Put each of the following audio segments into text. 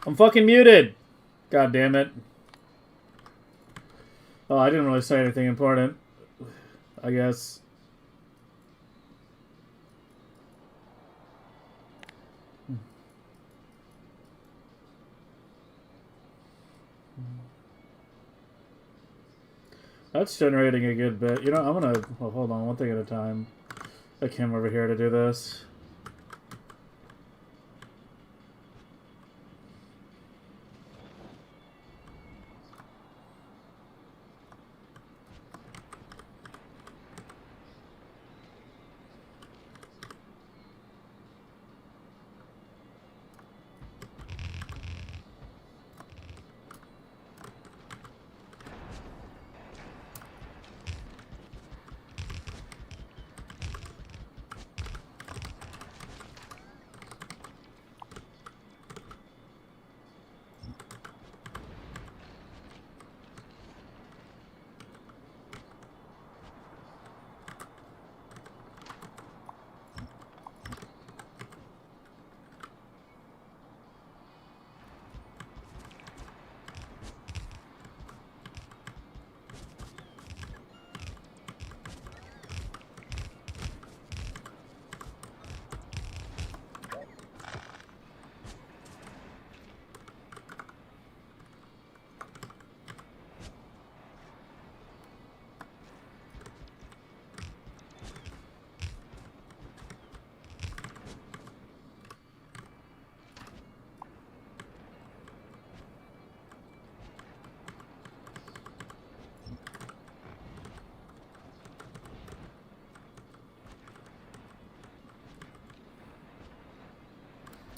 I'm fucking muted! God damn it. Oh, I didn't really say anything important. I guess. That's generating a good bit. You know, I'm gonna... Well, hold on, one thing at a time. I came over here to do this.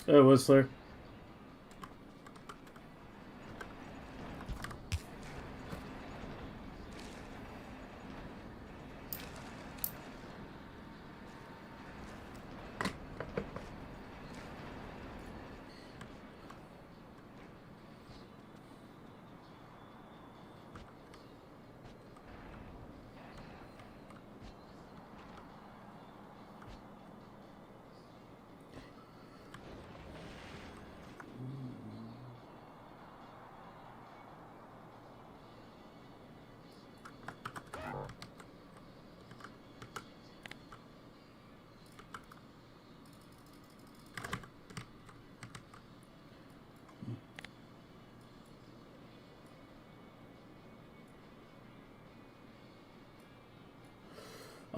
Oh, Whistler.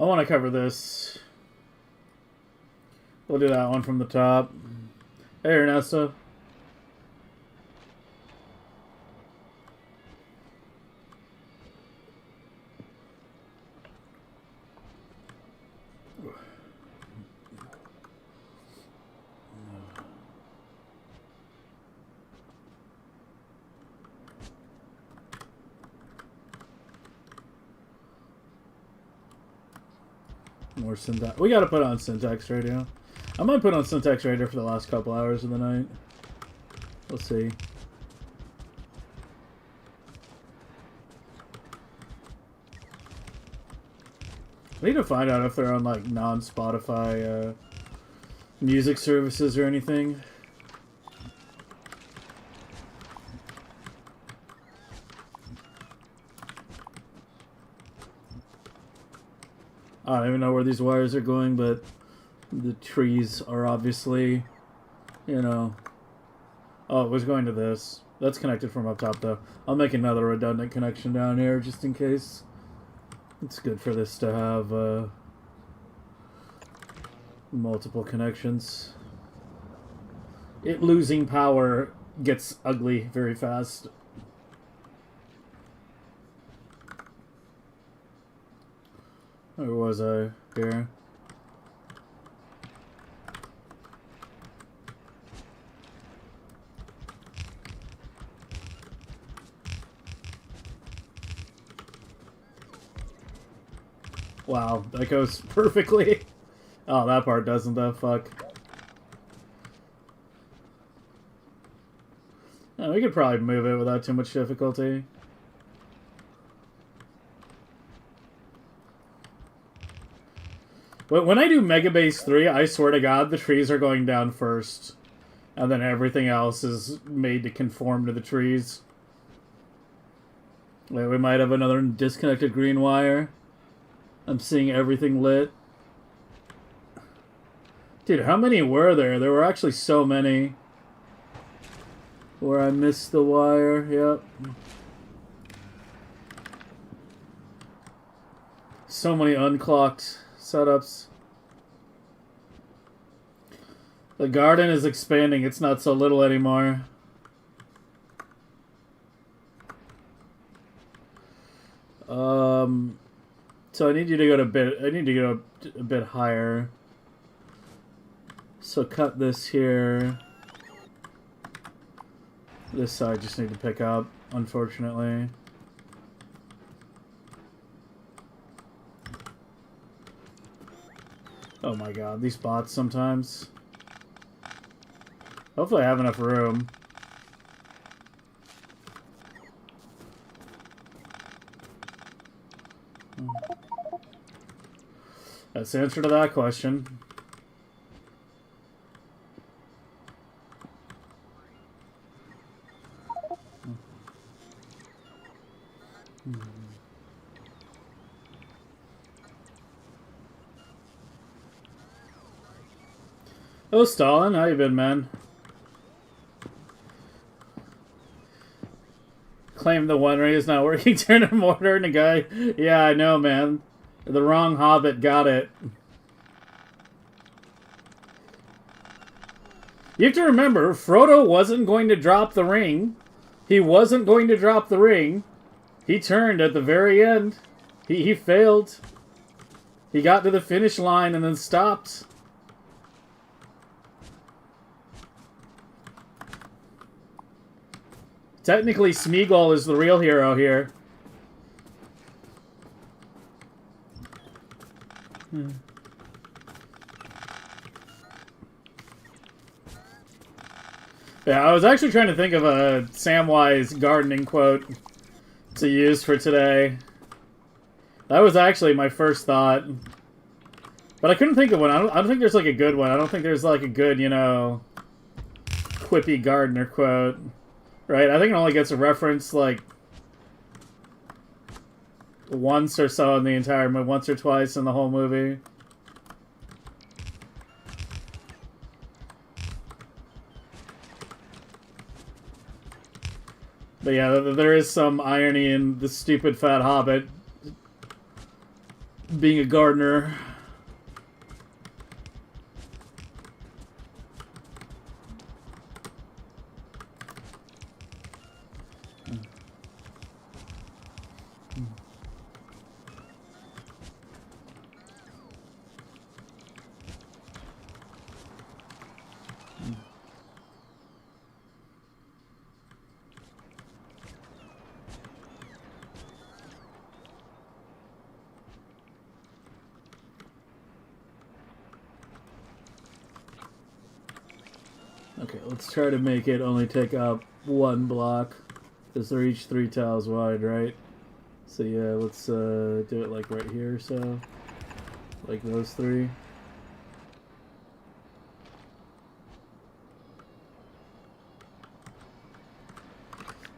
I want to cover this. We'll do that one from the top. Hey, Ernesto. More syntax. We gotta put on syntax radio. I might put on syntax radio for the last couple hours of the night. We'll see. I need to find out if they're on like non-Spotify music services or anything. I don't even know where these wires are going, but the trees are obviously, you know... Oh, it was going to this. That's connected from up top, though. I'll make another redundant connection down here, just in case. It's good for this to have multiple connections. It losing power gets ugly very fast. Where was I? Here. Wow, that goes perfectly. Oh, that part doesn't, though. Fuck. Yeah, we could probably move it without too much difficulty. But when I do Megabase 3, I swear to God, the trees are going down first. and then everything else is made to conform to the trees. Wait, we might have another disconnected green wire. I'm seeing everything lit. Dude, how many were there? There were actually so many. Where I missed the wire, yep. So many unclocked setups. The garden is expanding. It's not so little anymore. So I need you to go to a bit higher. So cut this here. This side just need to pick up, unfortunately. Oh my god, these bots sometimes. Hopefully I have enough room. That's the answer to that question. Oh, Stalin, how you been, man? Claim the One Ring is not working. Turn a mortar and a guy. Yeah, I know, man. The wrong Hobbit got it. You have to remember, Frodo wasn't going to drop the ring. He wasn't going to drop the ring. He turned at the very end. He failed. He got to the finish line and then stopped. Technically, Smeagol is the real hero here. Yeah, I was actually trying to think of a Samwise gardening quote to use for today. That was actually my first thought. But I couldn't think of one. I don't think there's like a good one. I don't think there's like a good, you know, quippy gardener quote. Right? I think it only gets a reference like once or so in the entire movie, once or twice in the whole movie. But yeah, there is some irony in the stupid fat hobbit being a gardener. Okay, let's try to make it only take up one block, because they're each 3 tiles wide, right? So yeah, let's do it like right here, so like those 3.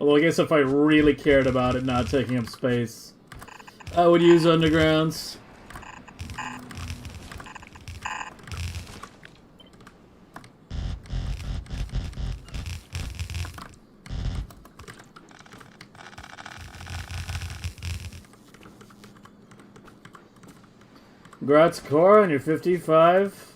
Although I guess if I really cared about it not taking up space, I would use undergrounds. Congrats, Cora, on your 55.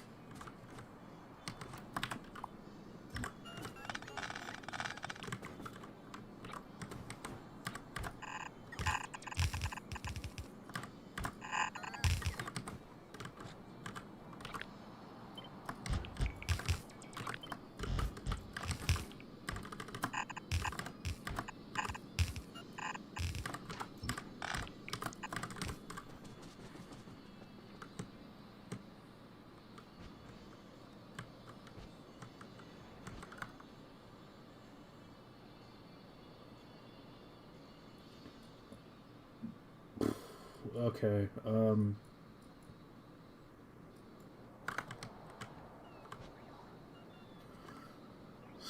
Okay,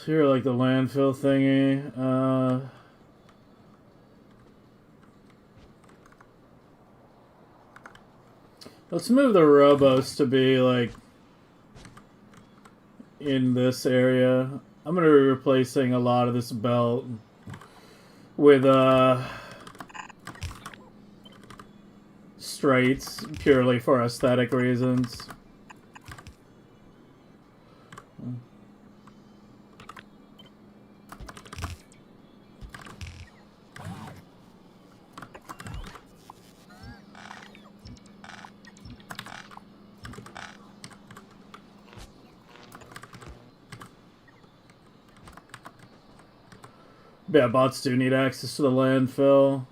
Here, like the landfill thingy. Let's move the robos to be like in this area. I'm gonna be replacing a lot of this belt with straights purely for aesthetic reasons. Yeah, bots do need access to the landfill.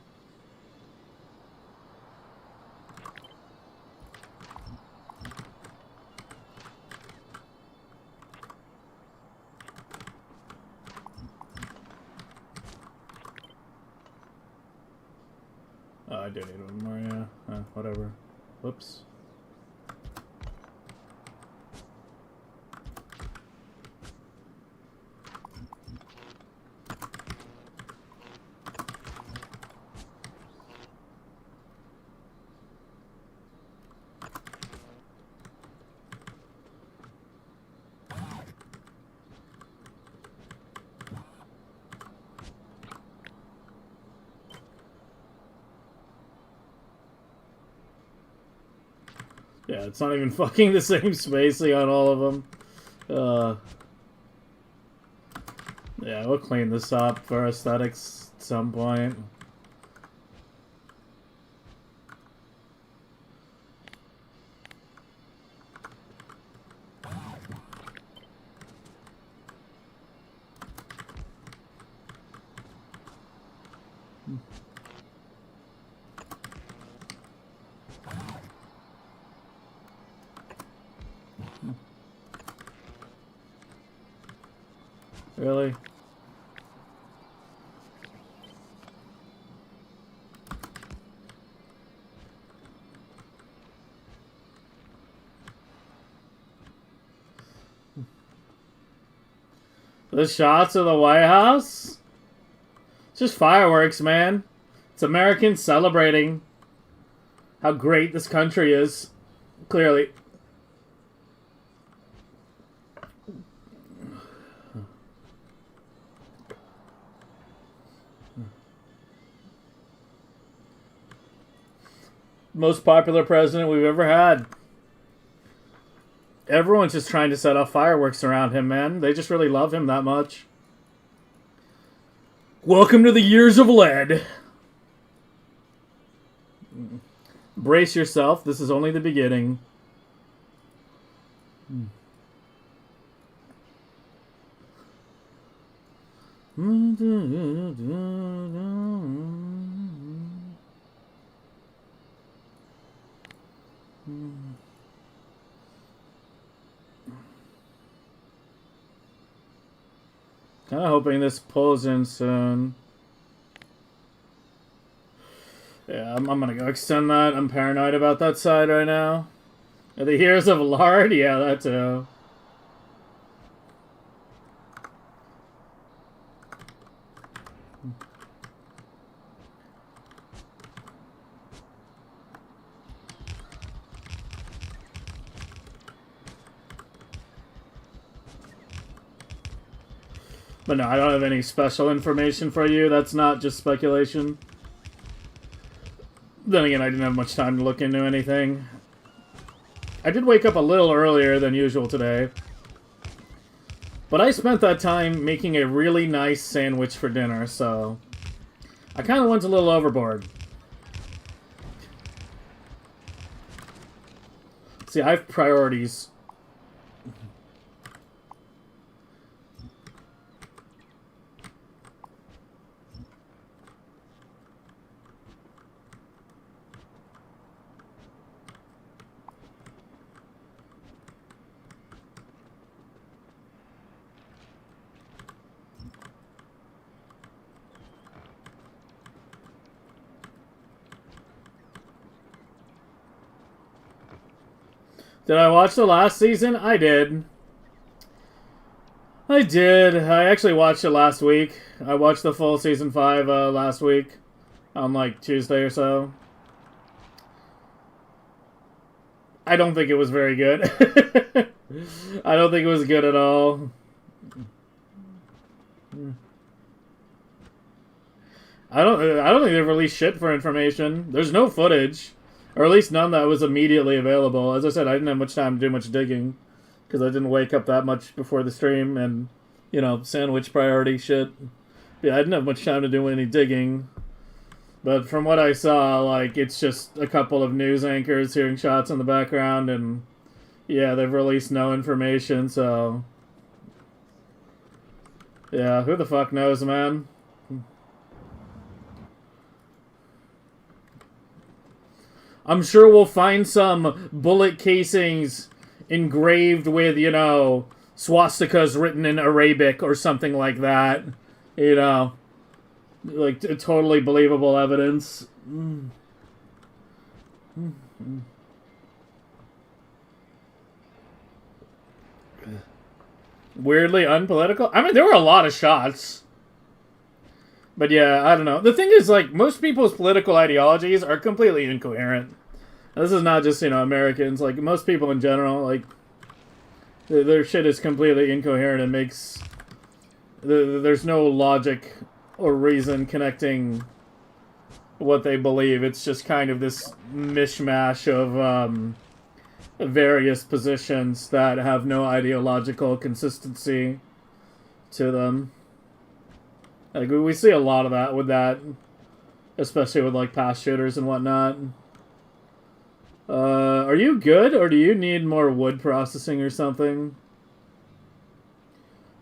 Oh, I do need one more, yeah. Whatever. Whoops. Yeah, it's not even fucking the same spacing on all of them. Yeah, we'll clean this up for aesthetics at some point. Really? The shots of the White House? It's just fireworks, man. It's Americans celebrating how great this country is. Clearly. Most popular president we've ever had. Everyone's just trying to set off fireworks around him, man. They just really love him that much. Welcome to the years of lead. Brace yourself. This is only the beginning. Kind of hoping this pulls in soon. Yeah, I'm gonna go extend that. I'm paranoid about that side right now. Are the Heroes of Lard? Yeah, that too. But no, I don't have any special information for you. That's not just speculation. Then again, I didn't have much time to look into anything. I did wake up a little earlier than usual today. But I spent that time making a really nice sandwich for dinner, so I kind of went a little overboard. See, I have priorities. Did I watch the last season? I did. I did. I actually watched it last week. I watched the full season 5 last week on like Tuesday or so. I don't think it was very good. I don't think it was good at all. I don't think they've released shit for information. There's no footage, or at least none that was immediately available. As I said, I didn't have much time to do much digging because I didn't wake up that much before the stream and, you know, sandwich priority shit. Yeah, I didn't have much time to do any digging. But from what I saw, like, it's just a couple of news anchors hearing shots in the background, and yeah, they've released no information, so yeah, who the fuck knows, man? I'm sure we'll find some bullet casings engraved with, you know, swastikas written in Arabic or something like that. You know, like totally believable evidence. Weirdly unpolitical? I mean, there were a lot of shots. But yeah, I don't know. The thing is, like, most people's political ideologies are completely incoherent. This is not just, you know, Americans. Like, most people in general, like, their shit is completely incoherent and makes... There's no logic or reason connecting what they believe. It's just kind of this mishmash of various positions that have no ideological consistency to them. Like, we see a lot of that with that, especially with, like, past shooters and whatnot. Are you good, or do you need more wood processing or something?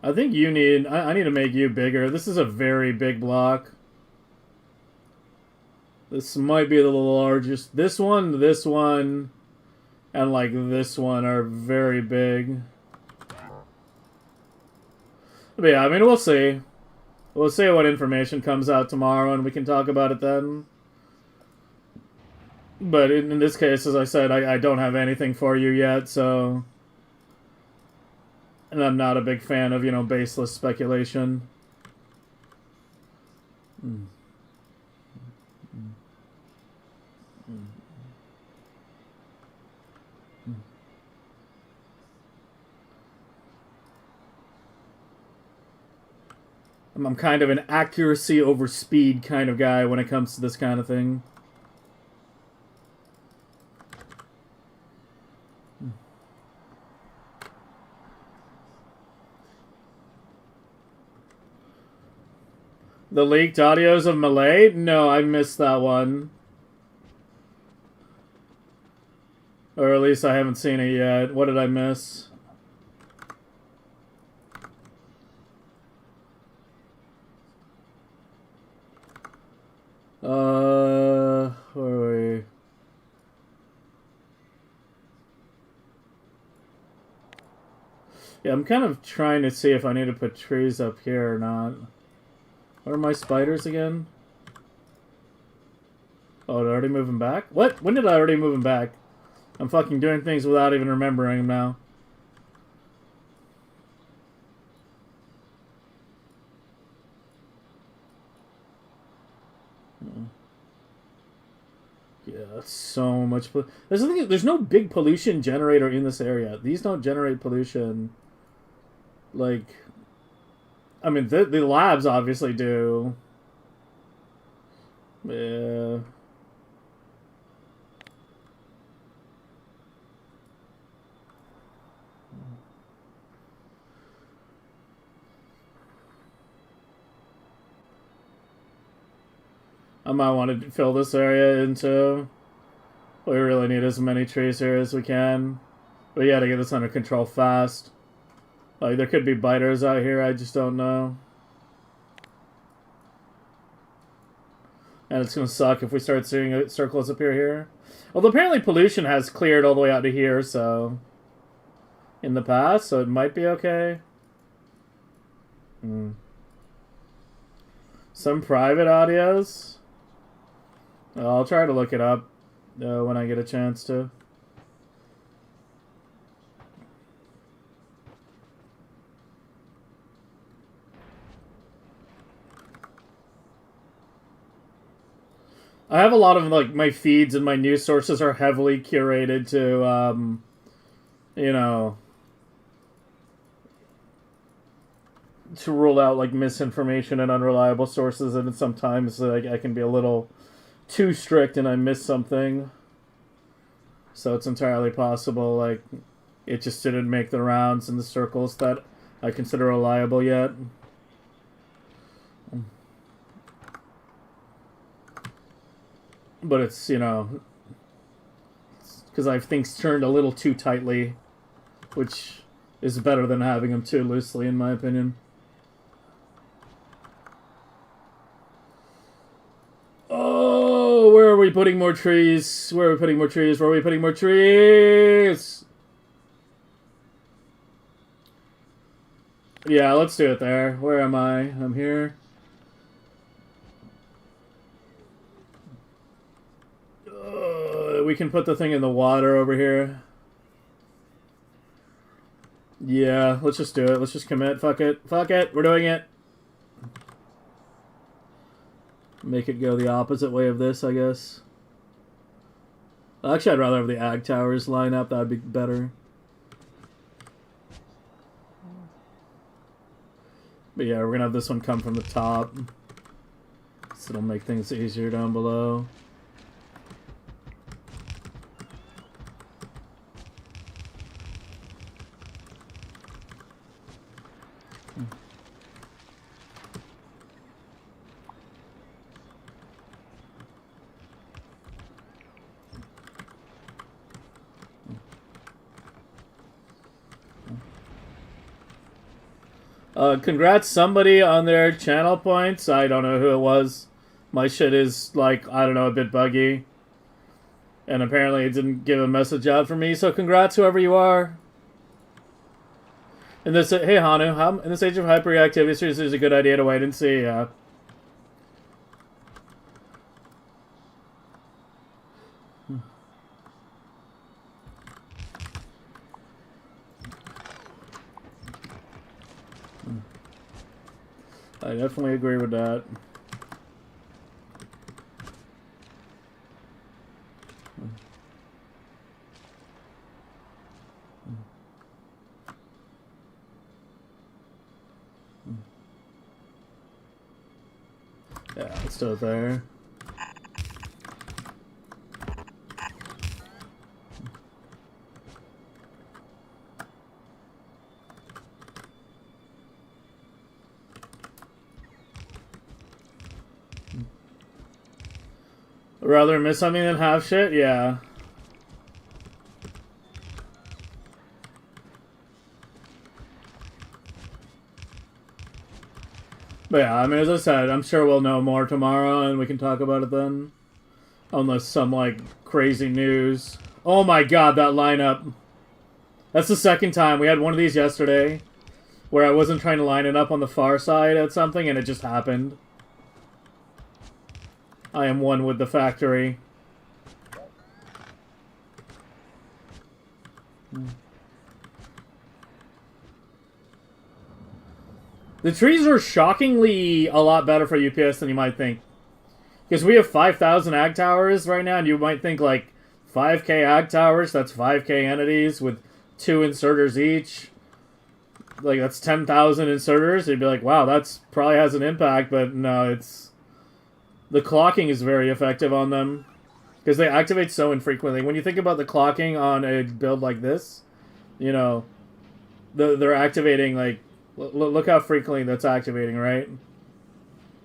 I think you need... I need to make you bigger. This is a very big block. This might be the largest. This one, and, like, this one are very big. But yeah, I mean, we'll see. We'll see what information comes out tomorrow, and we can talk about it then. But in this case, as I said, I don't have anything for you yet, so... And I'm not a big fan of, you know, baseless speculation. I'm kind of an accuracy over speed kind of guy when it comes to this kind of thing. The leaked audios of Malay? No, I missed that one. Or at least I haven't seen it yet. What did I miss? Where are we? Yeah, I'm kind of trying to see if I need to put trees up here or not. What are my spiders again? Oh, they're already moving back? What? When did I already move them back? I'm fucking doing things without even remembering them now. Yeah, that's so much... There's, the thing, there's no big pollution generator in this area. These don't generate pollution. Like... I mean, the labs obviously do. Yeah. I might want to fill this area into... We really need as many trees here as we can. We gotta get this under control fast. Like, there could be biters out here, I just don't know. And it's gonna suck if we start seeing circles appear here. Although apparently pollution has cleared all the way out to here, so... In the past, so it might be okay. Some private audios? I'll try to look it up when I get a chance to. I have a lot of, like, my feeds and my news sources are heavily curated to, you know, to rule out, like, misinformation and unreliable sources, and sometimes, like, I can be a little too strict and I miss something. So it's entirely possible, like, it just didn't make the rounds in the circles that I consider reliable yet. But it's, you know, because I have things turned a little too tightly, which is better than having them too loosely, in my opinion. Oh, where are we putting more trees? Where are we putting more trees? Where are we putting more trees? Yeah, let's do it there. Where am I? I'm here. We can put the thing in the water over here. Yeah, let's just do it. Let's just commit. Fuck it. Fuck it. We're doing it. Make it go the opposite way of this, I guess. Actually, I'd rather have the ag towers line up. That would be better. But yeah, we're going to have this one come from the top. So it'll make things easier down below. Congrats somebody on their channel points. I don't know who it was. My shit is, like, I don't know, a bit buggy. And apparently it didn't give a message out for me, so congrats whoever you are. In this, hey Hanu, in this age of hyperreactivity, seriously, it's a good idea to wait and see. I definitely agree with that. Yeah, let's do it there. Rather miss something than have shit? Yeah. But yeah, I mean, as I said, I'm sure we'll know more tomorrow and we can talk about it then. Unless some, like, crazy news. Oh my god, that lineup. That's the second time. We had one of these yesterday where I wasn't trying to line it up on the far side at something and it just happened. I am one with the factory. The trees are shockingly a lot better for UPS than you might think. Because we have 5,000 ag towers right now, and you might think, like, 5k ag towers, that's 5k entities with 2 inserters each. Like, that's 10,000 inserters. You'd be like, wow, that's probably has an impact, but no, it's... The clocking is very effective on them. Because they activate so infrequently. When you think about the clocking on a build like this, you know, they're activating, like... Look how frequently that's activating, right?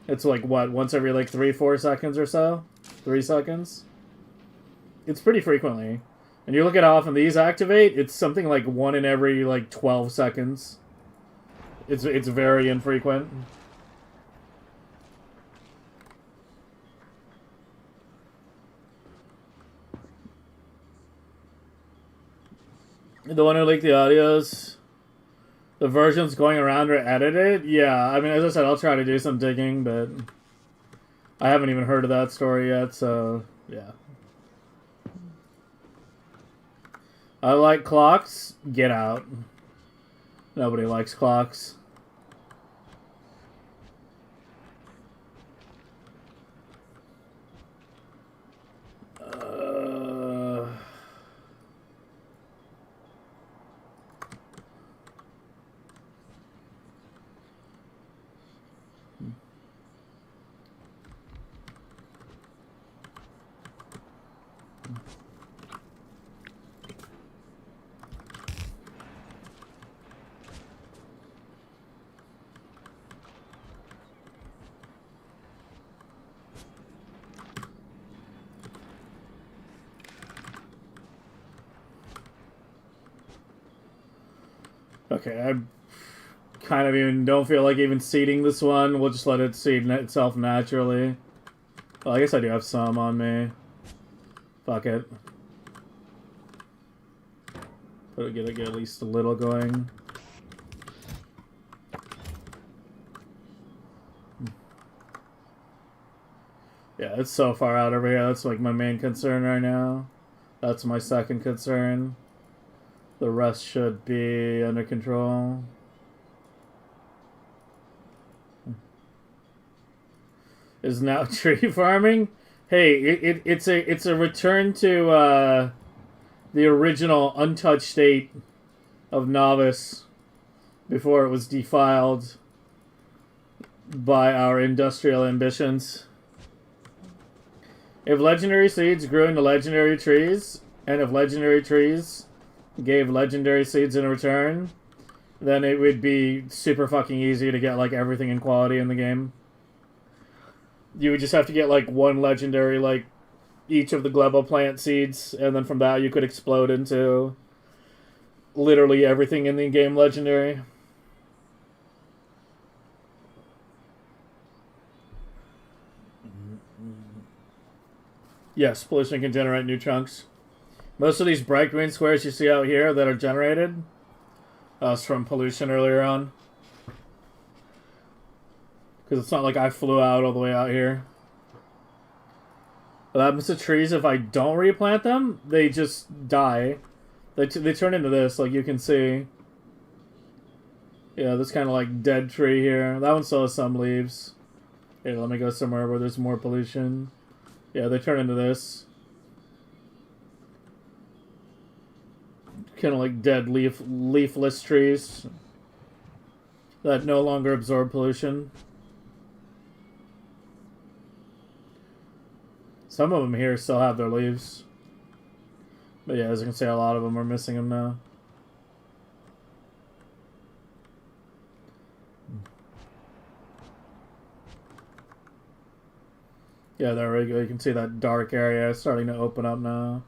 It's like, what, once every, like, 3-4 seconds or so? 3 seconds? It's pretty frequently. And you look at how often these activate, it's something like 1 in every, like, 12 seconds. It's very infrequent. The one who leaked the audios... The versions going around are edited? Yeah, I mean, as I said, I'll try to do some digging, but I haven't even heard of that story yet, so yeah. I like clocks. Get out. Nobody likes clocks. Okay, I kind of even don't feel like even seeding this one. We'll just let it seed itself naturally. Well, I guess I do have some on me. Fuck it. But get at least a little going. Yeah, it's so far out over here. That's like my main concern right now. That's my second concern. The rest should be under control. Is now tree farming? Hey, it's a return to the original untouched state of Novice before it was defiled by our industrial ambitions. If legendary seeds grew into legendary trees, and if legendary trees gave legendary seeds in return, then it would be super fucking easy to get like everything in quality in the game. You would just have to get like one legendary, like each of the glebo plant seeds, and then from that you could explode into literally everything in the game legendary. Yes, pollution can generate new chunks. Most of these bright green squares you see out here that are generated is from pollution earlier on. Because it's not like I flew out all the way out here. What happens to trees if I don't replant them? They just die. They turn into this, like you can see. Yeah, this kind of like dead tree here. That one still has some leaves. Here, let me go somewhere where there's more pollution. Yeah, they turn into this. Kind of like dead leafless trees that no longer absorb pollution. Some of them here still have their leaves. But yeah, as you can see, a lot of them are missing them now. Yeah, there we go. You can see that dark area starting to open up now.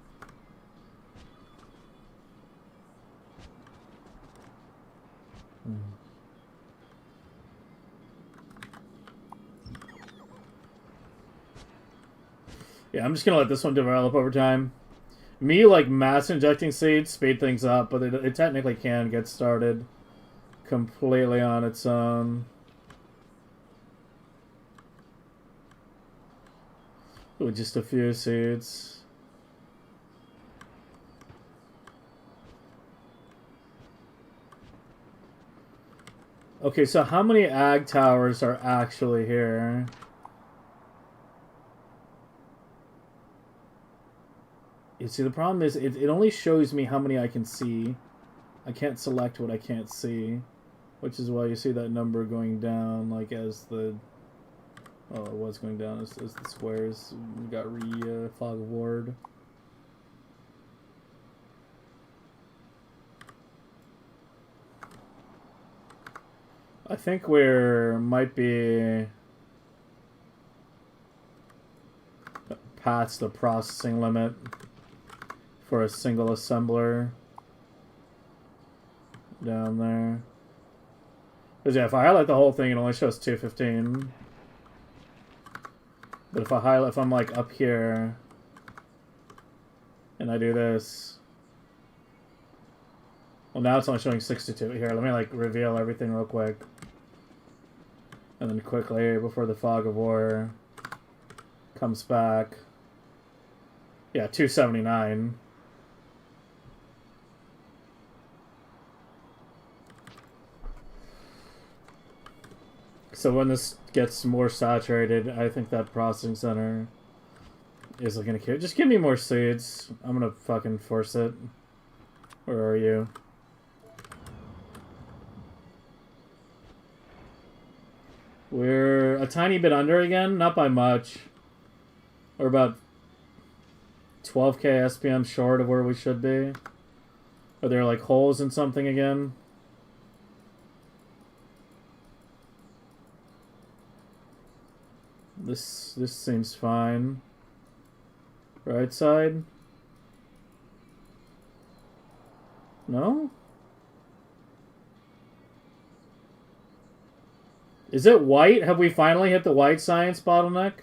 Yeah, I'm just gonna let this one develop over time. Me, like, mass injecting seeds speed things up, but it technically can get started completely on its own. With just a few seeds. Okay, so how many ag towers are actually here? You see, the problem is it only shows me how many I can see. I can't select what I can't see, which is why you see that number going down, like as the... Oh, it was going down as the squares got fog of ward. I think we're might be past the processing limit for a single assembler down there. Because yeah, if I highlight the whole thing, it only shows 215. But if I highlight, if I'm like up here and I do this, well, now it's only showing 62. Here, let me like reveal everything real quick, and then quickly before the fog of war comes back. Yeah, 279. So when this gets more saturated, I think that processing center is gonna kill. Just give me more seeds. I'm gonna fucking force it. Where are you? We're a tiny bit under again, not by much. We're about 12k SPM short of where we should be. Are there like holes in something again? This seems fine. Right side? No? Is it white? Have we finally hit the white science bottleneck?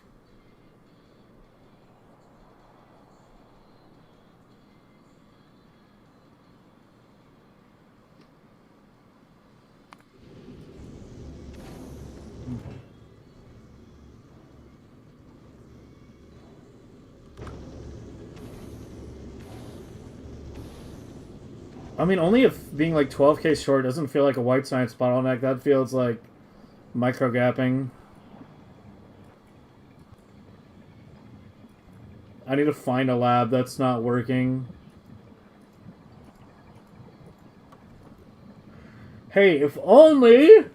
I mean, only if being like 12K short doesn't feel like a white science bottleneck. That feels like micro gapping. I need to find a lab that's not working. Hey, if only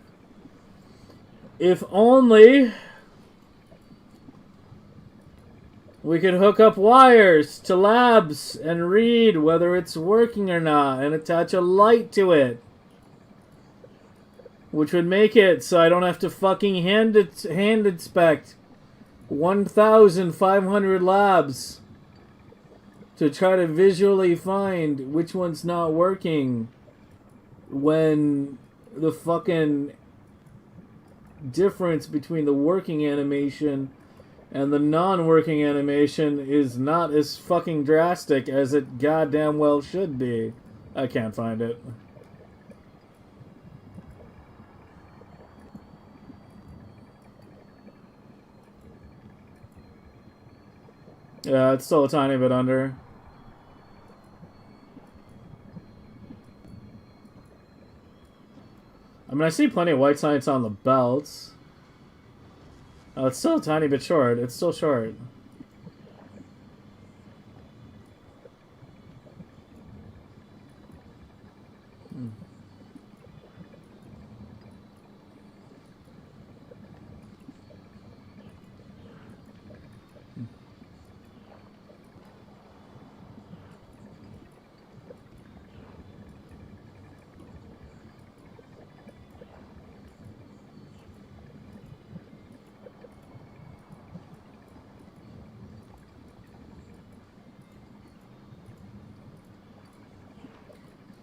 we could hook up wires to labs and read whether it's working or not and attach a light to it. Which would make it so I don't have to fucking hand inspect 1,500 labs to try to visually find which one's not working when the fucking difference between the working animation and the non-working animation is not as fucking drastic as it goddamn well should be. I can't find it. Yeah, it's still a tiny bit under. I mean, I see plenty of white science on the belts. Oh, it's still a tiny bit short. It's still short.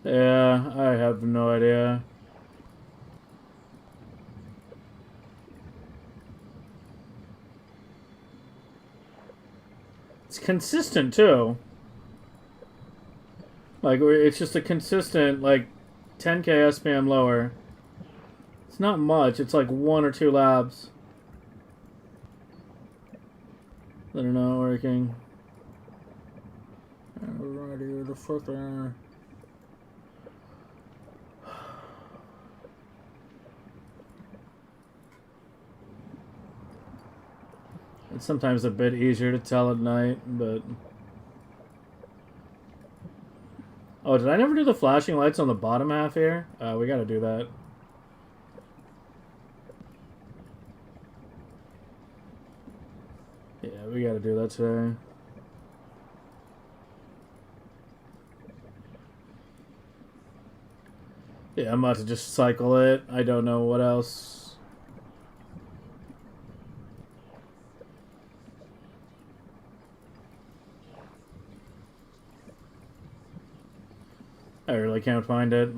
Yeah, I have no idea. It's consistent, too. Like, it's just a consistent, like, 10K SPM lower. It's not much. It's like 1 or 2 labs that are not working. Alrighty, the fucker. It's sometimes a bit easier to tell at night, but... Oh, did I never do the flashing lights on the bottom half here? We gotta do that. Yeah, we gotta do that today. Yeah, I'm about to just cycle it. I don't know what else. I really can't find it.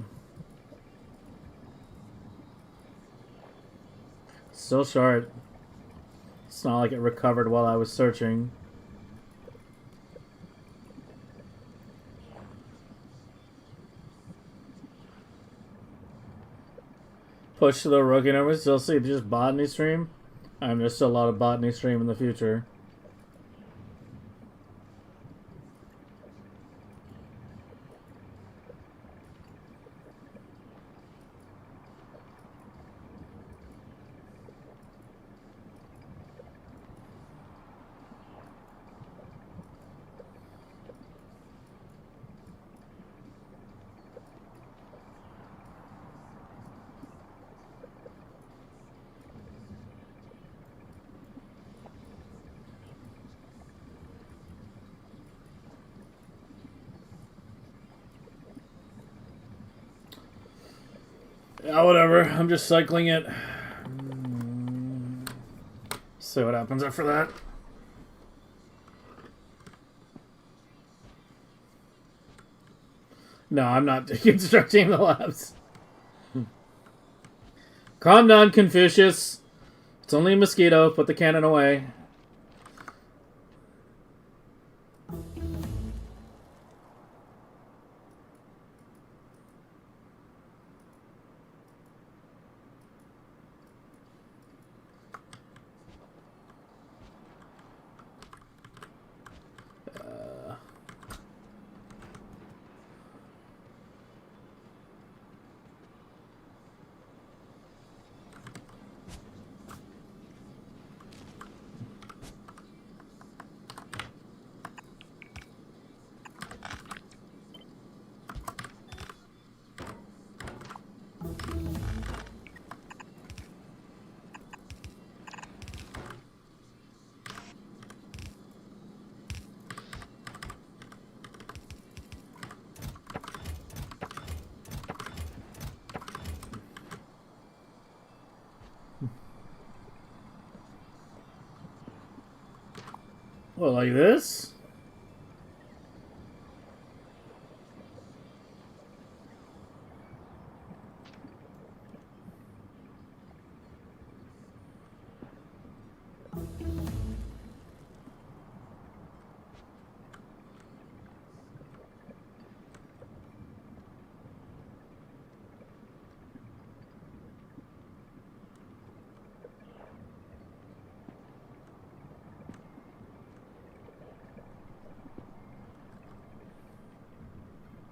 Still short. It's not like it recovered while I was searching. Push to the rookie numbers. Still see just botany stream. There's still a lot of botany stream in the future. Yeah, whatever. I'm just cycling it. See what happens after that. No, I'm not deconstructing the labs. Calm down, Confucius. It's only a mosquito. Put the cannon away. Well, like this?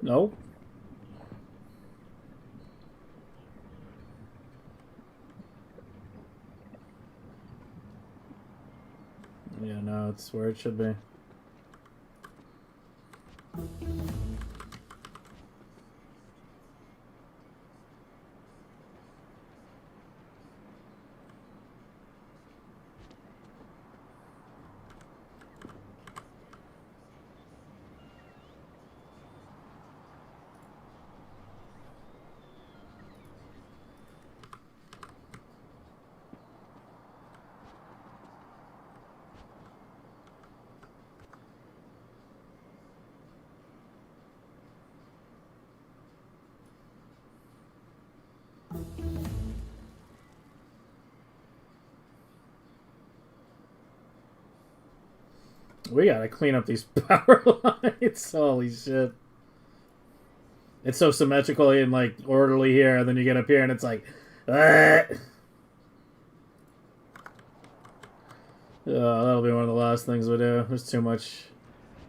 Nope. Yeah, no, it's where it should be. We gotta clean up these power lines. Holy shit. It's so symmetrical and like orderly here, and then you get up here and it's like, that'll be one of the last things we do. There's too much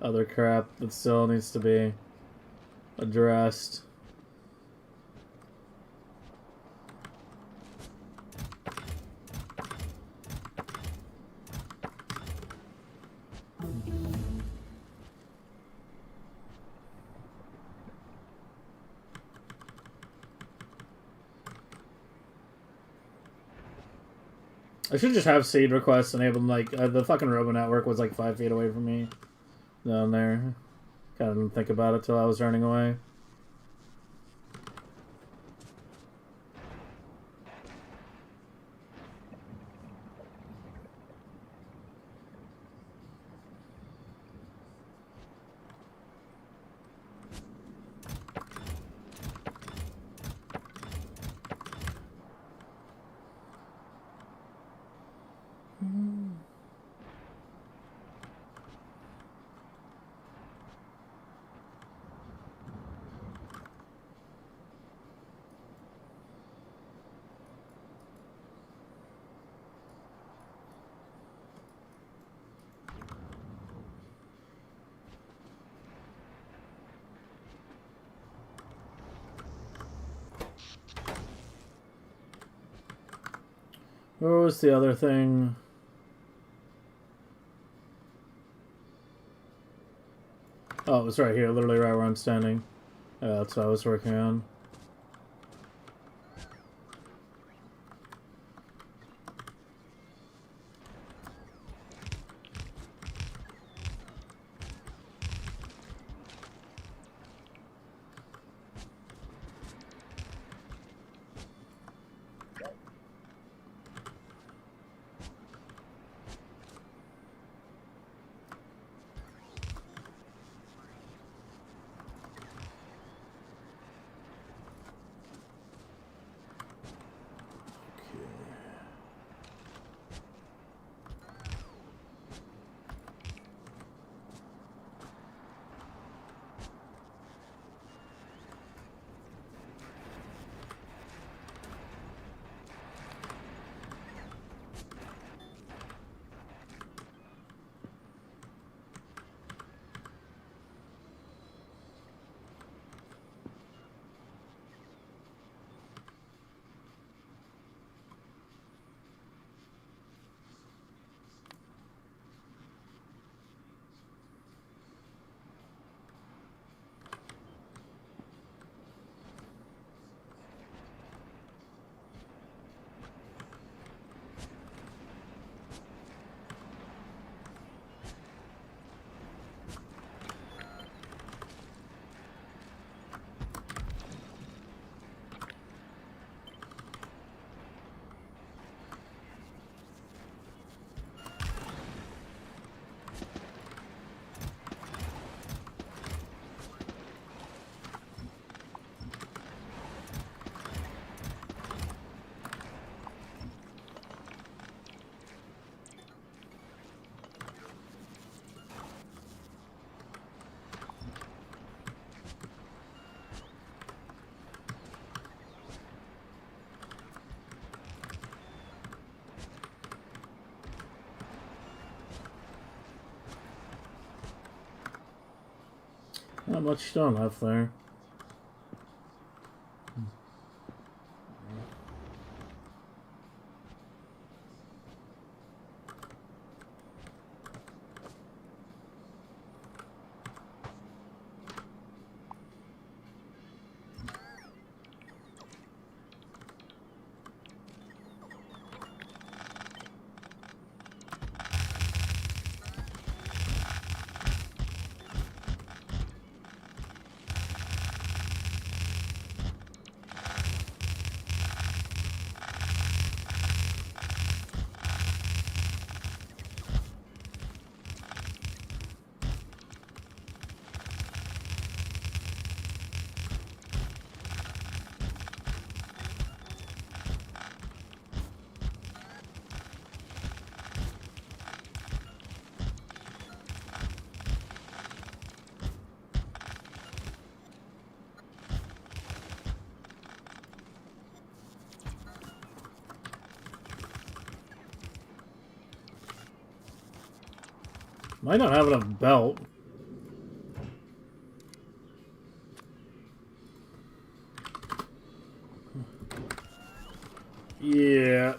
other crap that still needs to be addressed. I should just have seed requests enabled. Like the fucking robo network was like 5 feet away from me down there. Kind of didn't think about it till I was running away. Where was the other thing? Oh, it was right here, literally right where I'm standing. That's what I was working on. Not much stone left there. Might not have enough belt. Yeah.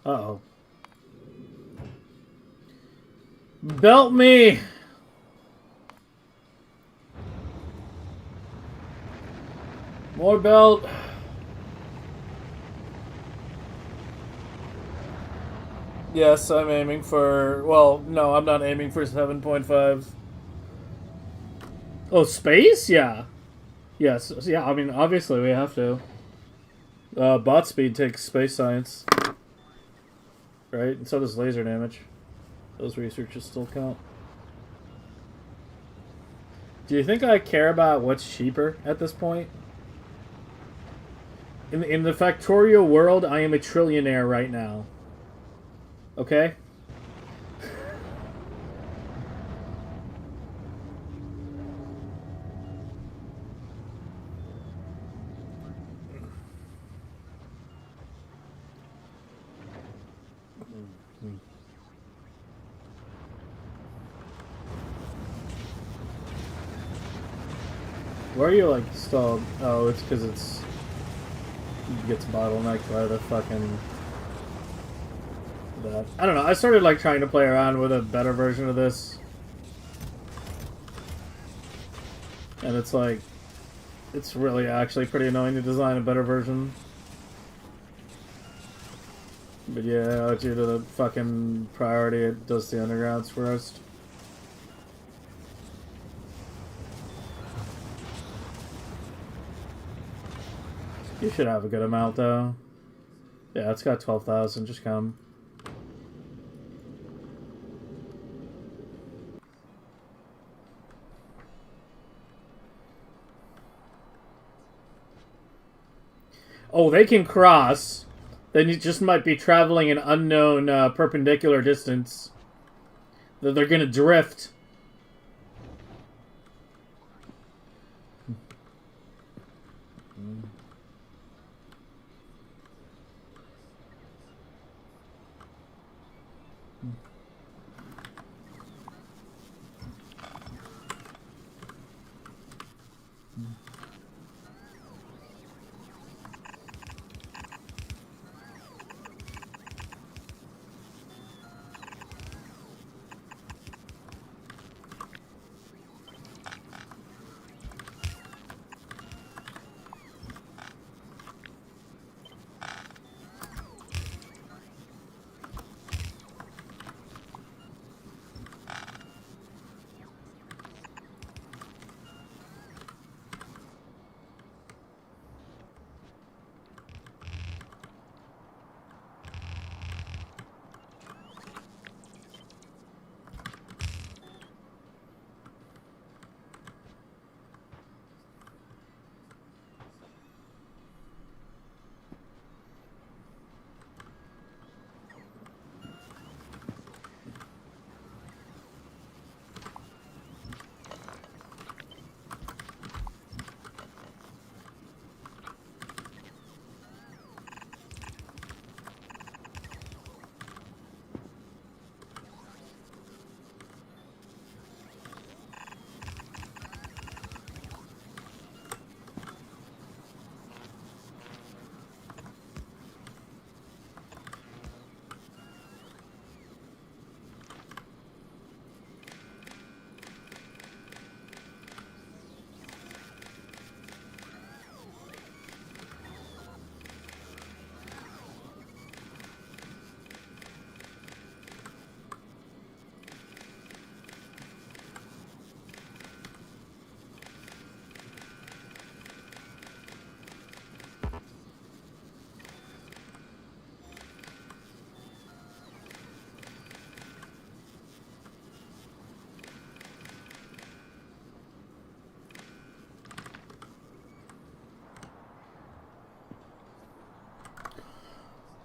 Uh-oh. Belt me! More belt. Yes, I'm aiming for... Well, no, I'm not aiming for 7.5. Oh, space? Yeah. Yes. Yeah, I mean, obviously we have to. Bot speed takes space science. Right? And so does laser damage. Those researches still count. Do you think I care about what's cheaper at this point? In the Factorio world, I am a trillionaire right now. Okay? Where are you, like, stalled? Oh, it's because it gets bottlenecked by the fucking... that. I don't know, I started, like, trying to play around with a better version of this. And it's, like... it's really actually pretty annoying to design a better version. But yeah, due to the fucking priority, it does the undergrounds first. You should have a good amount, though. Yeah, it's got 12,000. Just come. Oh, they can cross. Then you just might be traveling an unknown perpendicular distance. They're gonna drift.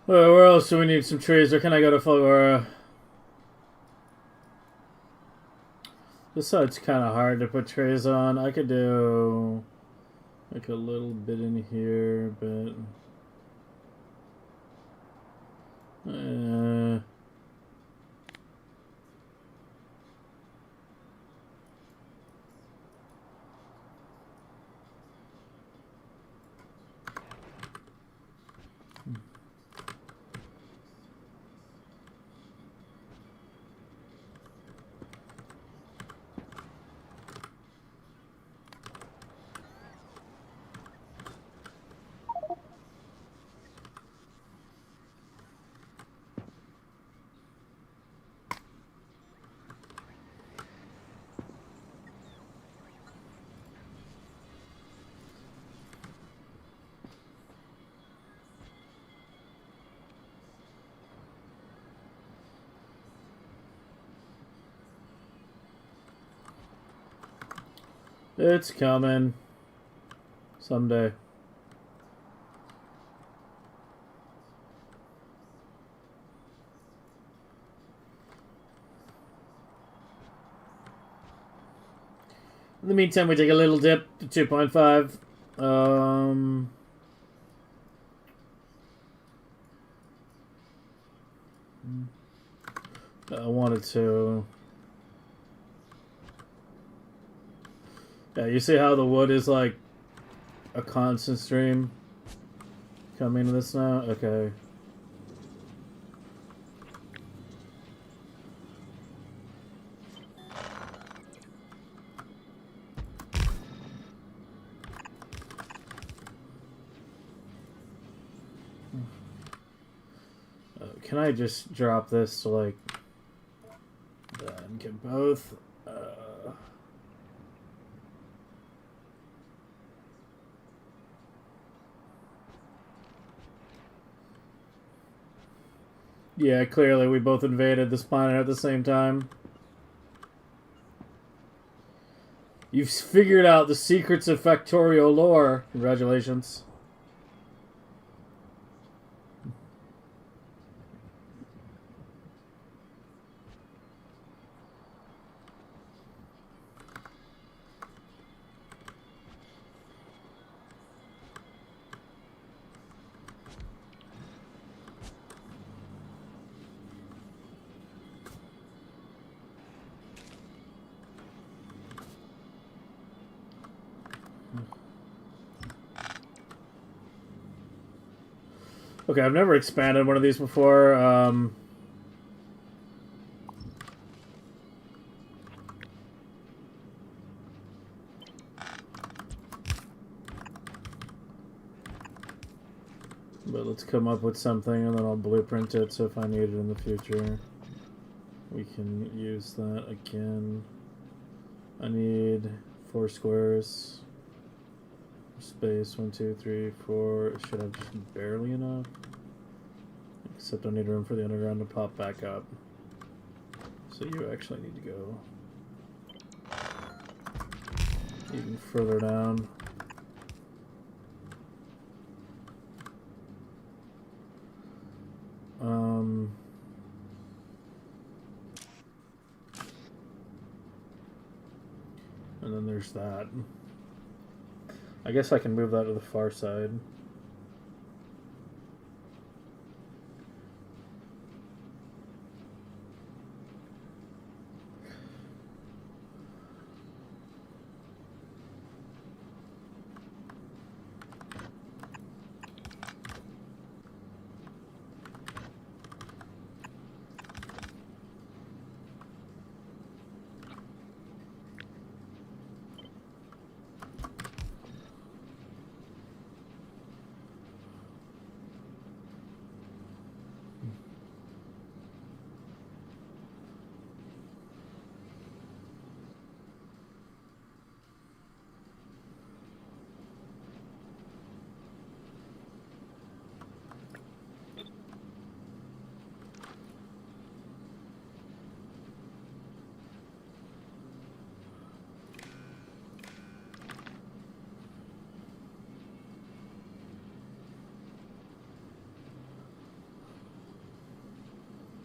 Where else do we need some trees? Or can I go to Fulgora? This side's kind of hard to put trays on. I could do like a little bit in here, but it's coming someday. In the meantime, we take a little dip to 2.5. I wanted to. Yeah, you see how the wood is like a constant stream coming to this now? Okay. Can I just drop this to like that and get both? Yeah, clearly we both invaded this planet at the same time. You've figured out the secrets of Factorio lore. Congratulations. Okay, I've never expanded one of these before. But let's come up with something and then I'll blueprint it so if I need it in the future, we can use that again. I need 4 squares. Space, 1, 2, 3, 4. It should have just barely enough. Except I need room for the underground to pop back up. So you actually need to go even further down. And then there's that. I guess I can move that to the far side.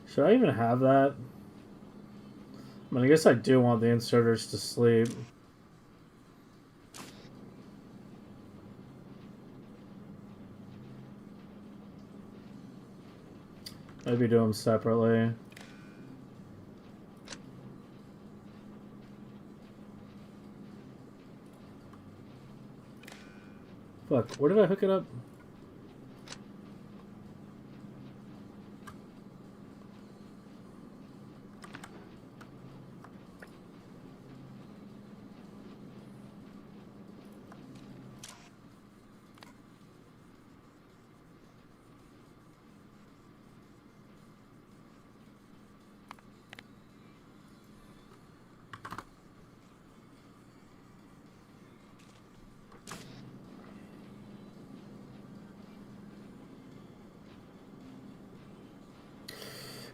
Should I even have that? I mean, I guess I do want the inserters to sleep. Maybe do them separately. Fuck, where did I hook it up?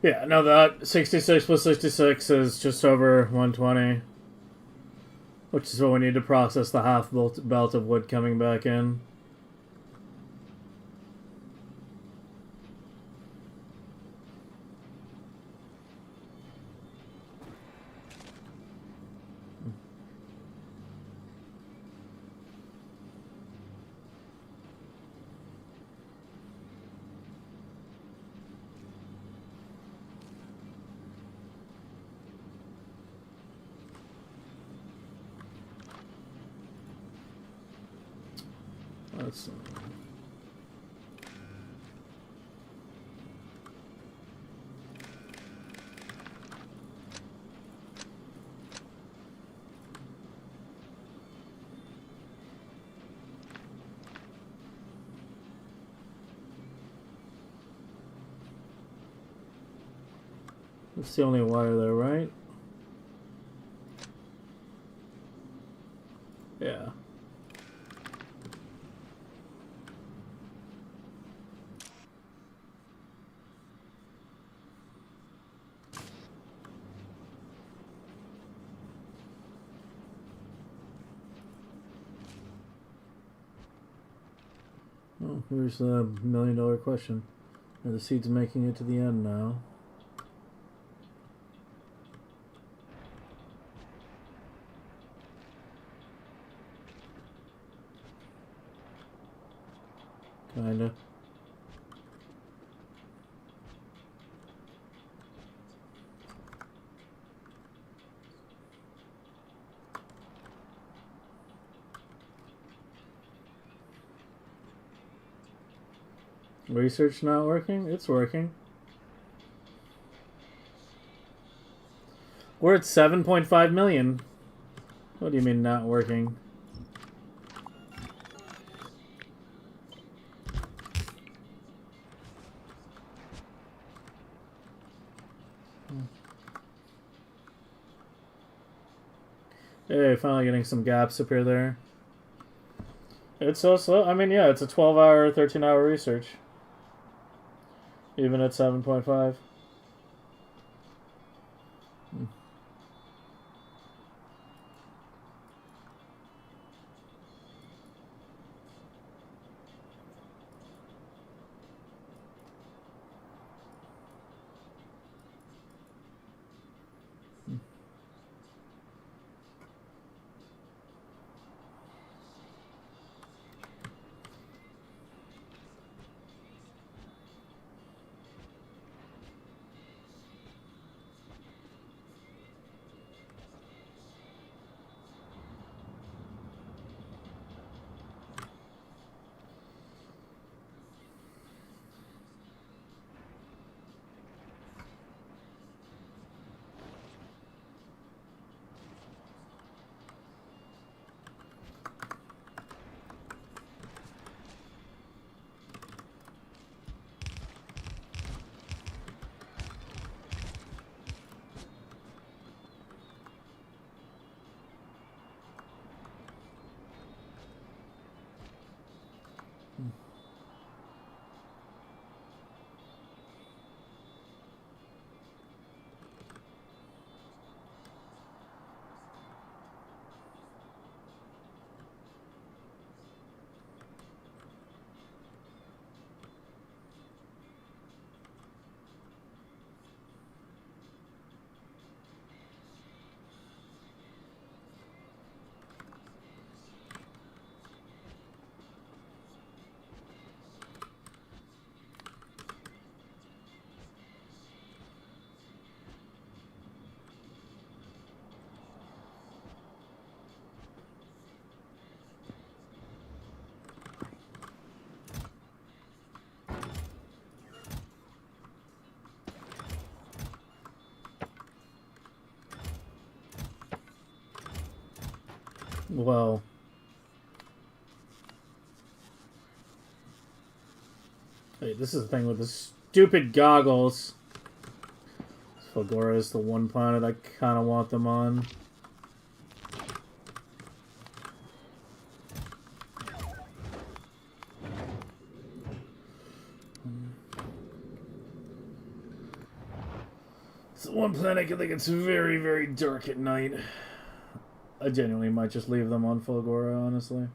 Yeah, no, that 66 plus 66 is just over 120. Which is what we need to process the half belt of wood coming back in. Let's That's the only wire there, right? Yeah. Oh, here's the $1,000,000 question. Are the seeds making it to the end now? Kinda. Research not working? It's working. We're at 7.5 million. What do you mean not working? Hey, finally getting some gaps appear there. It's so slow. I mean, yeah, it's a 12-hour, 13-hour research. Even at 7.5. Well. Wait, this is the thing with the stupid goggles. Fulgora is the one planet I kind of want them on. It's the one planet I think it's very, very dark at night. I genuinely might just leave them on Fulgora, honestly.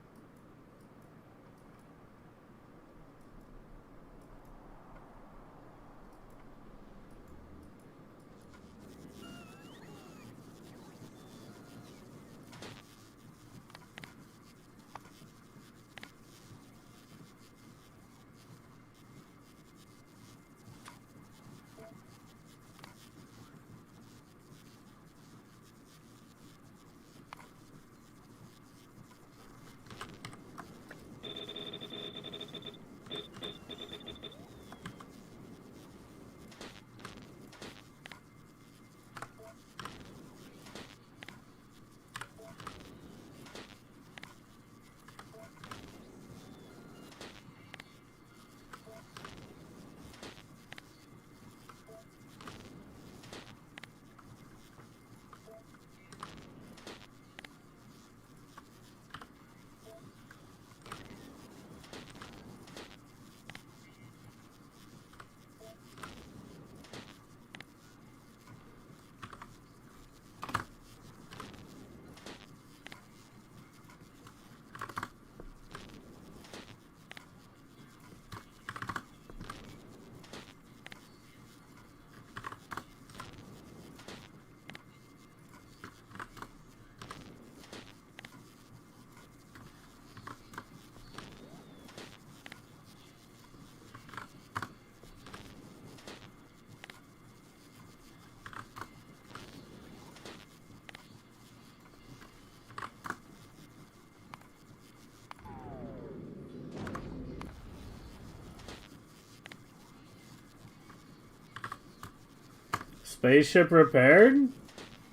Spaceship repaired?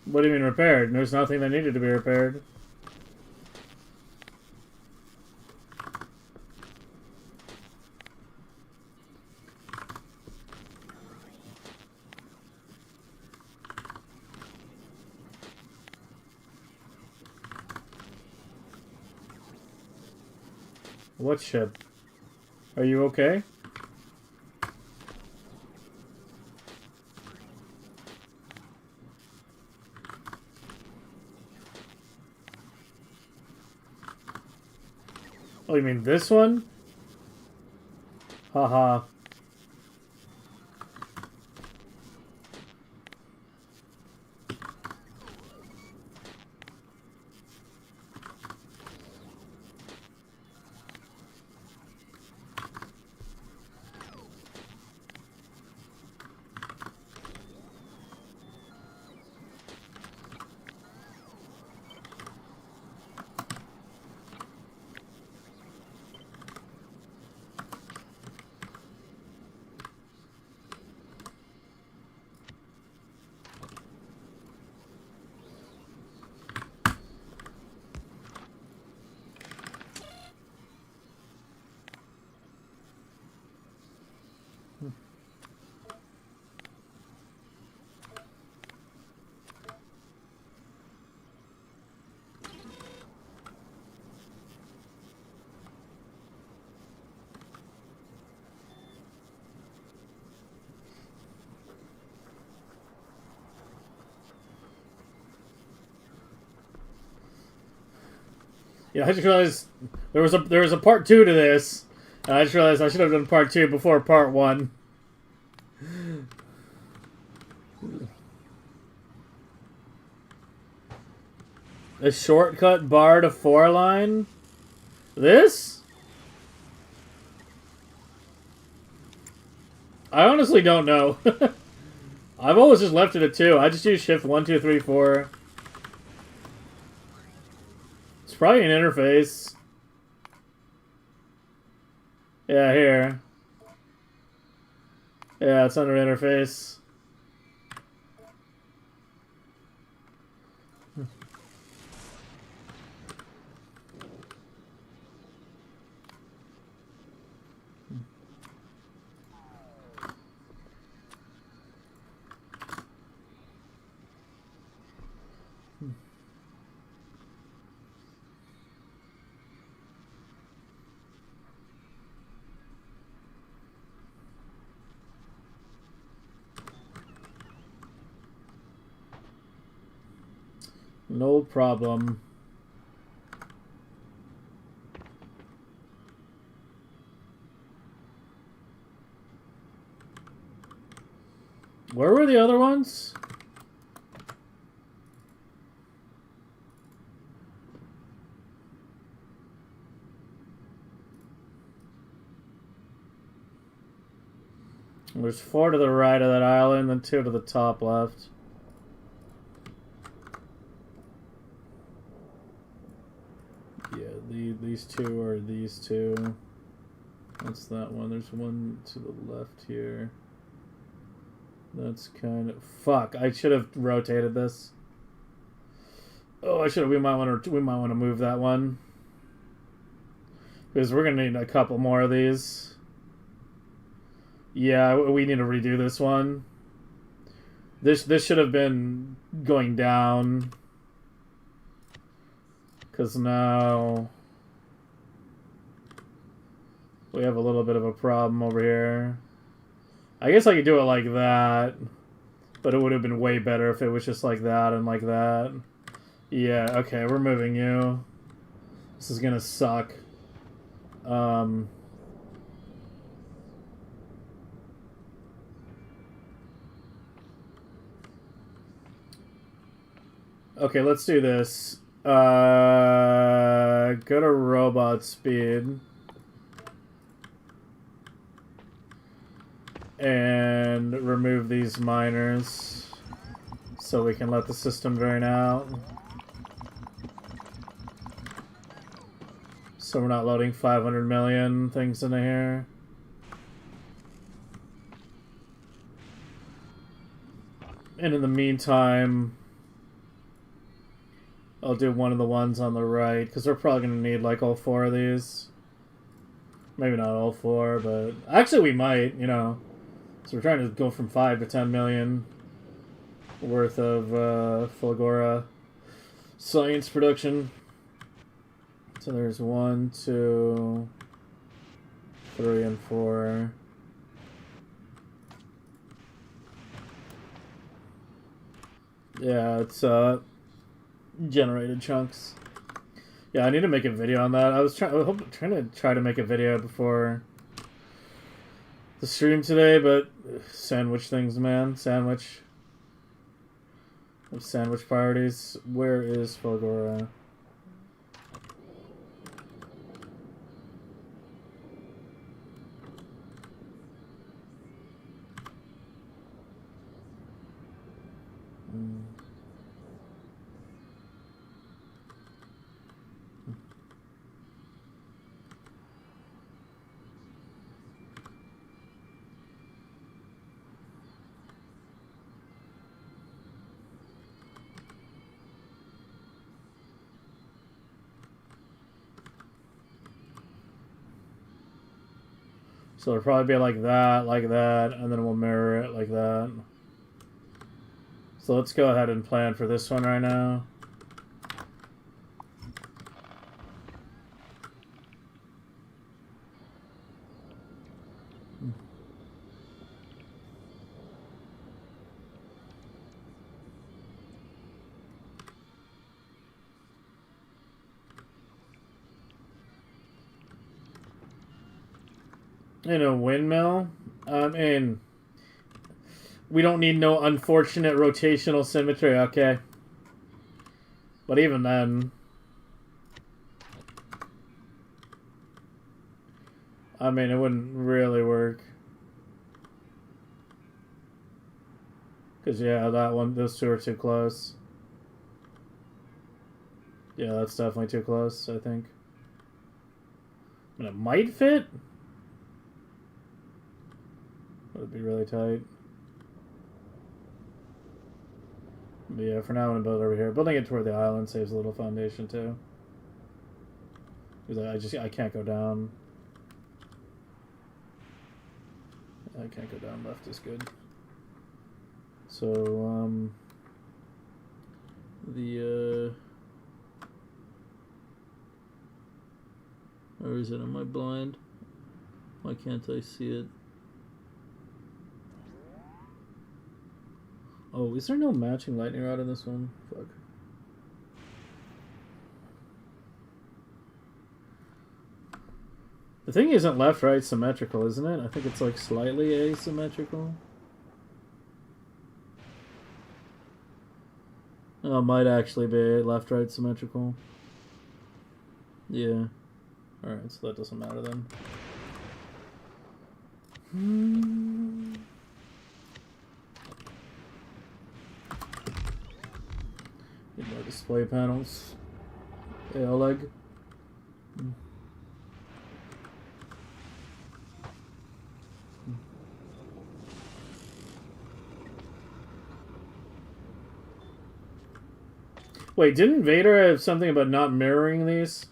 What do you mean repaired? There's nothing that needed to be repaired. What ship? Are you okay? Oh, you mean this one? Haha. Yeah, I just realized there was a part 2 to this. And I just realized I should have done part 2 before part 1. A shortcut bar to 4-line? This? I honestly don't know. I've always just left it at 2. I just use shift 1, 2, 3, 4. It's probably an interface. Yeah, here. Yeah, it's under interface. No problem. Where were the other ones? There's 4 to the right of that island and 2 to the top left. Yeah, these 2 are these 2. That's that one. There's 1 to the left here. That's kind of... Fuck, I should have rotated this. Oh, I should have... We might want to move that one. Because we're going to need a couple more of these. Yeah, we need to redo this one. This should have been going down. Because now... we have a little bit of a problem over here. I guess I could do it like that. But it would have been way better if it was just like that and like that. Yeah, okay, we're moving you. This is gonna suck. Okay, let's do this. Go to robot speed. And remove these miners so we can let the system drain out. So we're not loading 500 million things into here. And in the meantime, I'll do one of the ones on the right, because we're probably going to need like all 4 of these. Maybe not all 4, but actually we might, you know. So we're trying to go from 5 to 10 million worth of Fulgora science production. So there's 1, 2, 3, and 4. Yeah, it's generated chunks. Yeah, I need to make a video on that. I was trying to make a video before the stream today, but sandwich things, man. Sandwich priorities. Where is Fulgora? So it'll probably be like that, and then we'll mirror it like that. So let's go ahead and plan for this one right now. In a windmill? I mean, we don't need no unfortunate rotational symmetry, okay? But even then, I mean, it wouldn't really work. Because, yeah, those 2 are too close. Yeah, that's definitely too close, I think. I mean, it might fit. It'd be really tight. But yeah, for now I'm gonna build over here. Building it toward the island saves a little foundation too. Because I can't go down. I can't go down. Left is good. So where is it? Am I blind? Why can't I see it? Oh, is there no matching lightning rod in this one? Fuck. The thing isn't left-right symmetrical, isn't it? I think it's like slightly asymmetrical. Oh, it might actually be left-right symmetrical. Yeah. Alright, so that doesn't matter then. Need more display panels. AOLEG. Wait, didn't Vader have something about not mirroring these?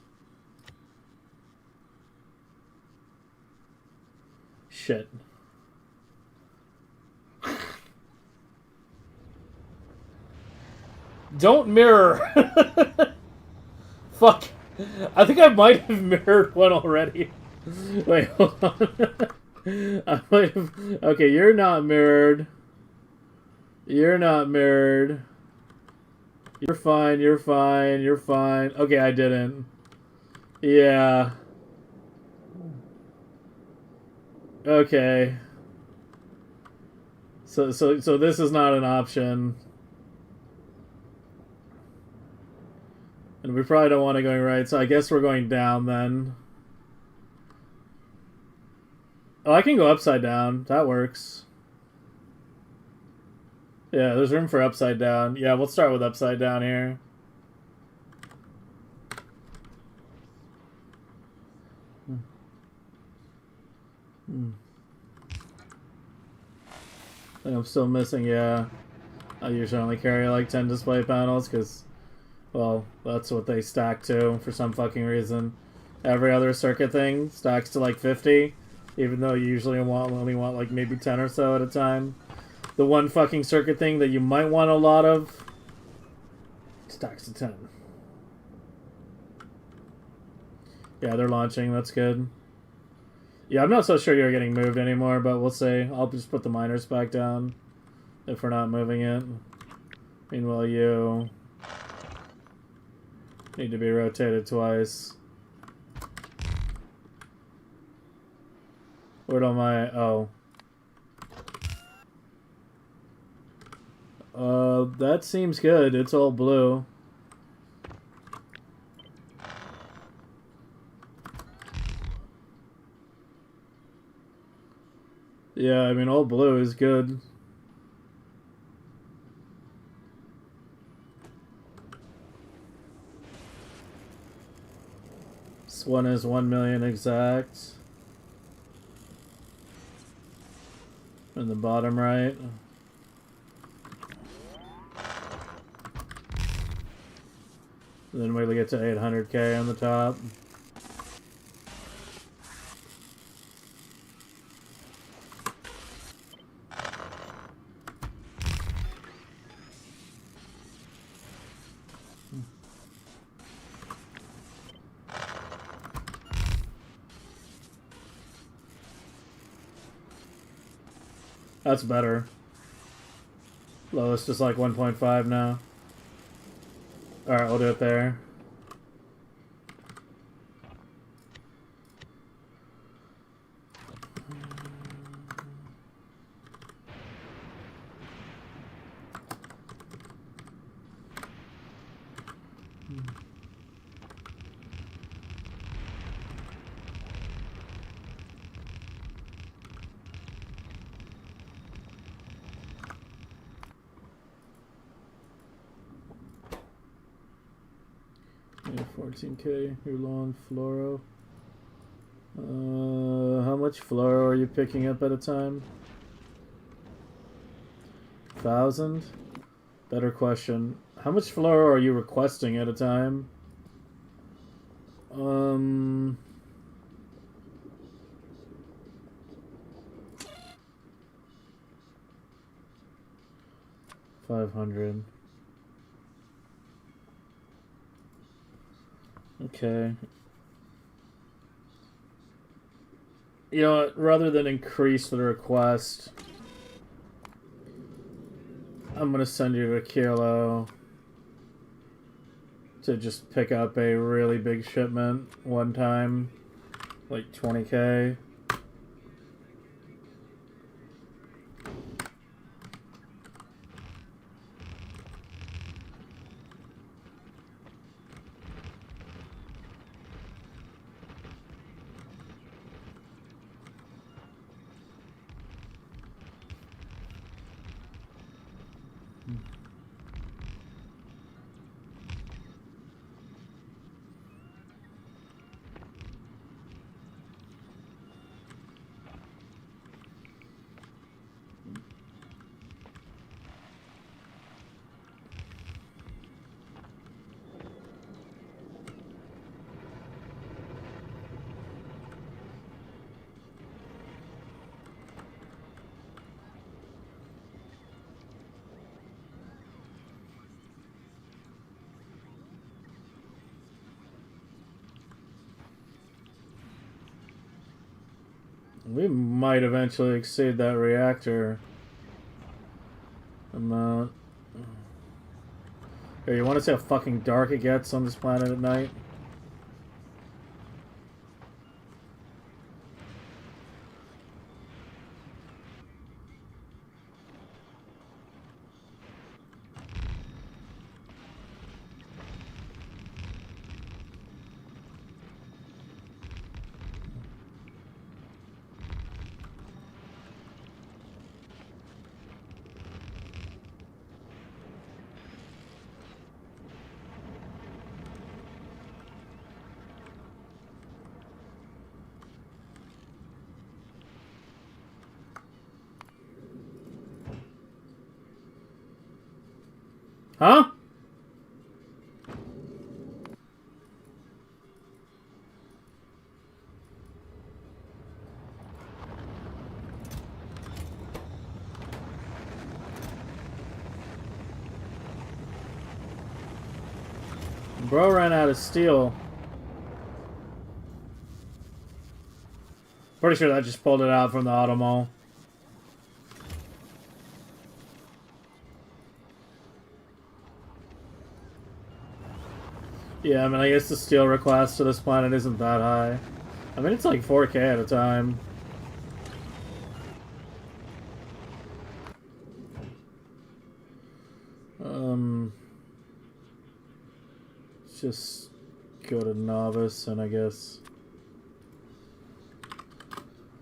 Shit. Don't mirror! Fuck. I think I might have mirrored one already. Wait, hold on. I might have... Okay, you're not mirrored. You're not mirrored. You're fine, you're fine, you're fine. Okay, I didn't. Yeah. Okay. So this is not an option. And we probably don't want it going right, so I guess we're going down then. Oh, I can go upside down. That works. Yeah, there's room for upside down. Yeah, we'll start with upside down here. I think I'm still missing, yeah. I usually only carry like 10 display panels because, well, that's what they stack to for some fucking reason. Every other circuit thing stacks to like 50, even though you usually only want like maybe 10 or so at a time. The one fucking circuit thing that you might want a lot of stacks to 10. Yeah, they're launching. That's good. Yeah, I'm not so sure you're getting moved anymore, but we'll see. I'll just put the miners back down if we're not moving it. Meanwhile, you need to be rotated twice. Where do my... Oh. That seems good. It's all blue. Yeah, I mean, all blue is good. This one is 1 million exact. In the bottom right. And then we'll get to 800k on the top. That's better. Lowest is like 1.5 now. Alright, we'll do it there. Yeah, 14k, your lawn fluoro. How much fluoro are you picking up at a time? 1,000? Better question. How much fluoro are you requesting at a time? 500. Okay. You know what? Rather than increase the request, I'm gonna send you to Kilo to just pick up a really big shipment one time. like 20K. We might eventually exceed that reactor amount. Here, you want to see how fucking dark it gets on this planet at night? Huh? Bro ran out of steel. Pretty sure that just pulled it out from the auto mall. Yeah, I mean, I guess the steel request to this planet isn't that high. I mean, it's like 4K at a time. Let's just go to novice and I guess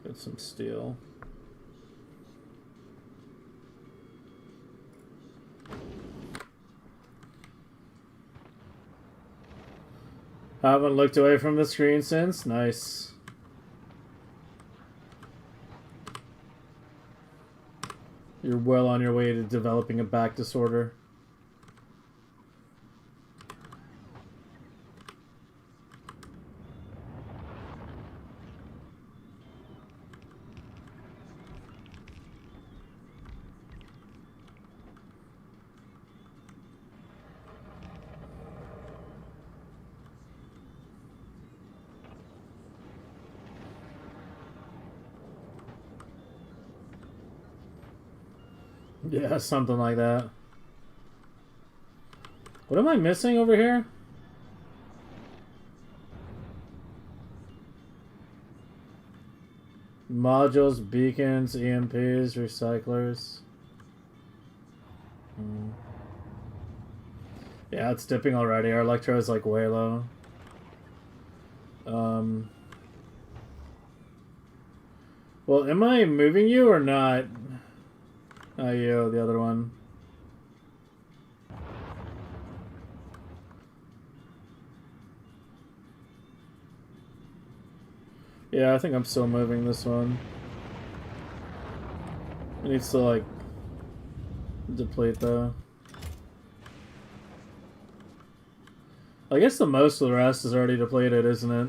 get some steel. Haven't looked away from the screen since. Nice. You're well on your way to developing a back disorder. Yeah, something like that. What am I missing over here? Modules, beacons, EMPs, recyclers. Yeah, it's dipping already. Our electro is like way low. Well, am I moving you or not? You, the other one. Yeah, I think I'm still moving this one. It needs to, like, deplete, though. I guess the most of the rest is already depleted, isn't it?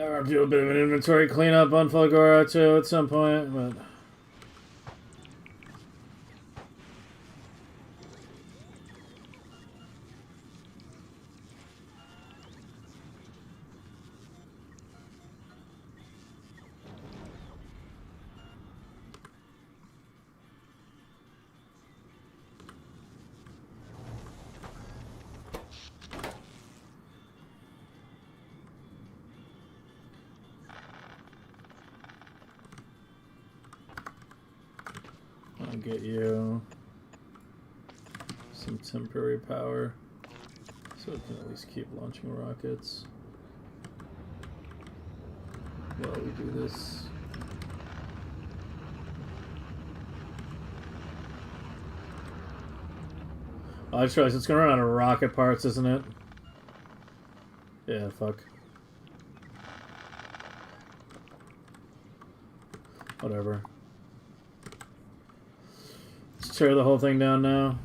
I'll do a bit of an inventory cleanup on Fulgora too at some point, but. I'll get you some temporary power so it can at least keep launching rockets while we do this. Oh, I just realized it's gonna run out of rocket parts, isn't it? Yeah, fuck. Whatever. Let's tear the whole thing down now.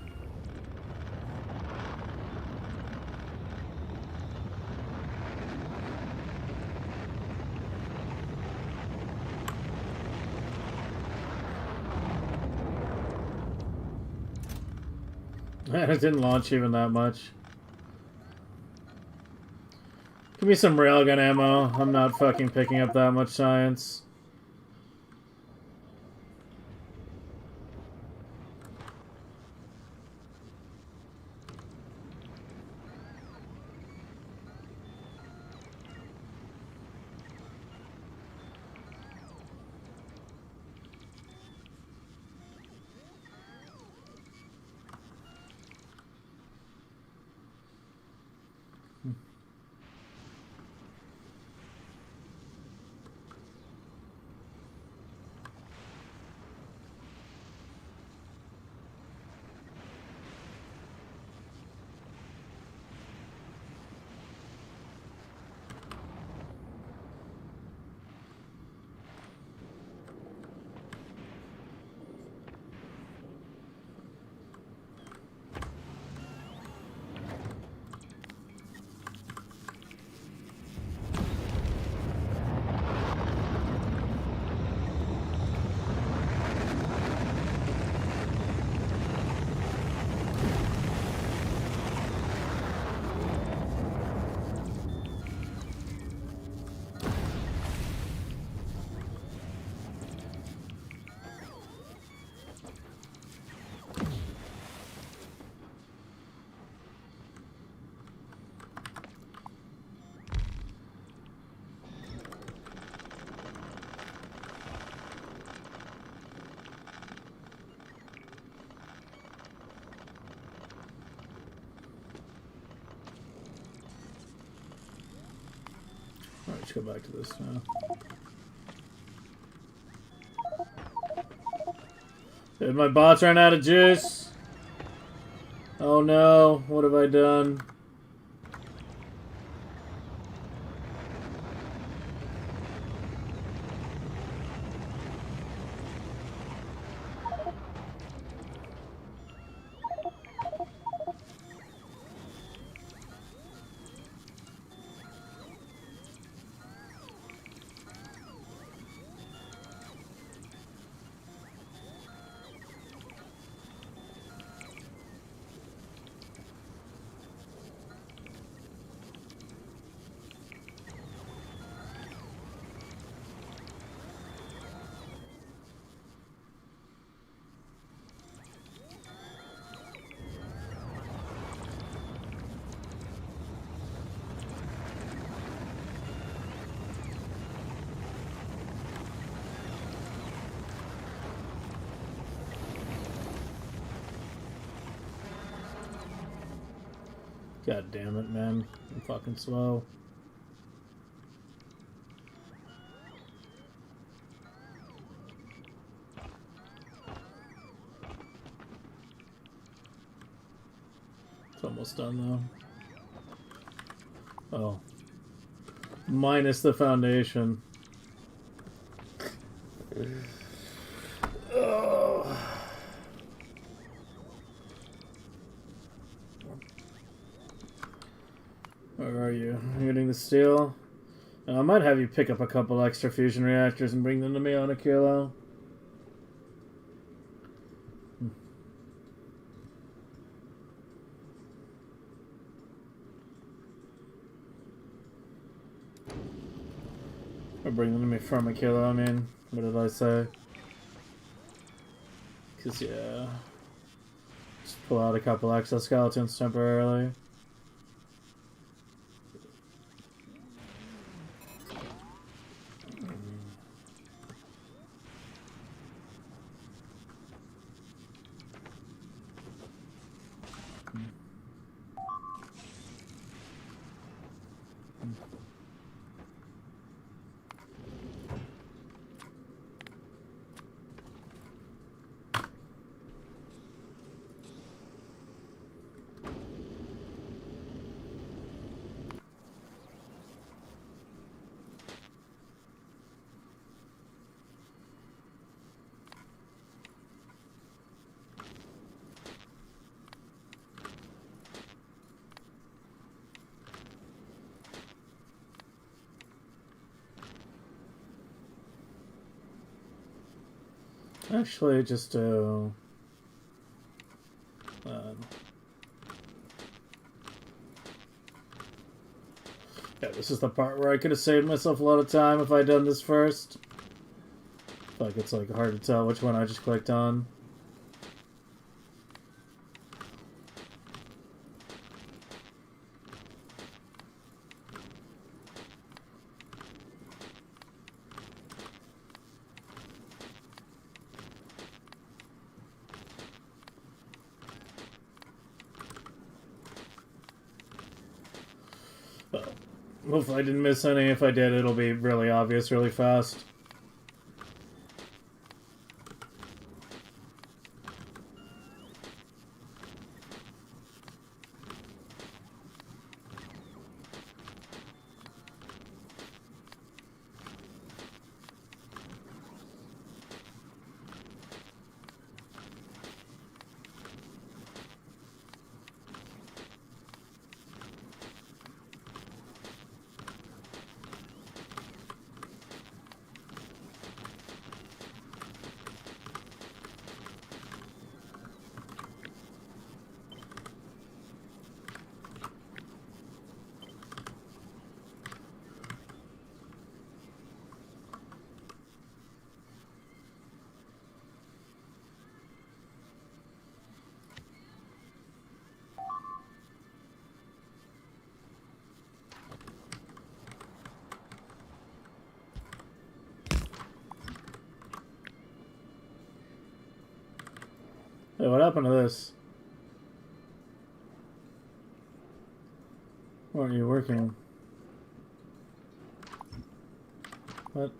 It didn't launch even that much. Give me some railgun ammo. I'm not fucking picking up that much science. Alright, let's go back to this now. Did my bots run out of juice? Oh no, what have I done? God damn it, man. I'm fucking slow. It's almost done, though. Oh. Minus the foundation. Oh. Where are you? Getting the steel? I might have you pick up a couple extra fusion reactors and bring them to me on a kilo. Or bring them to me from a kilo, I mean. What did I say? Because, yeah. Just pull out a couple exoskeletons temporarily. Actually, just do... yeah, this is the part where I could have saved myself a lot of time if I'd done this first. Like, it's like hard to tell which one I just clicked on. Hopefully I didn't miss any. If I did, it'll be really obvious really fast. Hey, what happened to this? Why aren't you working? What?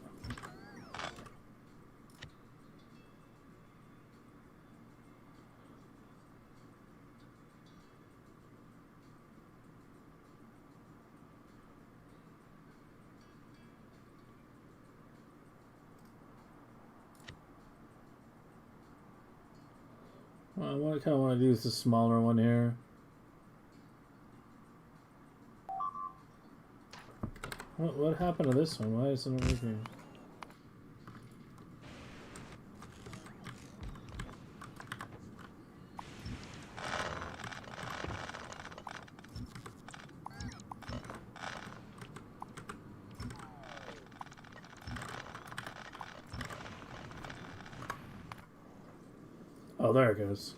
Well, what I kind of want to do is the smaller one here. What happened to this one? Why isn't it working? Oh, there it goes.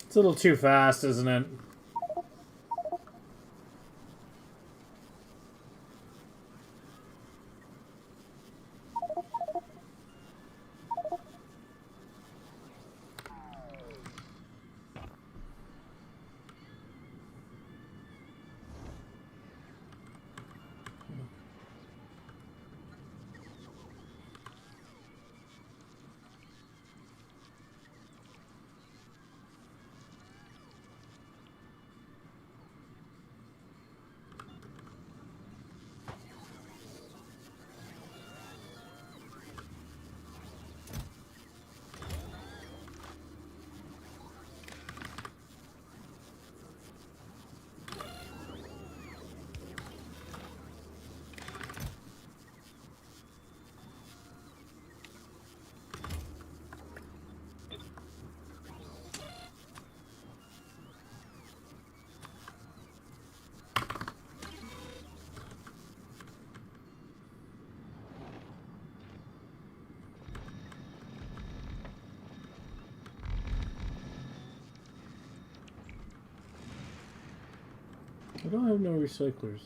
It's a little too fast, isn't it? I don't have no recyclers.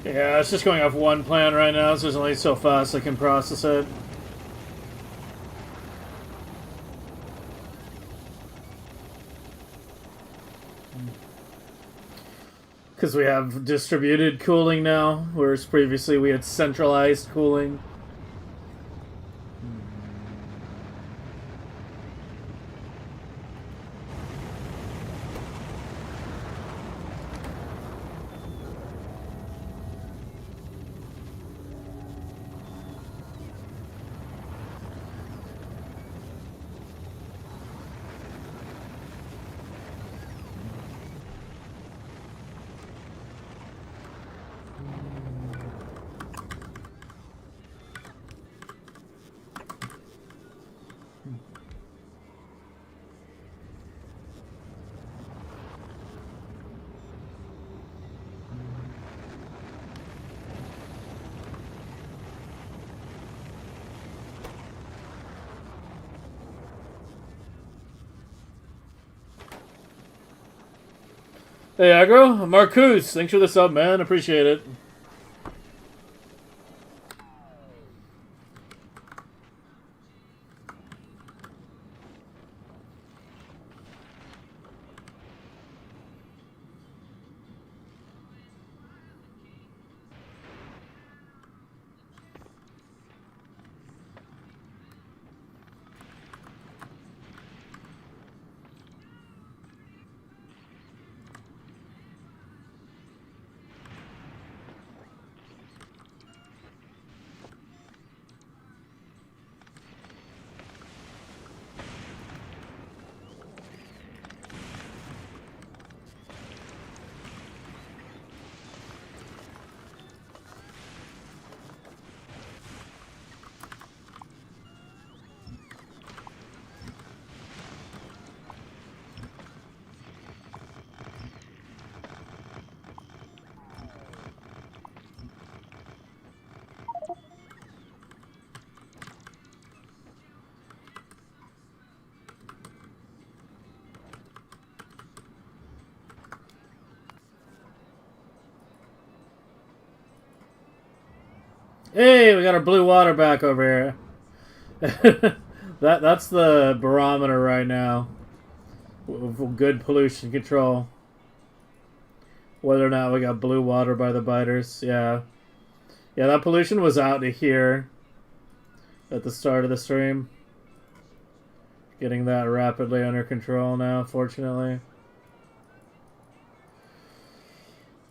Yeah, it's just going off one plan right now, so there's only so fast I can process it. Because we have distributed cooling now, whereas previously we had centralized cooling. Hey, Agro, Marcus, thanks for the sub, man. Appreciate it. Hey, we got our blue water back over here. That's the barometer right now. Good pollution control. Whether or not we got blue water by the biters, yeah. Yeah, that pollution was out to here at the start of the stream. Getting that rapidly under control now, fortunately.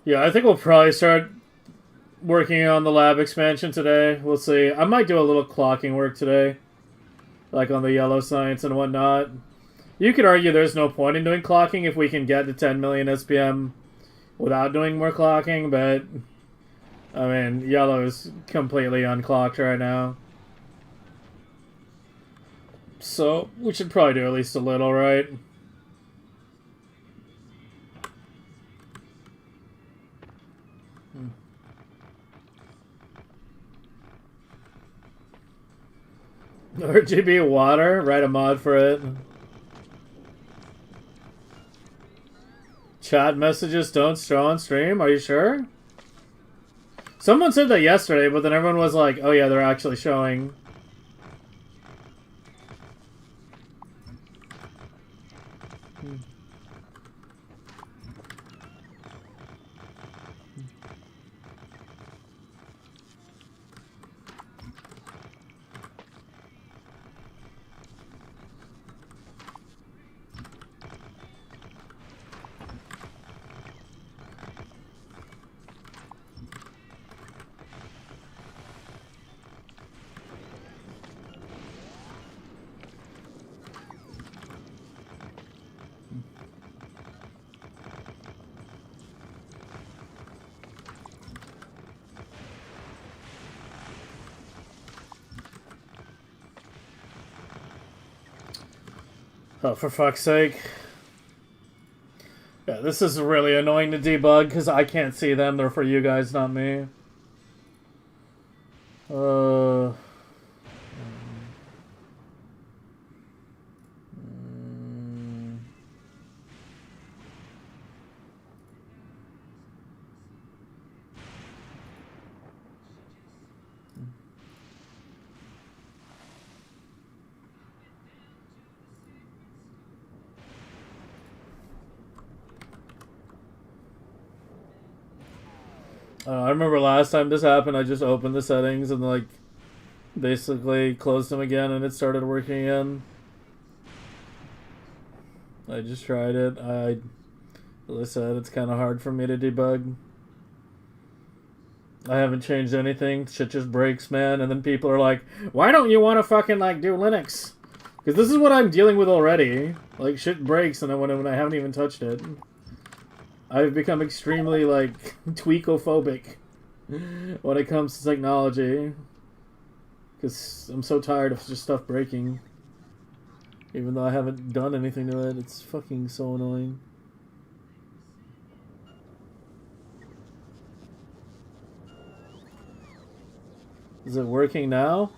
Yeah, I think we'll probably start working on the lab expansion today. We'll see. I might do a little clocking work today, like on the yellow science and whatnot. You could argue there's no point in doing clocking if we can get to 10 million SPM without doing more clocking, but I mean, yellow is completely unclocked right now. So we should probably do at least a little, right? RGB water, write a mod for it. Chat messages don't show on stream, are you sure? Someone said that yesterday, but then everyone was like, oh yeah, they're actually showing. Oh, for fuck's sake. Yeah, this is really annoying to debug because I can't see them. They're for you guys, not me. I remember last time this happened, I just opened the settings and like basically closed them again and it started working again. I just tried it. As I said, it's kind of hard for me to debug. I haven't changed anything. Shit just breaks, man. And then people are like, why don't you want to fucking like do Linux? Because this is what I'm dealing with already. Like shit breaks and then when I haven't even touched it. I've become extremely, like, tweakophobic when it comes to technology. Because I'm so tired of just stuff breaking. Even though I haven't done anything to it, it's fucking so annoying. Is it working now?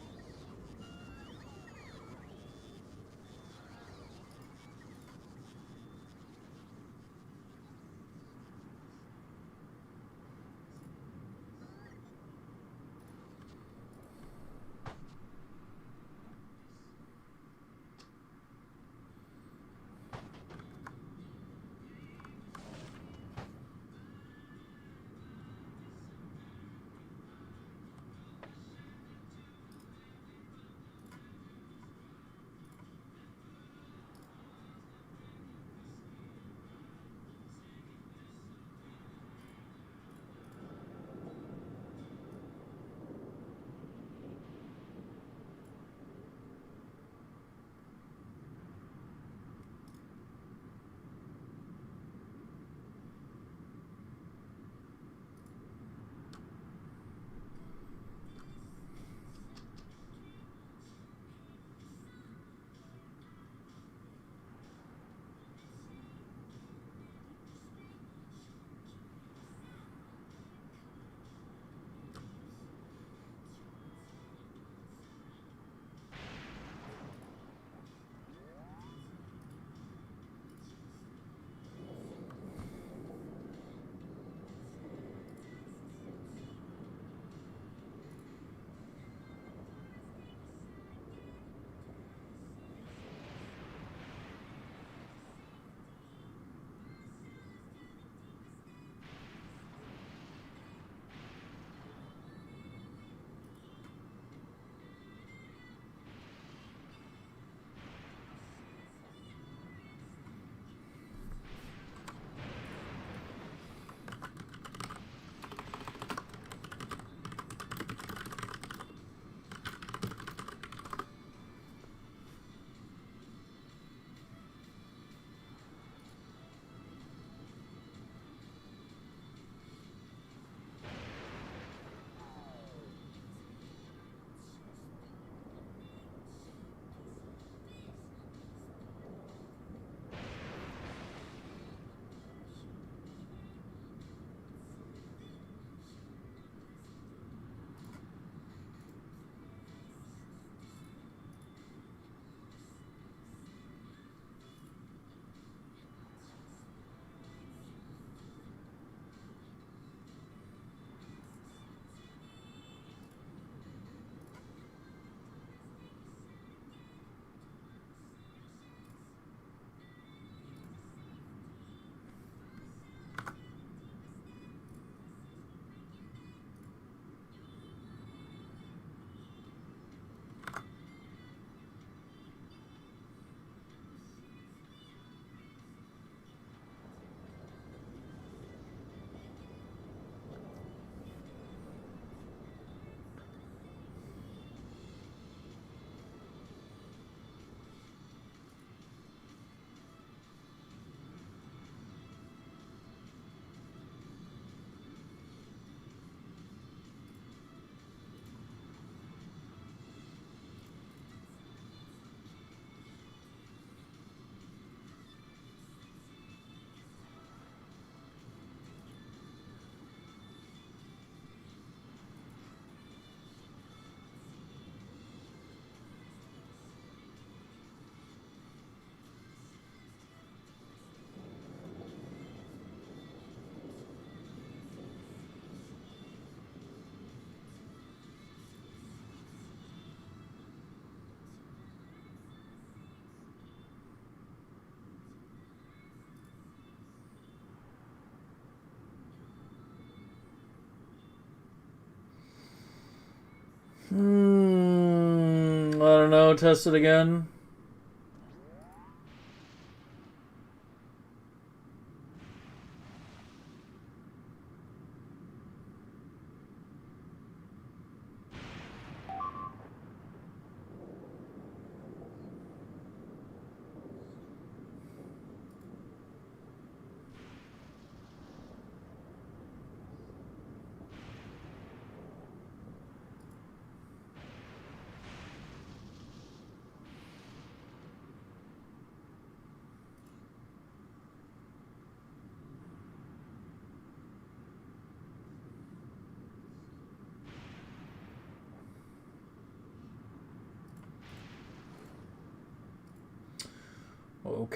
don't know. Test it again.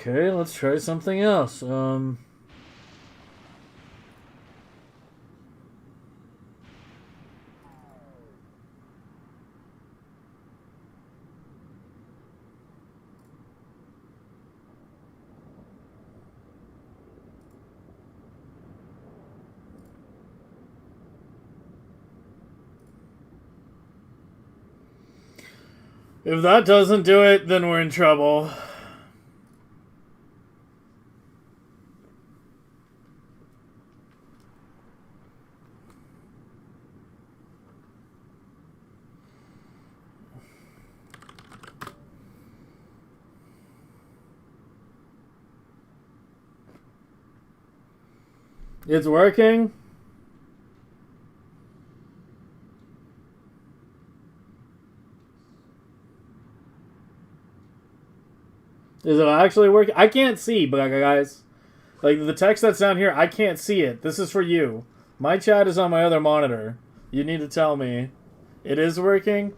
Okay, let's try something else. If that doesn't do it, then we're in trouble. It's working? Is it actually working? I can't see, guys. Like, the text that's down here, I can't see it. This is for you. My chat is on my other monitor. You need to tell me. It is working?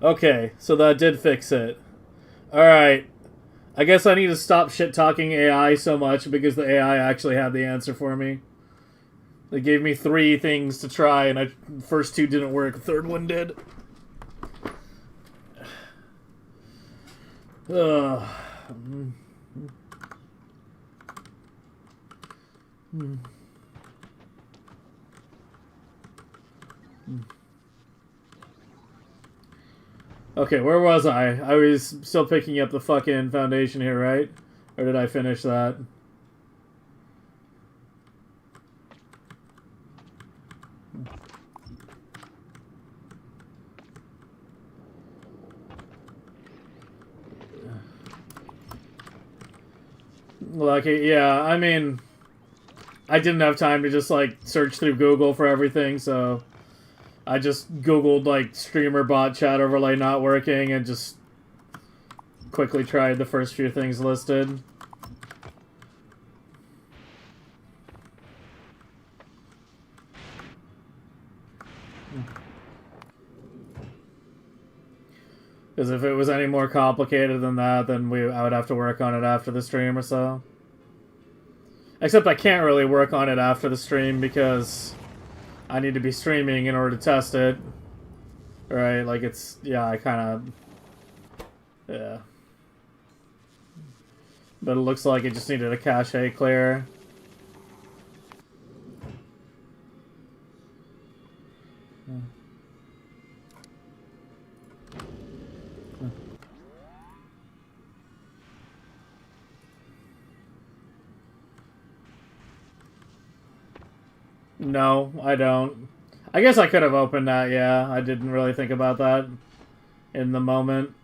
Okay, so that did fix it. Alright. I guess I need to stop shit-talking AI so much because the AI actually had the answer for me. They gave me 3 things to try, and the first 2 didn't work. The third one did. Ugh. Okay, where was I? I was still picking up the fucking foundation here, right? Or did I finish that? Lucky, yeah, I mean, I didn't have time to just, like, search through Google for everything, so I just Googled, like, streamer bot chat overlay not working and just quickly tried the first few things listed. Because if it was any more complicated than that, then I would have to work on it after the stream or so. Except I can't really work on it after the stream because I need to be streaming in order to test it. Right, like it's... Yeah, I kind of... Yeah. But it looks like it just needed a cache clear. No, I don't. I guess I could have opened that, yeah. I didn't really think about that in the moment.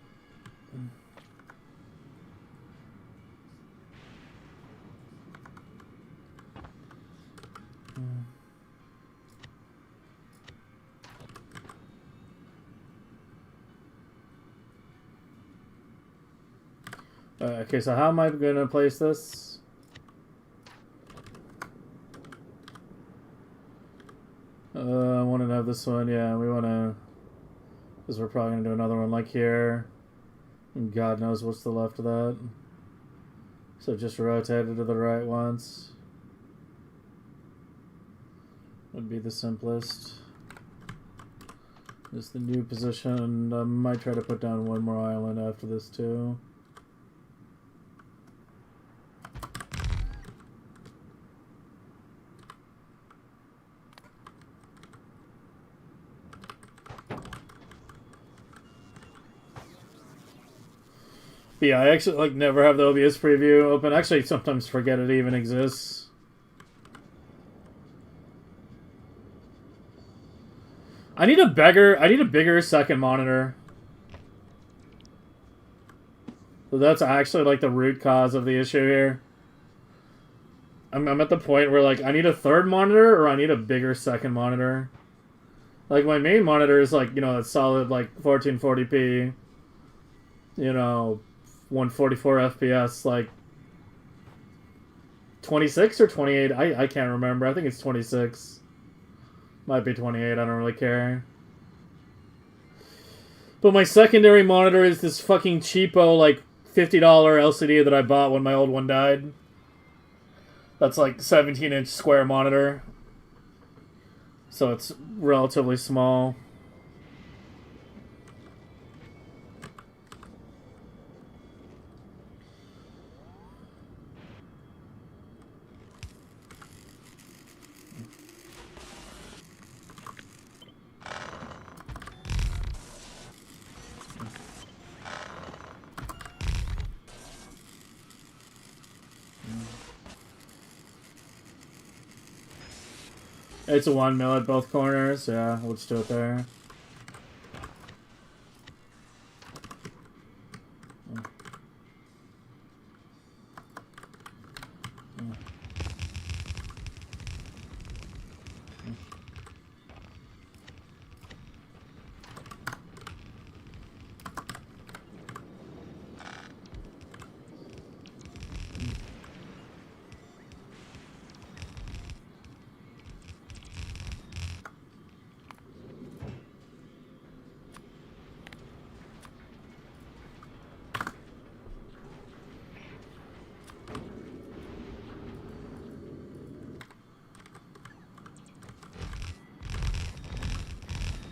Okay, so how am I going to place this? I want to have this one. Yeah, we want to... Because we're probably going to do another one like here. And God knows what's the left of that. So just rotate it to the right once. Would be the simplest. This is the new position. I might try to put down one more island after this too. But yeah, I actually like never have the OBS preview open. Actually, sometimes forget it even exists. I need a bigger second monitor. So that's actually like the root cause of the issue here. I'm at the point where like I need a third monitor or I need a bigger second monitor. Like my main monitor is like, you know, a solid like 1440p, you know, 144 FPS, like 26 or 28. I can't remember. I think it's 26. Might be 28. I don't really care. But my secondary monitor is this fucking cheapo like $50 LCD that I bought when my old one died. That's like 17-inch square monitor. So it's relatively small. It's a 1 mil at both corners. Yeah, let's do it there.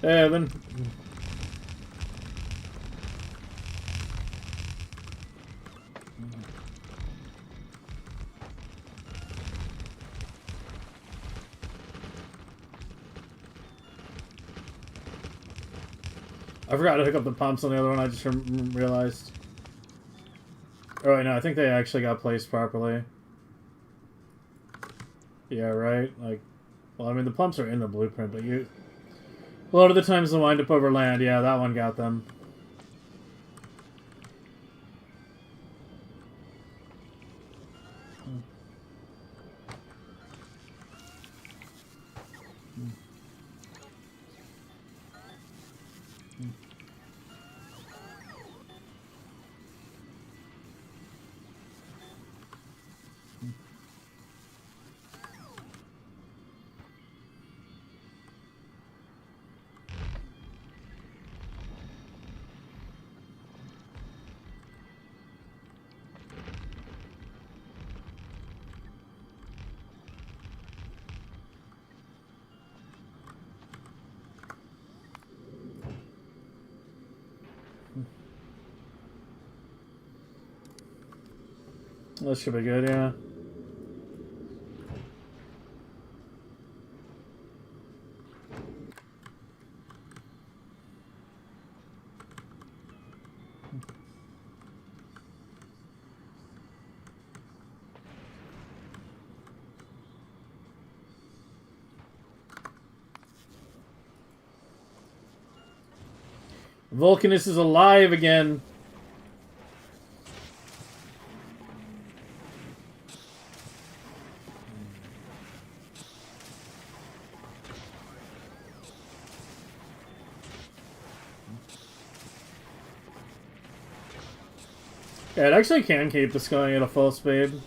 Hey, Evan. I forgot to hook up the pumps on the other one, I just realized. Oh, wait, no, I think they actually got placed properly. Yeah, right? Like, well, I mean, the pumps are in the blueprint, but you... A lot of the times they wind up over land. Yeah, that one got them. That should be good, yeah. Vulcanus is alive again. Yeah, it actually can keep this going at a full speed.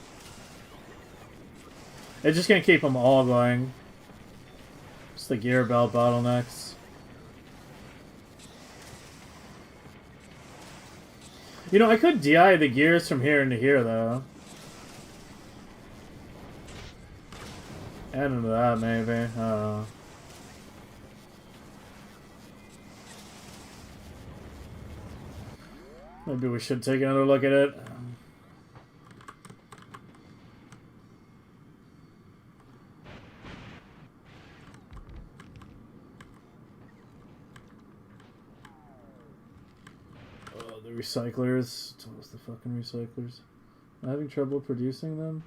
It just can't keep them all going. Just the gear belt bottlenecks. You know, I could DI the gears from here into here, though. Add into that, maybe. I don't know. Maybe we should take another look at it. The recyclers. Tell us the fucking recyclers. Am I having trouble producing them?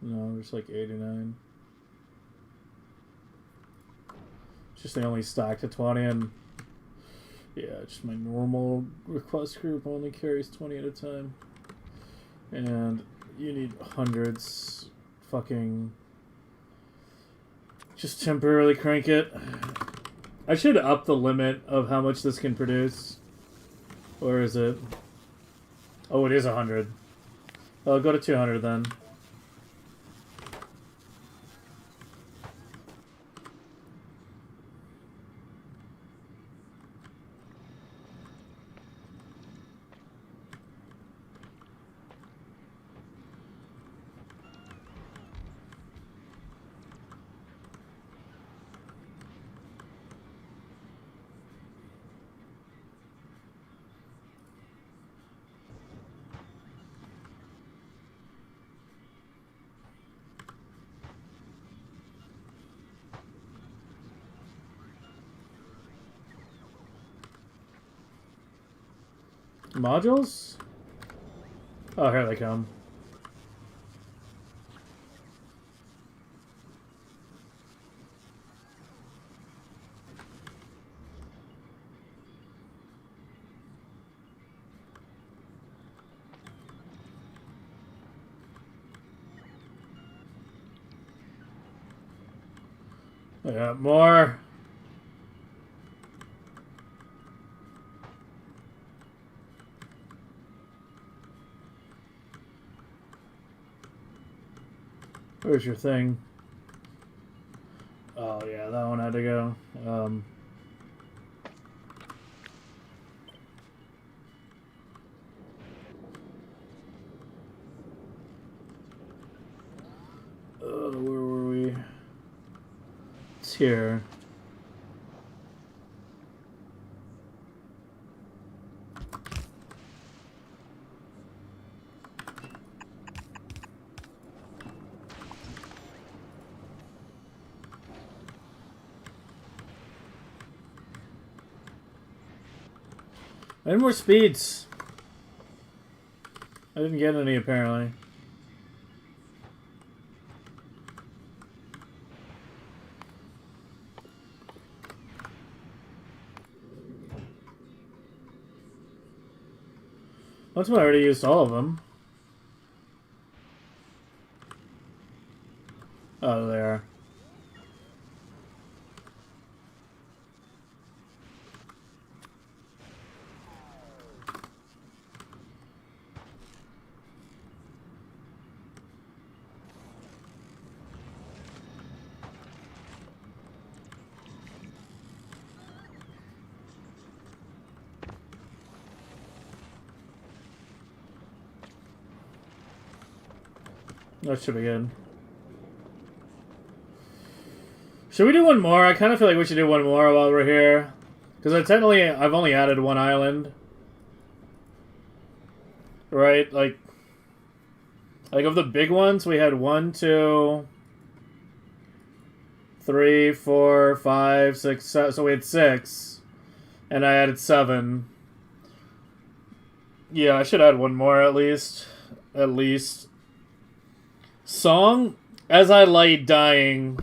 No, there's like 89. Just they only stack to 20, and yeah, just my normal request group only carries 20 at a time. And you need hundreds. Fucking just temporarily crank it. I should up the limit of how much this can produce. Or is it? Oh, it is 100. I'll go to 200 then. Modules? Oh, here they come. I got more. Where's your thing? Oh yeah, that one had to go. Where were we? It's here. I need more speeds. I didn't get any apparently. That's why I already used all of them. Oh, there. That should be good. Should we do one more? I kind of feel like we should do one more while we're here. Because I've only added one island. Right? Like of the big ones, we had 1, 2, 3, 4, 5, 6, 7. So we had 6. And I added 7. Yeah, I should add one more at least. At least. Song, As I Lay Dying,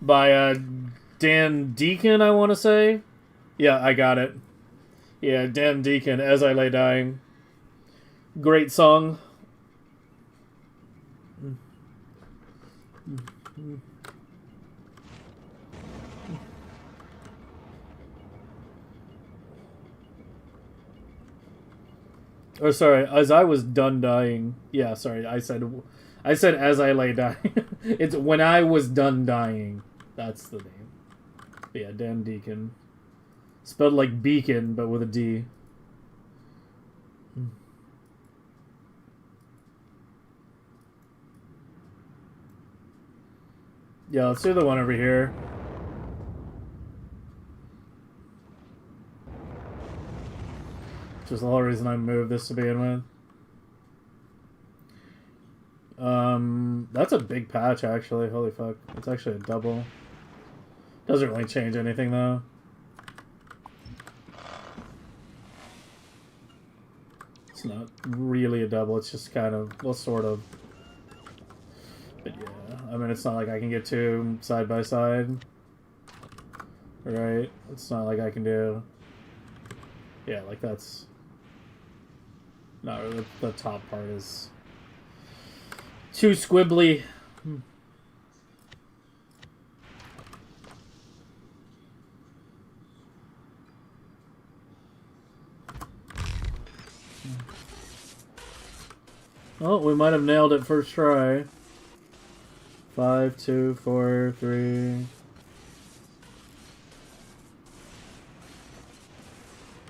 by Dan Deacon, I want to say. Yeah, I got it. Yeah, Dan Deacon, As I Lay Dying. Great song. Oh, sorry, As I Was Done Dying. Yeah, sorry, I said As I Lay Dying. It's When I Was Done Dying. That's the name. But yeah, Dan Deacon. Spelled like beacon, but with a D. Yeah, let's do the one over here. Which is the whole reason I moved this to begin with. That's a big patch, actually. Holy fuck. It's actually a double. Doesn't really change anything, though. It's not really a double, it's just kind of, well, sort of. But yeah, I mean, it's not like I can get two side by side. Right? It's not like I can do... Yeah, like that's... No, the top part is too squibbly. Oh, we might have nailed it first try. 5, 2, 4, 3.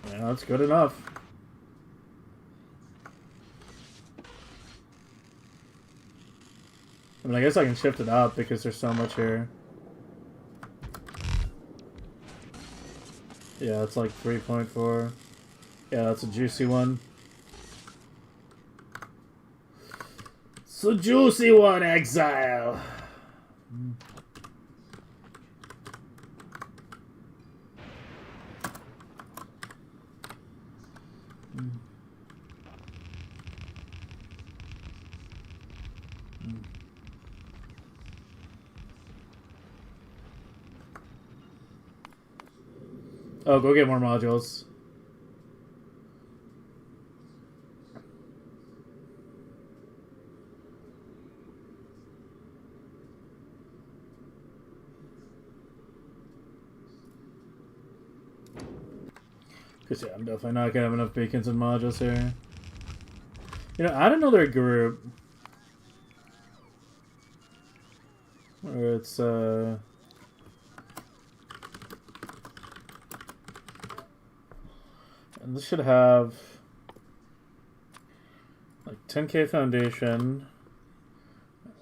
Yeah, that's good enough. I mean, I guess I can shift it up because there's so much here. Yeah, it's like 3.4. Yeah, that's a juicy one. It's a juicy one, Exile! Oh, go get more modules. Because, yeah, I'm definitely not going to have enough beacons and modules here. You know, add another group. Where it's, And this should have... like 10k foundation.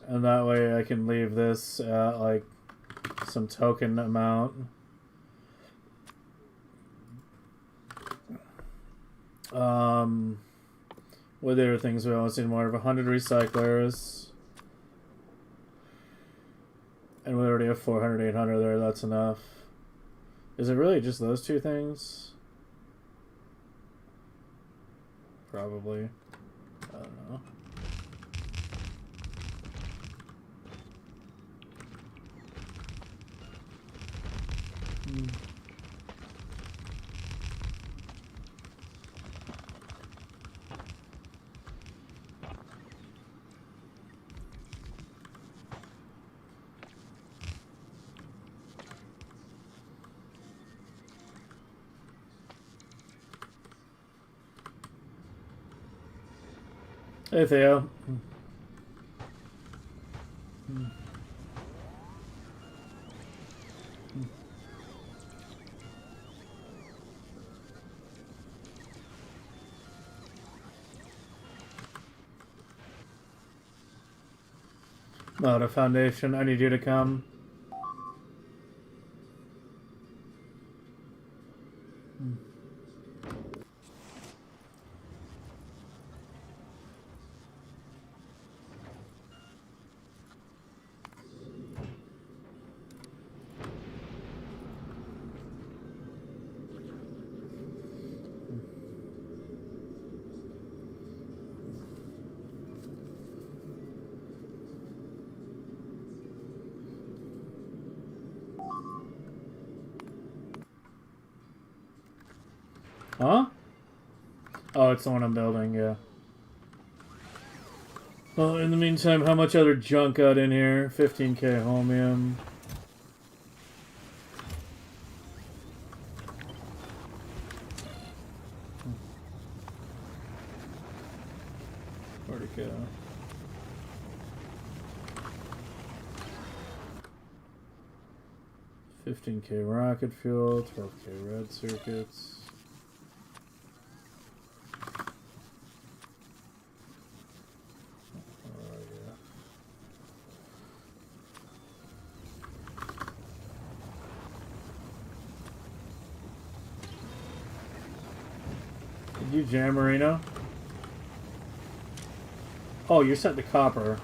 And that way I can leave this at, like, some token amount. What other things we always need more of? 100 recyclers. And we already have 400, 800 there, that's enough. Is it really just those two things? Probably. I don't know. Hey, Theo. Not a foundation. I need you to come. Huh? Oh, it's the one I'm building, yeah. Well, in the meantime, how much other junk got in here? 15k holmium. Where'd it go? $15k rocket fuel, 12k red circuits. Did you jam Marino? Oh, you're set to copper.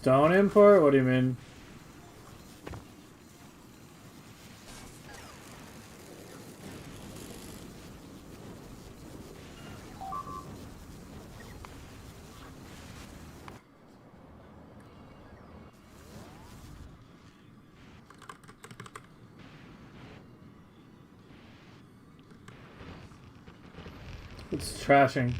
Stone import? What do you mean? It's trashing.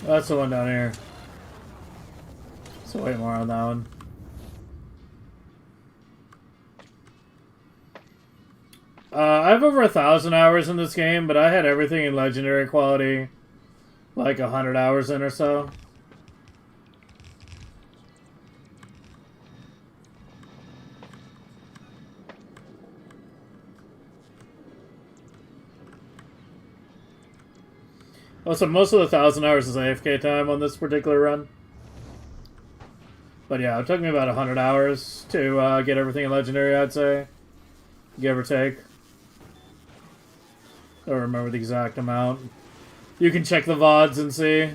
That's the one down here. So wait more on that one. I have over 1,000 hours in this game, but I had everything in legendary quality, like 100 hours in or so. Also, most of the 1,000 hours is AFK time on this particular run. But yeah, it took me about 100 hours to get everything in Legendary, I'd say. Give or take. I don't remember the exact amount. You can check the VODs and see.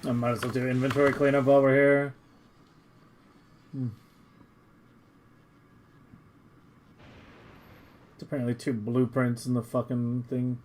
I might as well do inventory cleanup while we're here. It's apparently 2 blueprints in the fucking thing.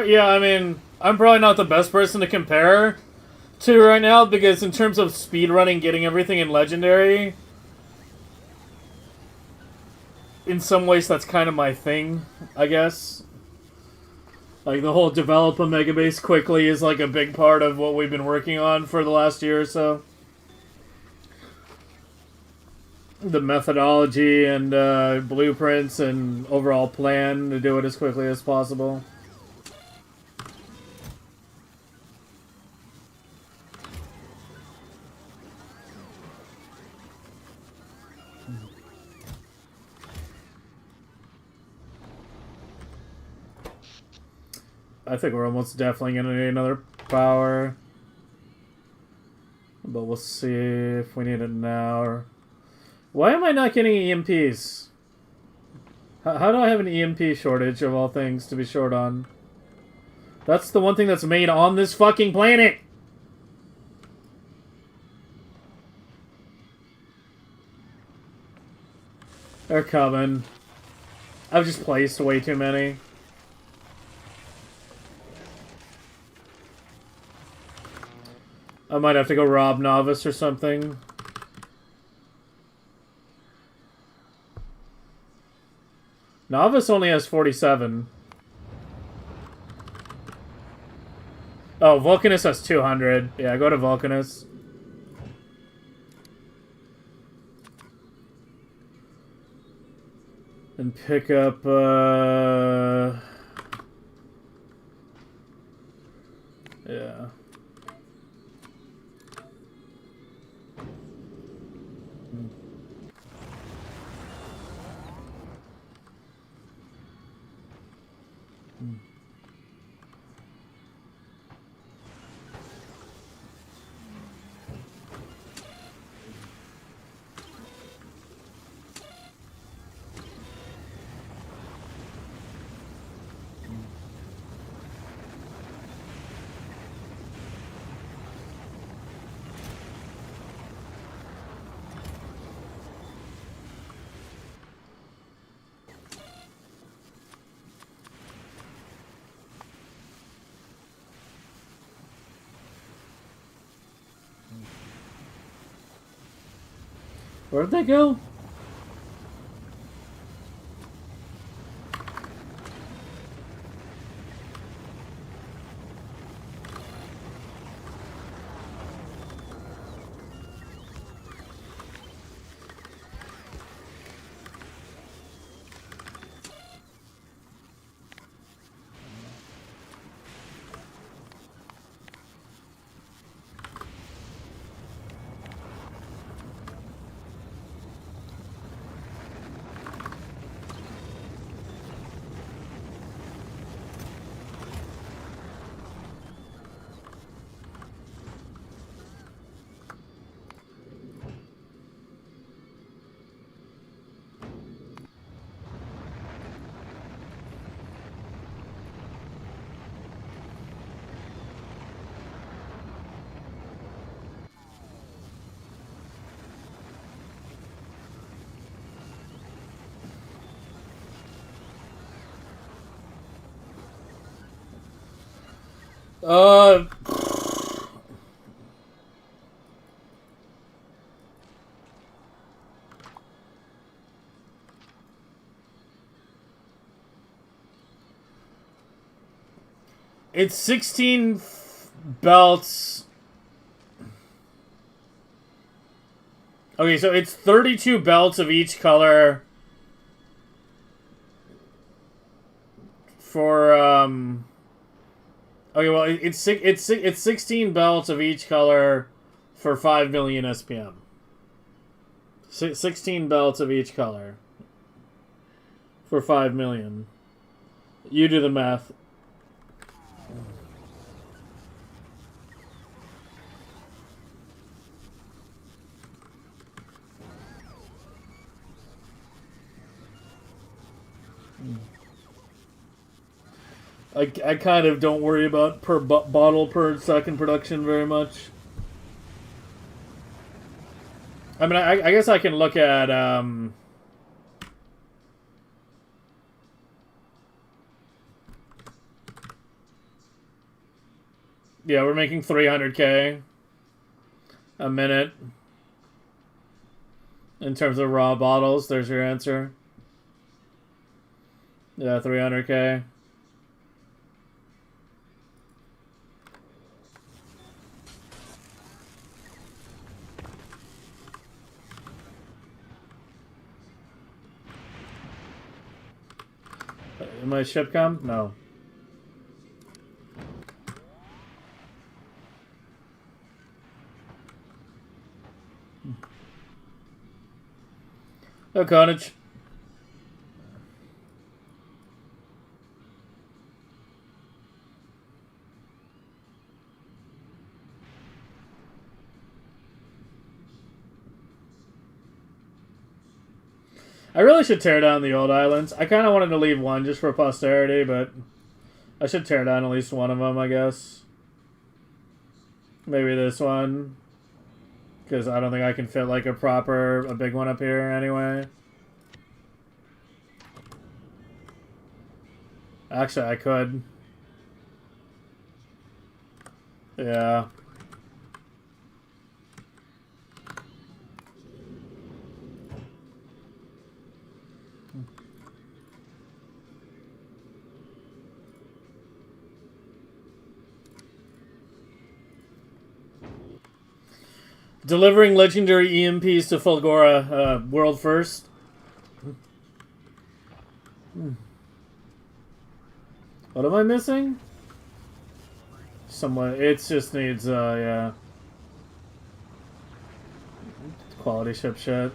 Yeah, I mean, I'm probably not the best person to compare to right now, because in terms of speedrunning, getting everything in Legendary, in some ways that's kind of my thing, I guess. Like, the whole develop a Megabase quickly is like a big part of what we've been working on for the last year or so. The methodology and blueprints and overall plan to do it as quickly as possible. I think we're almost definitely going to need another power. But we'll see if we need it now. Why am I not getting EMPs? How do I have an EMP shortage of all things to be short on? That's the one thing that's made on this fucking planet! They're coming. I've just placed way too many. I might have to go rob Novice or something. Novice only has 47. Oh, Vulcanus has 200. Yeah, go to Vulcanus. And pick up, yeah. Where'd they go? Uh... It's 16 belts. Okay, so it's 32 belts of each color for okay, well it's 16 belts of each color for 5 million SPM. 16 belts of each color for 5 million. You do the math. I kind of don't worry about per bottle per second production very much. I mean, I guess I can look at yeah, we're making 300K a minute in terms of raw bottles. There's your answer. Yeah, 300K. Did my ship come? No. Oh, Cottage. I really should tear down the old islands. I kind of wanted to leave one just for posterity, but I should tear down at least one of them, I guess. Maybe this one. Because I don't think I can fit like a big one up here anyway. Actually, I could. Yeah. Delivering legendary EMPs to Fulgora, world first. What am I missing? Somewhat. It just needs, yeah. Quality ship shit.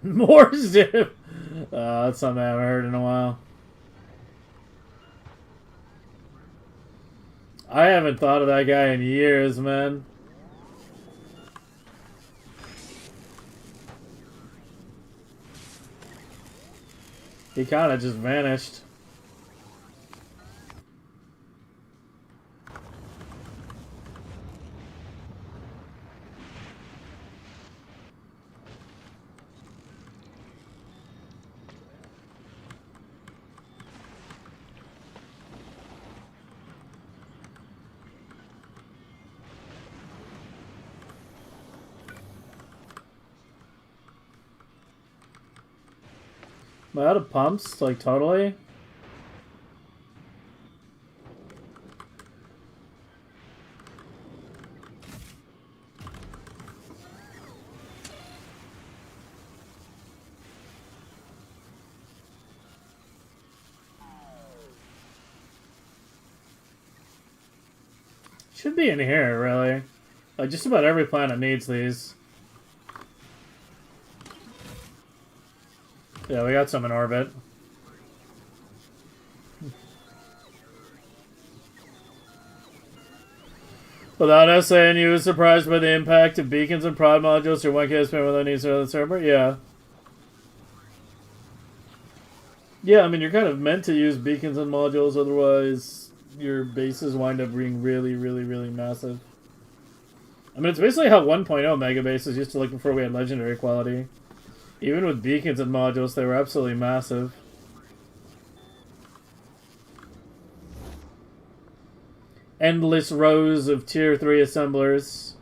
More zip. That's something I haven't heard in a while. I haven't thought of that guy in years, man. He kind of just vanished. Am I out of pumps? Like, totally? Should be in here, really. Like, just about every planet needs these. Yeah, we got some in orbit. Without us saying you was surprised by the impact of beacons and prod modules or 1K spent with needs of the server? Yeah. Yeah, I mean, you're kind of meant to use beacons and modules, otherwise your bases wind up being really, really, really massive. I mean, it's basically how 1.0 megabases used to look before we had legendary quality. Even with beacons and modules, they were absolutely massive. Endless rows of tier 3 assemblers.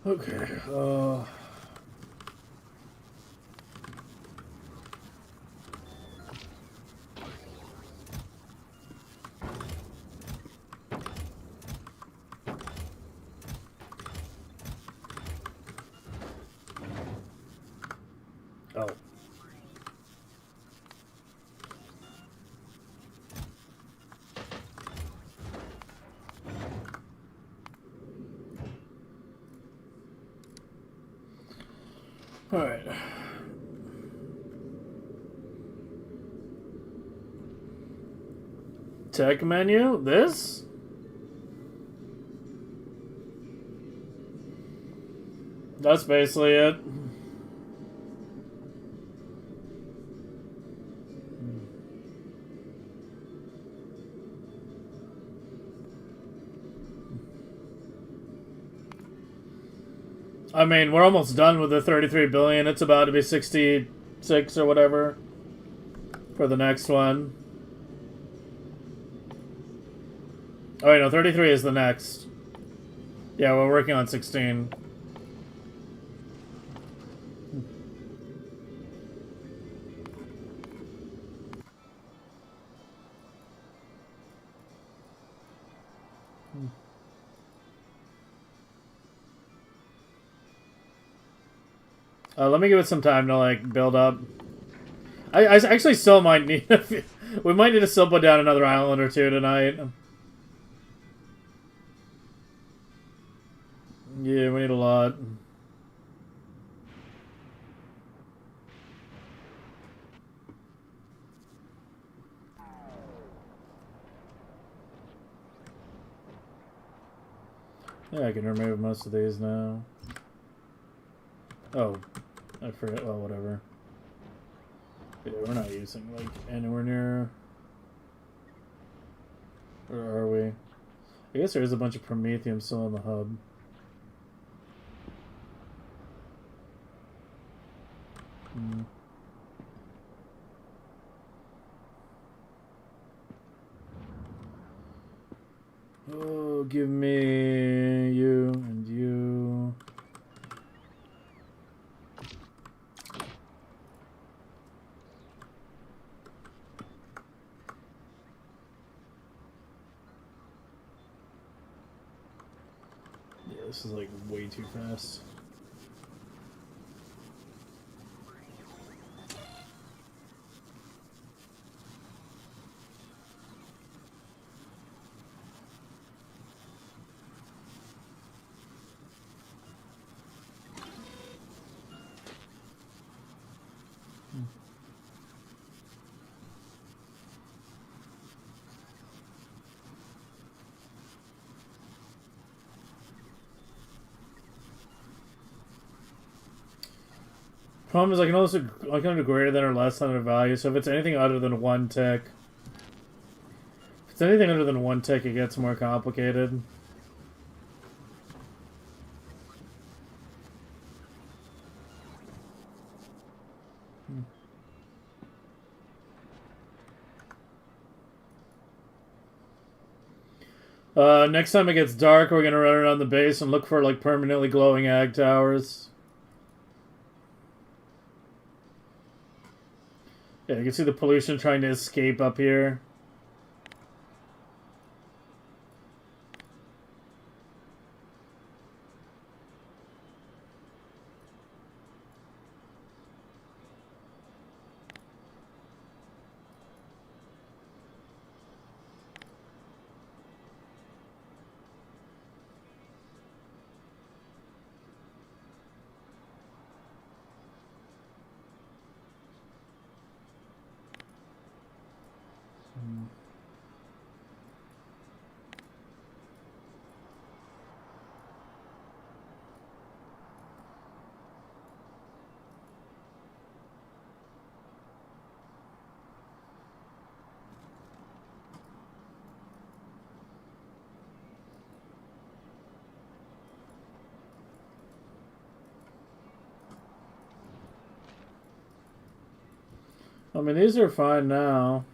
Okay. Oh. All right. Tech menu. This? That's basically it. I mean, we're almost done with the 33 billion. It's about to be 66 or whatever for the next one. Oh, wait, no, 33 is the next. Yeah, we're working on 16. Let me give it some time to, like, build up. I actually still might need... we might need to still put down another island or two tonight. Yeah, we need a lot. Yeah, I can remove most of these now. Oh, I forget. Well, whatever. Yeah, we're not using, like, anywhere near... Or are we? I guess there is a bunch of Promethium still in the hub. Oh, give me you and you. Yeah, this is like way too fast. Problem is, I can do greater than or less than a value. So if it's anything other than 1 tick, if it's anything other than 1 tick, it gets more complicated. Next time it gets dark, we're gonna run around the base and look for, like, permanently glowing ag towers. Yeah, you can see the pollution trying to escape up here. I mean, these are fine now.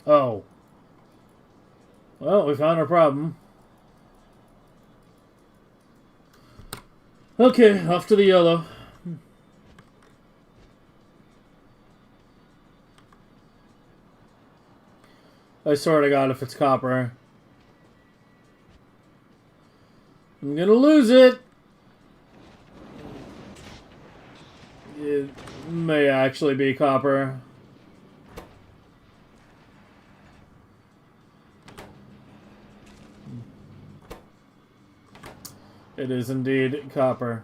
Oh. Well, we found our problem. Okay, off to the yellow. I swear to God, if it's copper, I'm gonna lose it. It may actually be copper. It is indeed copper.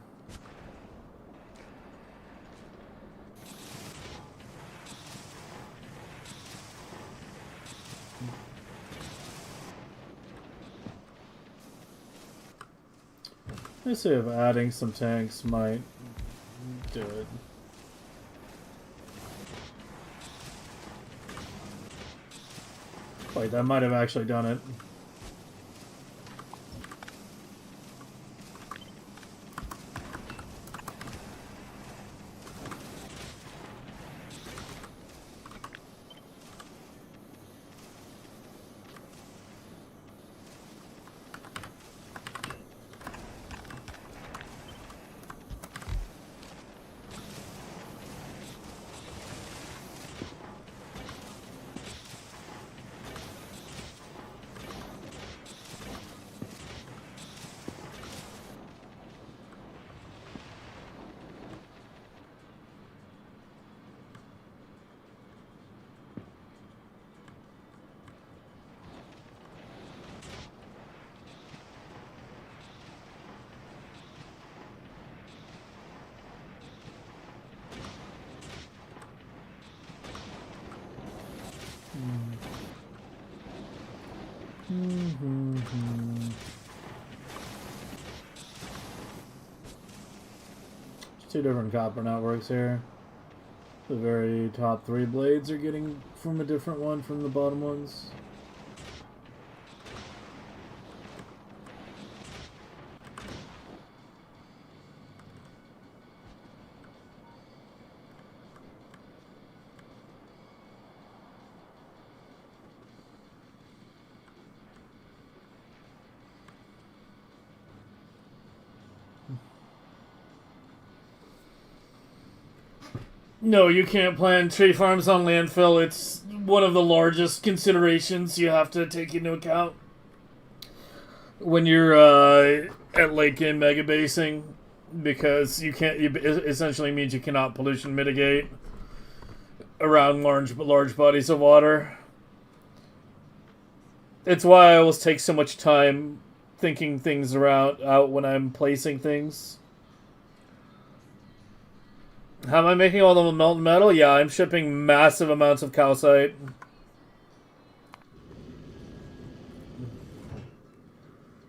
Let's see if adding some tanks might do it. Wait, that might have actually done it. Two different copper networks here. The very top three blades are getting from a different one from the bottom ones. No, you can't plant tree farms on landfill. It's one of the largest considerations you have to take into account when you're at late game megabasing, because you can't. It essentially means you cannot pollution mitigate around large bodies of water. It's why I always take so much time thinking things out when I'm placing things. How am I making all the molten metal? Yeah, I'm shipping massive amounts of calcite.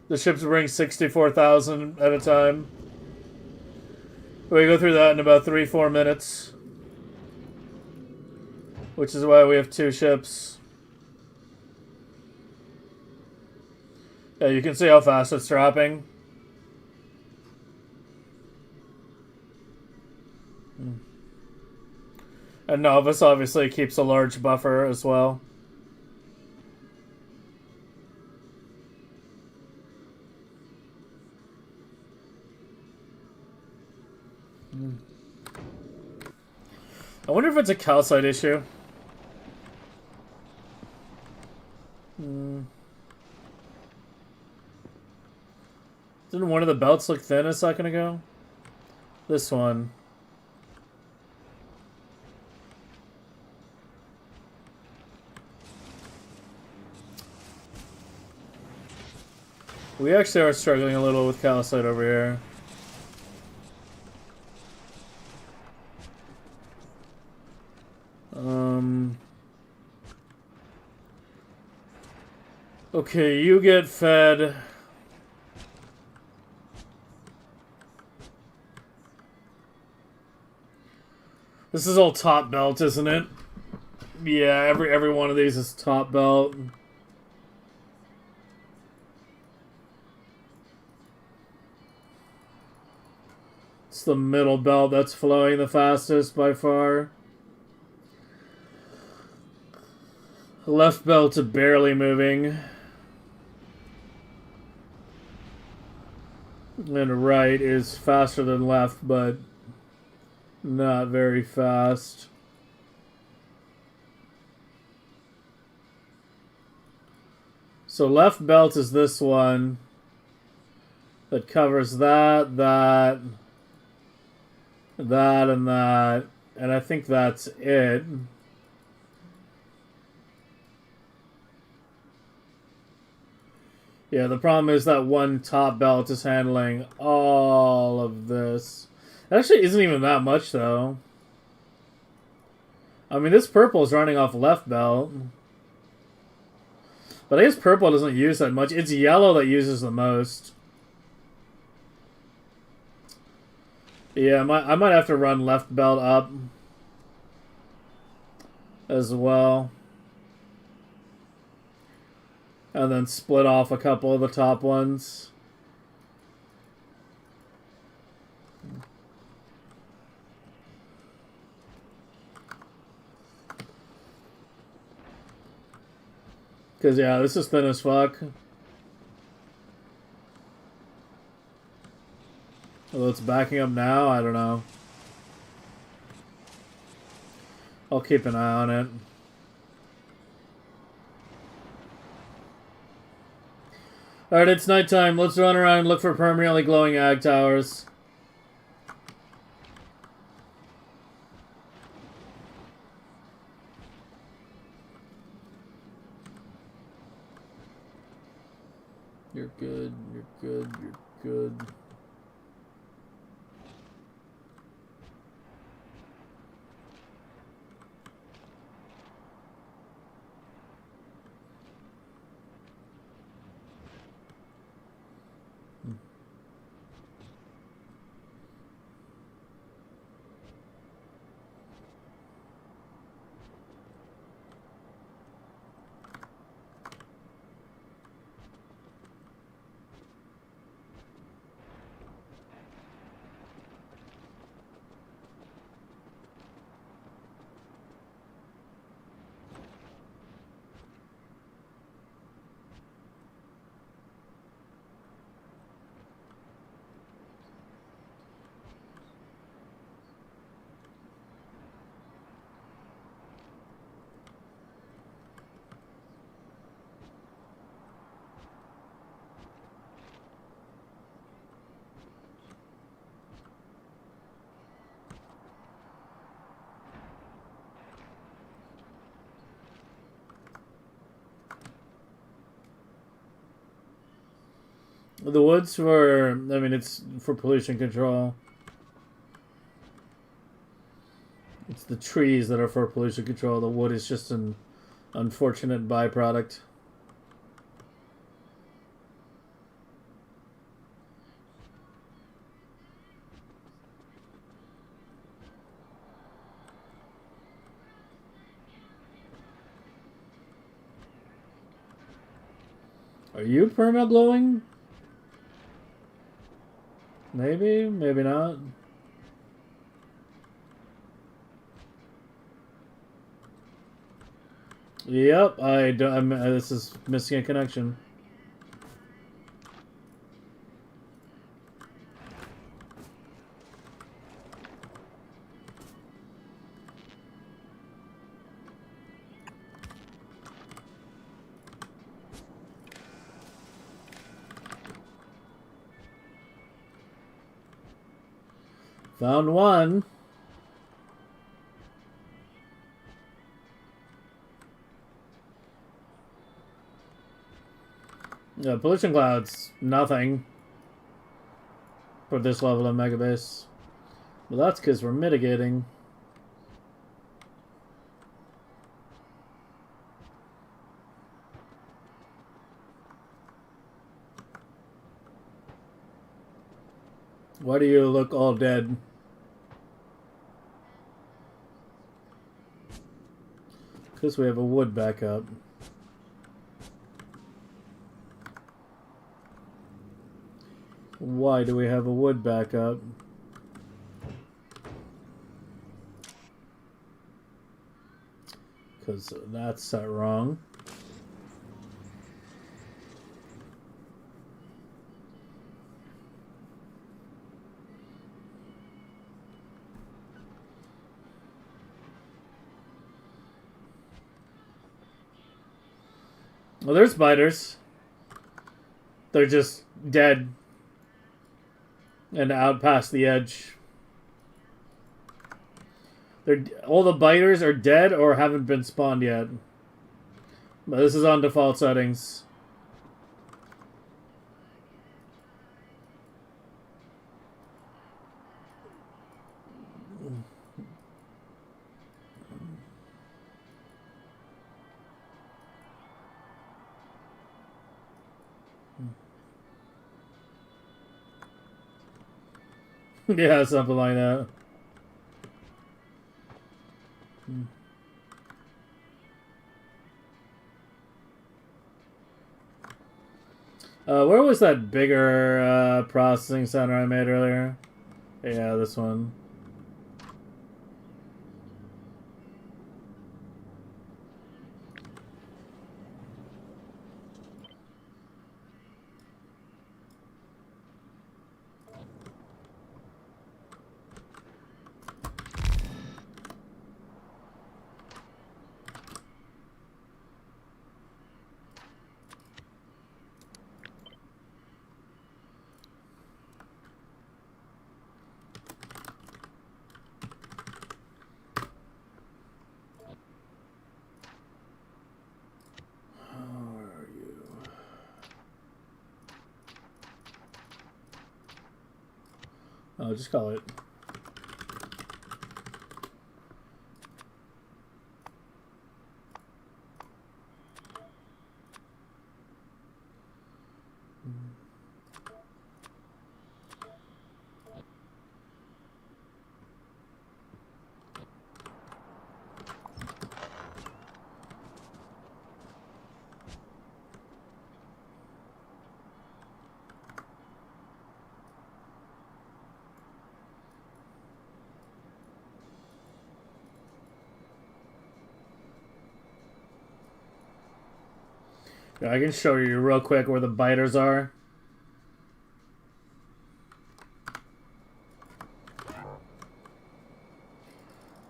The ships bring 64,000 at a time. We go through that in about 3-4 minutes. Which is why we have 2 ships. Yeah, you can see how fast it's dropping. And Novus obviously keeps a large buffer as well. I wonder if it's a calcite issue. Didn't one of the belts look thin a second ago? This one. We actually are struggling a little with calcite over here. Okay, you get fed. This is all top belt, isn't it? Yeah, every one of these is top belt. It's the middle belt that's flowing the fastest by far. Left belt barely moving. And right is faster than left, but not very fast. So left belt is this one that covers that, that, that, and that. And I think that's it. Yeah, the problem is that one top belt is handling all of this. It actually isn't even that much, though. I mean, this purple is running off left belt. But I guess purple doesn't use that much. It's yellow that uses the most. Yeah, I might have to run left belt up as well. And then split off a couple of the top ones. Because, yeah, this is thin as fuck. Although it's backing up now, I don't know. I'll keep an eye on it. Alright, it's nighttime. Let's run around and look for permanently glowing ag towers. You're good, you're good, you're good. The wood's for, I mean, it's for pollution control. It's the trees that are for pollution control. The wood is just an unfortunate byproduct. Are you perma glowing? Maybe, maybe not. Yep, this is missing a connection. Found one. Yeah, pollution clouds, nothing for this level of Megabase. Well, that's because we're mitigating. Why do you look all dead? Because we have a wood backup. Why do we have a wood backup? because that's set wrong. Well, there's spiders. They're just dead and out past the edge. All the biters are dead or haven't been spawned yet. But this is on default settings. Yeah, something like that. Where was that bigger processing center I made earlier? Yeah, this one. Oh, just call it. I can show you real quick where the biters are.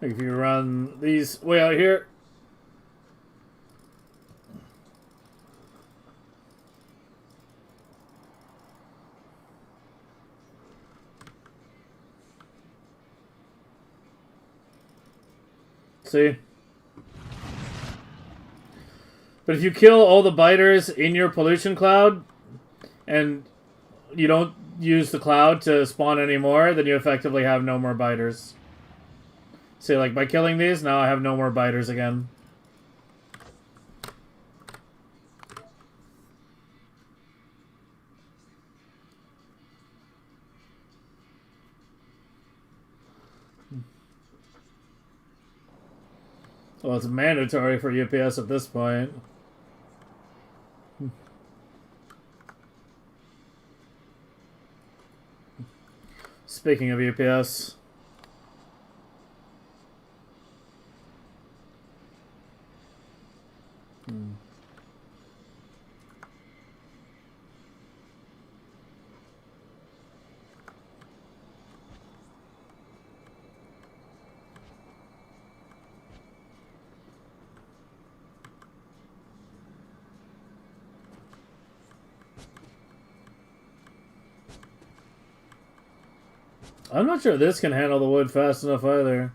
If you run these way out here. See? But if you kill all the biters in your pollution cloud and you don't use the cloud to spawn anymore, then you effectively have no more biters. See, like by killing these, now I have no more biters again. Well, it's mandatory for UPS at this point. Speaking of UPS. I'm not sure this can handle the wood fast enough either.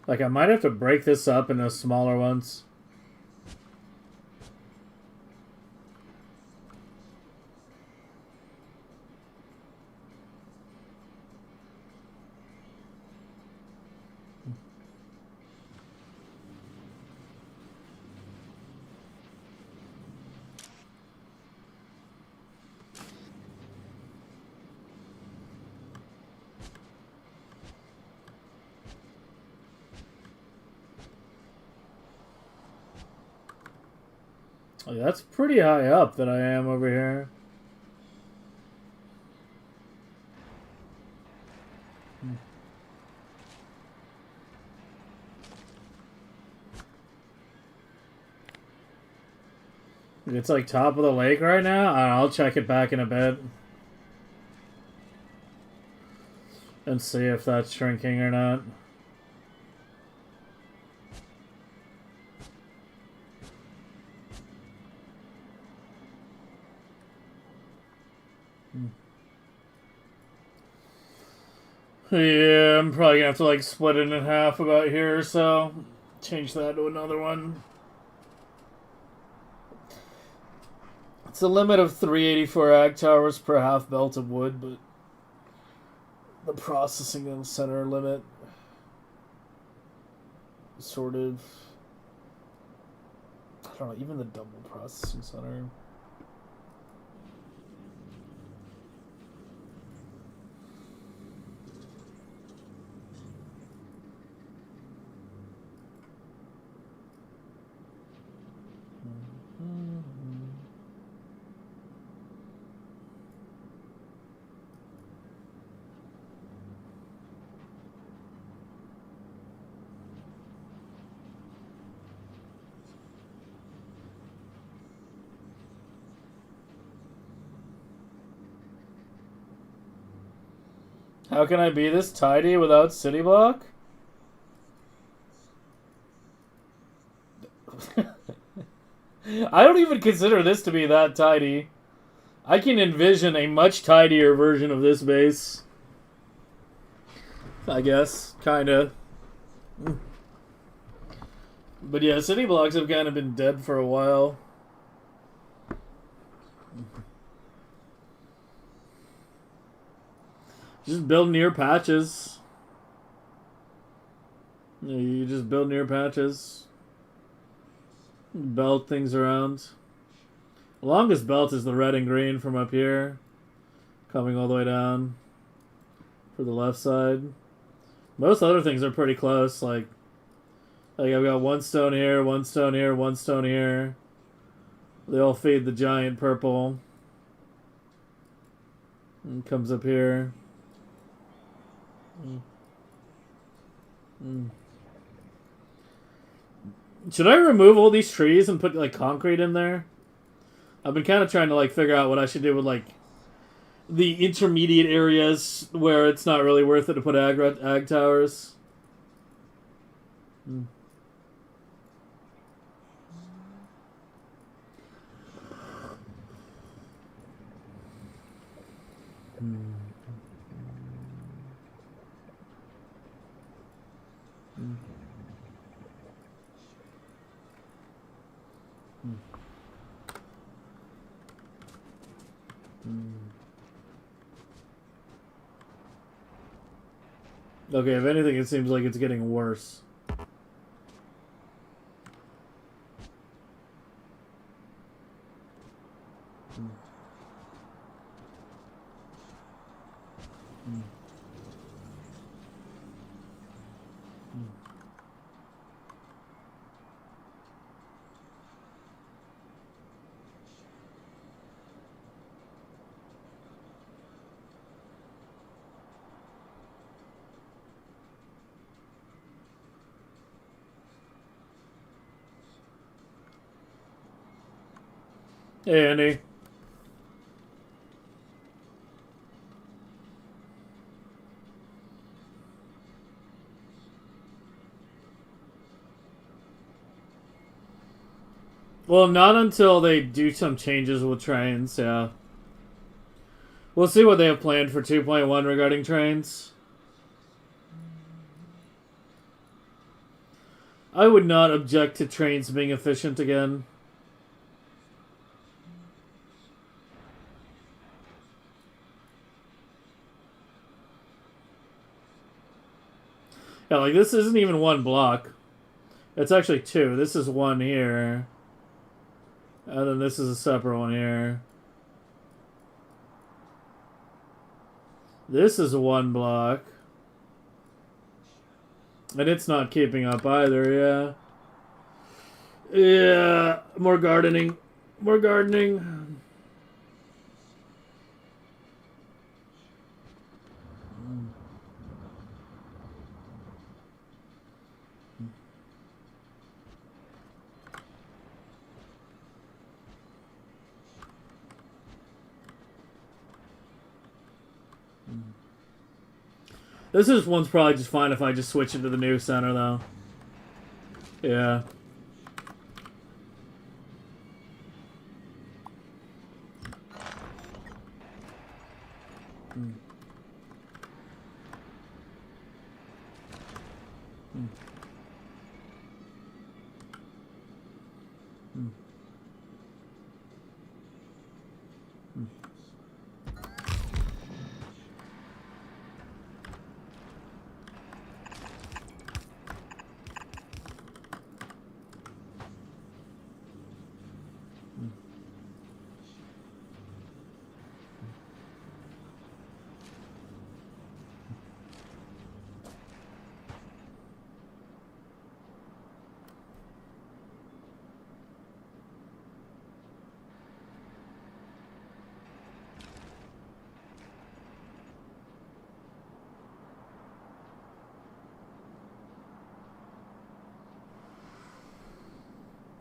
Like, I might have to break this up into smaller ones. Like, that's pretty high up that I am over here. It's like top of the lake right now. I'll check it back in a bit. And see if that's shrinking or not. Yeah, I'm probably gonna have to like split it in half about here, so change that to another one. It's a limit of 384 ag towers per half belt of wood, but the processing and center limit sort of, I don't know, even the double processing center. How can I be this tidy without city block? I don't even consider this to be that tidy. I can envision a much tidier version of this base. I guess, kinda. But yeah, city blocks have kind of been dead for a while. Just build near patches. You just build near patches. Belt things around. The longest belt is the red and green from up here. Coming all the way down. For the left side. Most other things are pretty close. Like I've got one stone here, one stone here, one stone here. They all feed the giant purple. And comes up here. Should I remove all these trees and put like concrete in there? I've been kind of trying to like figure out what I should do with like the intermediate areas where it's not really worth it to put ag towers. Okay, if anything, it seems like it's getting worse. Hey, Andy. Well, not until they do some changes with trains, yeah. We'll see what they have planned for 2.1 regarding trains. I would not object to trains being efficient again. Yeah, like this isn't even one block. It's actually two. This is one here. And then this is a separate one here. This is one block. And it's not keeping up either, yeah. Yeah, more gardening. More gardening. This one's probably just fine if I just switch into the new center, though. Yeah.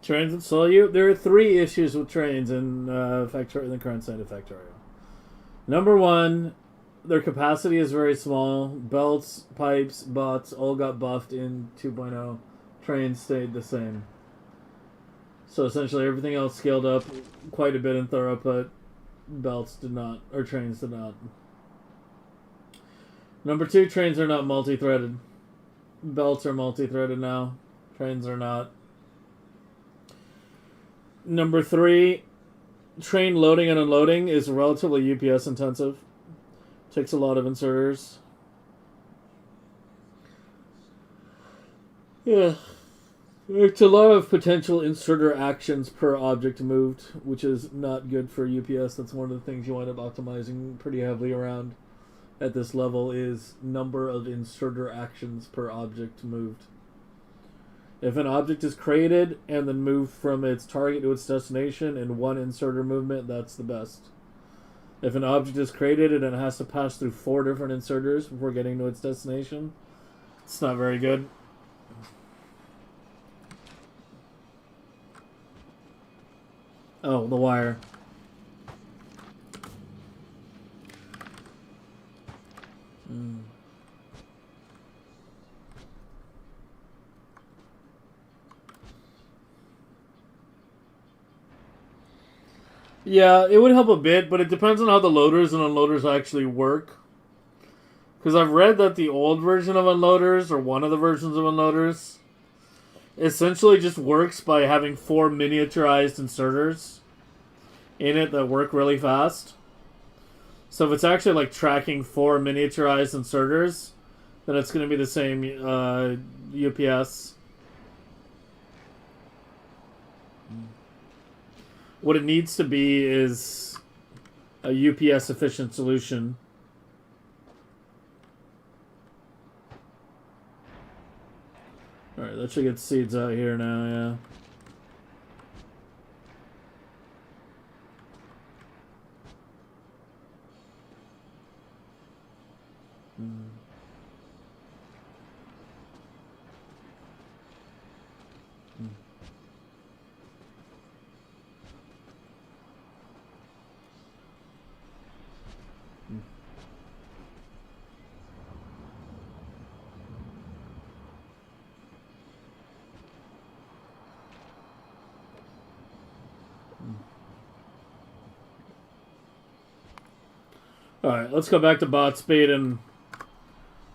Trains that slow you. There are 3 issues with trains in in the current state of Factorio. Number 1, their capacity is very small. Belts, pipes, bots all got buffed in 2.0. Trains stayed the same. So essentially everything else scaled up quite a bit in throughput. Belts did not, or trains did not. Number 2, trains are not multi-threaded. Belts are multi-threaded now. Trains are not. Number 3, train loading and unloading is relatively UPS intensive. Takes a lot of inserters. Yeah. It's a lot of potential inserter actions per object moved, which is not good for UPS. That's one of the things you wind up optimizing pretty heavily around at this level is number of inserter actions per object moved. If an object is created and then moved from its target to its destination in one inserter movement, that's the best. If an object is created and it has to pass through 4 different inserters before getting to its destination, it's not very good. Oh, the wire. Yeah, it would help a bit, but it depends on how the loaders and unloaders actually work. Because I've read that the old version of unloaders, or one of the versions of unloaders, essentially just works by having 4 miniaturized inserters in it that work really fast. So if it's actually like tracking 4 miniaturized inserters, then it's going to be the same UPS. What it needs to be is a UPS efficient solution. Alright, that should get seeds out here now, yeah. Alright, let's go back to bot speed and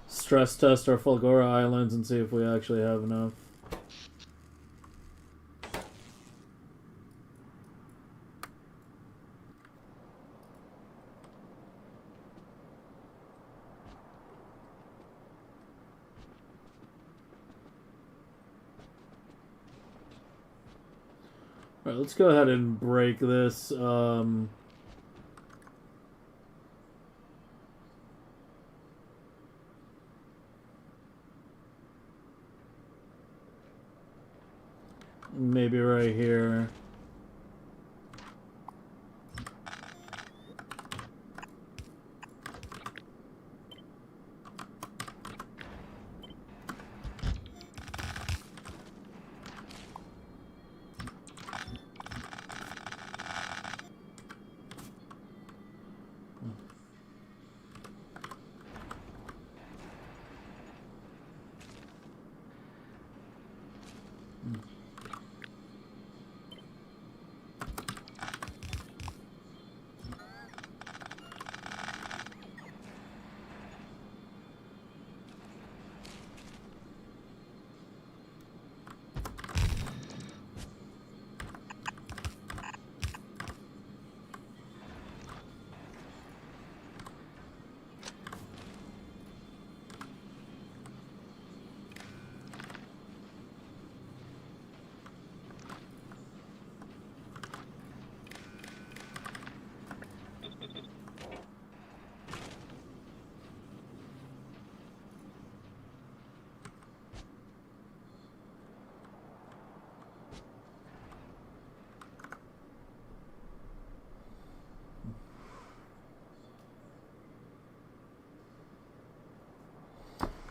stress test our Fulgora islands and see if we actually have enough. Alright, let's go ahead and break this. Maybe right here.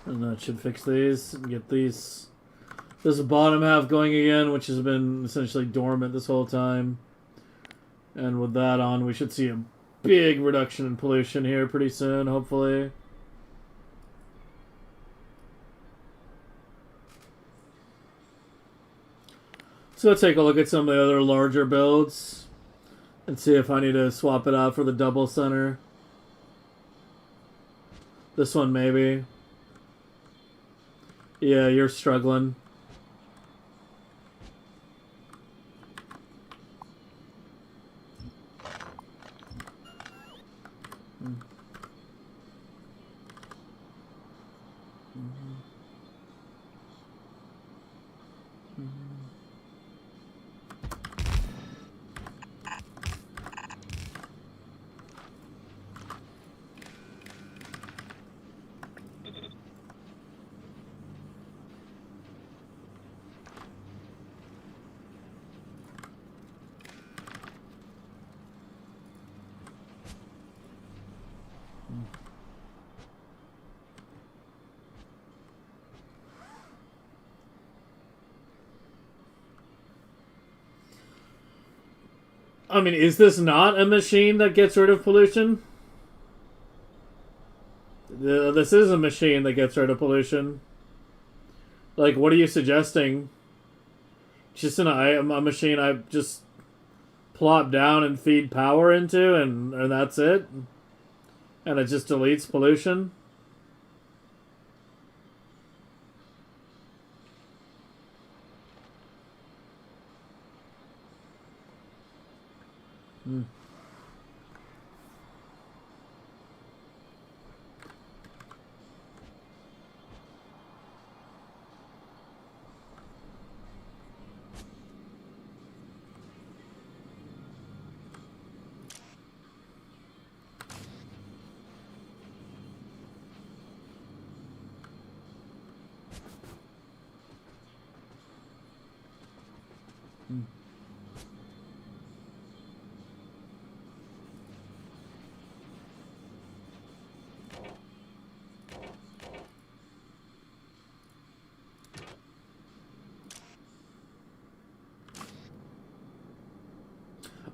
And that should fix these and get this bottom half going again, which has been essentially dormant this whole time. And with that on, we should see a big reduction in pollution here pretty soon, hopefully. So let's take a look at some of the other larger builds and see if I need to swap it out for the double center. This one maybe. Yeah, you're struggling. I mean, is this not a machine that gets rid of pollution? This is a machine that gets rid of pollution. Like, what are you suggesting? Just a machine I just plop down and feed power into, and that's it? And it just deletes pollution?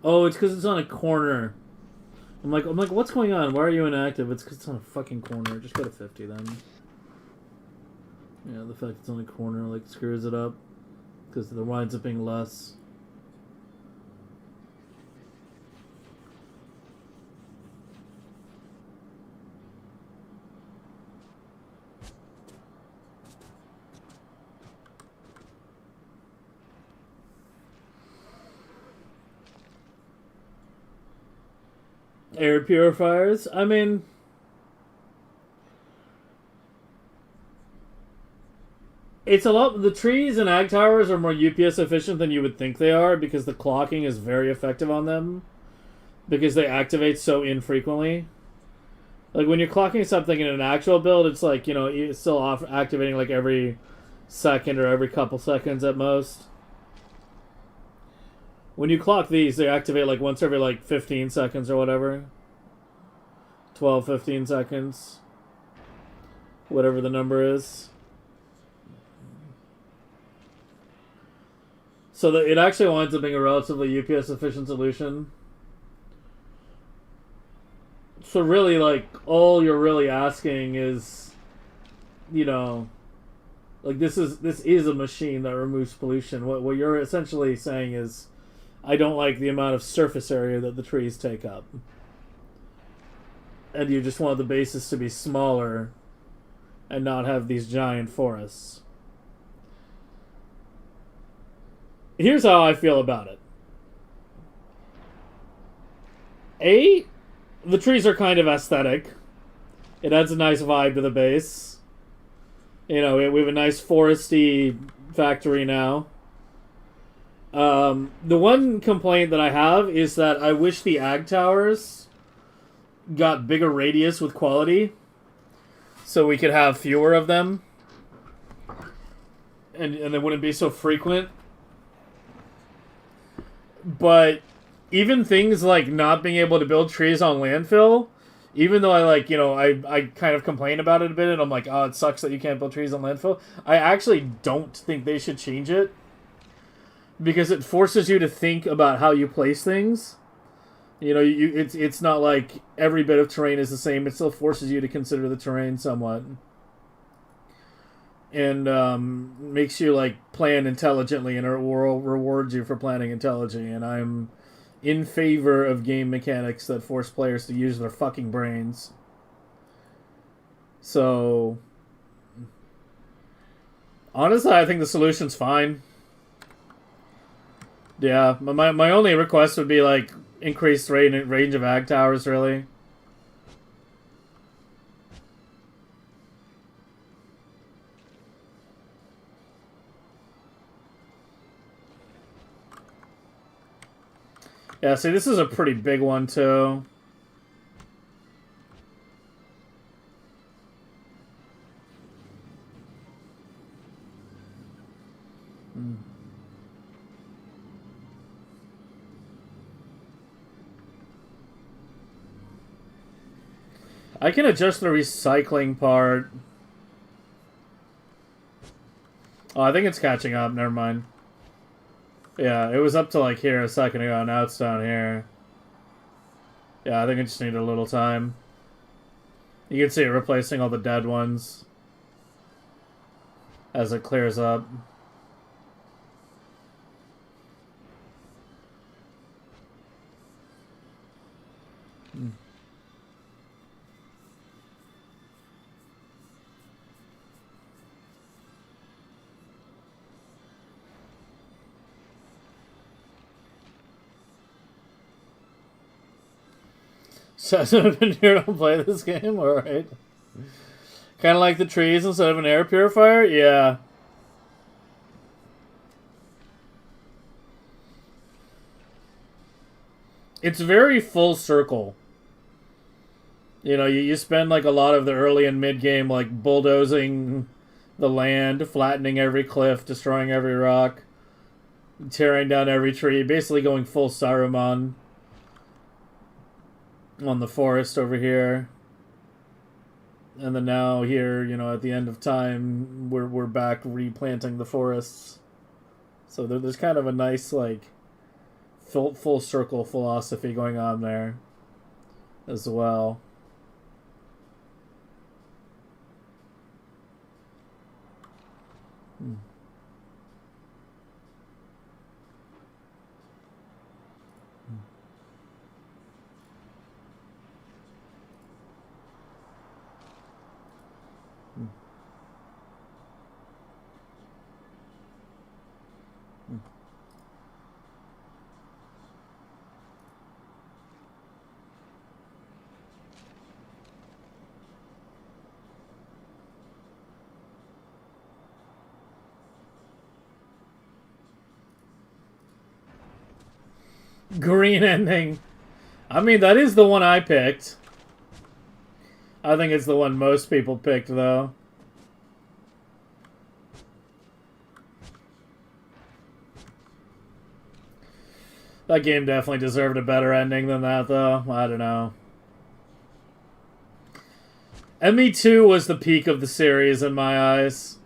Oh, it's because it's on a corner. I'm like, what's going on? Why are you inactive? It's because it's on a fucking corner. Just go to 50 then. Yeah, the fact it's on a corner like screws it up because there winds up being less. Air purifiers. I mean, it's a lot. The trees and ag towers are more UPS efficient than you would think they are because the clocking is very effective on them because they activate so infrequently. Like when you're clocking something in an actual build, it's like, you know, it's still activating like every second or every couple seconds at most. When you clock these, they activate like once every like 15 seconds or whatever. 12, 15 seconds. Whatever the number is. So that it actually winds up being a relatively UPS efficient solution. So really, like, all you're really asking is, you know, like this is a machine that removes pollution. What you're essentially saying is, I don't like the amount of surface area that the trees take up. And you just want the bases to be smaller and not have these giant forests. Here's how I feel about it. The trees are kind of aesthetic. It adds a nice vibe to the base. You know, we have a nice foresty factory now. The one complaint that I have is that I wish the ag towers got bigger radius with quality so we could have fewer of them and they wouldn't be so frequent. But even things like not being able to build trees on landfill Even though I like, you know, I kind of complain about it a bit, and I'm like, oh, it sucks that you can't build trees on landfill. I actually don't think they should change it, because it forces you to think about how you place things. You know, it's not like every bit of terrain is the same. It still forces you to consider the terrain somewhat, and makes you like plan intelligently, and it will reward you for planning intelligently. And I'm in favor of game mechanics that force players to use their fucking brains. So, honestly, I think the solution's fine. Yeah, my only request would be like increased range of ag towers, really. Yeah, see, this is a pretty big one, too. I can adjust the recycling part. Oh, I think it's catching up. Never mind. Yeah, it was up to like here a second ago. Now it's down here. Yeah, I think I just need a little time. You can see it replacing all the dead ones as it clears up. So I've been here to play this game, alright. Kind of like the trees instead of an air purifier? Yeah. It's very full circle. You know, you spend like a lot of the early and mid game like bulldozing the land, flattening every cliff, destroying every rock, tearing down every tree, basically going full Saruman on the forest over here. And then now here, you know, at the end of time, we're back replanting the forests. So there's kind of a nice like full circle philosophy going on there as well. Green ending. I mean, that is the one I picked. I think it's the one most people picked, though. That game definitely deserved a better ending than that, though. I don't know. ME2 was the peak of the series in my eyes.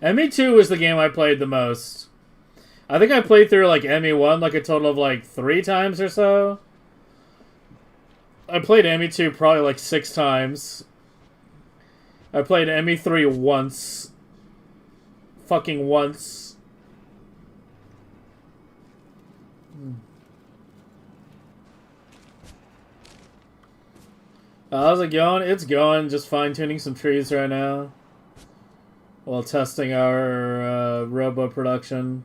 ME2 was the game I played the most. I think I played through like ME1 like a total of like 3 times or so. I played ME2 probably like 6 times. I played ME3 once. Fucking once. How's it going? It's going. Just fine-tuning some trees right now. While testing our robo production.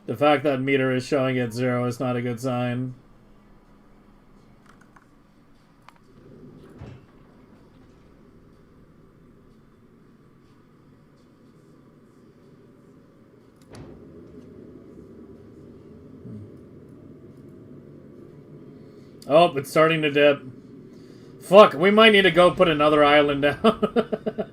The fact that meter is showing at 0 is not a good sign. Oh, it's starting to dip. Fuck, we might need to go put another island down.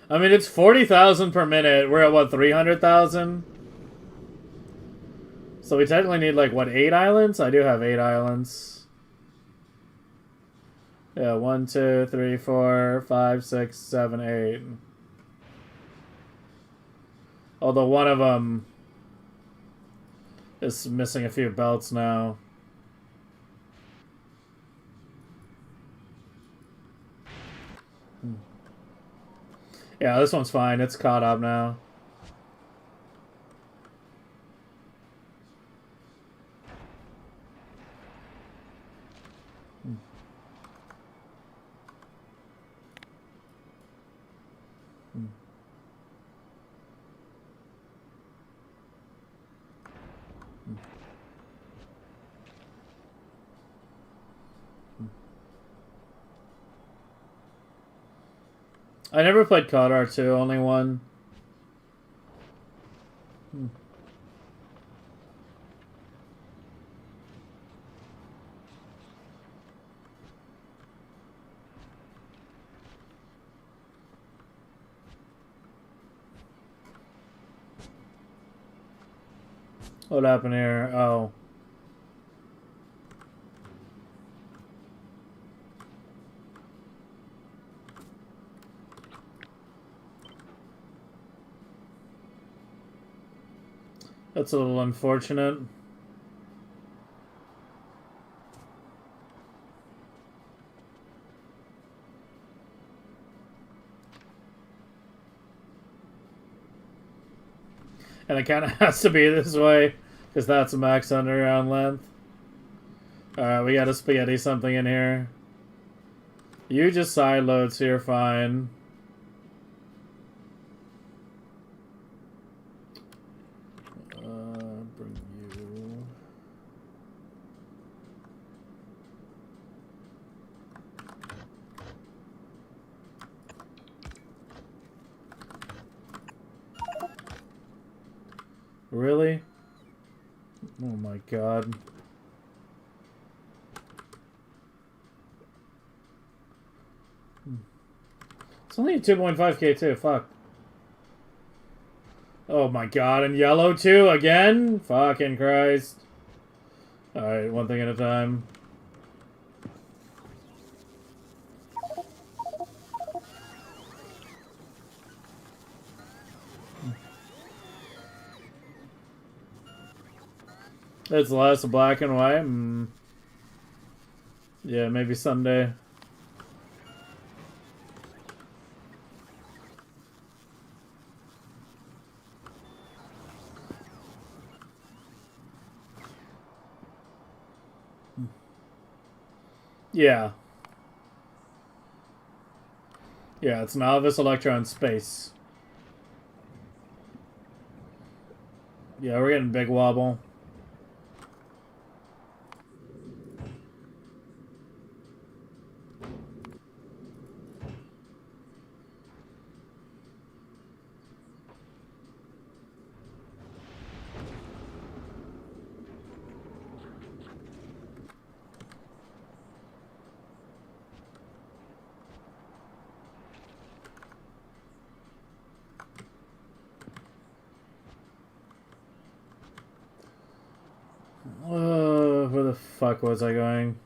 I mean, it's 40,000 per minute. We're at, what, 300,000? So we technically need, like, what, 8 islands? I do have 8 islands. Yeah, 1, 2, 3, 4, 5, 6, 7, 8. Although one of them is missing a few belts now. Yeah, this one's fine. It's caught up now. I never played COD R2, only one. What happened here? Oh. That's a little unfortunate. And it kind of has to be this way, because that's a max underground length. Alright, we gotta spaghetti something in here. You just side load, so you're fine. Bring you. Really? Oh my god. It's only a 2.5k too, fuck. Oh my god, and yellow too, again? Fucking Christ. Alright, one thing at a time. It's less black and white. Yeah, maybe someday. Yeah. Yeah, it's Novice Electron Space. Yeah, we're getting big wobble. Where the fuck was I going?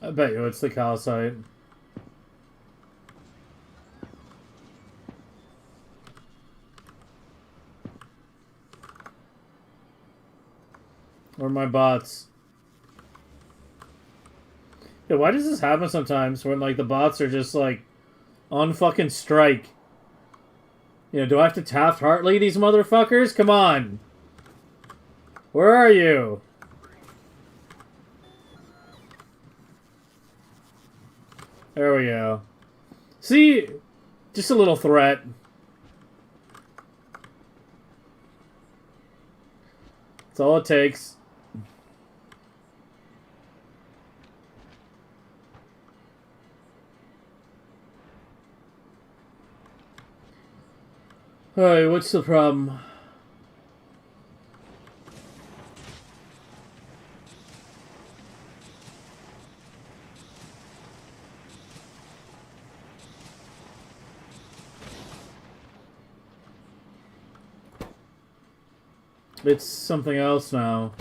I bet you it's the calcite. Or my bots. Yeah, why does this happen sometimes when, like, the bots are just, like, on fucking strike? You know, do I have to Taft-Hartley these motherfuckers? Come on. Where are you? There we go. See? Just a little threat. That's all it takes. Alright, what's the problem? It's something else now.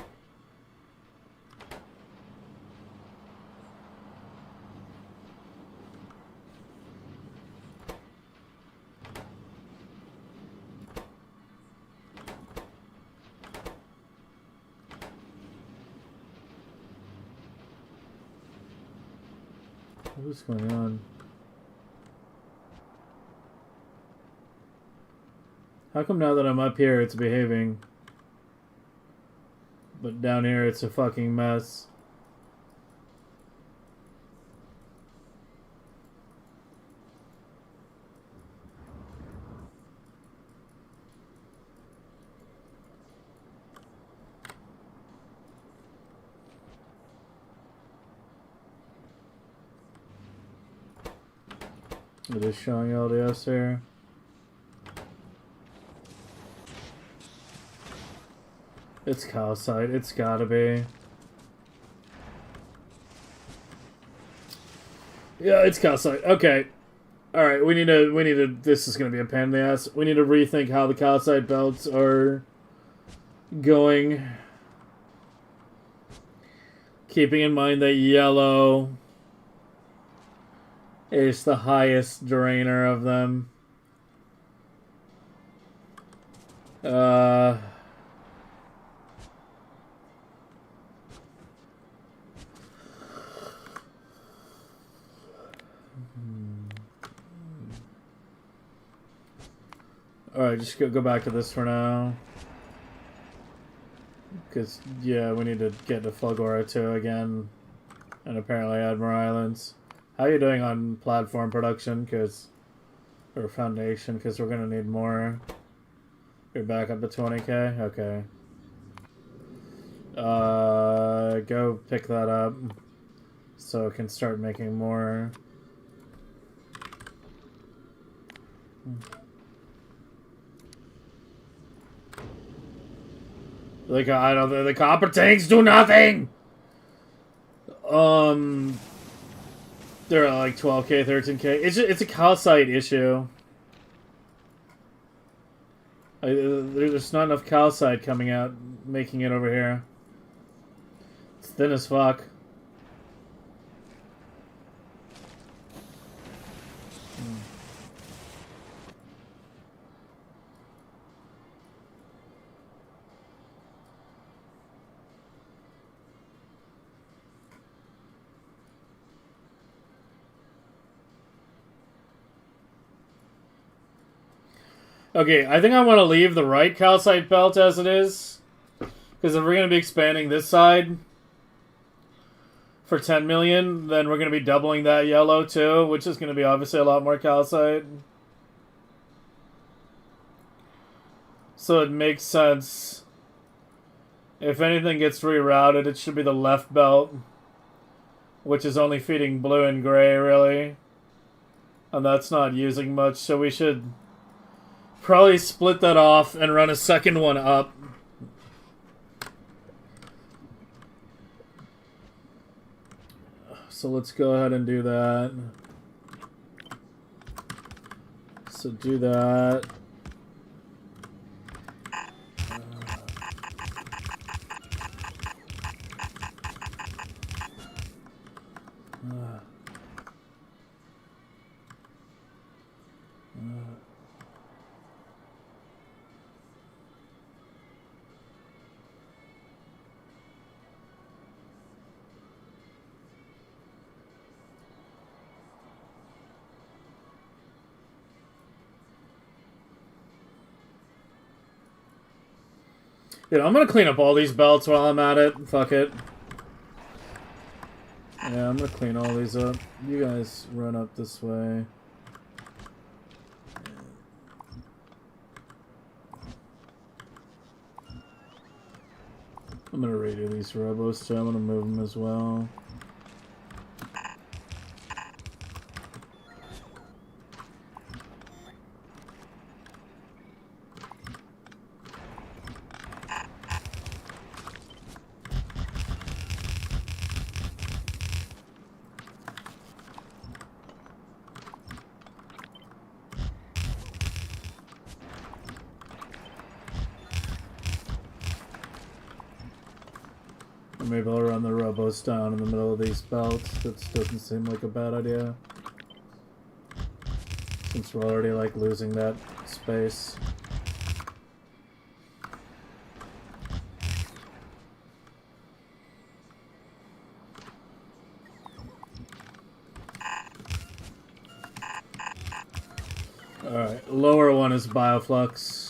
What's going on? How come now that I'm up here it's behaving? But down here it's a fucking mess. It is showing LDS here. It's calcite. It's gotta be. Yeah, it's calcite. Okay. Alright, we need to, this is gonna be a pain in the ass. We need to rethink how the calcite belts are going. Keeping in mind that yellow is the highest drainer of them. Alright, just go back to this for now. Because, yeah, we need to get to Fulgora 2 again. And apparently Admiral Islands. How are you doing on platform production? Or foundation? Because we're going to need more. You're back up to 20k? Okay. Go pick that up. So it can start making more. Like, I don't know, the copper tanks do nothing! They're at like 12k, 13k. It's a calcite issue. There's not enough calcite coming out, making it over here. It's thin as fuck. Okay, I think I want to leave the right calcite belt as it is. Because if we're going to be expanding this side for 10 million, then we're going to be doubling that yellow too, which is going to be obviously a lot more calcite. So it makes sense. If anything gets rerouted, it should be the left belt, which is only feeding blue and gray, really. And that's not using much, so we should probably split that off and run a second one up. So let's go ahead and do that. So do that. Yeah, I'm gonna clean up all these belts while I'm at it. Fuck it. Yeah, I'm gonna clean all these up. You guys run up this way. I'm gonna redo these robos too. I'm gonna move them as well. Maybe I'll run the robos down in the middle of these belts. That doesn't seem like a bad idea. Since we're already like losing that space. Alright, lower one is Bioflux.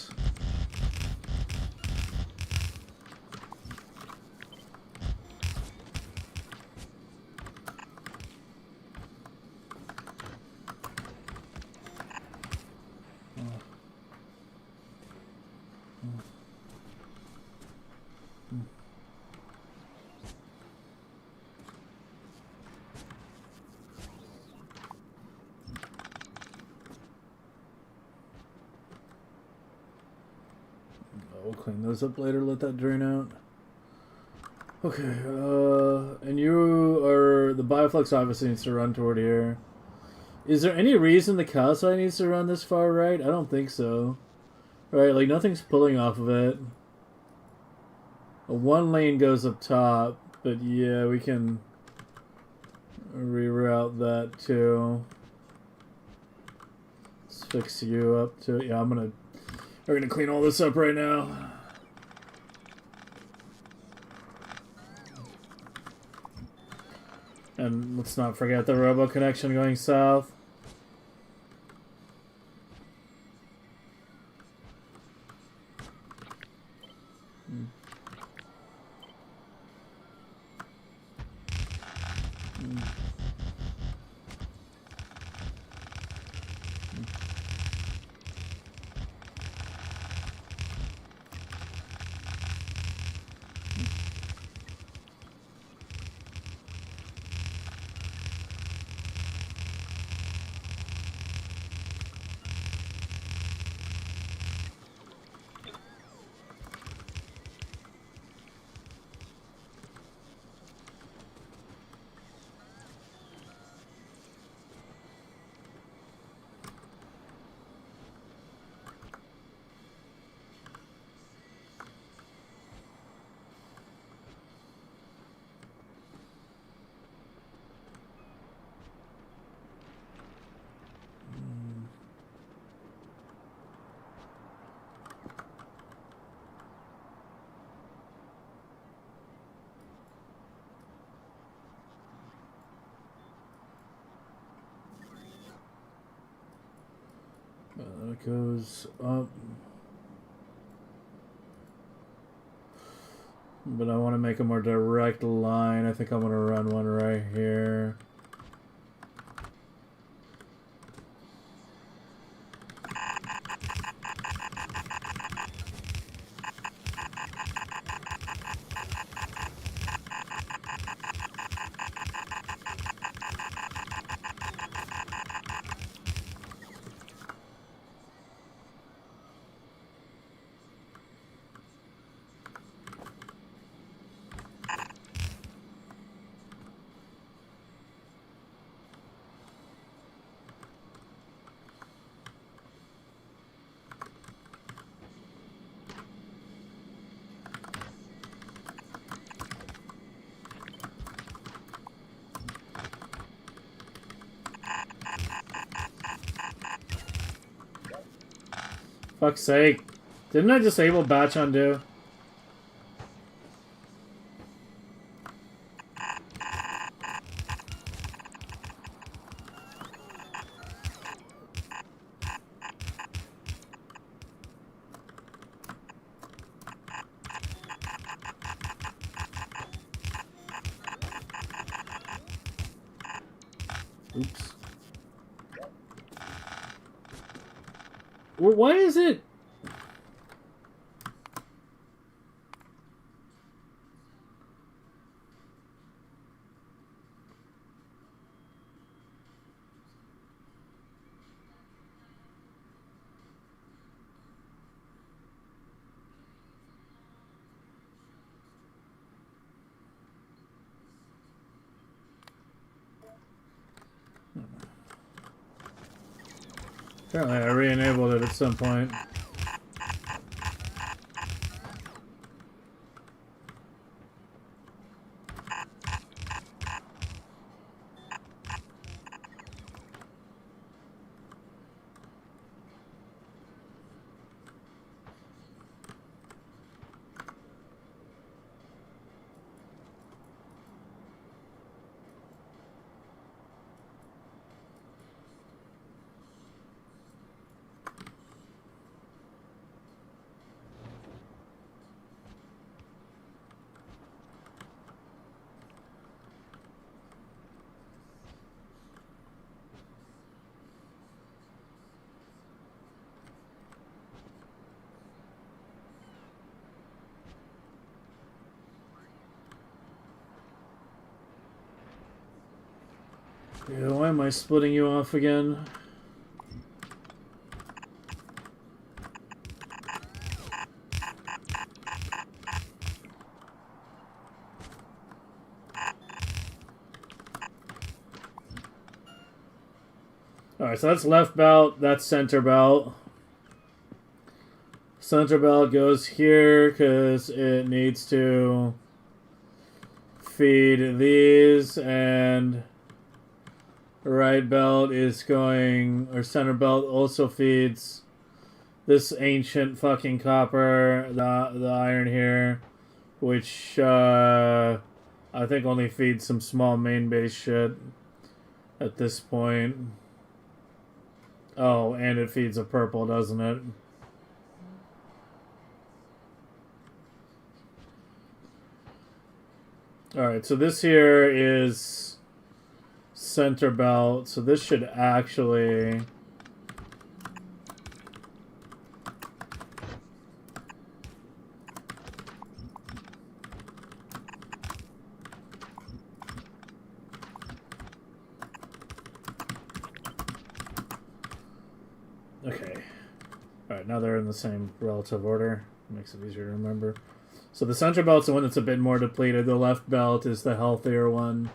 We'll clean those up later, let that drain out. Okay, and you are... The Bioflux obviously needs to run toward here. Is there any reason the calcite needs to run this far right? I don't think so. Right, like nothing's pulling off of it. One lane goes up top, but yeah, we can reroute that too. Let's fix you up to it. Yeah, we're gonna clean all this up right now. And let's not forget the robo connection going south. It goes up. But I want to make a more direct line. I think I'm going to run one right here. Fuck's sake. Didn't I disable batch undo? Oops. Why is it? Apparently I re-enabled it at some point. Yeah, why am I splitting you off again? Alright, so that's left belt, that's center belt. Center belt goes here because it needs to feed these, and right belt is going, or center belt also feeds this ancient fucking copper, the iron here, which I think only feeds some small main base shit at this point. Oh, and it feeds a purple, doesn't it? Alright, so this here is center belt, so this should actually... Okay. Alright, now they're in the same relative order. Makes it easier to remember. So the center belt's the one that's a bit more depleted. The left belt is the healthier one.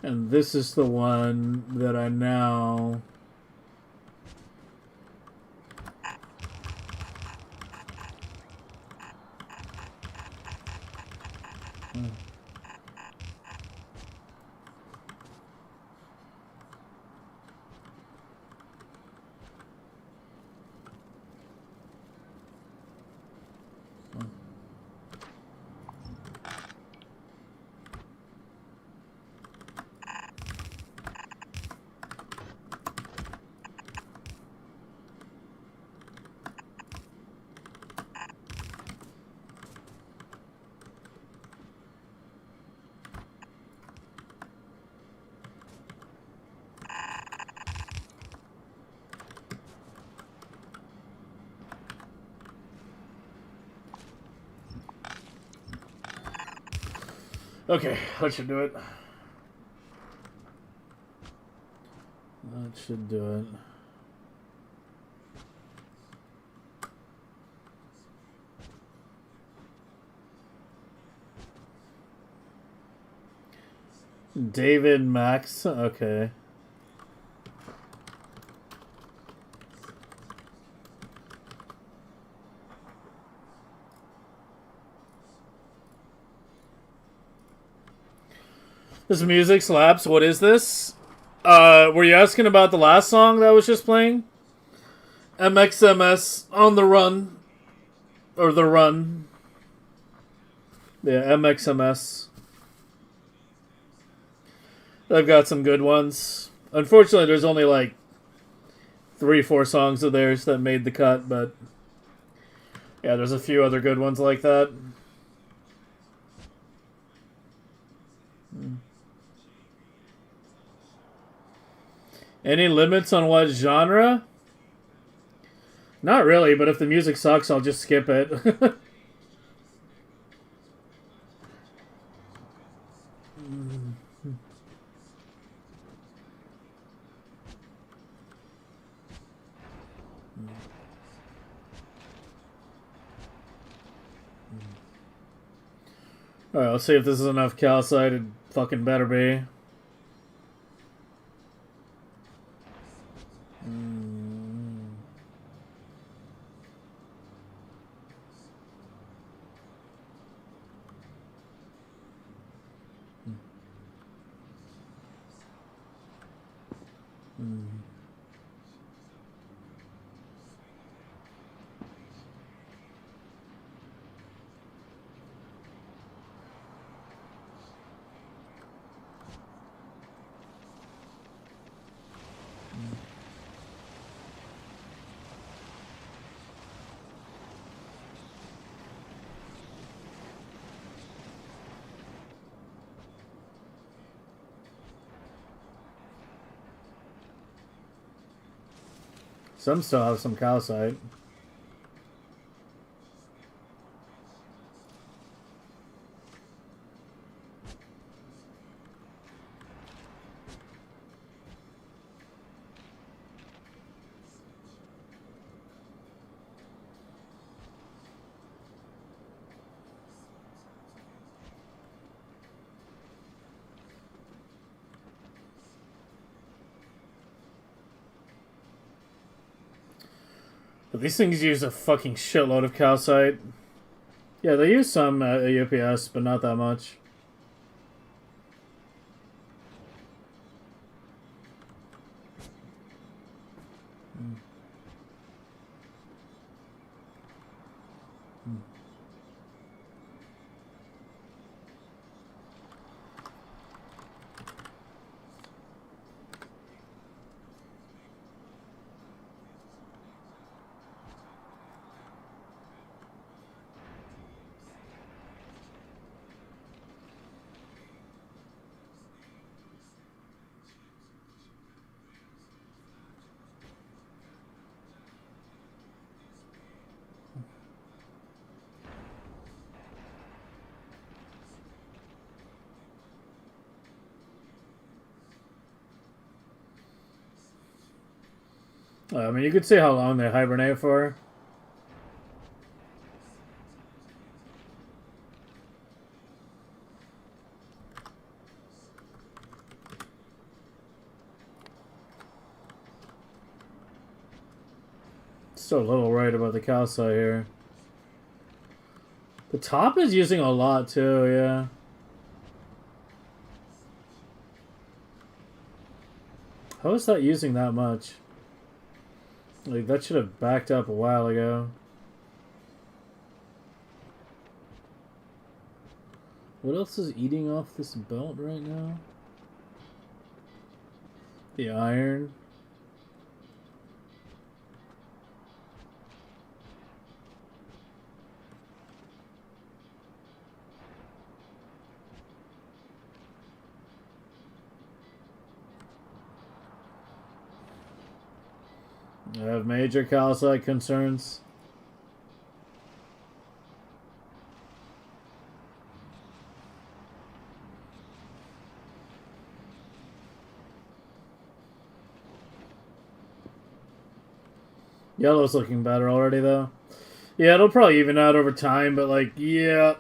And this is the one that I now... Okay, that should do it. That should do it. David Max, okay. This music slaps. What is this? Were you asking about the last song that was just playing? MXMS on the Run. Or The Run. Yeah, MXMS. They've got some good ones. Unfortunately, there's only like 3-4 songs of theirs that made the cut, but yeah, there's a few other good ones like that. Any limits on what genre? Not really, but if the music sucks, I'll just skip it. Alright, let's see if this is enough calcite. It fucking better be. Some still have some calcite. But these things use a fucking shitload of calcite. Yeah, they use some UPS, but not that much. I mean, you could see how long they hibernate for. Still a little worried about the calcite here. The top is using a lot too, yeah. How is that using that much? Like, that should have backed up a while ago. What else is eating off this belt right now? The iron. I have major calcite concerns. Yellow's looking better already, though. Yeah, it'll probably even out over time, but, like, yeah.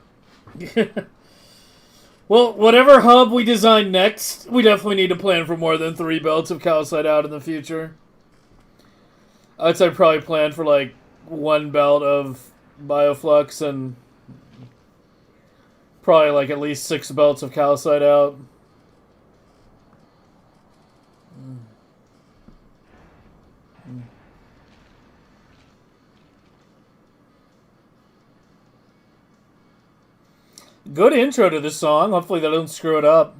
Well, whatever hub we design next, we definitely need to plan for more than 3 belts of calcite out in the future. I'd say probably plan for, like, 1 belt of bioflux and probably, like, at least 6 belts of calcite out. Good intro to this song. Hopefully they don't screw it up.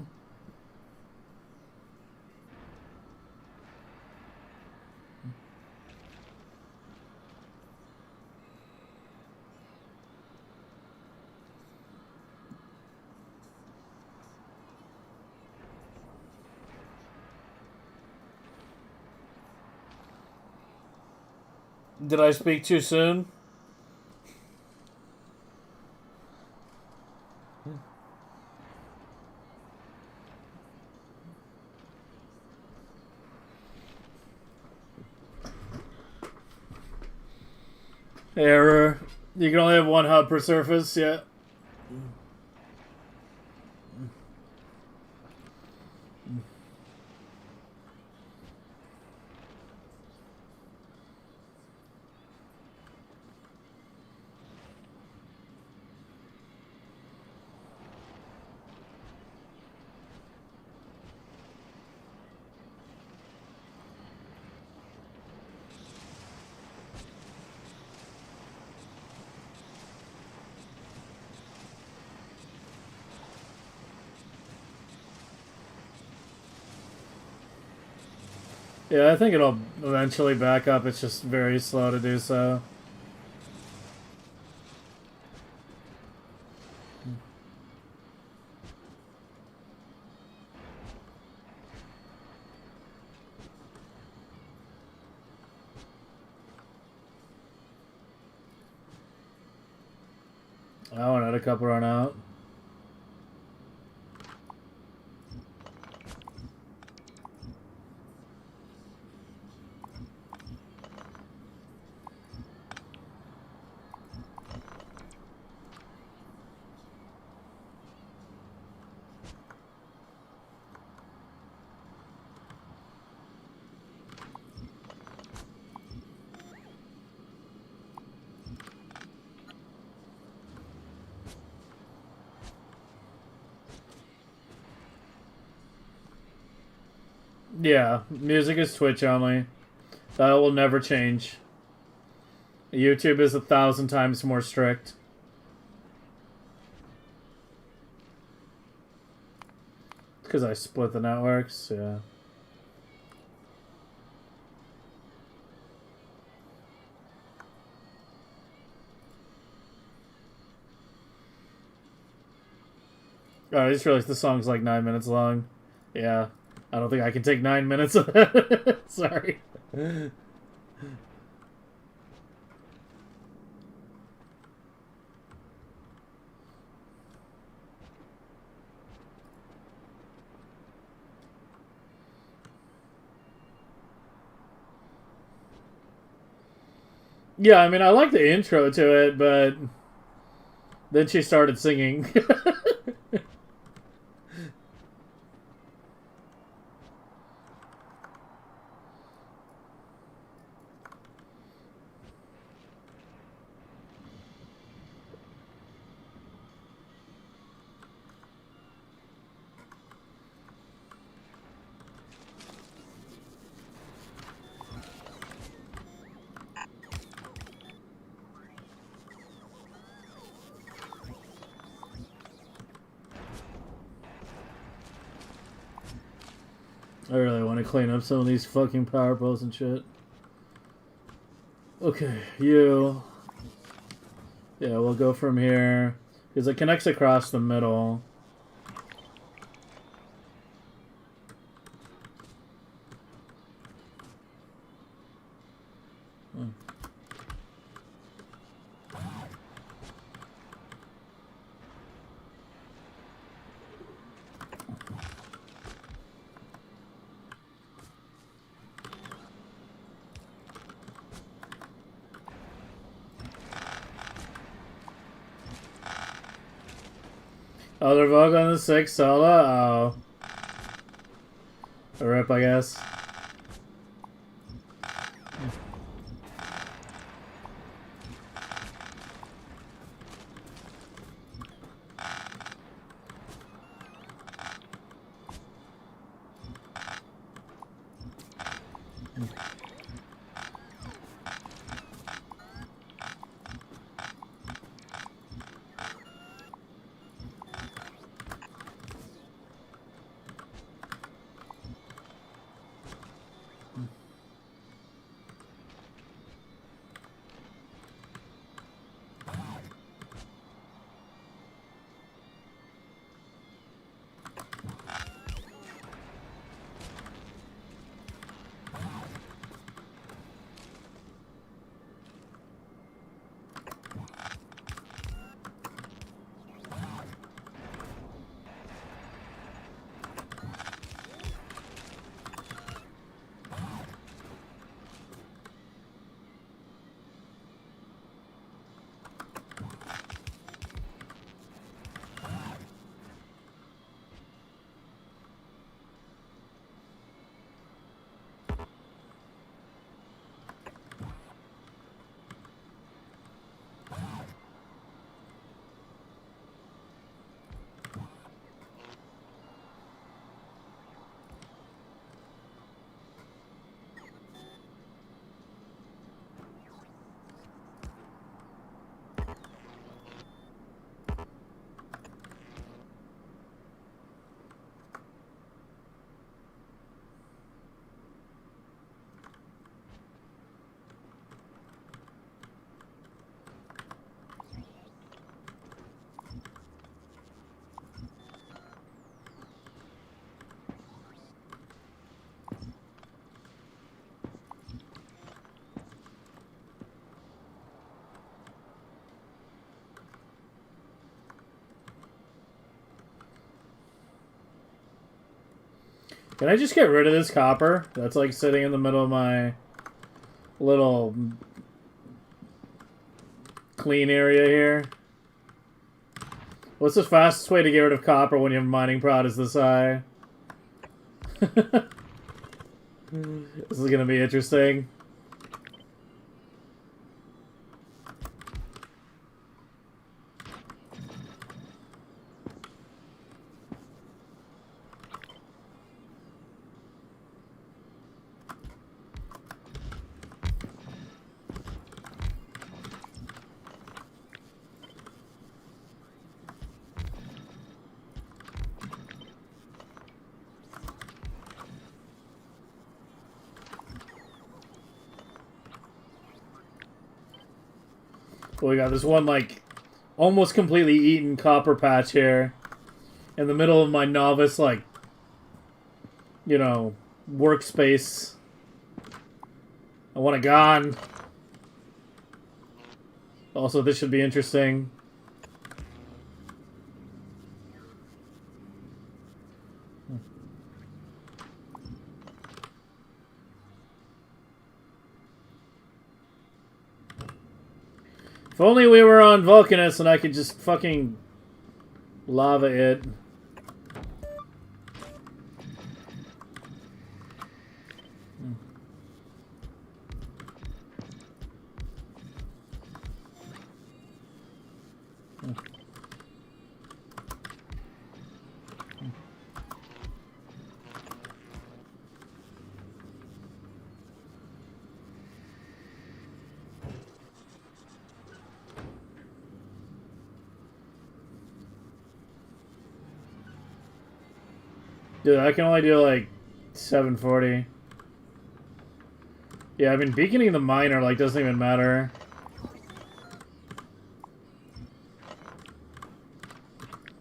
Did I speak too soon? Error. You can only have one hub per surface, yeah. Yeah, I think it'll eventually back up. It's just very slow to do so. I want to let a couple run out. Yeah, music is Twitch only. That will never change. YouTube is 1,000 times more strict. Because I split the networks, yeah. Oh, I just realized the song's like 9 minutes long. Yeah. I don't think I can take 9 minutes of that. Sorry. Yeah, I mean, I like the intro to it, but then she started singing. I really want to clean up some of these fucking power poles and shit. Okay, you. Yeah, we'll go from here. Because it connects across the middle. Other vogue on the 6 solo? Oh. A rip, I guess. Can I just get rid of this copper? That's like sitting in the middle of my little clean area here. What's the fastest way to get rid of copper when your mining prod is this high? This is gonna be interesting. Well, we got this one, like, almost completely eaten copper patch here. In the middle of my novice, like, you know, workspace. I want it gone. Also, this should be interesting. If only we were on Vulcanus and I could just fucking lava it. Dude, I can only do like 740. Yeah, I mean, beaconing the miner like doesn't even matter.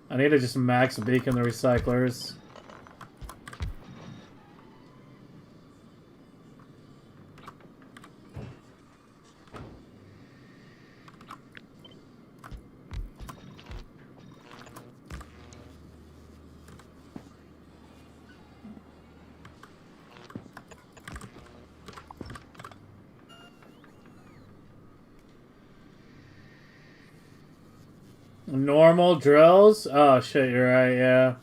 I need to just max beacon the recyclers. Normal drills? Oh shit, you're right, yeah.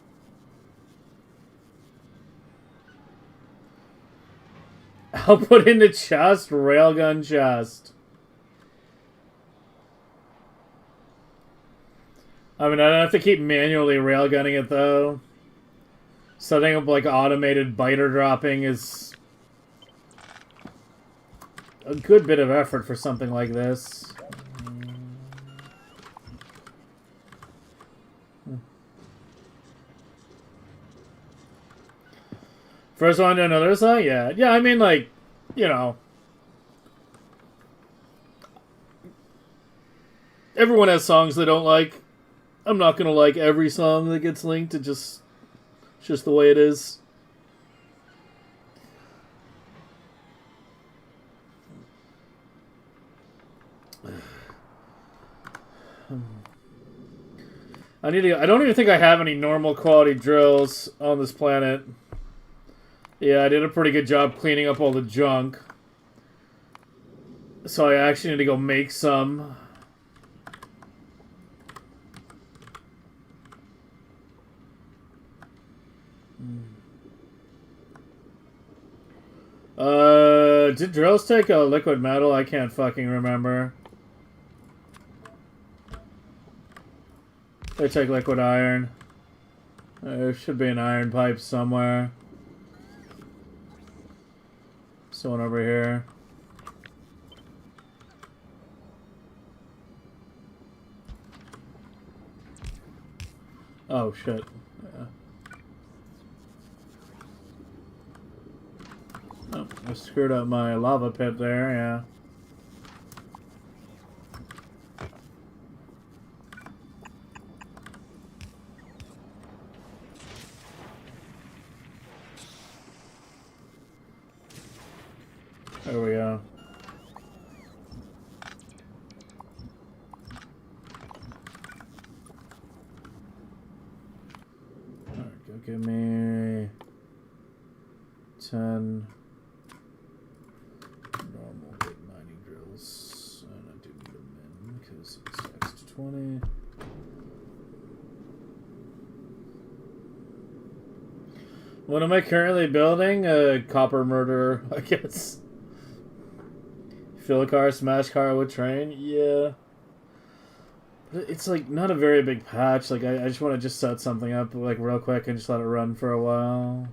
I'll put in the chest, railgun chest. I mean, I don't have to keep manually railgunning it though. Setting up like automated biter dropping is a good bit of effort for something like this. First one to another song? Yeah. Yeah, I mean, like, you know. Everyone has songs they don't like. I'm not gonna like every song that gets linked. It's just the way it is. I don't even think I have any normal quality drills on this planet. Yeah, I did a pretty good job cleaning up all the junk. So I actually need to go make some. Did drills take a liquid metal? I can't fucking remember. They take liquid iron. There should be an iron pipe somewhere. Someone over here. Oh shit. Yeah. Oh, I screwed up my lava pit there, yeah. There we go. Alright, go give me... 10 normal big mining drills. And I do need a min because it's X to 20. What am I currently building? A copper murderer, I guess. Fill a car, smash car with train? Yeah. But it's like not a very big patch. Like I just want to just set something up like real quick and just let it run for a while.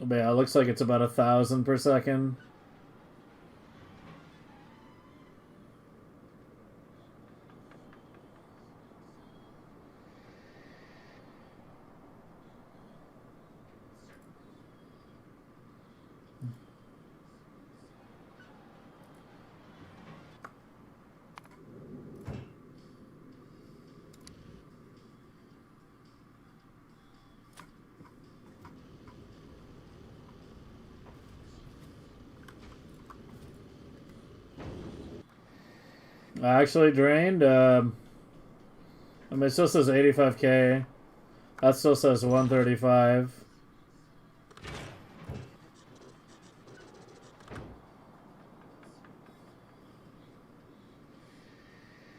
But yeah, it looks like it's about 1,000 per second. I actually drained. I mean, it still says 85k. That still says 135.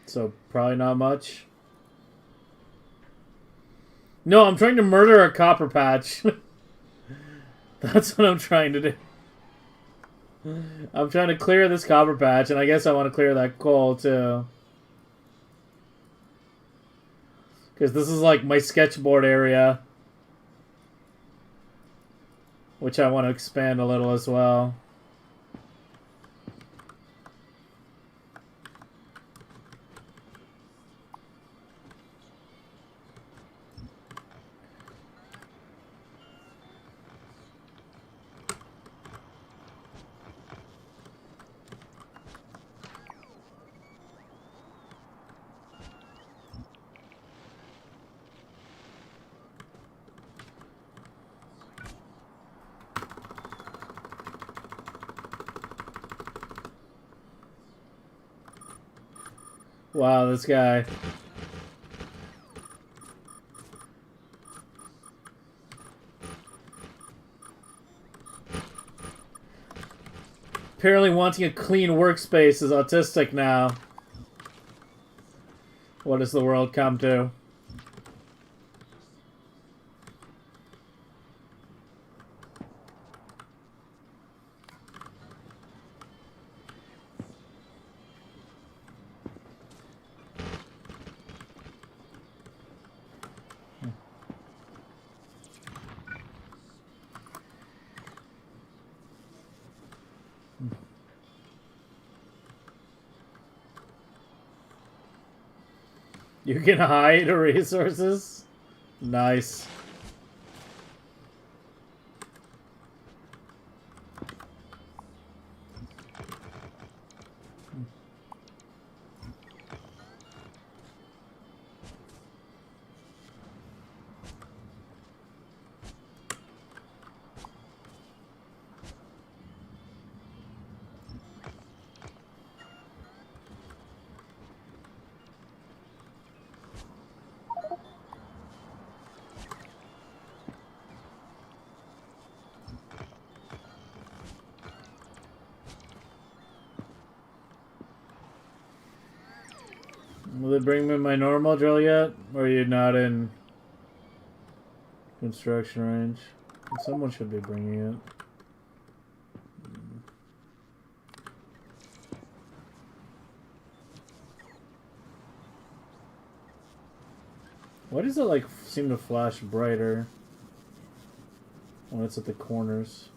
So probably not much. No, I'm trying to murder a copper patch. That's what I'm trying to do. I'm trying to clear this copper patch, and I guess I want to clear that coal too. Because this is like my sketchboard area. Which I want to expand a little as well. Wow, this guy. Apparently wanting a clean workspace is autistic now. What does the world come to? You can hide resources? Nice. Will they bring me my normal drill yet? Or are you not in construction range? Someone should be bringing it. Why does it like seem to flash brighter when it's at the corners?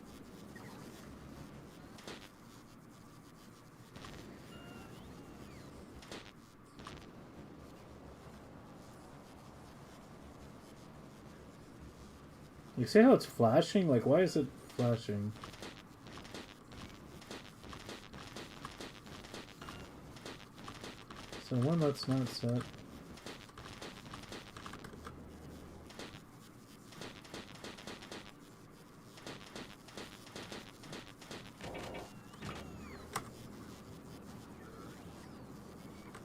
You see how it's flashing? Like, why is it flashing? So one that's not set.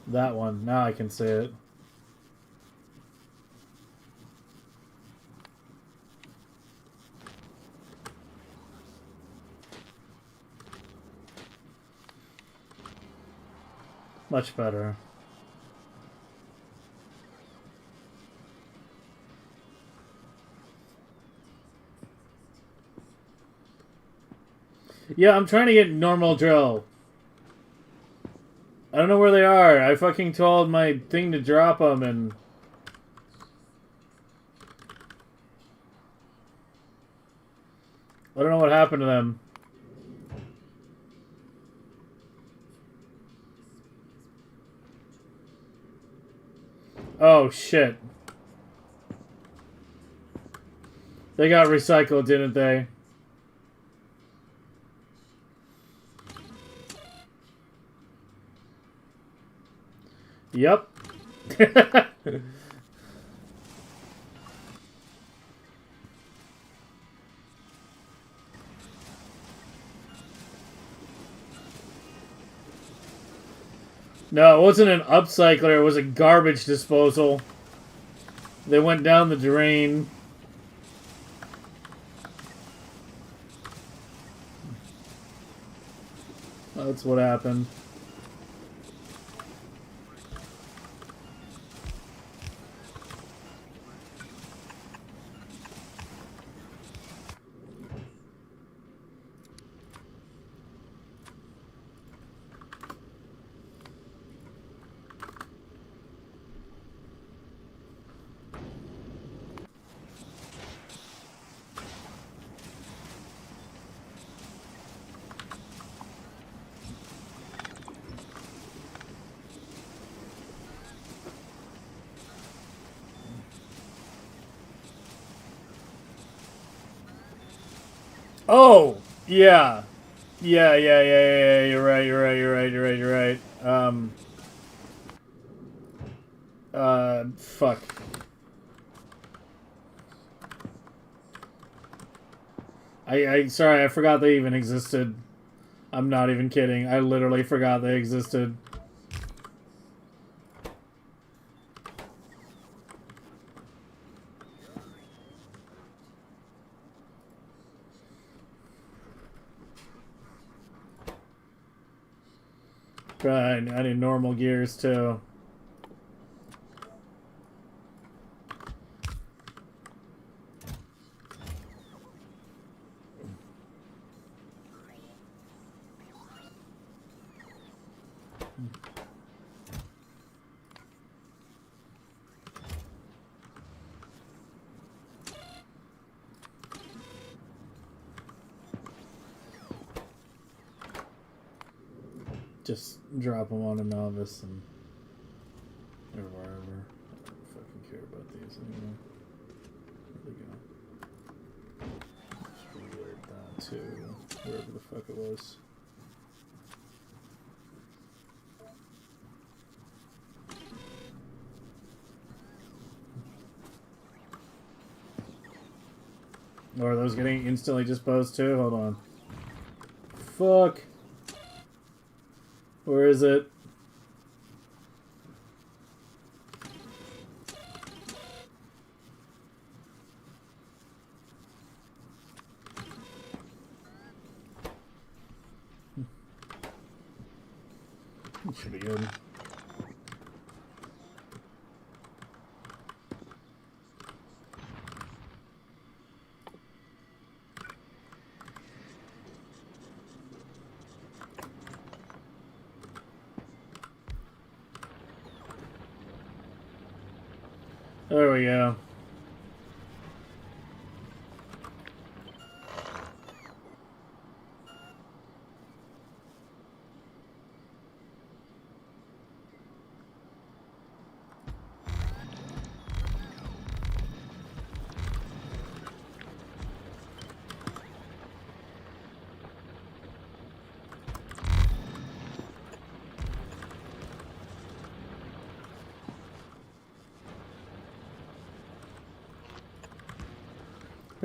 That one. Now I can see it. Much better. Yeah, I'm trying to get normal drill. I don't know where they are. I fucking told my thing to drop them and... I don't know what happened to them. Oh, shit. They got recycled, didn't they? Yep. No, it wasn't an upcycler. It was a garbage disposal. They went down the drain. That's what happened. Oh, yeah. Yeah. You're right. Fuck. Sorry, I forgot they even existed. I'm not even kidding. I literally forgot they existed. Right, I need normal gears too. Just drop them on a novice and or wherever. I don't fucking care about these anymore. There we go. Just reload that to wherever the fuck it was. Or are those getting instantly disposed too? Hold on. Fuck. Where is it? It should be good. There we go.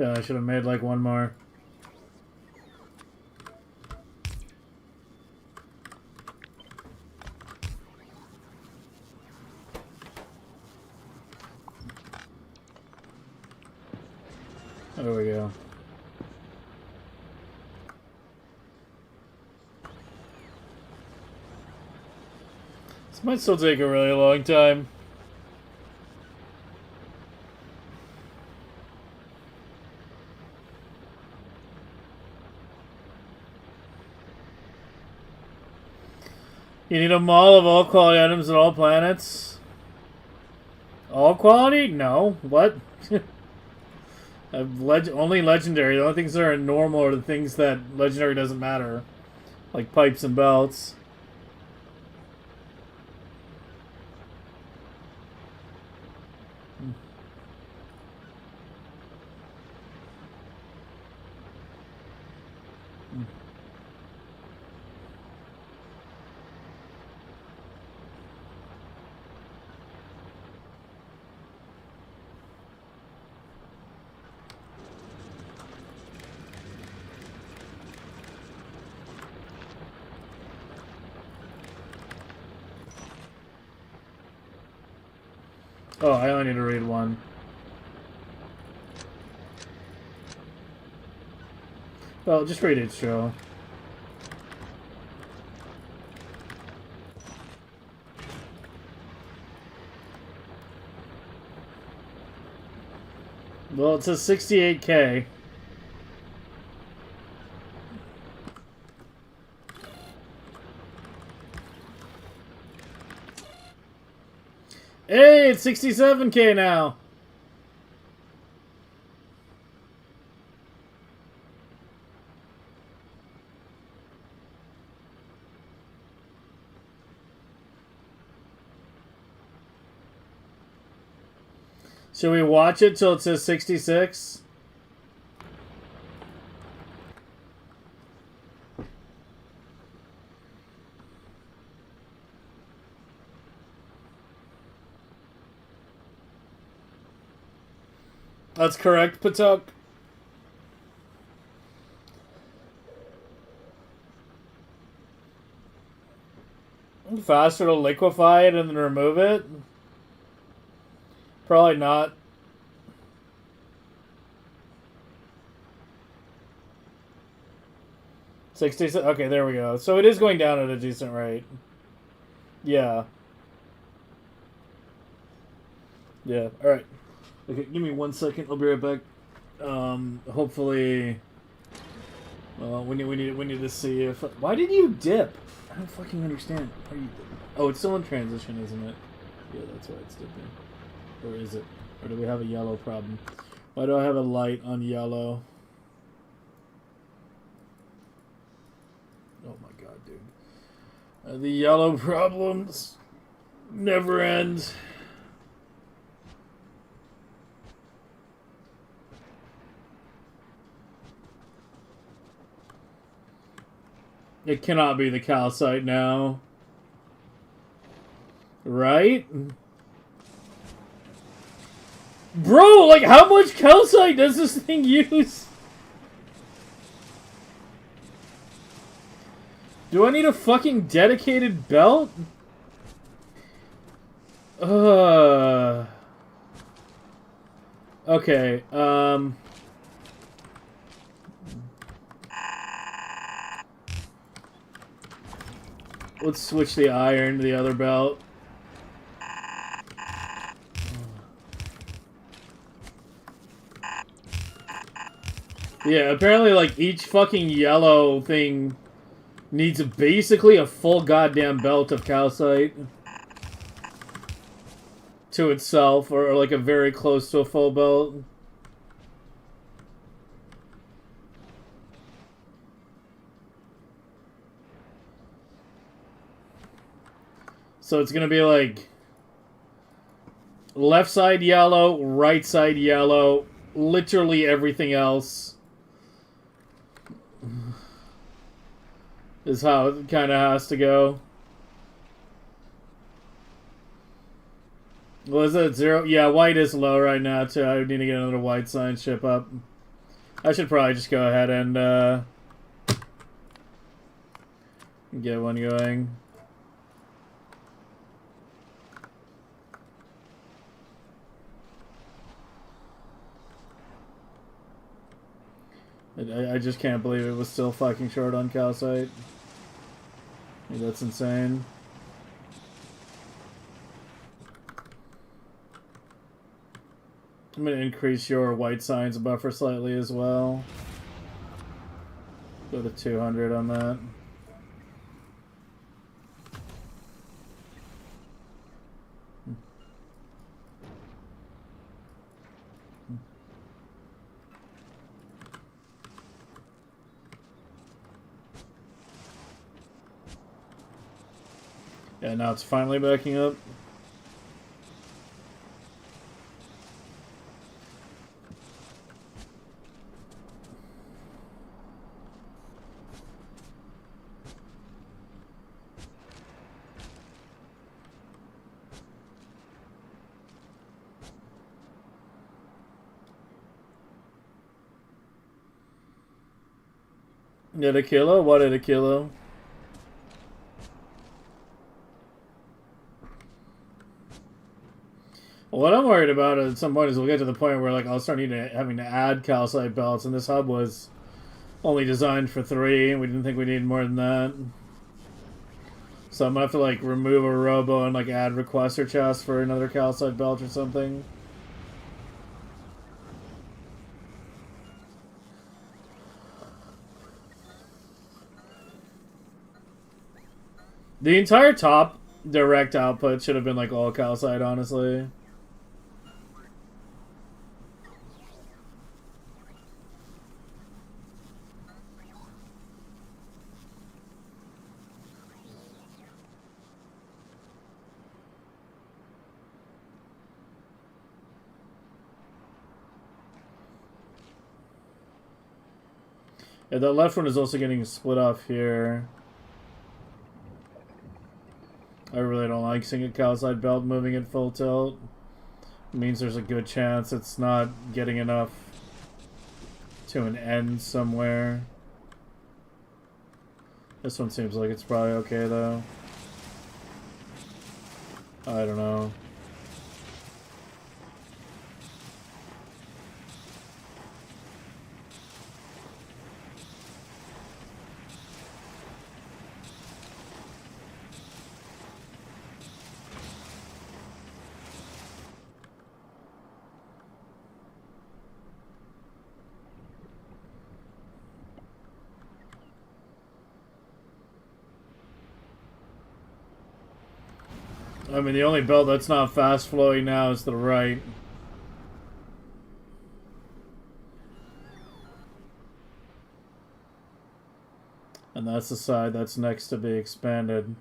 Yeah, I should have made like one more. There we go. This might still take a really long time. You need a mall of all quality items on all planets. All quality? No. What? Only legendary. The only things that are normal are the things that legendary doesn't matter. Like pipes and belts. Oh, I only need to read one. Well, just read it, show. Well, it says 68K. Hey, it's 67K now. Should we watch it till it says 66? That's correct, Patuk. Faster to liquefy it and then remove it? Probably not. Okay, there we go. So it is going down at a decent rate. Yeah. Yeah, alright. Okay, give me 1 second. I'll be right back. Hopefully... Well, we need to see if... Why did you dip? I don't fucking understand. Oh, it's still in transition, isn't it? Yeah, that's why it's dipping. Or is it? Or do we have a yellow problem? Why do I have a light on yellow? Oh my god, dude. The yellow problems never end. It cannot be the calcite now. Right? Bro, like, how much calcite does this thing use? Do I need a fucking dedicated belt? Okay, let's switch the iron to the other belt. Yeah, apparently, like, each fucking yellow thing needs basically a full goddamn belt of calcite to itself, or like a very close to a full belt. So it's gonna be like left side yellow, right side yellow, literally everything else is how it kind of has to go. Was it 0? Yeah, white is low right now too. I need to get another white sign ship up. I should probably just go ahead and get one going. I just can't believe it was still fucking short on calcite. That's insane. I'm going to increase your white signs buffer slightly as well. Go to 200 on that. Yeah, now it's finally backing up. Did a kilo? What did a kilo? Well, what I'm worried about at some point is we'll get to the point where like I'll start having to add calcite belts, and this hub was only designed for 3, and we didn't think we needed more than that. So I'm gonna have to like remove a robo and like add requester chest for another calcite belt or something. The entire top direct output should have been like all calcite, honestly. Yeah, that left one is also getting split off here. I really don't like seeing a calcite belt moving at full tilt. It means there's a good chance it's not getting enough to an end somewhere. This one seems like it's probably okay though. I don't know. I mean, the only belt that's not fast flowing now is the right. And that's the side that's next to be expanded.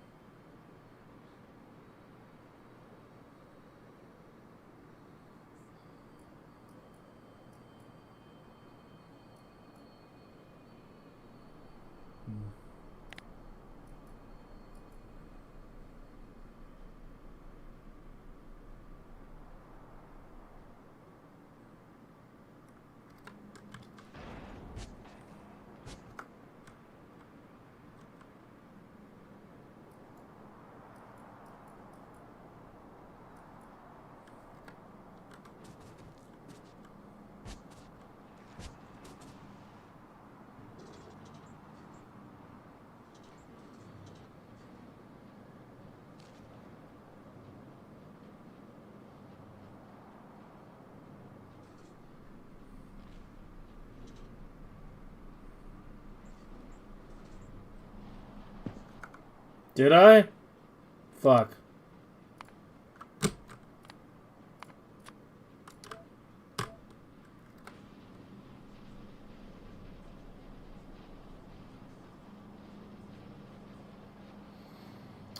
Did I? Fuck.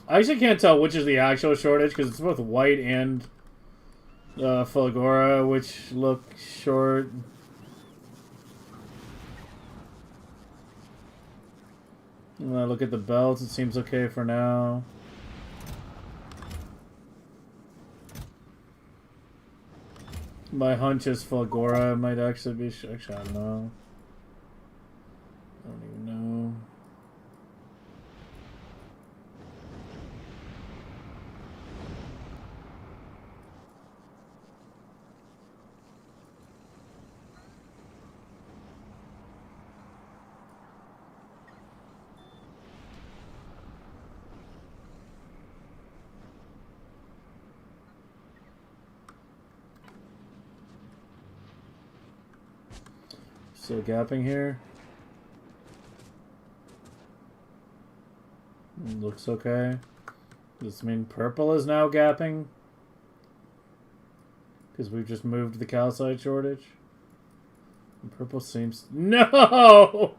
I actually can't tell which is the actual shortage because it's both white and Fulgora, which look short. When I look at the belts, it seems okay for now. My hunch is Fulgora might actually be... Actually, I don't know. I don't even know. Still gapping here. Looks okay. Does this mean purple is now gapping? Because we've just moved the calcite shortage? And purple seems... No!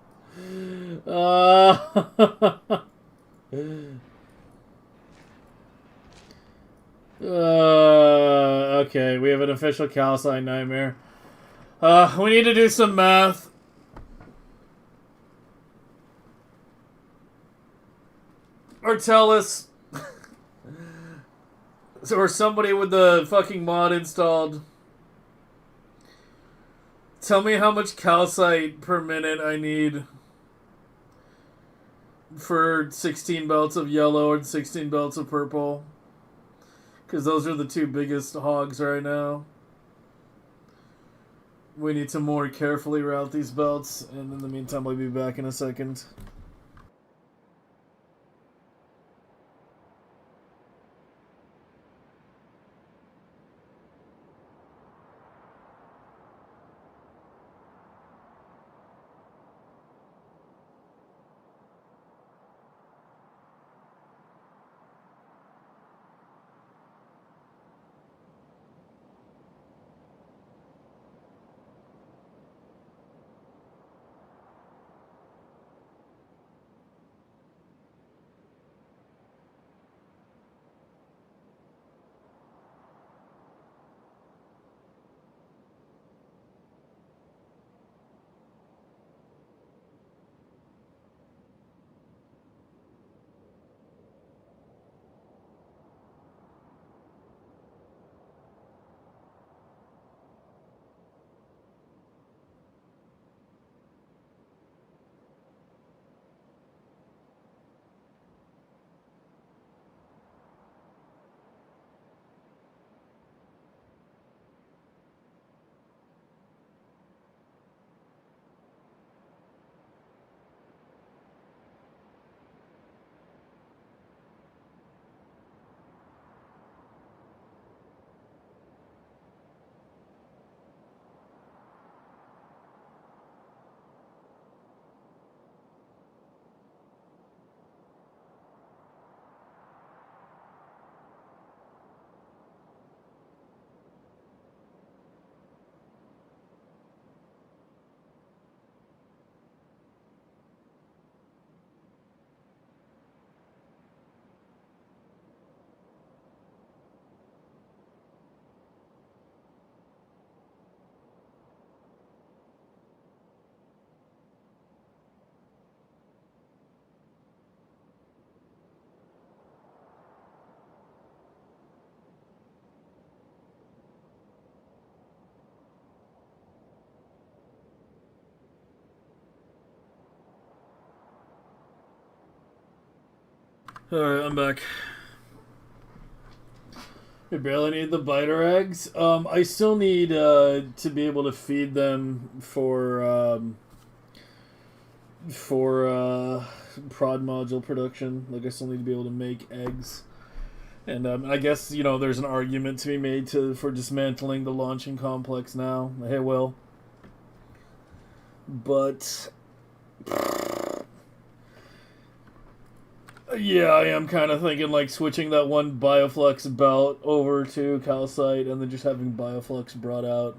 Okay, we have an official calcite nightmare. We need to do some math. Or tell us... or somebody with the fucking mod installed. Tell me how much calcite per minute I need for 16 belts of yellow and 16 belts of purple. Because those are the two biggest hogs right now. We need to more carefully route these belts, and in the meantime, I'll be back in a second. Alright, I'm back. We barely need the biter eggs. I still need to be able to feed them for prod module production. Like, I still need to be able to make eggs. And I guess, you know, there's an argument to be made for dismantling the launching complex now. Hey, Will. But... yeah, I am kind of thinking, like, switching that one Bioflux belt over to calcite and then just having Bioflux brought out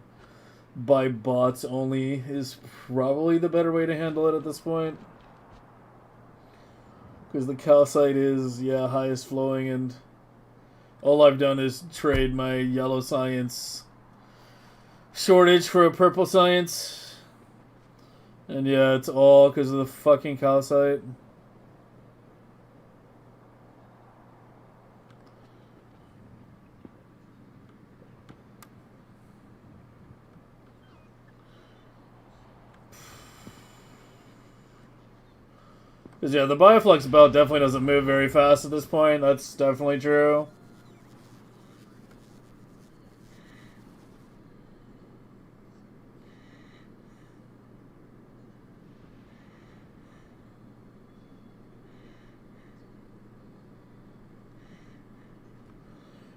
by bots only is probably the better way to handle it at this point. Because the calcite is, yeah, highest flowing, and all I've done is trade my yellow science shortage for a purple science. And yeah, it's all because of the fucking calcite. Because, yeah, the Bioflux belt definitely doesn't move very fast at this point. That's definitely true.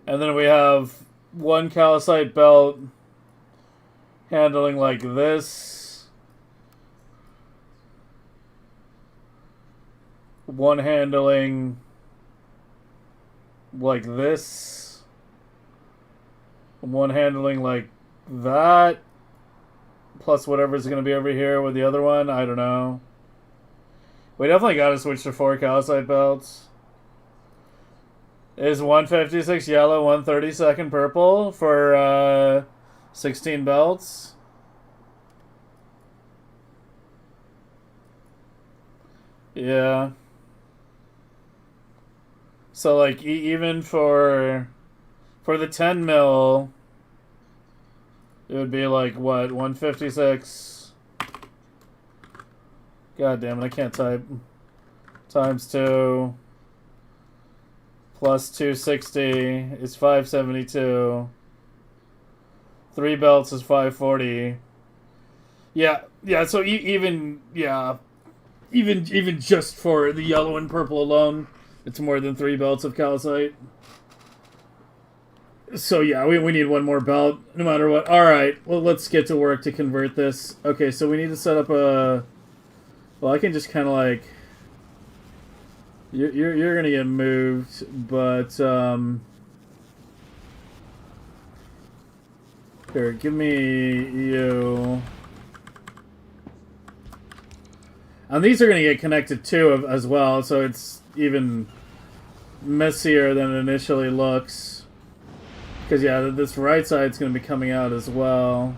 And then we have one calcite belt handling like this. one handling like this, one handling like that, plus whatever's going to be over here with the other one. I don't know. We definitely got to switch to 4 calcite belts. Is 156 yellow, 132nd purple for 16 belts. Yeah. So like even for the 10 mil, it would be like what, 156. God damn it, I can't type. Times 2 plus 260 is 572. 3 belts is 540. Yeah, so even just for the yellow and purple alone, it's more than 3 belts of calcite. So yeah, we need one more belt, no matter what. Alright, well, let's get to work to convert this. Okay, so we need to set up a... Well, I can just kind of like... You're gonna get moved, but here, give me you. And these are gonna get connected too as well, so it's even messier than it initially looks. Because yeah, this right side's gonna be coming out as well.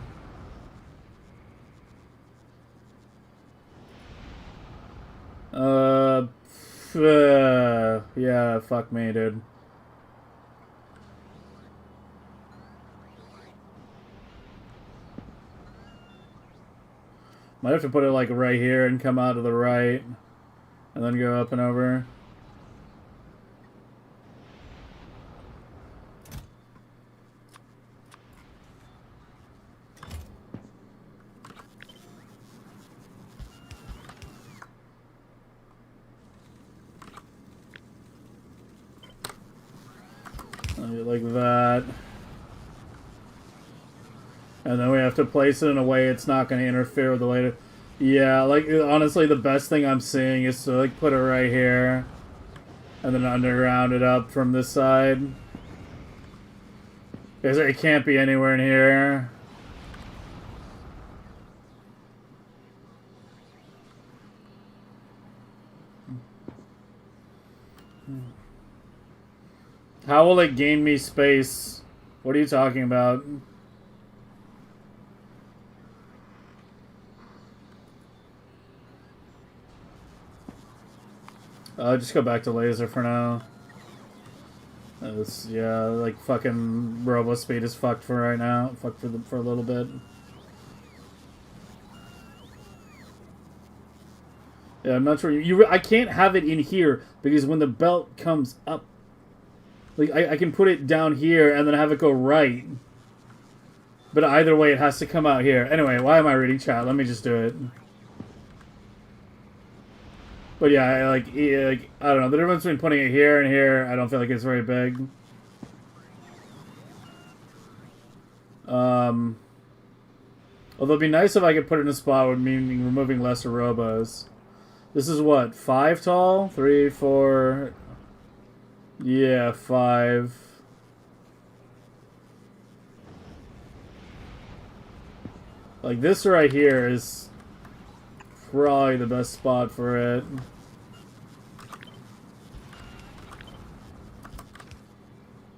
Yeah, fuck me, dude. Might have to put it like right here and come out to the right, and then go up and over. Like that. And then we have to place it in a way it's not going to interfere with the later. Yeah, like, honestly, the best thing I'm seeing is to, like, put it right here. And then underground it up from this side. Because it can't be anywhere in here. How will it gain me space? What are you talking about? Just go back to laser for now. Yeah, like fucking robo speed is fucked for right now. Fucked for a little bit. Yeah, I'm not sure. I can't have it in here because when the belt comes up, like I can put it down here and then have it go right. But either way, it has to come out here. Anyway, why am I reading chat? Let me just do it. But yeah, like I don't know. The difference between putting it here and here, I don't feel like it's very big. Although it'd be nice if I could put it in a spot with meaning removing lesser robos. This is what, 5 tall? 3, 4... Yeah, 5. Like, this right here is probably the best spot for it.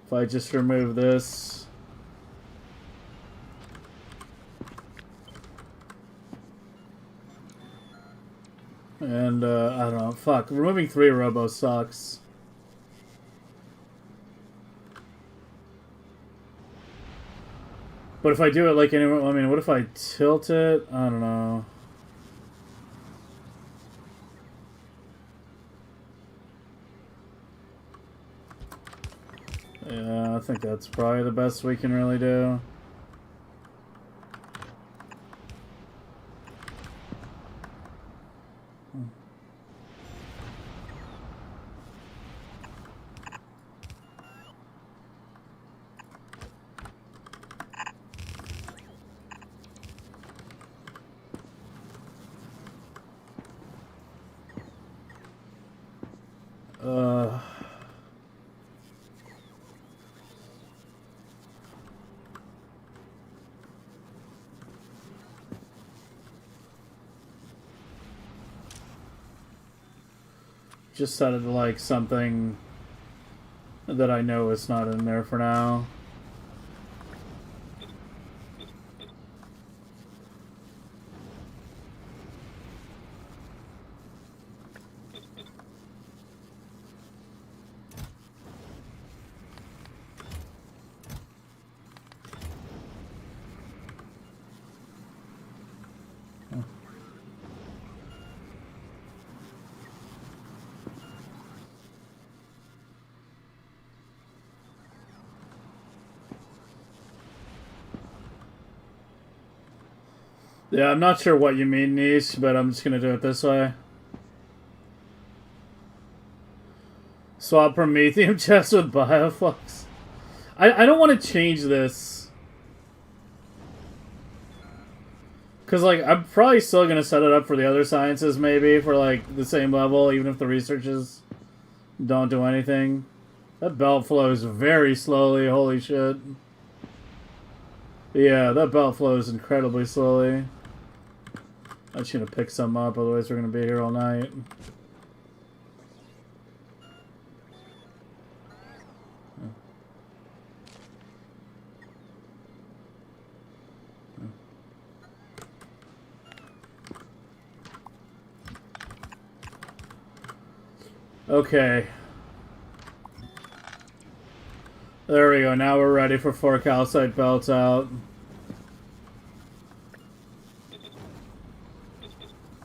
If I just remove this. And, I don't know. Fuck. Removing 3 robos sucks. But if I do it like anywhere, I mean, what if I tilt it? I don't know. Yeah, I think that's probably the best we can really do. just set it to like something that I know is not in there for now. Yeah, I'm not sure what you mean, niece, but I'm just gonna do it this way. Swap Prometheum chest with Bioflux. I don't want to change this. Because, like, I'm probably still going to set it up for the other sciences, maybe, for, like, the same level, even if the researchers don't do anything. That belt flows very slowly, holy shit. Yeah, that belt flows incredibly slowly. I'm just going to pick some up, otherwise we're going to be here all night. Okay. There we go. Now we're ready for 4 calcite belts out.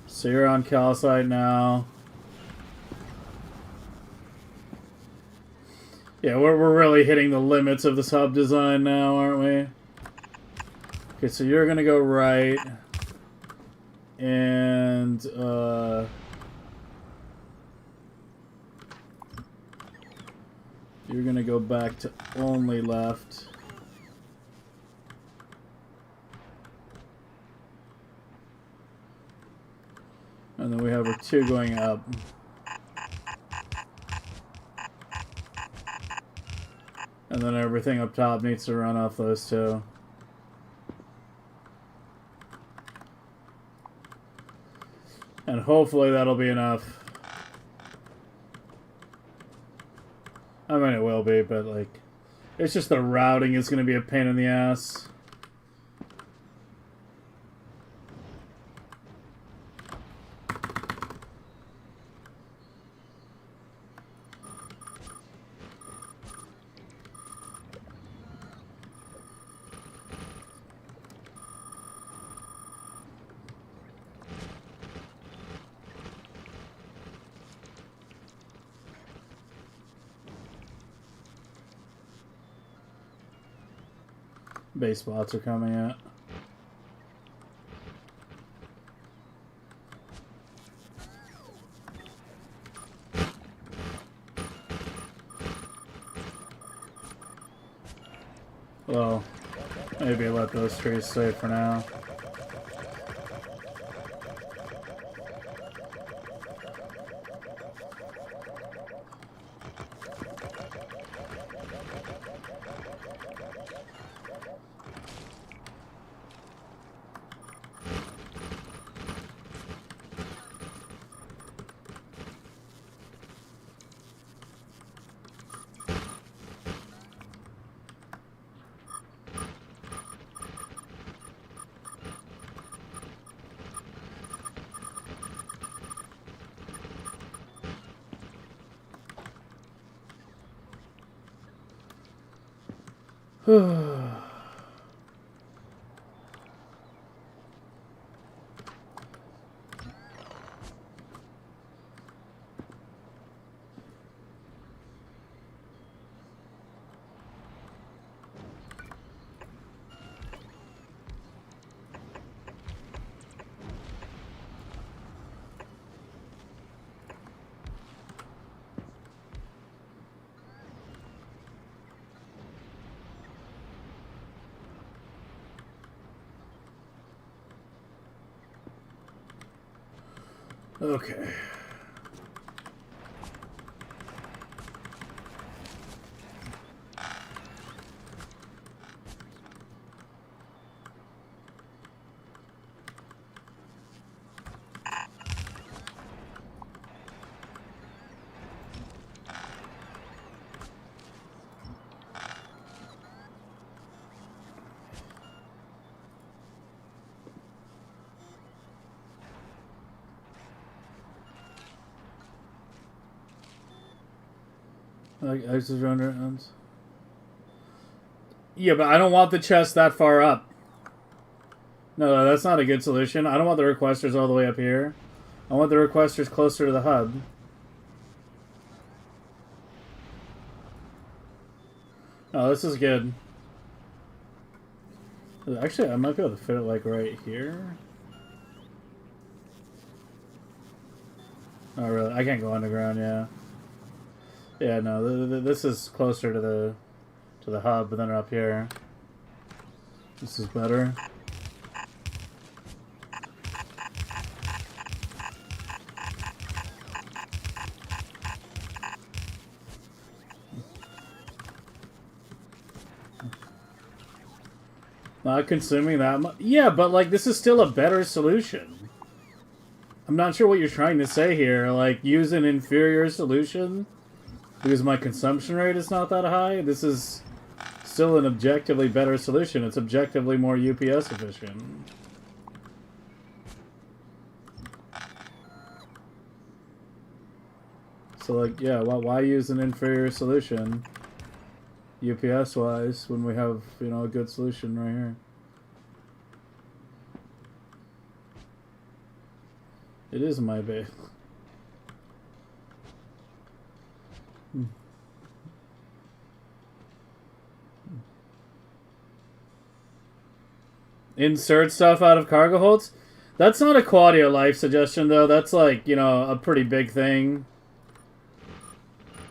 So you're on calcite now. Yeah, we're really hitting the limits of this hub design now, aren't we? Okay, so you're gonna go right. And, you're gonna go back to only left. And then we have our 2 going up. And then everything up top needs to run off those 2. And hopefully that'll be enough. I mean, it will be, but, like, it's just the routing is going to be a pain in the ass. Base bots are coming out. Well, maybe let those trees stay for now. Okay. Like I just run around. Yeah, but I don't want the chest that far up. No, that's not a good solution. I don't want the requesters all the way up here. I want the requesters closer to the hub. Oh, this is good. Actually, I might be able to fit it like right here. Oh, really? I can't go underground. Yeah. Yeah. No, this is closer to the hub, but then up here. This is better. Not consuming that much. Yeah, but like this is still a better solution. I'm not sure what you're trying to say here. Like use an inferior solution because my consumption rate is not that high. This is still an objectively better solution. It's objectively more UPS efficient. So like, yeah, why use an inferior solution? UPS wise, when we have, you know, a good solution right here. It is my base. Insert stuff out of cargo holds? That's not a quality of life suggestion though. That's like, you know, a pretty big thing.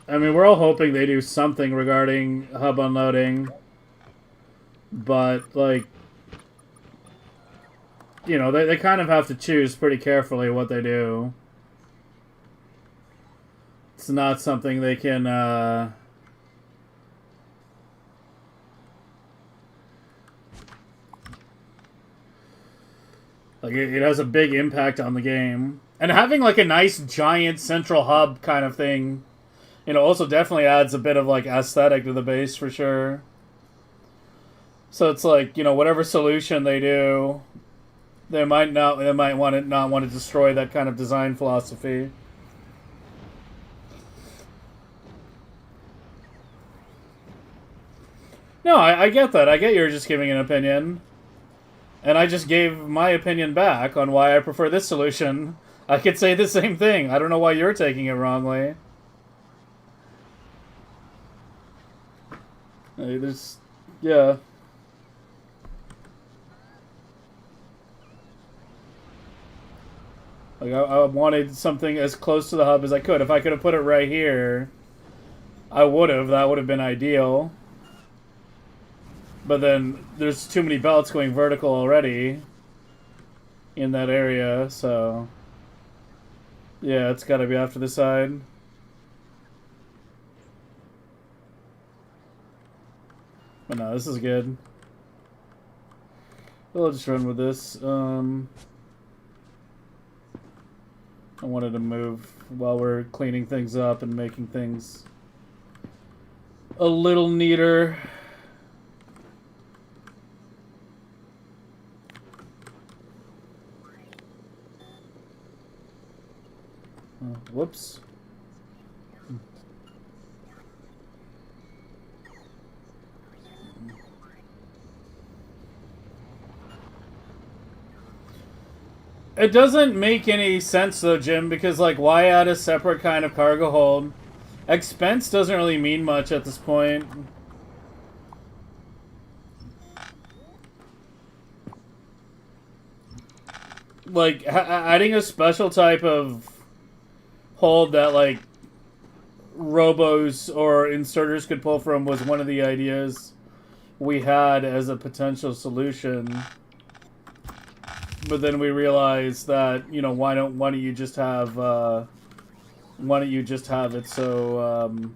I mean, we're all hoping they do something regarding hub unloading. But, like, you know, they kind of have to choose pretty carefully what they do. It's not something they can, like, it has a big impact on the game. And having, like, a nice, giant central hub kind of thing, you know, also definitely adds a bit of, like, aesthetic to the base for sure. So it's like, you know, whatever solution they do, they might not want to destroy that kind of design philosophy. No, I get that. I get you're just giving an opinion. And I just gave my opinion back on why I prefer this solution. I could say the same thing. I don't know why you're taking it wrongly. There's... yeah. Like, I wanted something as close to the hub as I could. If I could have put it right here, I would have. That would have been ideal. But then, there's too many belts going vertical already in that area, so... yeah, it's gotta be off to the side. But no, this is good. We'll just run with this. I wanted to move while we're cleaning things up and making things a little neater. Whoops. It doesn't make any sense though, Jim, because like why add a separate kind of cargo hold? Expense doesn't really mean much at this point. Like adding a special type of hold that like robos or inserters could pull from was one of the ideas we had as a potential solution. But then we realized that, you know, why don't you just have it so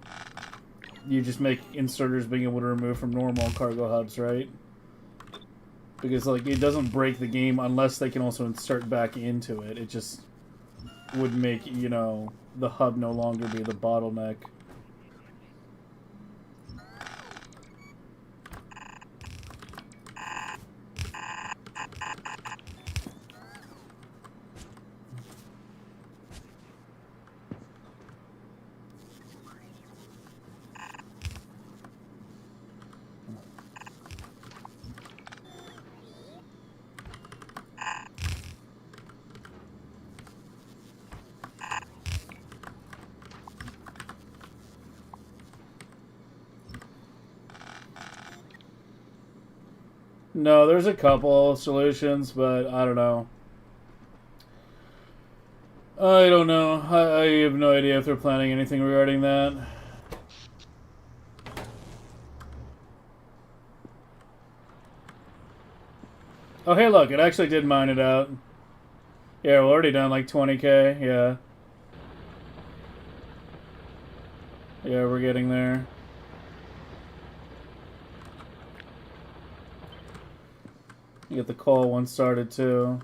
you just make inserters being able to remove from normal cargo hubs, right? Because like it doesn't break the game unless they can also insert back into it. It just would make, you know, the hub no longer be the bottleneck. No, there's a couple solutions, but I don't know. I don't know. I have no idea if they're planning anything regarding that. Oh, hey, look, it actually did mine it out. Yeah, we're already down like 20k, yeah. Yeah, we're getting there. You get the call one started too.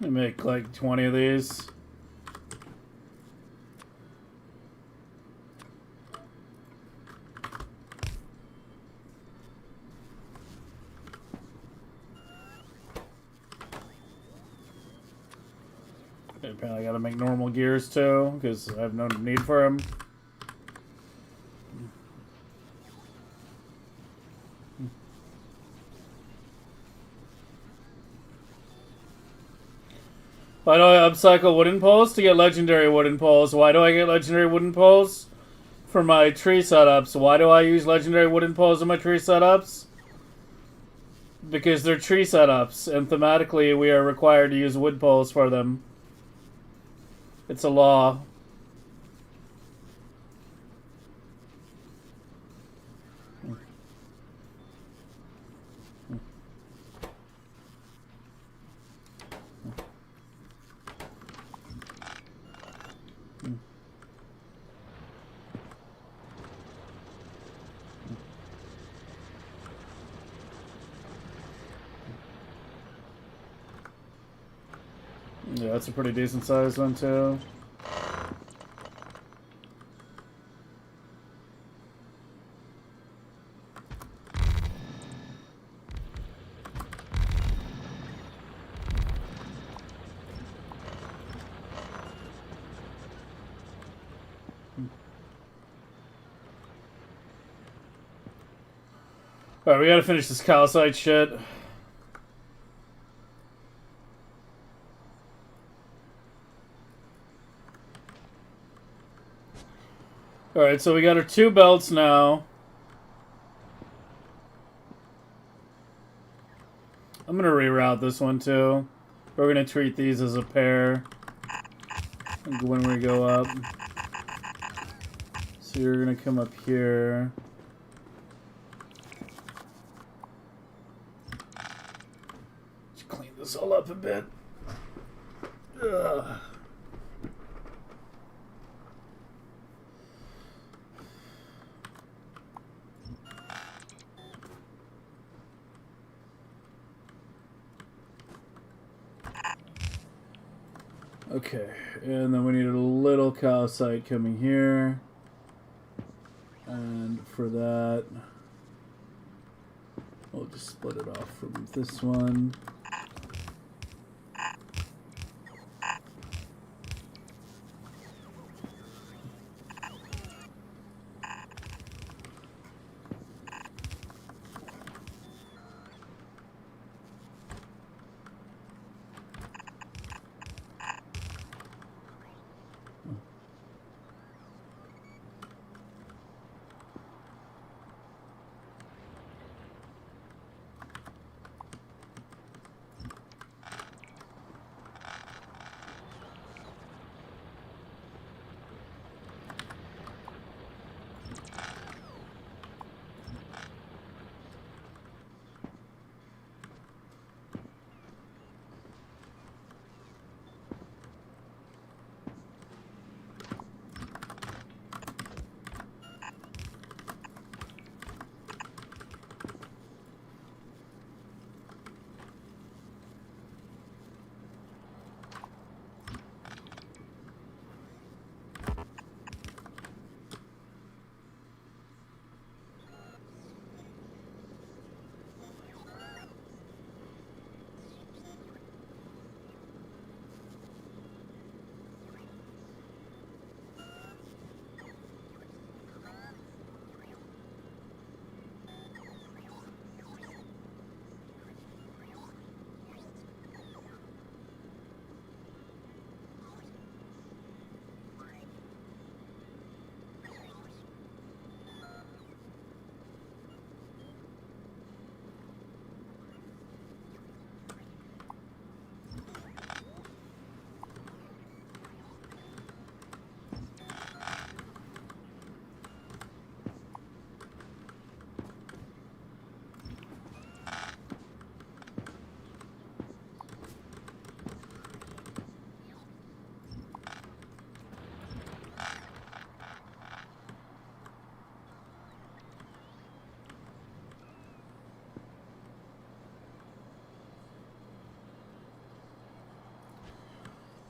I make like 20 of these. Apparently I gotta make normal gears too, because I have no need for them. Why do I upcycle wooden poles? To get legendary wooden poles. Why do I get legendary wooden poles? For my tree setups. Why do I use legendary wooden poles in my tree setups? Because they're tree setups, and thematically we are required to use wood poles for them. It's a law. Yeah, that's a pretty decent sized one too. Alright, we gotta finish this calcite shit. Alright, so we got our 2 belts now. I'm gonna reroute this one too. We're gonna treat these as a pair when we go up. So you're gonna come up here. Just clean this all up a bit. Ugh. Okay, and then we need a little calcite coming here. And for that, we'll just split it off from this one.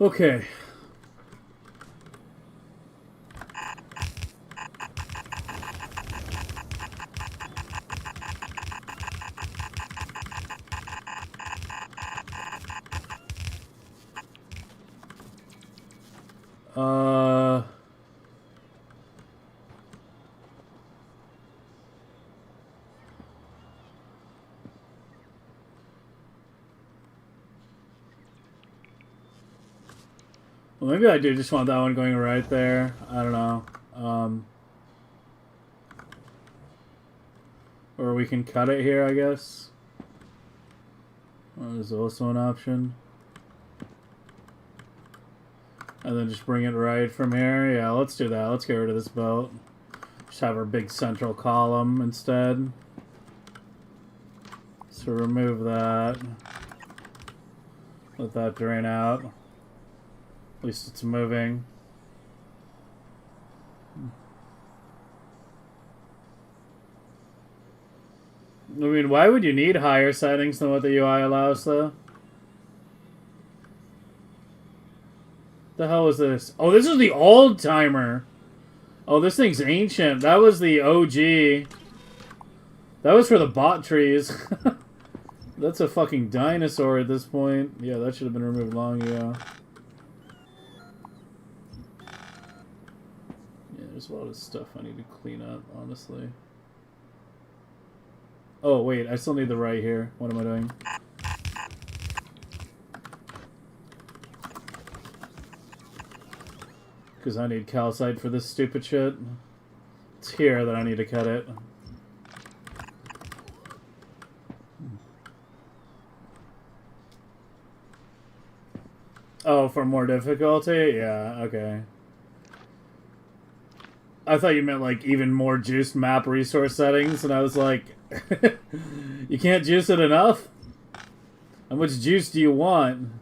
Okay. Well, maybe I do just want that one going right there. I don't know. Or we can cut it here, I guess. There's also an option. And then just bring it right from here. Yeah, let's do that. Let's get rid of this belt. Just have our big central column instead. So remove that. Let that drain out. At least it's moving. I mean, why would you need higher settings than what the UI allows, though? The hell is this? Oh, this is the old timer. Oh, this thing's ancient. That was the OG. That was for the bot trees. That's a fucking dinosaur at this point. Yeah, that should have been removed long ago. Yeah, there's a lot of stuff I need to clean up, honestly. Oh, wait, I still need the right here. What am I doing? Because I need calcite for this stupid shit. It's here that I need to cut it. Oh, for more difficulty? Yeah, okay. I thought you meant, like, even more juiced map resource settings, and I was like, you can't juice it enough? How much juice do you want?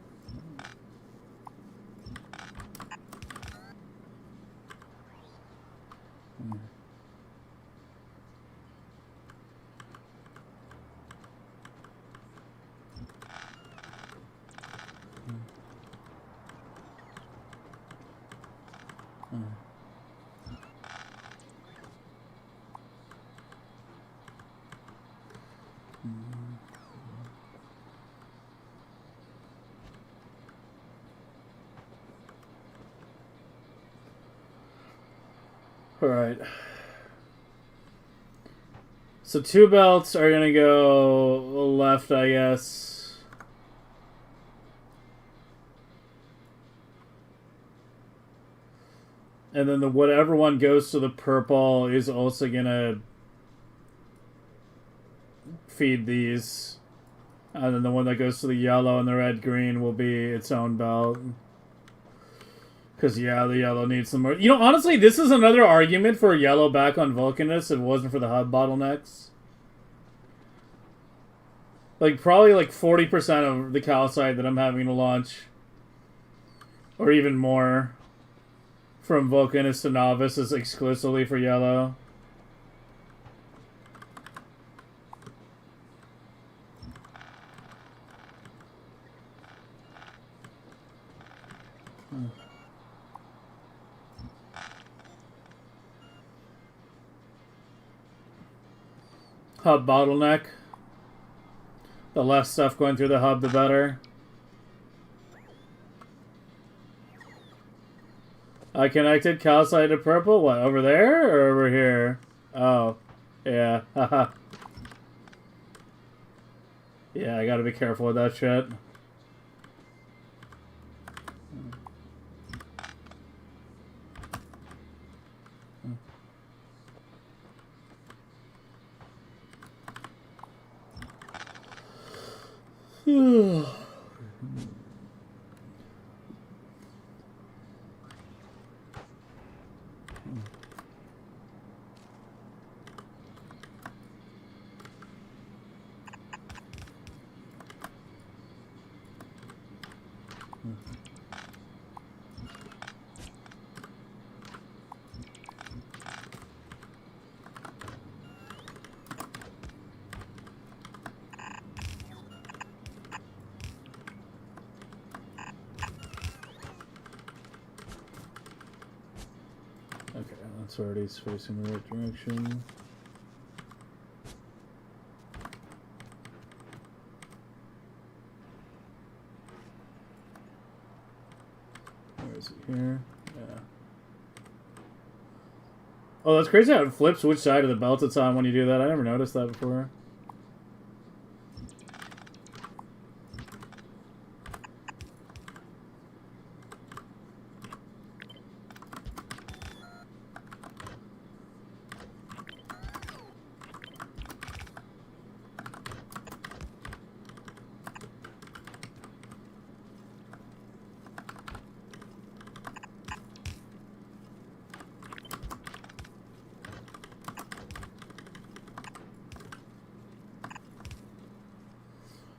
Alright. So 2 belts are gonna go left, I guess. And then the whatever one goes to the purple is also gonna feed these. And then the one that goes to the yellow and the red-green will be its own belt. Because, yeah, the yellow needs some more... You know, honestly, this is another argument for yellow back on Vulcanus if it wasn't for the hub bottlenecks. Like, probably like 40% of the calcite that I'm having to launch, or even more, from Vulcanus to Novice is exclusively for yellow. Hub bottleneck. The less stuff going through the hub, the better. I connected calcite to purple. What, over there or over here? Oh, yeah. Haha. Yeah, I gotta be careful with that shit. it's already facing the right direction. Where is it here? Yeah. Oh, that's crazy how it flips which side of the belt it's on when you do that. I never noticed that before.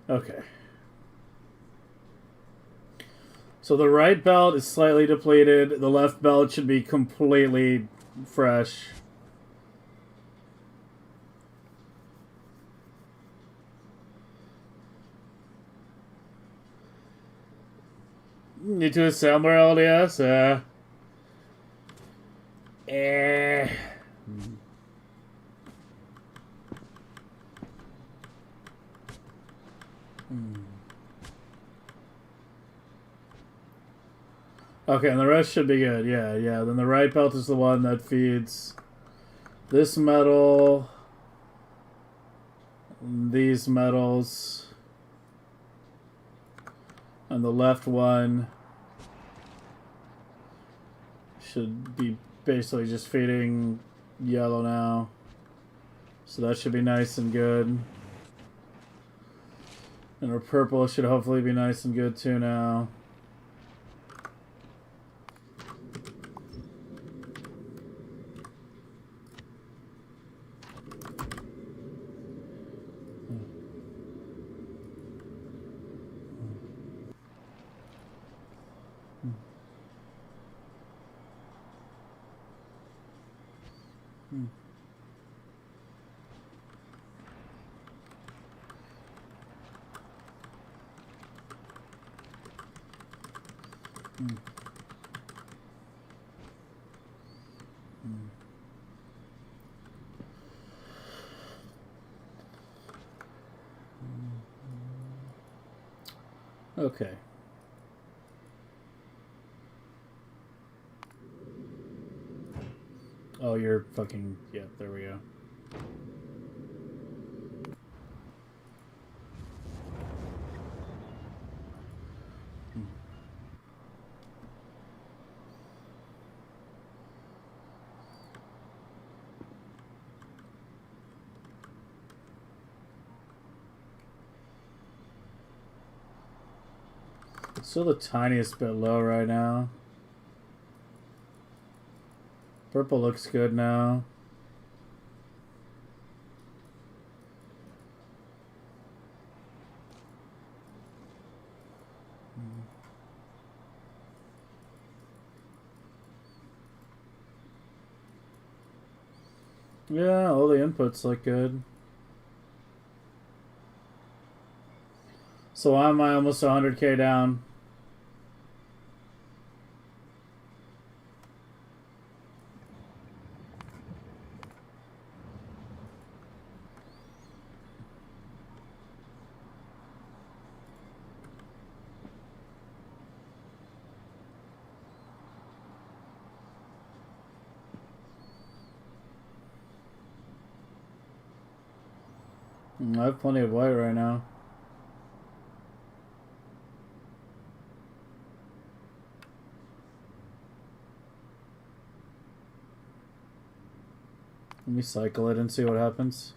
Okay. So the right belt is slightly depleted. The left belt should be completely fresh. Need to assemble LDS? Okay, and the rest should be good. Yeah, yeah. Then the right belt is the one that feeds this metal, these metals, and the left one should be basically just feeding yellow now. So that should be nice and good. And our purple should hopefully be nice and good too now. Okay. Oh, you're fucking... Yeah, there we go. Still the tiniest bit low right now. Purple looks good now. Yeah, all the inputs look good. So why am I almost 100k down? I have plenty of white right now. Let me cycle it and see what happens.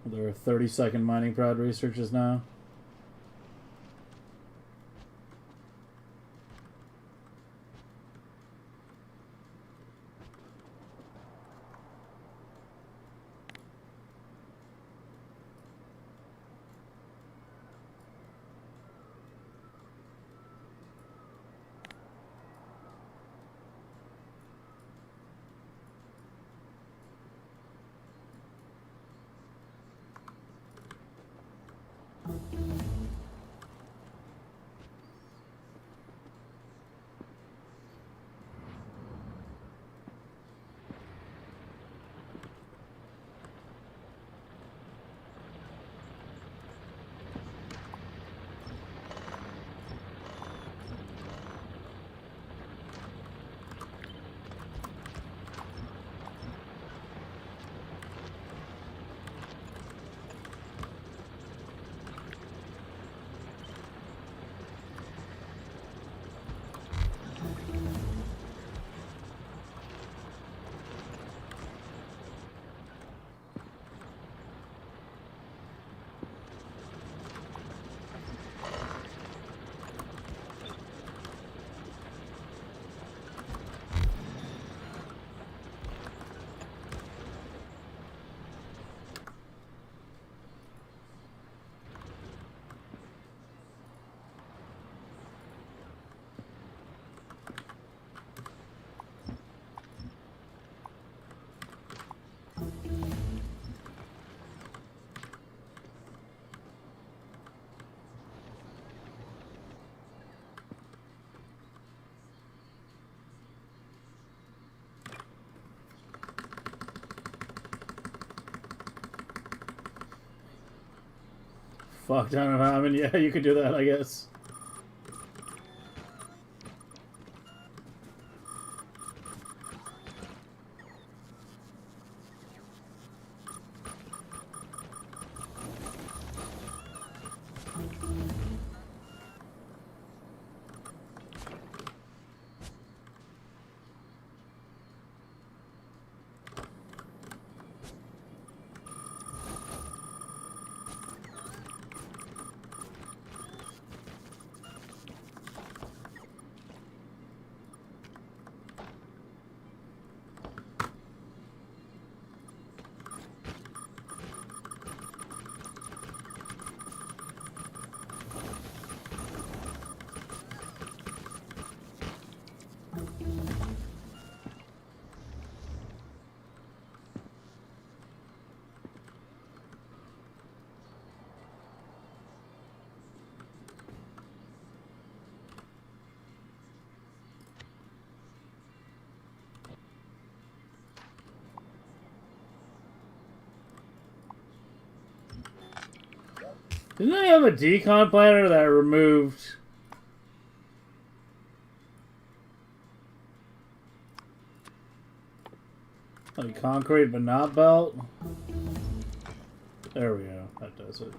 There are 30-second mining prod researches now. Fuck ton of how many. Yeah, you could do that, I guess. Didn't I have a decon planner that removed... like concrete but not belt? There we go. That does it.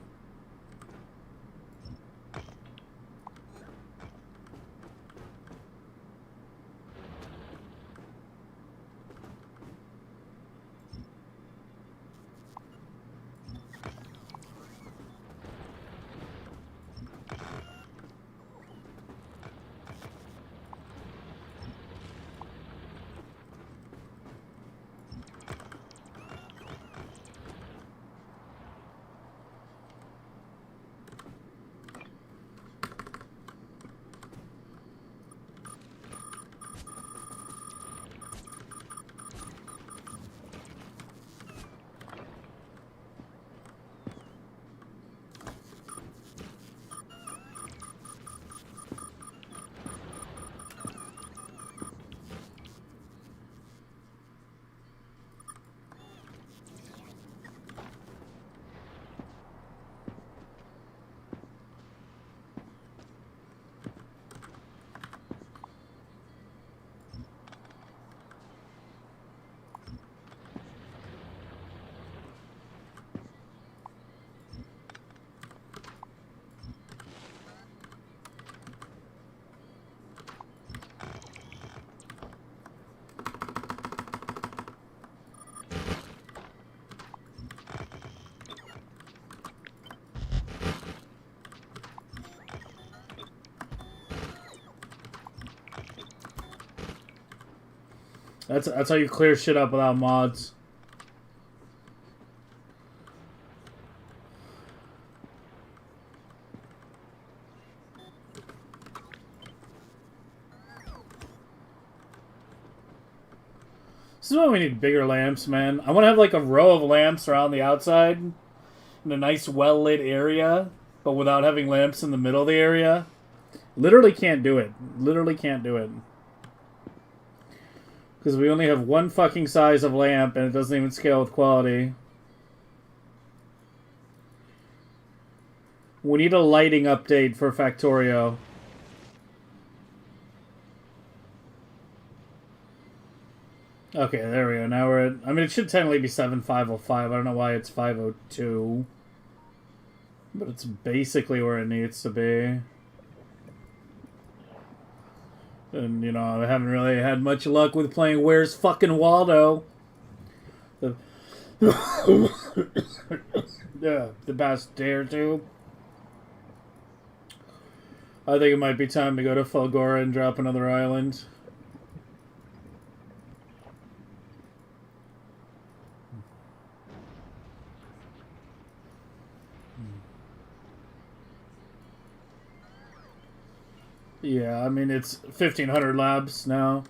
That's how you clear shit up without mods. This is why we need bigger lamps, man. I want to have like a row of lamps around the outside in a nice well-lit area, but without having lamps in the middle of the area. Literally can't do it. Literally can't do it. Because we only have one fucking size of lamp and it doesn't even scale with quality. We need a lighting update for Factorio. Okay, there we go. Now we're at... I mean, it should technically be 7505. I don't know why it's 502. But it's basically where it needs to be. And, you know, I haven't really had much luck with playing Where's Fucking Waldo. The yeah, the past day or two. I think it might be time to go to Fulgora and drop another island. Yeah, I mean, it's 1,500 labs now.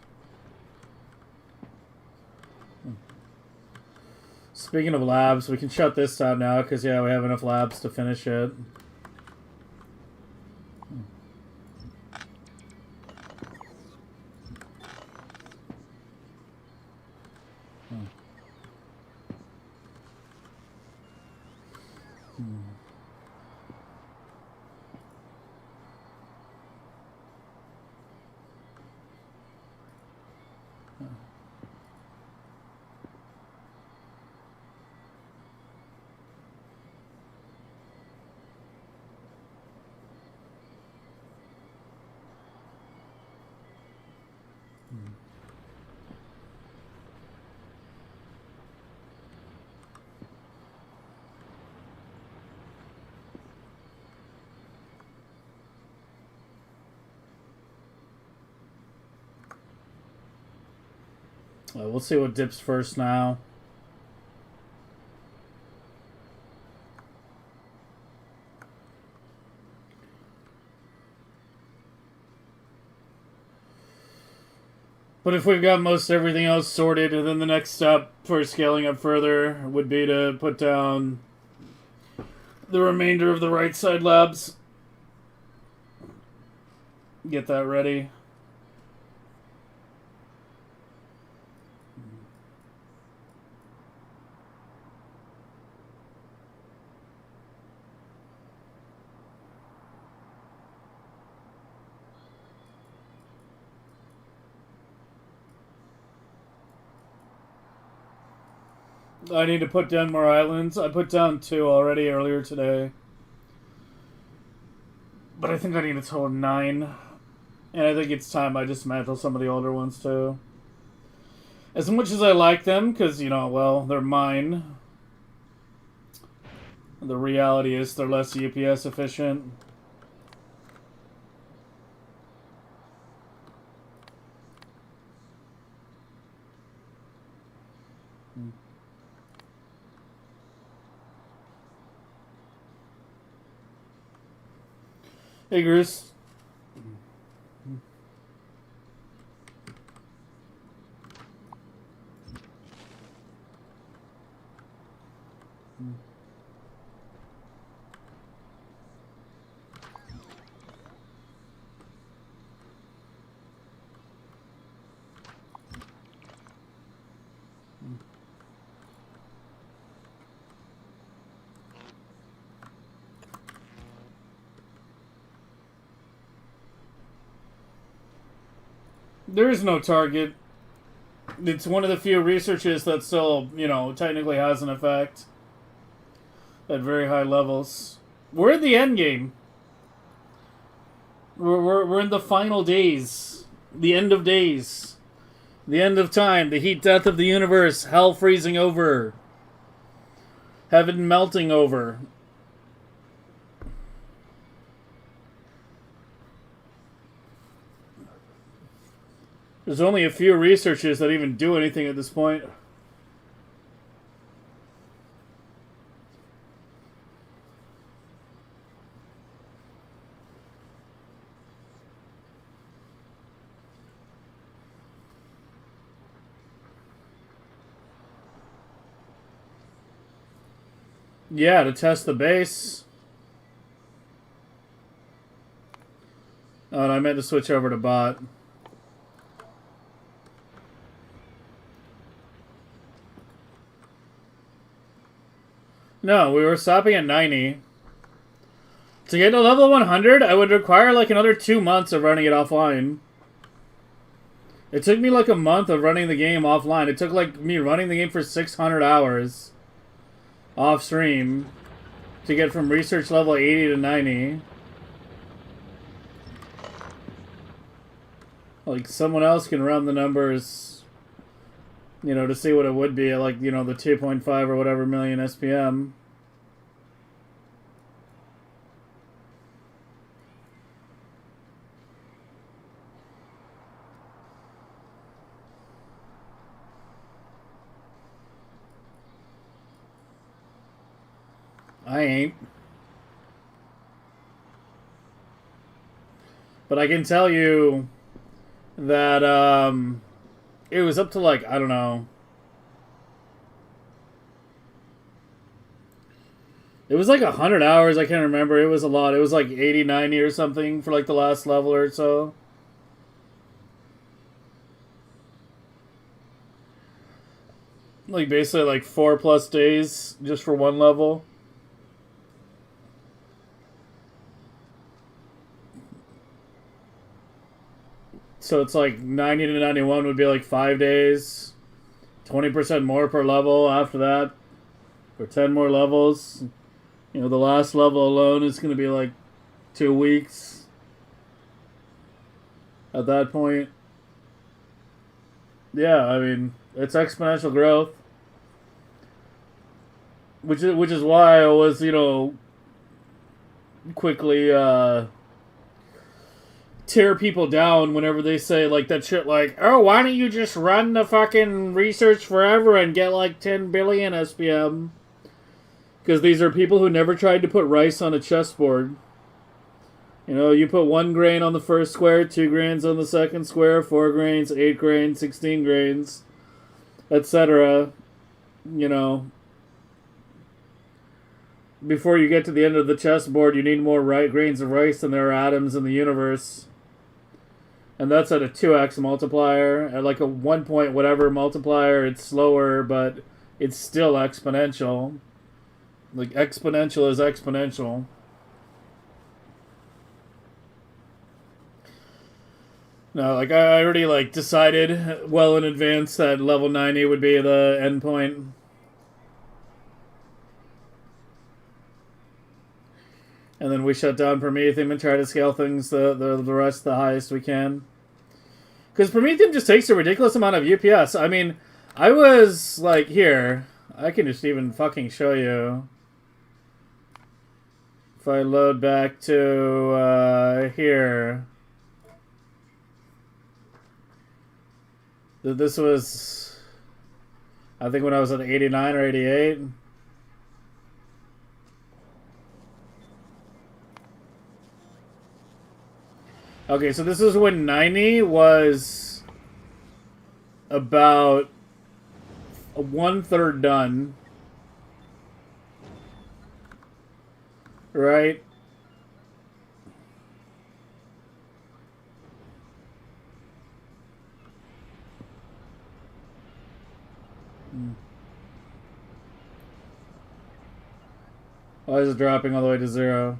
Speaking of labs, we can shut this down now, because, yeah, we have enough labs to finish it. We'll see what dips first now. But if we've got most everything else sorted, then the next step for scaling up further would be to put down the remainder of the right side labs. Get that ready. I need to put down more islands. I put down 2 already earlier today. But I think I need a total of 9. And I think it's time I dismantle some of the older ones too. As much as I like them, because, you know, well, they're mine. The reality is they're less UPS efficient. Hey, Bruce. There is no target. It's one of the few researches that still, you know, technically has an effect at very high levels. We're in the end game. We're in the final days. The end of days. The end of time. The heat death of the universe. Hell freezing over. Heaven melting over. There's only a few researchers that even do anything at this point. Yeah, to test the base. Oh, and I meant to switch over to bot. No, we were stopping at 90. To get to level 100, I would require like another 2 months of running it offline. It took me like a month of running the game offline. It took like me running the game for 600 hours off stream to get from research level 80 to 90. Like, someone else can run the numbers, you know, to see what it would be at, like, you know, the 2.5 or whatever million SPM. I ain't. But I can tell you that it was up to, like, I don't know. It was like 100 hours, I can't remember. It was a lot. It was like 80, 90 or something for like the last level or so. Like basically like 4+ days just for one level. So it's like 90 to 91 would be like 5 days. 20% more per level after that. For 10 more levels. You know, the last level alone is going to be like 2 weeks. At that point. Yeah, I mean, it's exponential growth. Which is why I was, you know, quickly tear people down whenever they say like that shit like, oh, why don't you just run the fucking research forever and get like 10 billion SPM? Because these are people who never tried to put rice on a chessboard. You know, you put 1 grain on the first square, 2 grains on the second square, 4 grains, 8 grains, 16 grains, etc. You know, before you get to the end of the chessboard, you need more grains of rice than there are atoms in the universe. And that's at a 2x multiplier. At like a 1 point whatever multiplier, it's slower, but it's still exponential. Like, exponential is exponential. No, like, I already, like, decided well in advance that level 90 would be the endpoint. And then we shut down Prometheum and try to scale things the rest the highest we can. Because Prometheum just takes a ridiculous amount of UPS. I mean, I was, like, here. I can just even fucking show you. If I load back to, here. This was, I think when I was at 89 or 88. Okay, so this is when 90 was about 1/3 done. Right? Why is it dropping all the way to 0?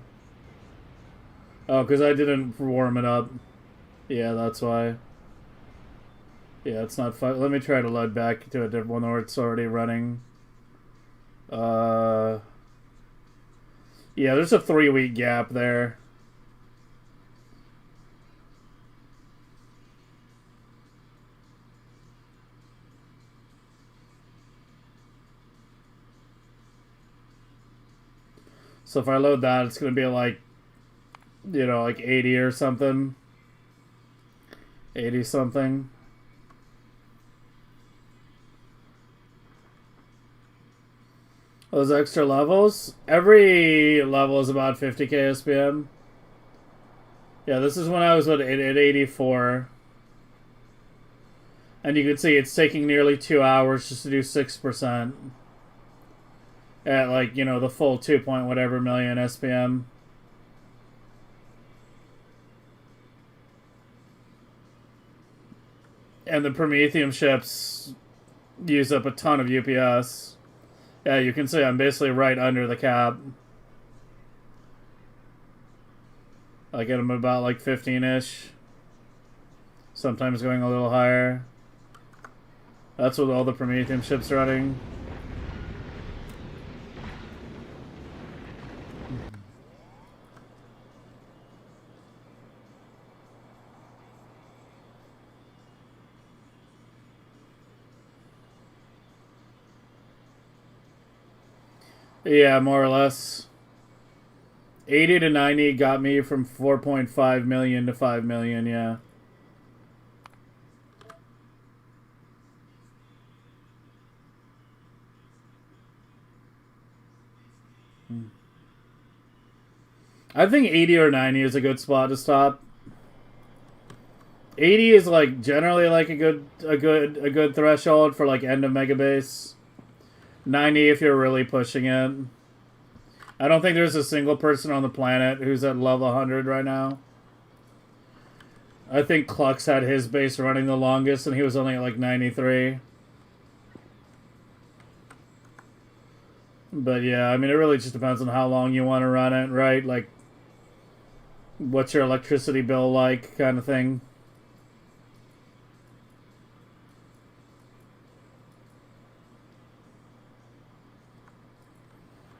Oh, because I didn't warm it up. Yeah, that's why. Yeah, it's not fun. Let me try to load back to a different one where it's already running. Yeah, there's a 3-week gap there. So if I load that, it's going to be like, you know, like 80 or something. 80 something. Those extra levels? Every level is about 50k SPM. Yeah, this is when I was at 84. And you can see it's taking nearly 2 hours just to do 6%. At like, you know, the full 2 point whatever million SPM. And the Prometheum ships use up a ton of UPS. Yeah, you can see I'm basically right under the cap. I get them about like 15-ish. Sometimes going a little higher. That's with all the Prometheum ships running. Yeah, more or less. 80 to 90 got me from 4.5 million to 5 million, yeah. I think 80 or 90 is a good spot to stop. 80 is like generally like a good threshold for like end of Megabase. 90 if you're really pushing it. I don't think there's a single person on the planet who's at level 100 right now. I think Klux had his base running the longest and he was only at like 93. But yeah, I mean, it really just depends on how long you want to run it, right? Like, what's your electricity bill like, kind of thing.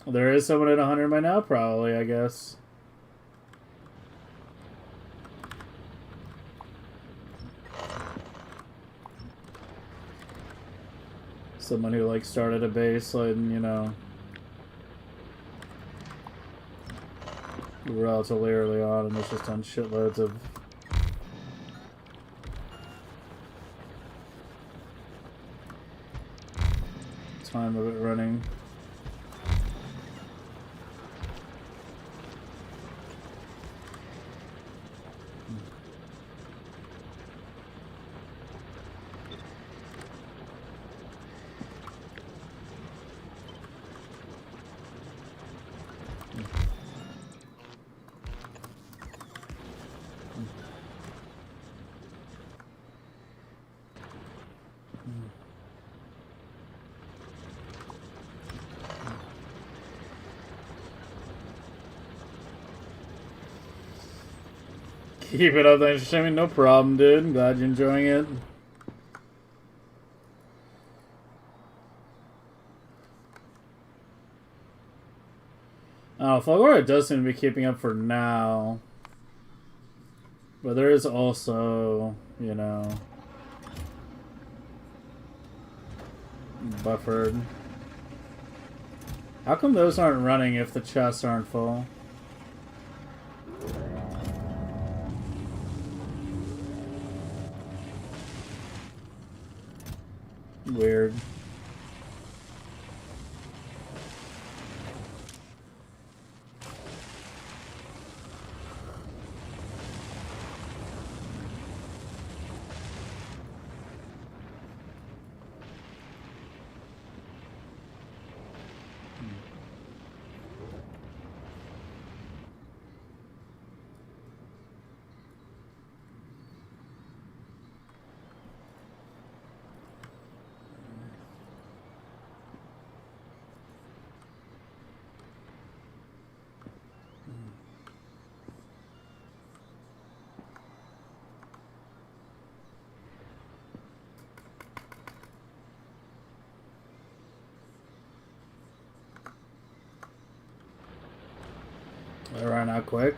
There is someone at 100 by now, probably, I guess. Someone who, like, started a base and, you know, relatively early on and was just on shitloads of time of it running. Keep it up, thanks for streaming. No problem, dude. Glad you're enjoying it. Oh, Fulgora does seem to be keeping up for now. But there is also, you know, buffered. How come those aren't running if the chests aren't full? Weird. I ran out quick.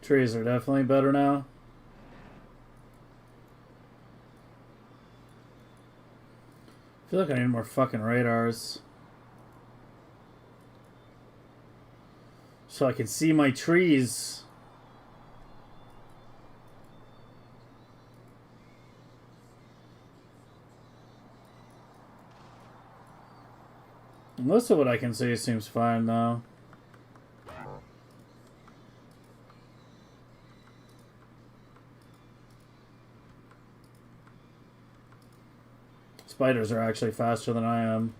Trees are definitely better now. I feel like I need more fucking radars. So I can see my trees. Most of what I can see seems fine though. Spiders are actually faster than I am.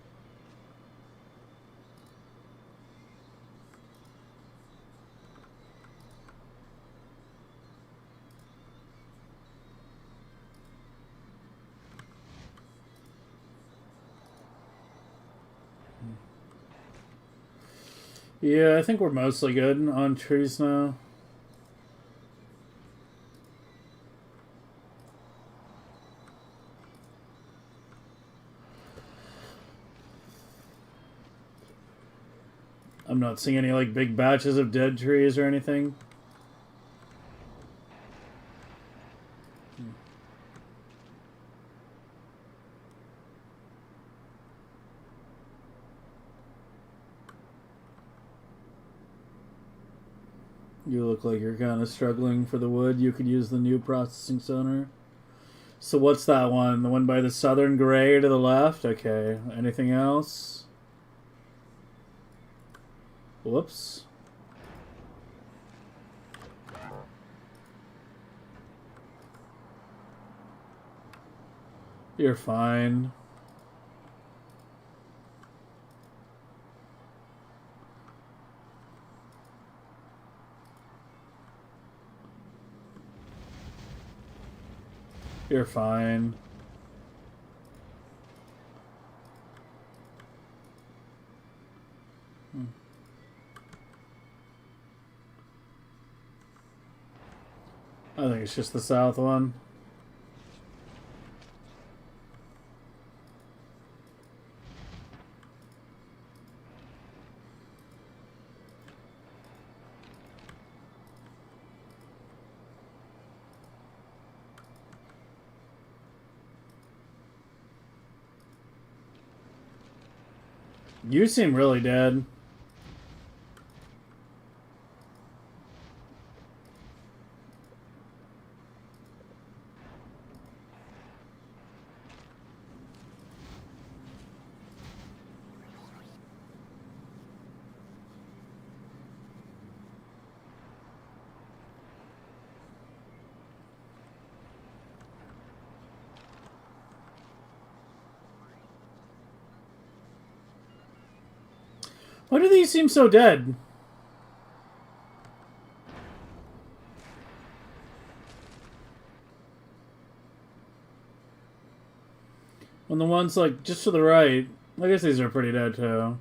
Yeah, I think we're mostly good on trees now. I'm not seeing any like big batches of dead trees or anything. You look like you're kind of struggling for the wood. You could use the new processing center. So what's that one? The one by the southern gray to the left? Okay. Anything else? Whoops. You're fine. You're fine. I think it's just the south one. You seem really dead. Why do these seem so dead? When the ones like just to the right, I guess these are pretty dead too.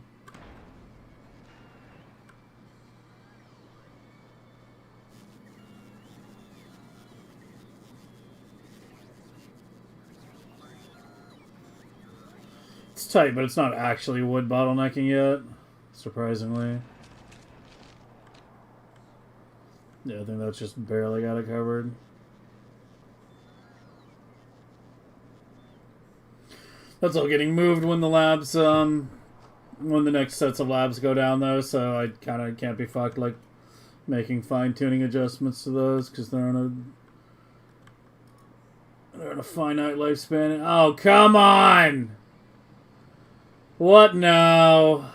It's tight, but it's not actually wood bottlenecking yet. Surprisingly. Yeah, I think that's just barely got it covered. That's all getting moved when the labs, when the next sets of labs go down, though, so I kind of can't be fucked, like, making fine-tuning adjustments to those, because they're on a finite lifespan. Oh, come on! What now?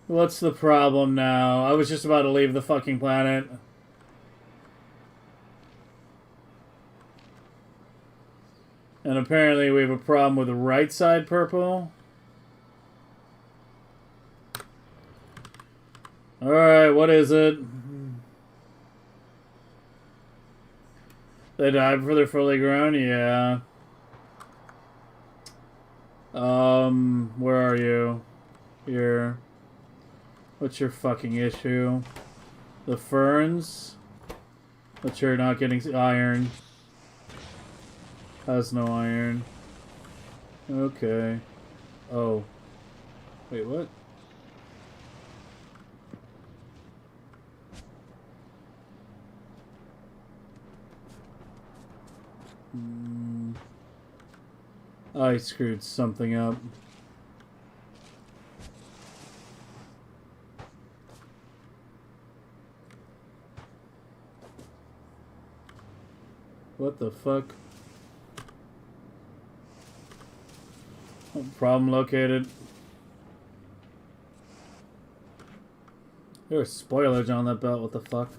What's the problem now? I was just about to leave the fucking planet. And apparently we have a problem with the right side purple. Alright, what is it? They died before they're fully grown? Yeah. Where are you? Here. What's your fucking issue? The ferns? But you're not getting iron. Has no iron. Okay. Oh. Wait, what? I screwed something up. What the fuck? Oh, problem located. There was spoilage on that belt, what the fuck?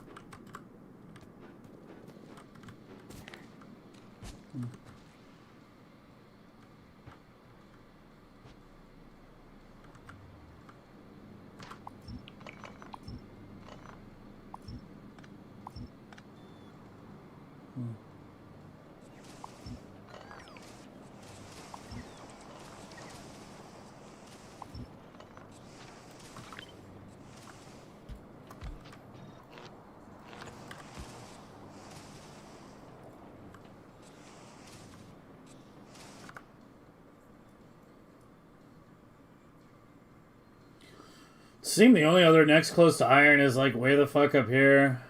Seem the only other next close to iron is like way the fuck up here.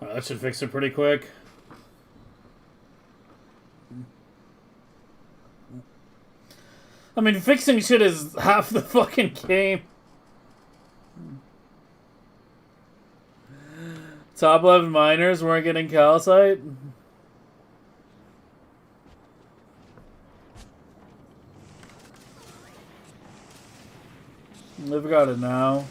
Oh, that should fix it pretty quick. I mean, fixing shit is half the fucking game. Top 11 miners weren't getting calcite. They've got it now.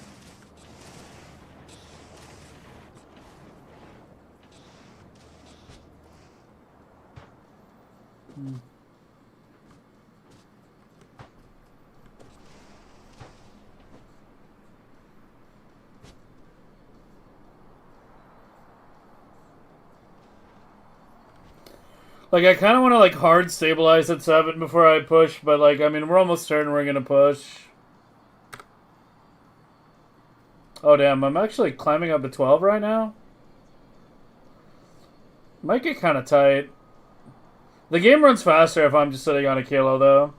Like, I kind of want to, like, hard stabilize at 7 before I push, but, like, I mean, we're almost certain we're going to push. Oh damn, I'm actually climbing up to 12 right now. Might get kind of tight. The game runs faster if I'm just sitting on a kilo though.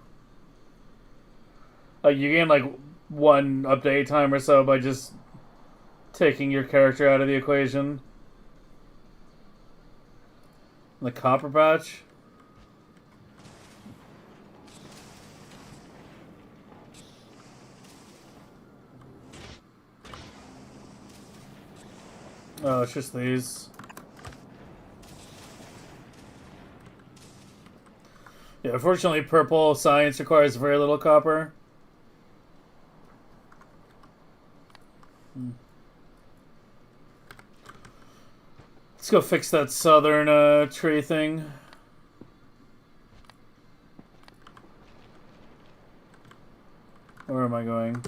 Like you gain like 1 update time or so by just taking your character out of the equation. The copper patch. Oh, it's just these. Yeah, unfortunately, purple science requires very little copper. Let's go fix that southern tree thing. Where am I going?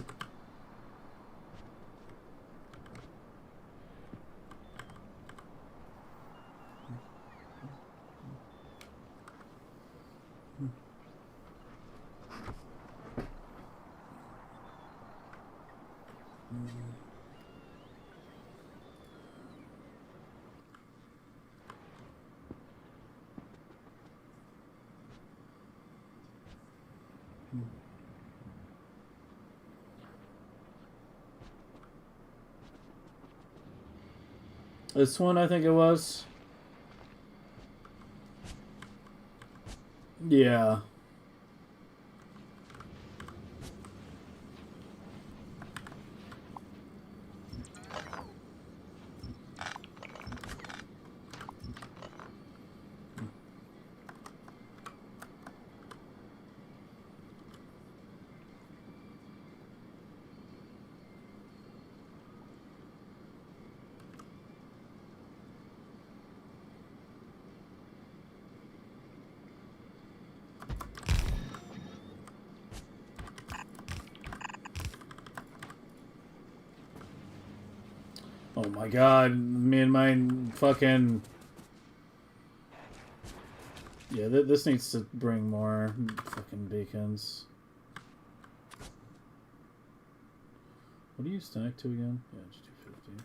This one, I think it was. Yeah. Oh my god, me and my fucking... Yeah, this needs to bring more fucking beacons. What do you stack to again? Yeah, it's 250.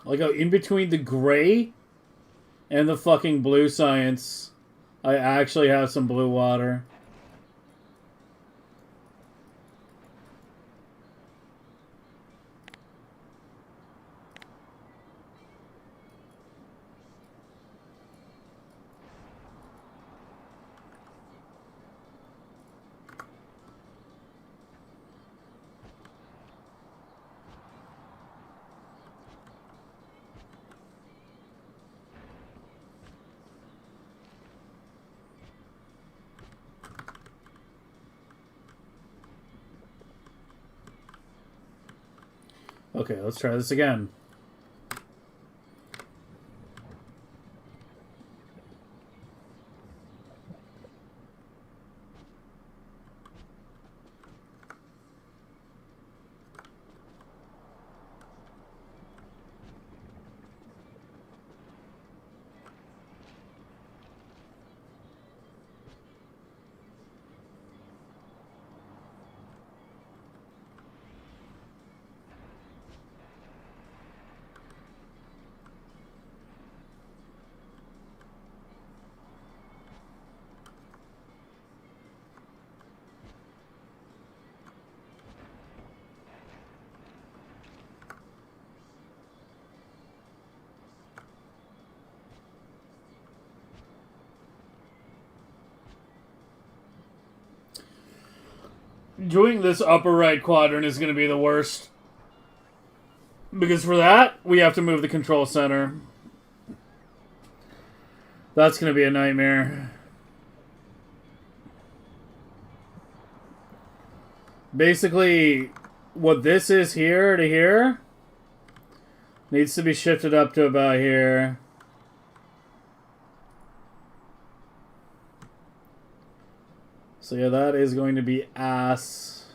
Like, in between the gray and the fucking blue science, I actually have some blue water. Okay, let's try this again. doing this upper right quadrant is going to be the worst. Because for that, we have to move the control center. That's going to be a nightmare. Basically, what this is here to here needs to be shifted up to about here. So yeah, that is going to be ass.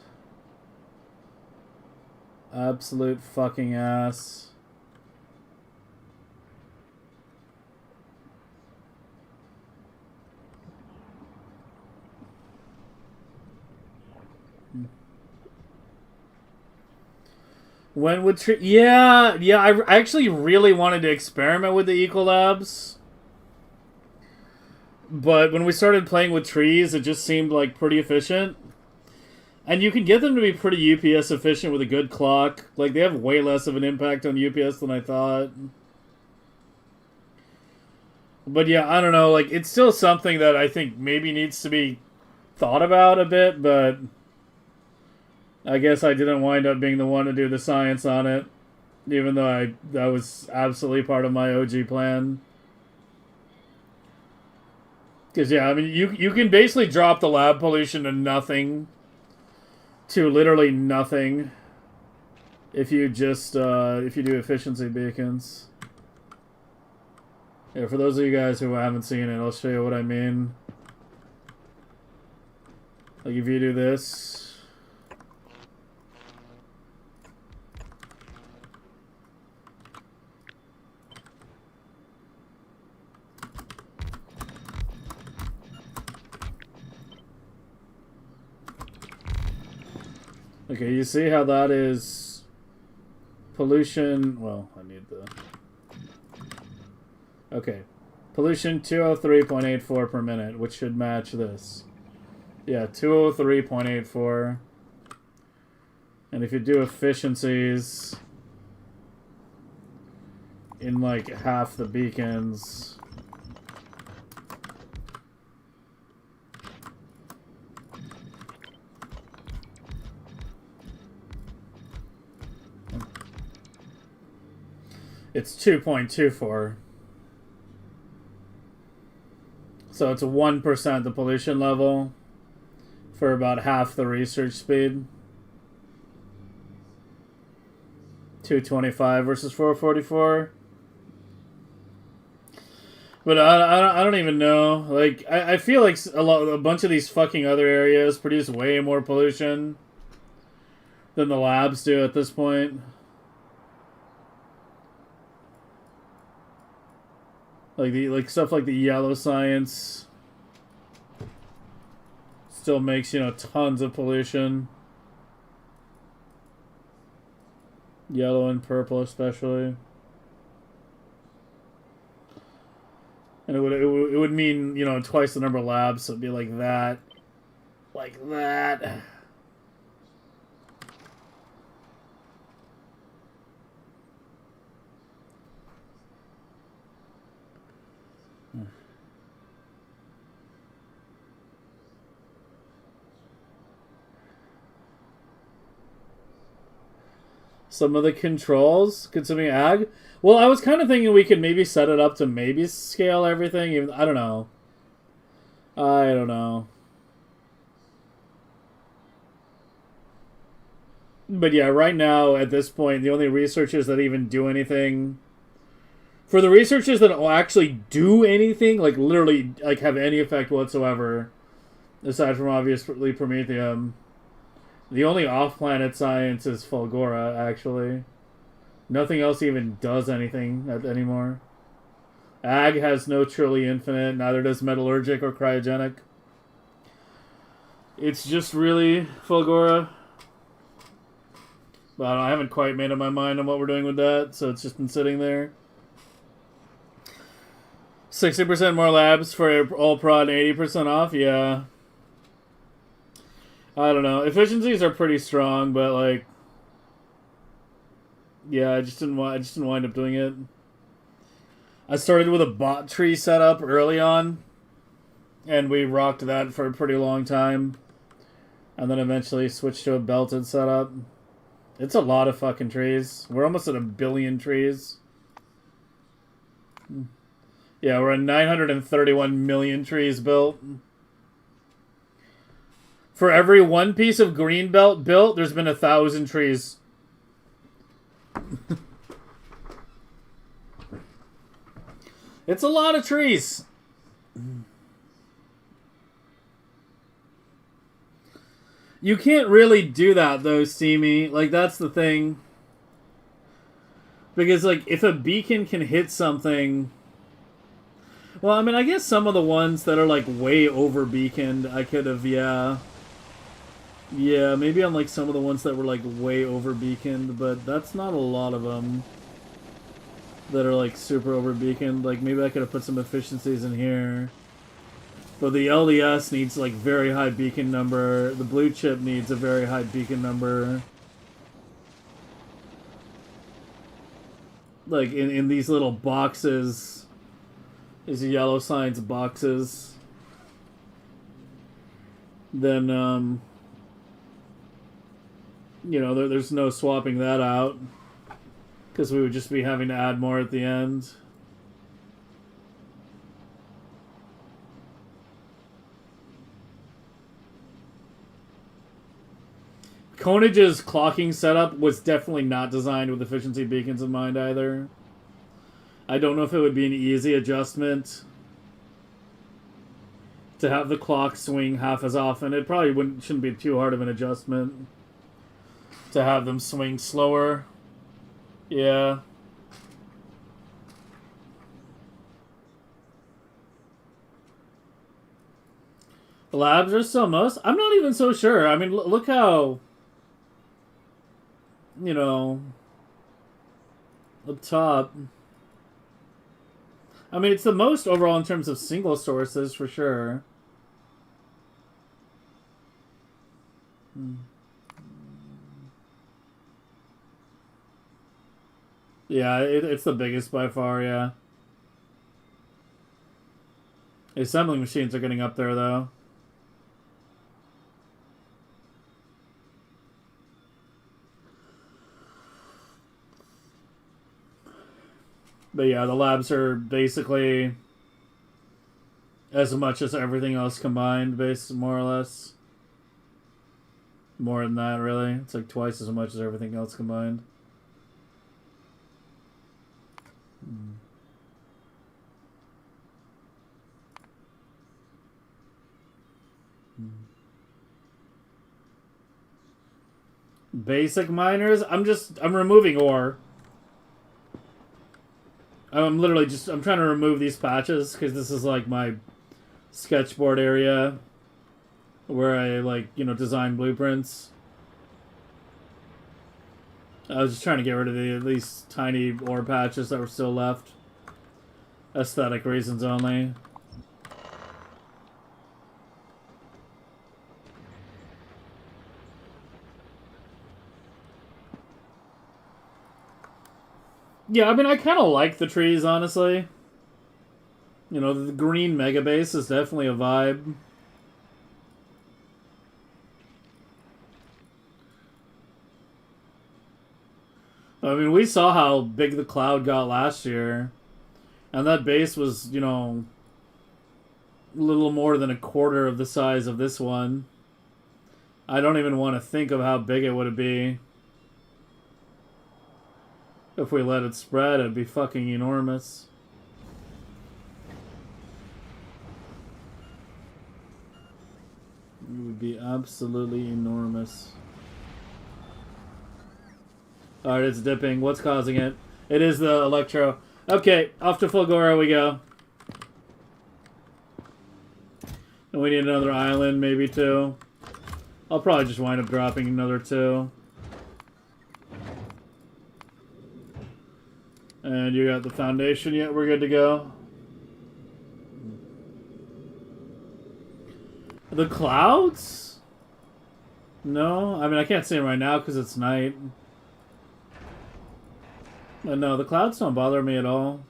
Absolute fucking ass. When would yeah, I actually really wanted to experiment with the Ecolabs. But when we started playing with trees, it just seemed like pretty efficient. And you can get them to be pretty UPS efficient with a good clock. Like, they have way less of an impact on UPS than I thought. But yeah, I don't know. Like, it's still something that I think maybe needs to be thought about a bit, but I guess I didn't wind up being the one to do the science on it. Even though that was absolutely part of my OG plan. Because, yeah, I mean, you can basically drop the lab pollution to nothing. To literally nothing. If you just, if you do efficiency beacons. Yeah, for those of you guys who haven't seen it, I'll show you what I mean. Like, if you do this. Okay, you see how that is pollution. Well, I need the. Okay. Pollution 203.84 per minute, which should match this. Yeah, 203.84. And if you do efficiencies in like half the beacons. It's 2.24. So it's 1% the pollution level for about half the research speed. 225 versus 444. But I don't even know. Like, I feel like a bunch of these fucking other areas produce way more pollution than the labs do at this point. Like stuff like the yellow science still makes, you know, tons of pollution. Yellow and purple especially. And it would mean, you know, twice the number of labs, so it'd be like that. Like that. Some of the controls consuming ag. Well, I was kind of thinking we could maybe set it up to maybe scale everything. Even I don't know. I don't know. But yeah, right now at this point, the only researchers that even do anything. For the researchers that will actually do anything, like literally, like have any effect whatsoever, aside from obviously Promethium. The only off-planet science is Fulgora, actually. Nothing else even does anything anymore. Ag has no truly infinite, neither does metallurgic or cryogenic. It's just really Fulgora. But I haven't quite made up my mind on what we're doing with that, so it's just been sitting there. 60% more labs for all prod, 80% off? Yeah. I don't know. Efficiencies are pretty strong, but like, yeah, I just didn't wind up doing it. I started with a bot tree setup early on, and we rocked that for a pretty long time. And then eventually switch to a belted setup. It's a lot of fucking trees. We're almost at 1 billion trees. Yeah, we're at 931 million trees built. For every one piece of green belt built, there's been 1,000 trees. It's a lot of trees. You can't really do that, though, Steamy. Like, that's the thing. Because, like, if a beacon can hit something... Well, I mean, I guess some of the ones that are, like, way over-beaconed, I could have, yeah... Yeah, maybe on, like, some of the ones that were, like, way over-beaconed, but that's not a lot of them that are, like, super over-beaconed. Like, maybe I could have put some efficiencies in here. But the LDS needs, like, very high beacon number. The blue chip needs a very high beacon number. Like, in these little boxes. These yellow signs boxes. Then, you know, there's no swapping that out. Because we would just be having to add more at the end. Conage's clocking setup was definitely not designed with efficiency beacons in mind either. I don't know if it would be an easy adjustment to have the clock swing half as often. It probably shouldn't be too hard of an adjustment to have them swing slower. Yeah. The labs are still most? I'm not even so sure. I mean, look how... You know, up top. I mean, it's the most overall in terms of single sources, for sure. Yeah, it's the biggest by far, yeah. Assembling machines are getting up there, though. But yeah, the labs are basically as much as everything else combined, more or less. More than that, really. It's like twice as much as everything else combined. Basic miners? I'm removing ore. I'm trying to remove these patches because this is like my sketchboard area where I, like, you know, design blueprints. I was just trying to get rid of these tiny ore patches that were still left. Aesthetic reasons only. Yeah, I mean, I kind of like the trees, honestly. You know, the green Megabase is definitely a vibe. I mean, we saw how big the cloud got last year. And that base was, you know, a little more than a quarter of the size of this one. I don't even want to think of how big it would be. If we let it spread, it'd be fucking enormous. It would be absolutely enormous. Alright, it's dipping. What's causing it? It is the electro. Okay, off to Fulgora we go. And we need another island, maybe two. I'll probably just wind up dropping another two. And you got the foundation yet? We're good to go. The clouds? No, I mean, I can't see them right now because it's night. But no, the clouds don't bother me at all.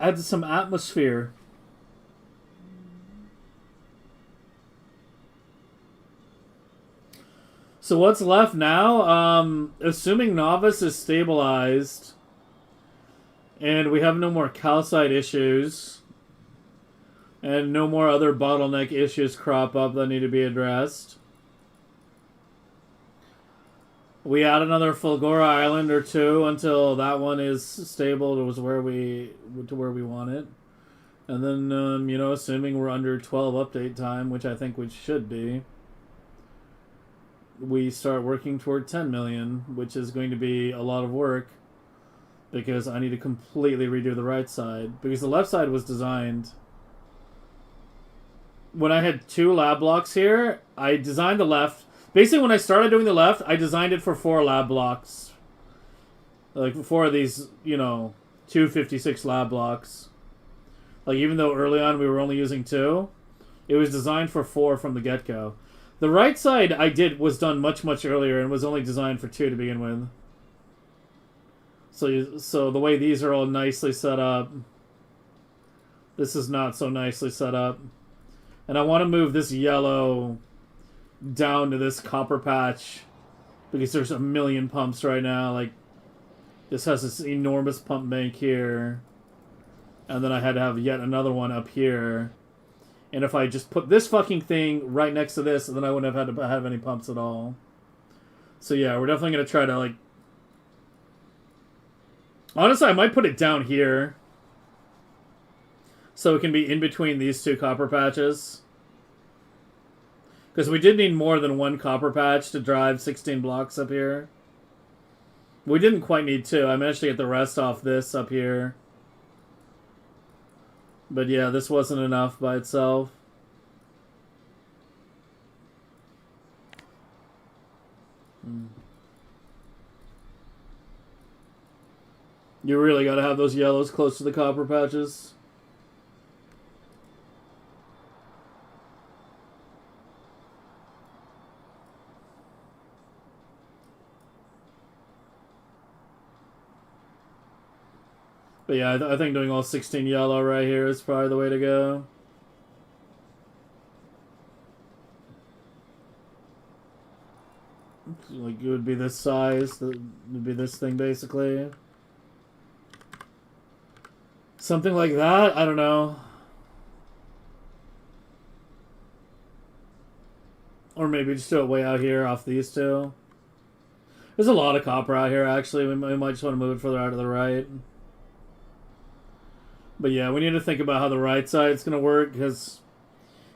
add some atmosphere. So what's left now? Assuming Novice is stabilized, and we have no more calcite issues, and no more other bottleneck issues crop up that need to be addressed. We add another Fulgora Island or two until that one is stable to where we want it. And then, you know, assuming we're under 12 update time, which I think we should be, we start working toward 10 million, which is going to be a lot of work because I need to completely redo the right side. Because the left side was designed... When I had 2 lab blocks here, I designed the left... Basically, when I started doing the left, I designed it for 4 lab blocks. Like, 4 of these, you know, 256 lab blocks. Like, even though early on we were only using 2, it was designed for 4 from the get-go. The right side was done much, much earlier and was only designed for 2 to begin with. So the way these are all nicely set up, this is not so nicely set up. And I want to move this yellow down to this copper patch because there's a million pumps right now. Like, this has this enormous pump bank here, and then I had to have yet another one up here. And if I just put this fucking thing right next to this, then I wouldn't have had to have any pumps at all. So yeah, we're definitely gonna try to, like... Honestly, I might put it down here so it can be in between these 2 copper patches. Because we did need more than 1 copper patch to drive 16 blocks up here. We didn't quite need 2. I managed to get the rest off this up here. But yeah, this wasn't enough by itself. You really gotta have those yellows close to the copper patches. But yeah, I think doing all 16 yellow right here is probably the way to go. Like, it would be this size. It would be this thing, basically. Something like that? I don't know. Or maybe just do it way out here off these 2. There's a lot of copper out here, actually. We might just want to move it further out to the right. But yeah, we need to think about how the right side's going to work, because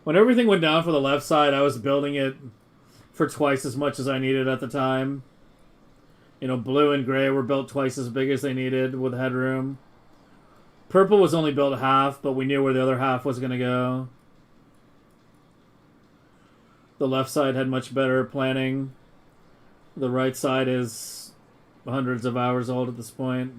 when everything went down for the left side, I was building it for twice as much as I needed at the time. You know, blue and gray were built twice as big as they needed with headroom. Purple was only built half, but we knew where the other half was going to go. The left side had much better planning. The right side is hundreds of hours old at this point.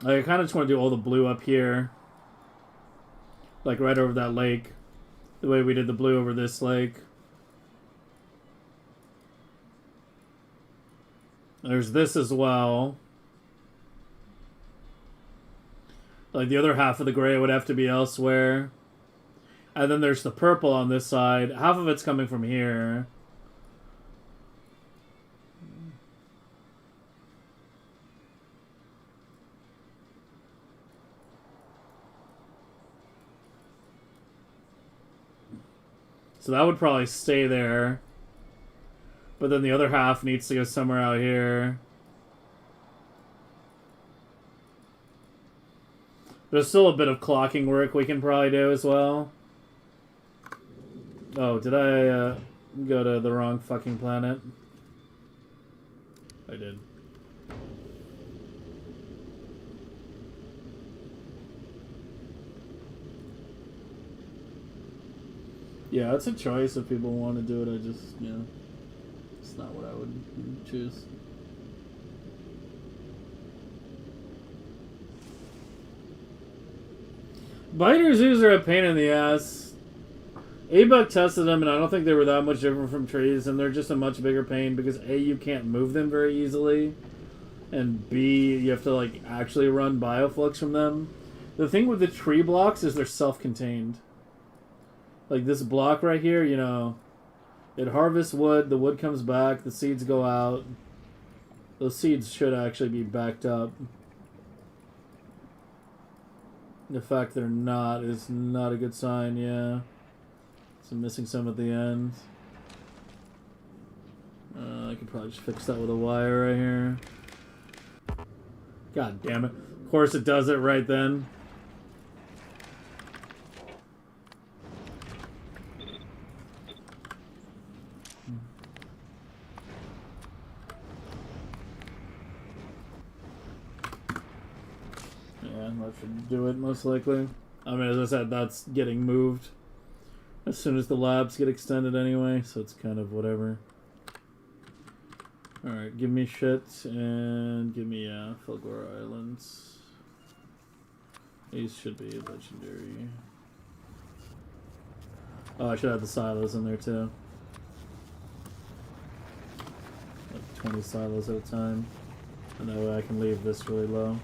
I kind of just want to do all the blue up here. Like right over that lake. The way we did the blue over this lake. There's this as well. Like the other half of the gray would have to be elsewhere. And then there's the purple on this side. Half of it's coming from here. So that would probably stay there. But then the other half needs to go somewhere out here. There's still a bit of clocking work we can probably do as well. Oh, did I go to the wrong fucking planet? I did. Yeah, it's a choice if people want to do it. I just, you know, it's not what I would choose. Biter zoos are a pain in the ass. A-Buck tested them, and I don't think they were that much different from trees, and they're just a much bigger pain because A, you can't move them very easily, and B, you have to like actually run bioflux from them. The thing with the tree blocks is they're self-contained. Like this block right here, you know, it harvests wood, the wood comes back, the seeds go out. Those seeds should actually be backed up. The fact they're not is not a good sign, yeah. So I'm missing some at the end. I could probably just fix that with a wire right here. God damn it. Of course it does it right then. Yeah, that should do it most likely. I mean, as I said, that's getting moved as soon as the labs get extended anyway, so it's kind of whatever. Alright, give me shit and give me Fulgora Islands. These should be legendary. Oh, I should have the silos in there too. Like 20 silos at a time. And that way I can leave this really low.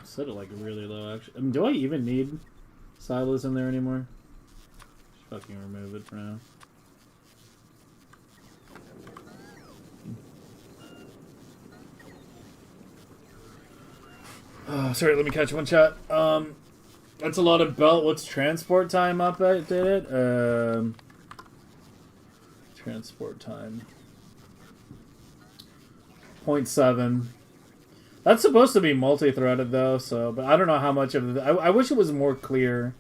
Set it like really low actually. I mean, do I even need silos in there anymore? Just fucking remove it for now. Oh, sorry, let me catch one shot. That's a lot of belt. What's transport time updated? Transport time. 0.7. That's supposed to be multi-threaded though, so but I don't know how much of it. I wish it was more clear,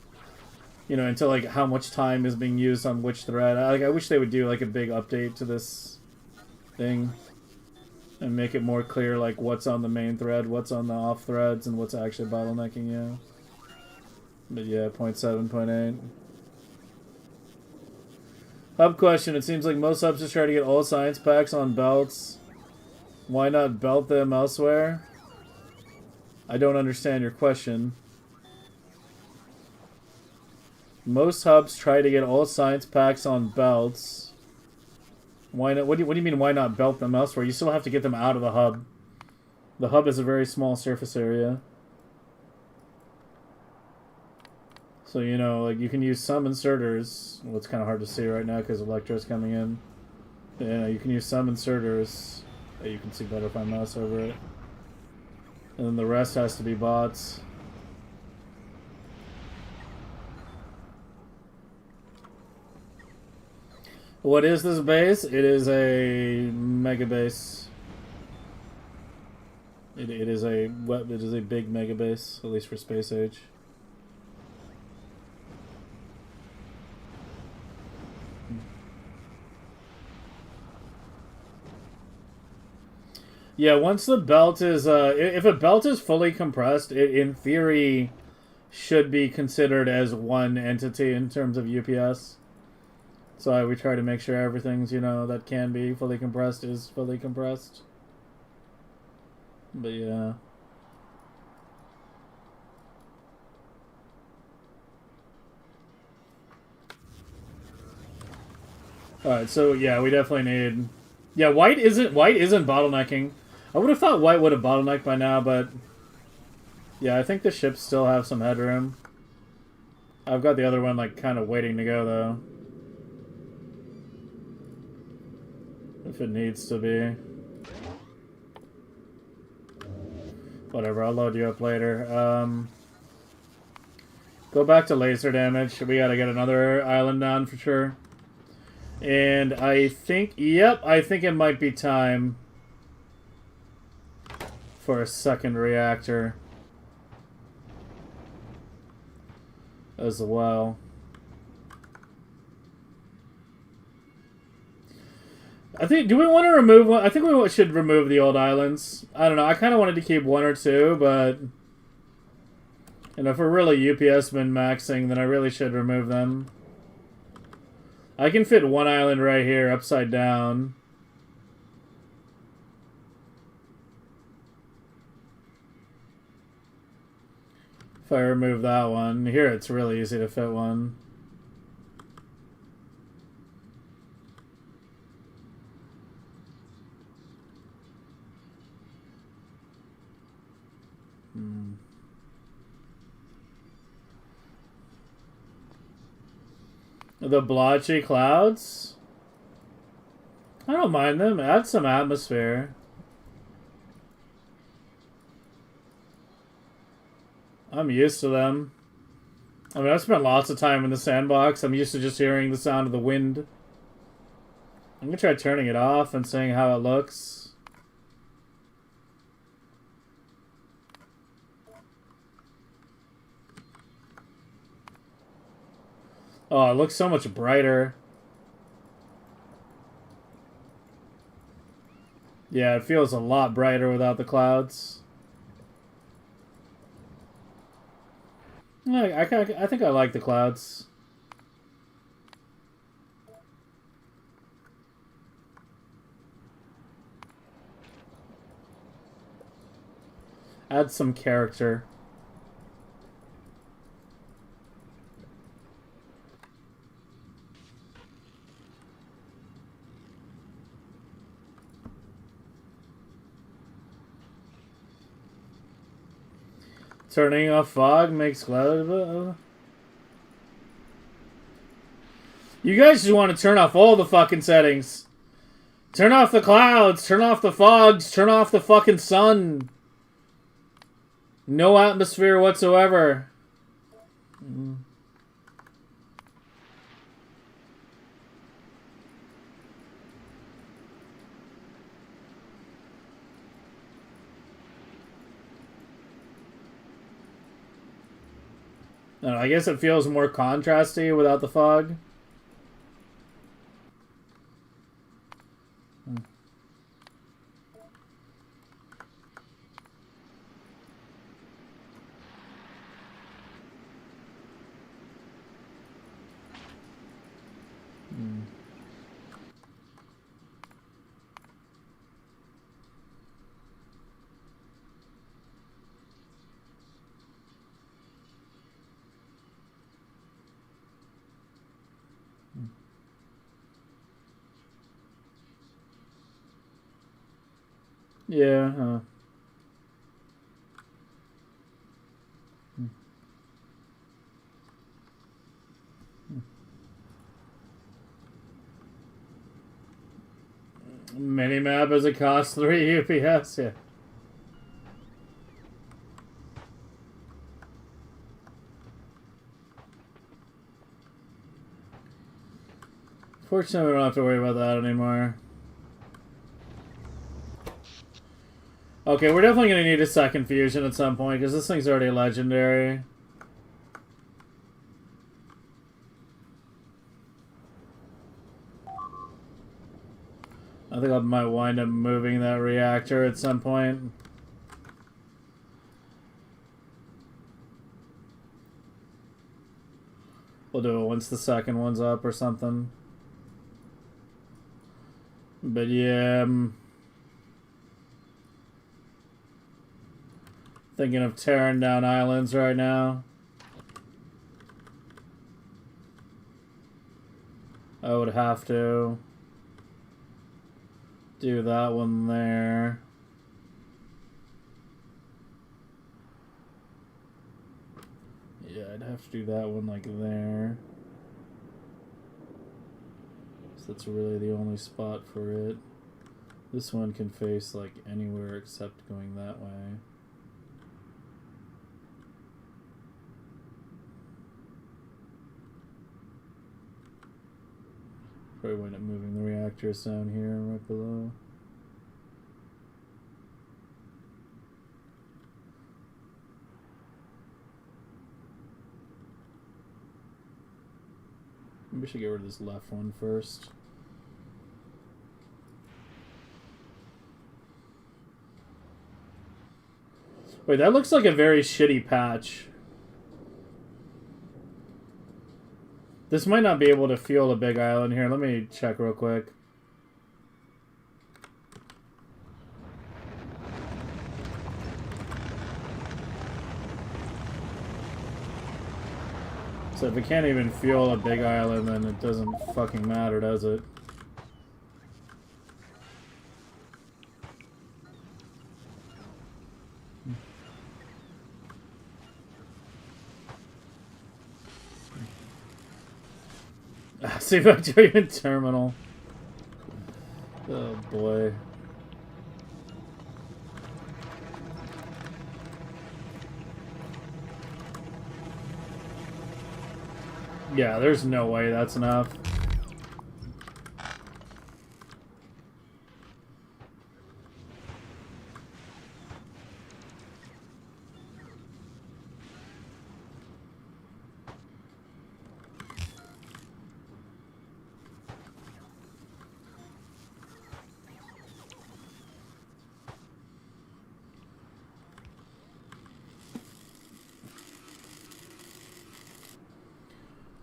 you know, into like how much time is being used on which thread. I wish they would do like a big update to this thing and make it more clear, like what's on the main thread, what's on the off threads, and what's actually bottlenecking you. But yeah, 0.7, 0.8. Hub question. It seems like most hubs just try to get all science packs on belts. Why not belt them elsewhere? I don't understand your question. Most hubs try to get all science packs on belts. Why not? What do you mean, why not belt them elsewhere? You still have to get them out of the hub. The hub is a very small surface area. So, you know, like you can use some inserters. Well, it's kind of hard to see right now because Electro's coming in. Yeah, you can use some inserters. You can see better if I mouse over it. And then the rest has to be bots. What is this base? It is a Megabase. It is a big Megabase, at least for space age. Yeah, once the belt is, if a belt is fully compressed, it in theory should be considered as one entity in terms of UPS. So we try to make sure everything's, you know, that can be fully compressed is fully compressed. But yeah. Alright, so yeah, we definitely need... Yeah, white isn't bottlenecking. I would have thought white would have bottlenecked by now, but... Yeah, I think the ships still have some headroom. I've got the other one, like, kind of waiting to go, though. If it needs to be. Whatever, I'll load you up later. Go back to laser damage. We gotta get another island down for sure. And I think, yep, I think it might be time for a second reactor as well. I think, do we want to remove one? I think we should remove the old islands. I don't know, I kind of wanted to keep one or two, but... And if we're really UPS min-maxing, then I really should remove them. I can fit one island right here, upside down. If I remove that one, here it's really easy to fit one. The blotchy clouds? I don't mind them. Add some atmosphere. I'm used to them. I mean, I've spent lots of time in the sandbox. I'm used to just hearing the sound of the wind. I'm gonna try turning it off and seeing how it looks. Oh, it looks so much brighter. Yeah, it feels a lot brighter without the clouds. I think I like the clouds. Add some character. Turning off fog makes cloud. You guys just want to turn off all the fucking settings. Turn off the clouds, turn off the fogs, turn off the fucking sun. No atmosphere whatsoever. I guess it feels more contrasty without the fog. Yeah, Minimap as it costs 3 UPS, yeah. Fortunately, we don't have to worry about that anymore. Okay, we're definitely going to need a second fusion at some point, because this thing's already legendary. I think I might wind up moving that reactor at some point. We'll do it once the second one's up or something. But yeah, thinking of tearing down islands right now. I would have to do that one there. Yeah, I'd have to do that one like there. So that's really the only spot for it. This one can face like anywhere except going that way. Probably wind up moving the reactors down here right below. Maybe we should get rid of this left one first. Wait, that looks like a very shitty patch. This might not be able to fuel a big island here. Let me check real quick. So if it can't even fuel a big island, then it doesn't fucking matter, does it? See Factorio terminal. Oh boy. Yeah, there's no way that's enough.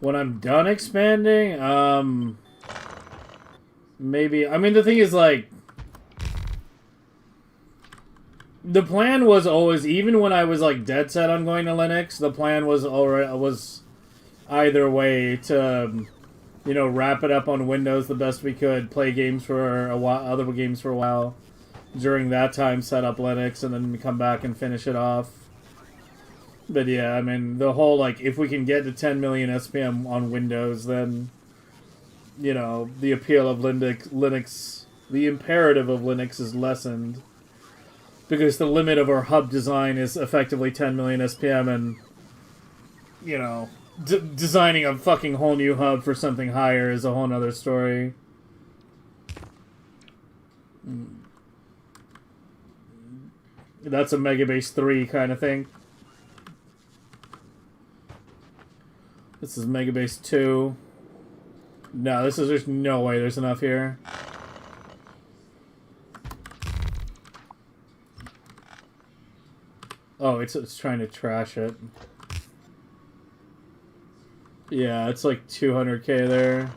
When I'm done expanding, maybe. I mean, the thing is, like, the plan was always, even when I was like dead set on going to Linux, the plan was either way to, you know, wrap it up on Windows the best we could, play games for a while, other games for a while, during that time set up Linux, and then come back and finish it off. But yeah, I mean, the whole, like, if we can get to 10 million SPM on Windows, then, you know, the appeal of Linux, the imperative of Linux is lessened. Because the limit of our hub design is effectively 10 million SPM, and, you know, designing a fucking whole new hub for something higher is a whole nother story. That's a Megabase 3 kind of thing. This is Megabase 2. No, there's no way there's enough here. Oh, it's trying to trash it. Yeah, it's like 200k there.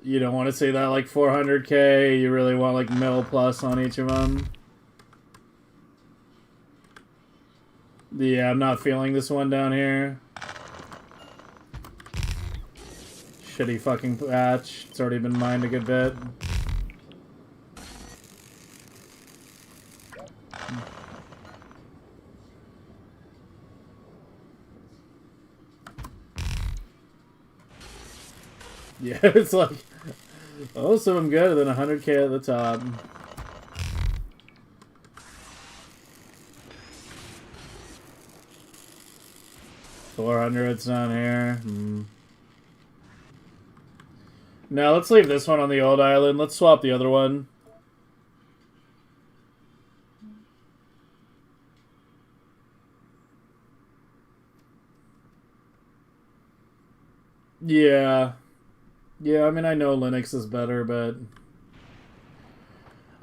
You don't want to say that like 400k, you really want like mil plus on each of them. Yeah, I'm not feeling this one down here. Shitty fucking patch. It's already been mined a good bit. Yeah, it's like, oh, so I'm good, then 100k at the top. $400's down here. Now let's leave this one on the old island. Let's swap the other one. Yeah. Yeah, I mean, I know Linux is better, but...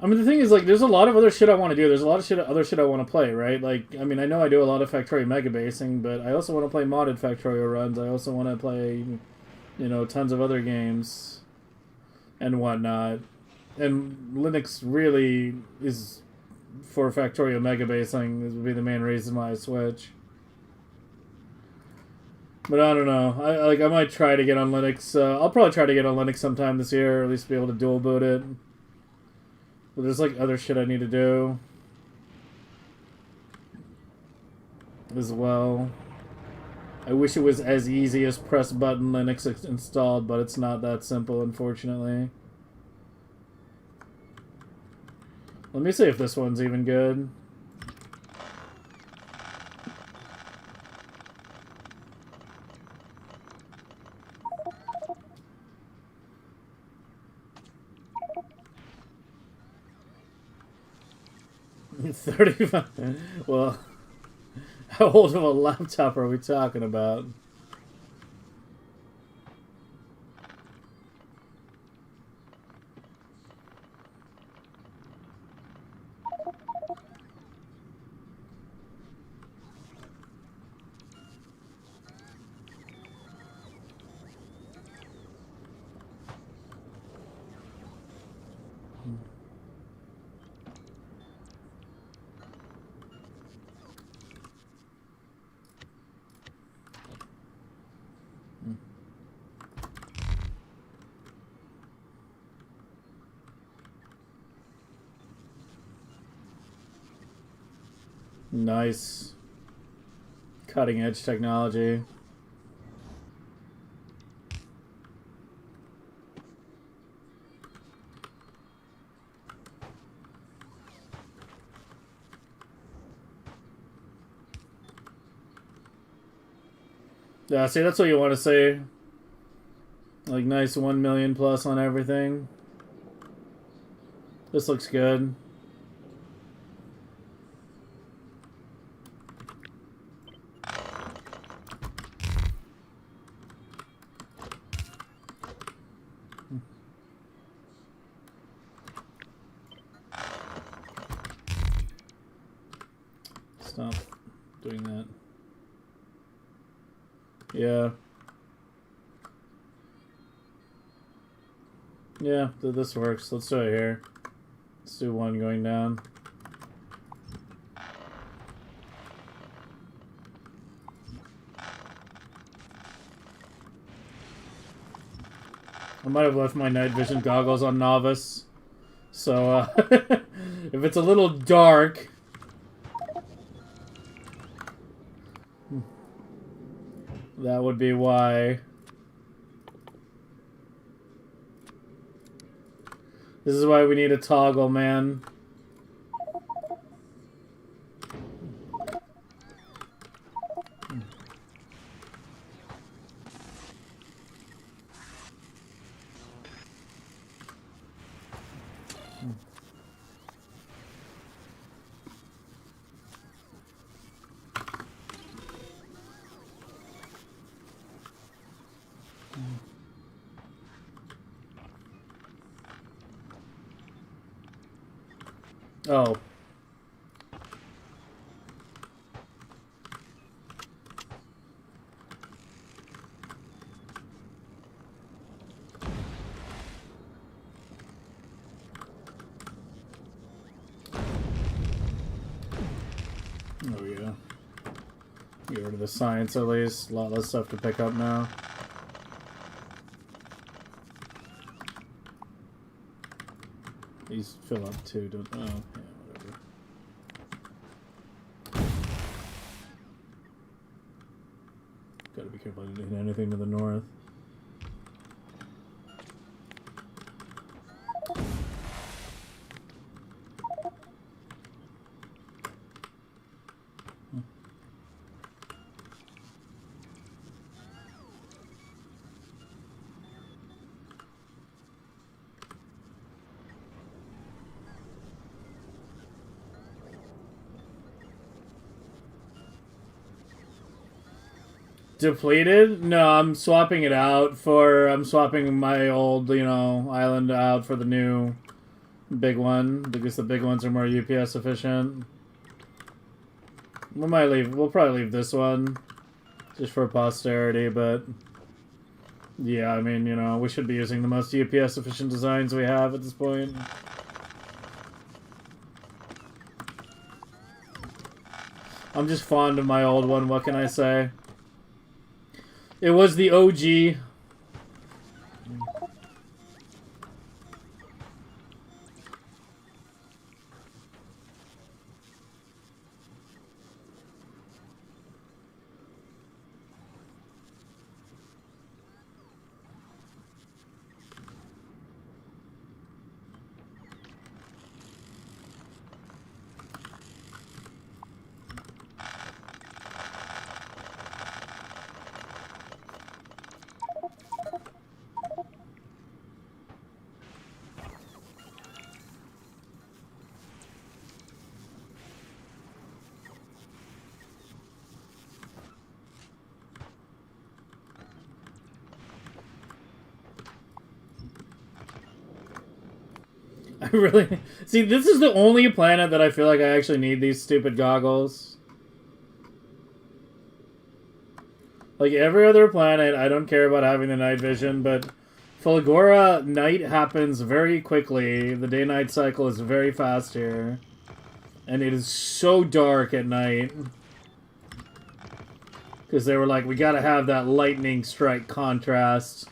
I mean, the thing is, like, there's a lot of other shit I want to do. There's a lot of other shit I want to play, right? Like, I mean, I know I do a lot of Factorio megabasing, but I also want to play modded Factorio runs. I also want to play, you know, tons of other games and whatnot. And Linux really is, for Factorio megabasing, this would be the main reason why I switch. But I don't know. I might try to get on Linux. I'll probably try to get on Linux sometime this year, or at least be able to dual boot it. But there's like other shit I need to do as well. I wish it was as easy as press button Linux installed, but it's not that simple, unfortunately. Let me see if this one's even good. $35. Well, how old of a laptop are we talking about? Nice. Cutting edge technology. Yeah, see, that's what you want to say. Like, nice 1 million plus on everything. This looks good. Stop doing that. Yeah. Yeah, this works. Let's do it here. Let's do one going down. I might have left my night vision goggles on novice. So, if it's a little dark... that would be why. This is why we need a toggle, man. Oh. Oh, yeah. Get rid of the science at least. A lot less stuff to pick up now. These fill up too, don't... oh, yeah, whatever. Gotta be careful I didn't hit anything to the north. Depleted? No, I'm swapping it out for... I'm swapping my old, you know, island out for the new big one, because the big ones are more UPS efficient. We might leave... we'll probably leave this one, just for posterity, but... yeah, I mean, you know, we should be using the most UPS efficient designs we have at this point. I'm just fond of my old one, what can I say? It was the OG. I really... see, this is the only planet that I feel like I actually need these stupid goggles. Like, every other planet, I don't care about having the night vision, but Fulgora, night happens very quickly. The day-night cycle is very fast here. And it is so dark at night. Because they were like, we gotta have that lightning strike contrast.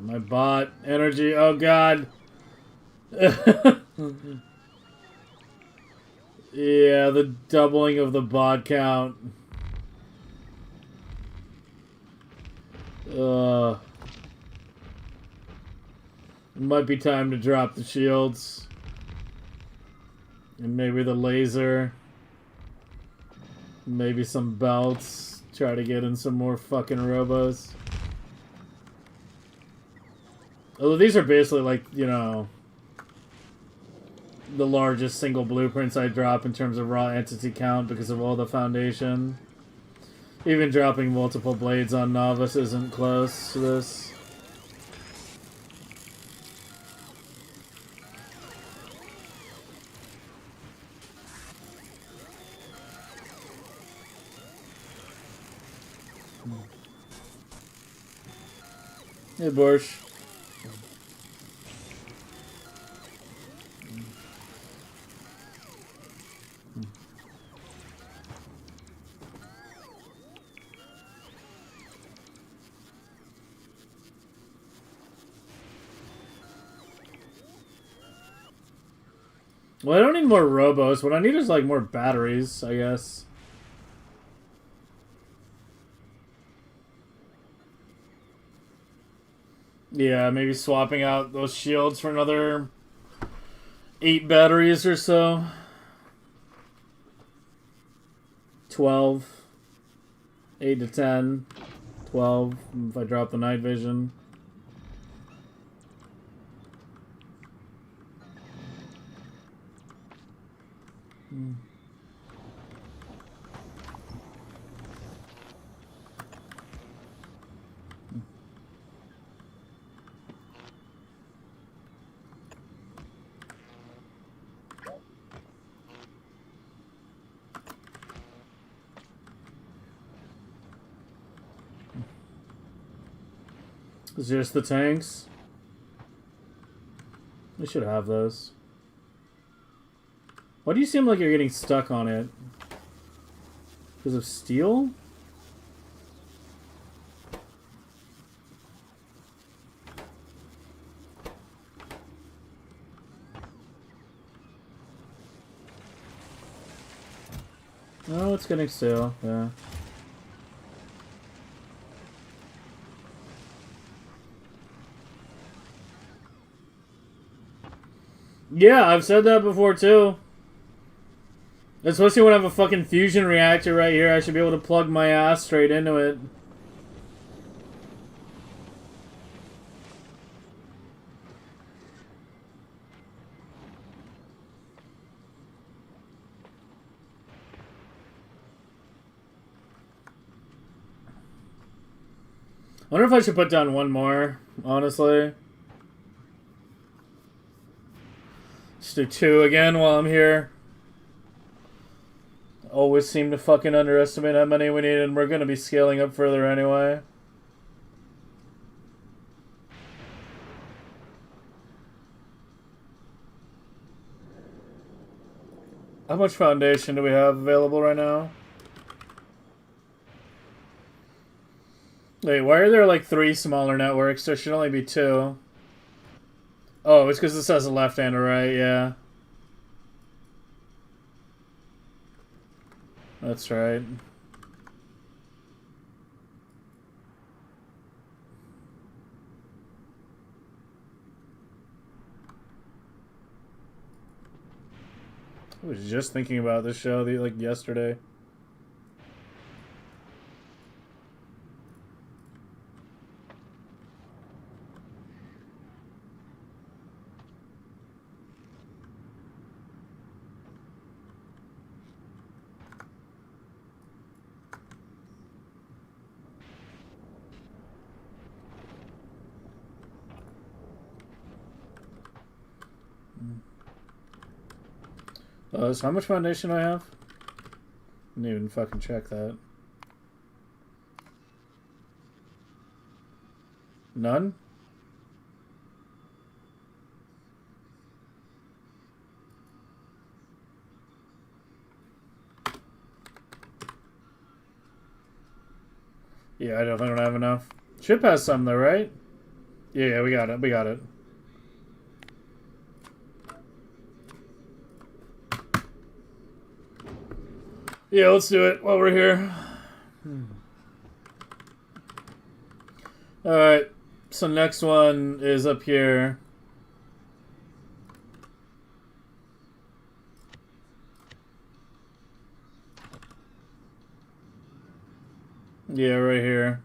My bot energy. Oh god. Yeah, the doubling of the bot count. It might be time to drop the shields. And maybe the laser. Maybe some belts. Try to get in some more fucking robos. Although these are basically like, you know, the largest single blueprints I drop in terms of raw entity count because of all the foundation. Even dropping multiple blades on Novice isn't close to this. Hey, Borsch. Well, I don't need more robos. What I need is, like, more batteries, I guess. Yeah, maybe swapping out those shields for another 8 batteries or so. 12. 8 to 10. 12 if I drop the night vision. It's just the tanks. We should have those. Why do you seem like you're getting stuck on it? Because of steel? Oh, it's getting stale, yeah. Yeah, I've said that before too. Especially when I have a fucking fusion reactor right here, I should be able to plug my ass straight into it. I wonder if I should put down one more, honestly. Just do 2 again while I'm here. Always seem to fucking underestimate how many we need, and we're gonna be scaling up further anyway. How much foundation do we have available right now? Wait, why are there like 3 smaller networks? There should only be 2. Oh, it's because this has a left and a right, yeah. That's right. I was just thinking about this show like yesterday. So how much foundation do I have? Didn't even fucking check that. None? Yeah, I definitely don't have enough. Chip has some though, right? Yeah, we got it. We got it. Yeah, let's do it while we're here. Alright, so next one is up here. Yeah, right here.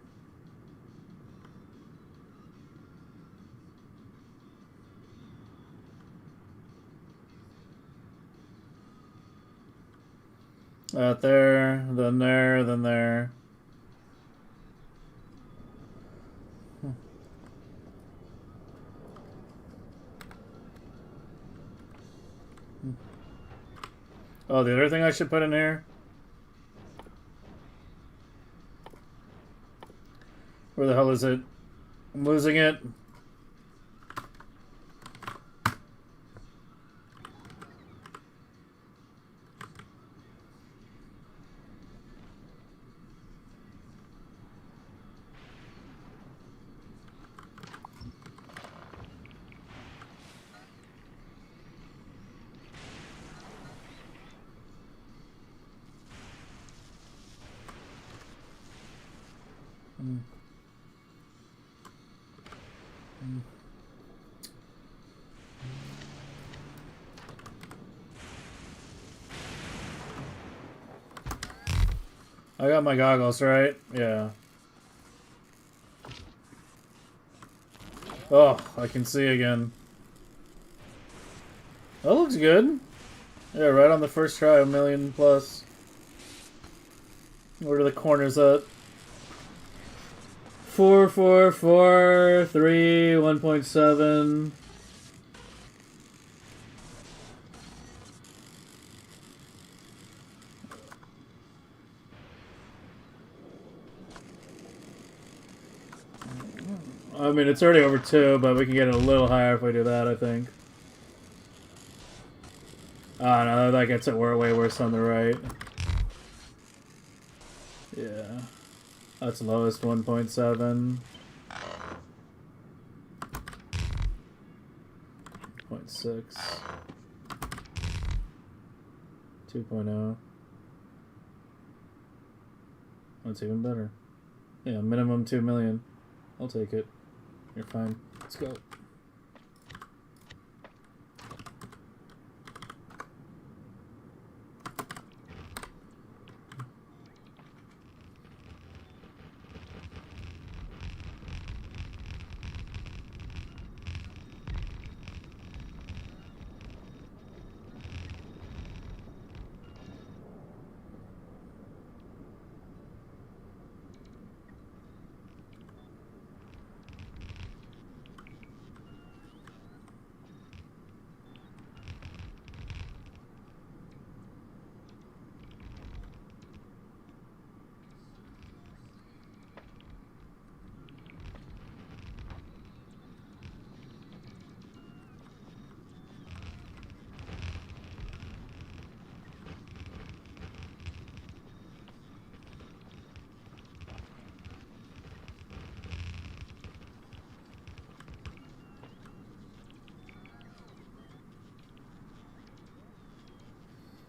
There, then there, then there. Oh, the other thing I should put in here? Where the hell is it? I'm losing it. I got my goggles, right? Yeah. Oh, I can see again. That looks good. Yeah, right on the first try, 1,000,000 plus. Where are the corners at? 4, 4, 4, 3, 1.7. I mean, it's already over 2, but we can get it a little higher if we do that, I think. Oh, no, that gets it way worse on the right. Yeah. That's lowest, 1.7. 0.6. 2.0. That's even better. Yeah, minimum 2 million. I'll take it. You're fine. Let's go.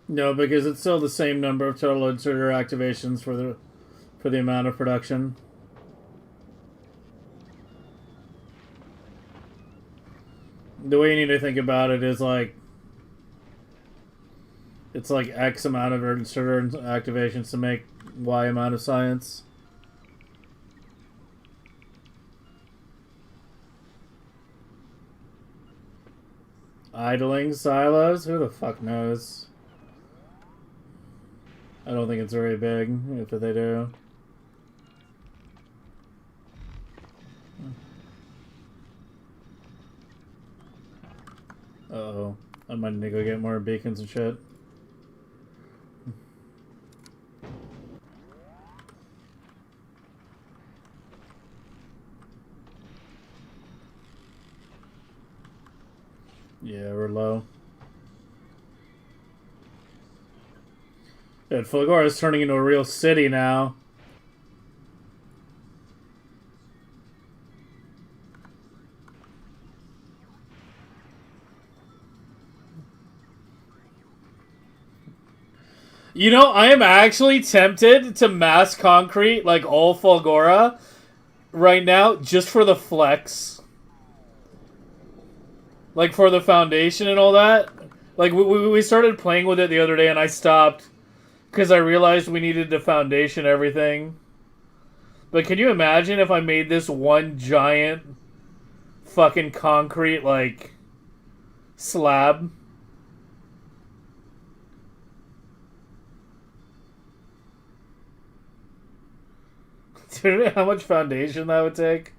No, because it's still the same number of total inserter activations for the amount of production. The way you need to think about it is like it's like X amount of inserter activations to make Y amount of science. Idling silos? Who the fuck knows? I don't think it's very big, if they do. Uh-oh. I might need to go get more beacons and shit. Yeah, we're low. Dude, Fulgora is turning into a real city now. You know, I am actually tempted to mass concrete like all Fulgora right now just for the flex. Like for the foundation and all that. Like we started playing with it the other day and I stopped because I realized we needed to foundation everything. But can you imagine if I made this one giant fucking concrete like slab? Dude, how much foundation that would take?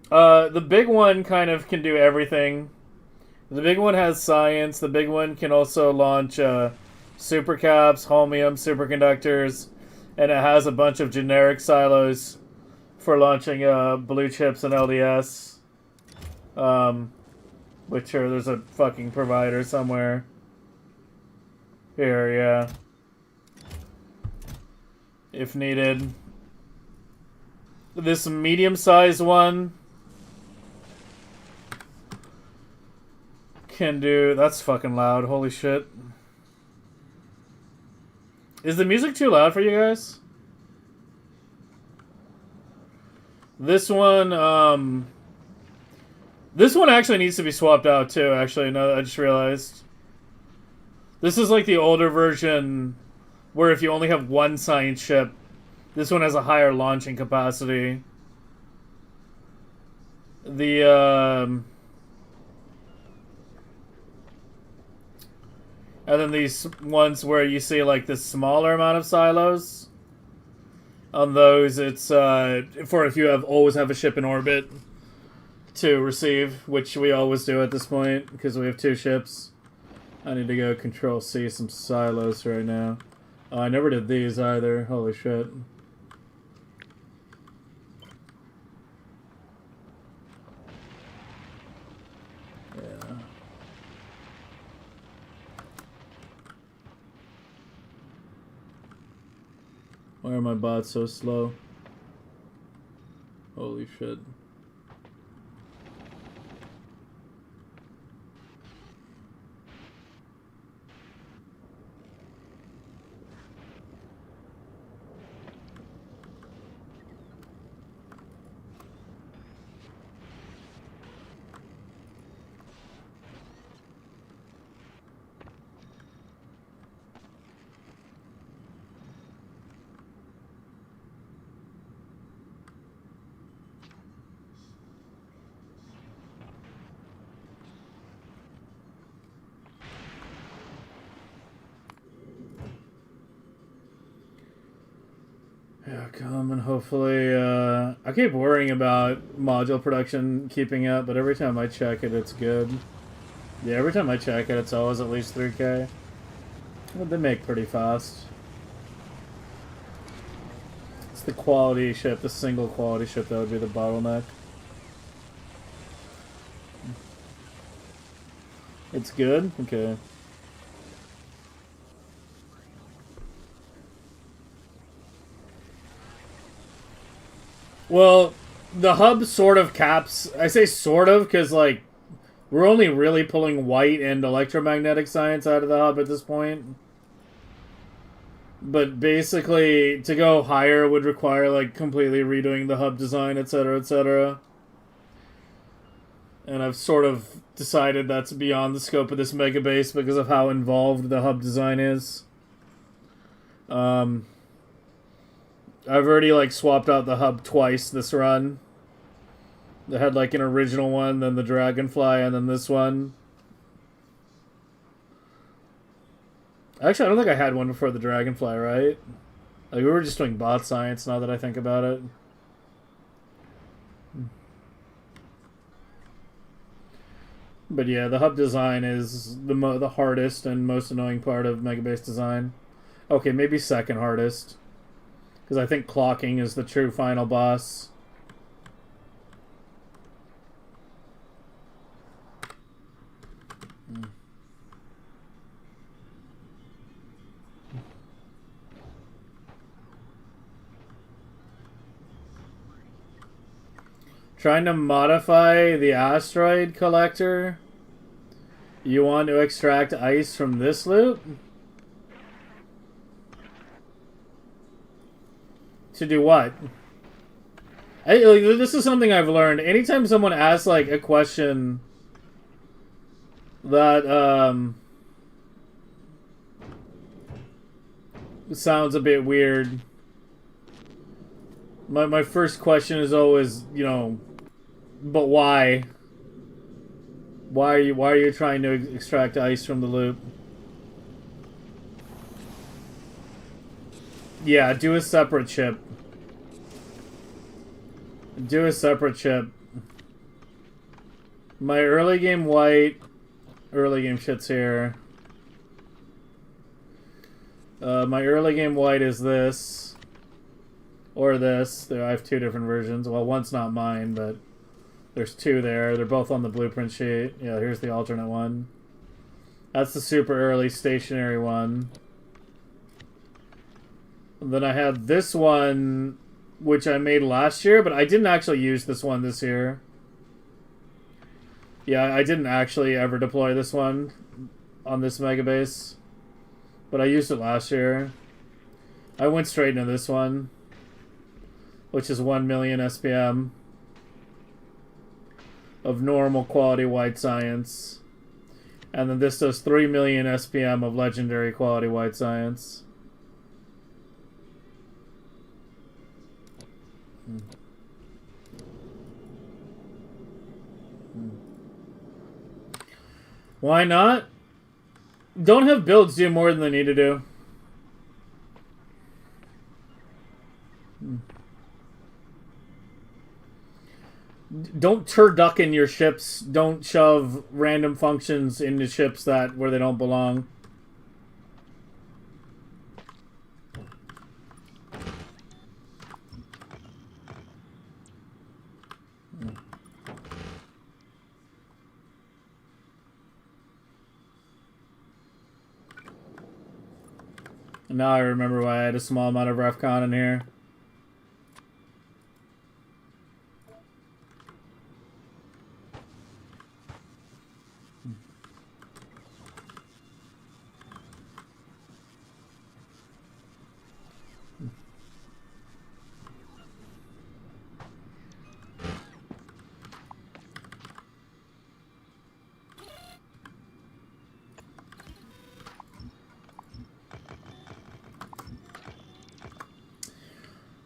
The big one kind of can do everything. The big one has science. The big one can also launch supercaps, holmium, superconductors, and it has a bunch of generic silos for launching blue chips and LDS. Which are, there's a fucking provider somewhere. Here, yeah. If needed. This medium-sized one can do... That's fucking loud. Holy shit. Is the music too loud for you guys? This one actually needs to be swapped out too, actually. No, I just realized. This is like the older version where if you only have one science ship, this one has a higher launching capacity. And then these ones where you see like this smaller amount of silos. On those, it's for if you always have a ship in orbit to receive, which we always do at this point because we have 2 ships. I need to go Control C some silos right now. Oh, I never did these either. Holy shit. Yeah. Why are my bots so slow? Holy shit. Yeah, come and hopefully, I keep worrying about module production keeping up, but every time I check it, it's good. Yeah, every time I check it, it's always at least 3K. But they make pretty fast. It's the quality ship, the single quality ship that would be the bottleneck. It's good? Okay. Well, the hub sort of caps... I say sort of because, like, we're only really pulling white and electromagnetic science out of the hub at this point. But basically, to go higher would require, like, completely redoing the hub design, etc., etc. And I've sort of decided that's beyond the scope of this Megabase because of how involved the hub design is. I've already, like, swapped out the hub twice this run. They had, like, an original one, then the Dragonfly, and then this one. Actually, I don't think I had one before the Dragonfly, right? Like, we were just doing bot science, now that I think about it. But yeah, the hub design is the hardest and most annoying part of Megabase design. Okay, maybe second hardest. Because I think clocking is the true final boss. Trying to modify the asteroid collector. You want to extract ice from this loop? To do what? This is something I've learned. Anytime someone asks, like, a question that, sounds a bit weird, my first question is always, you know, but why? Why are you trying to extract ice from the loop? Yeah, do a separate chip. Do a separate chip. My early game white, early game shit's here. My early game white is this. Or this. I have two different versions. Well, one's not mine, but there's two there. They're both on the blueprint sheet. Yeah, here's the alternate one. That's the super early stationary one. And then I had this one, which I made last year, but I didn't actually use this one this year. Yeah, I didn't actually ever deploy this one on this Megabase, but I used it last year. I went straight into this one, which is 1 million SPM of normal quality white science. And then this does 3 million SPM of legendary quality white science. Why not? Don't have builds do more than they need to do. Don't turducken in your ships. Don't shove random functions into ships that where they don't belong. Now I remember why I had a small amount of RefCon in here.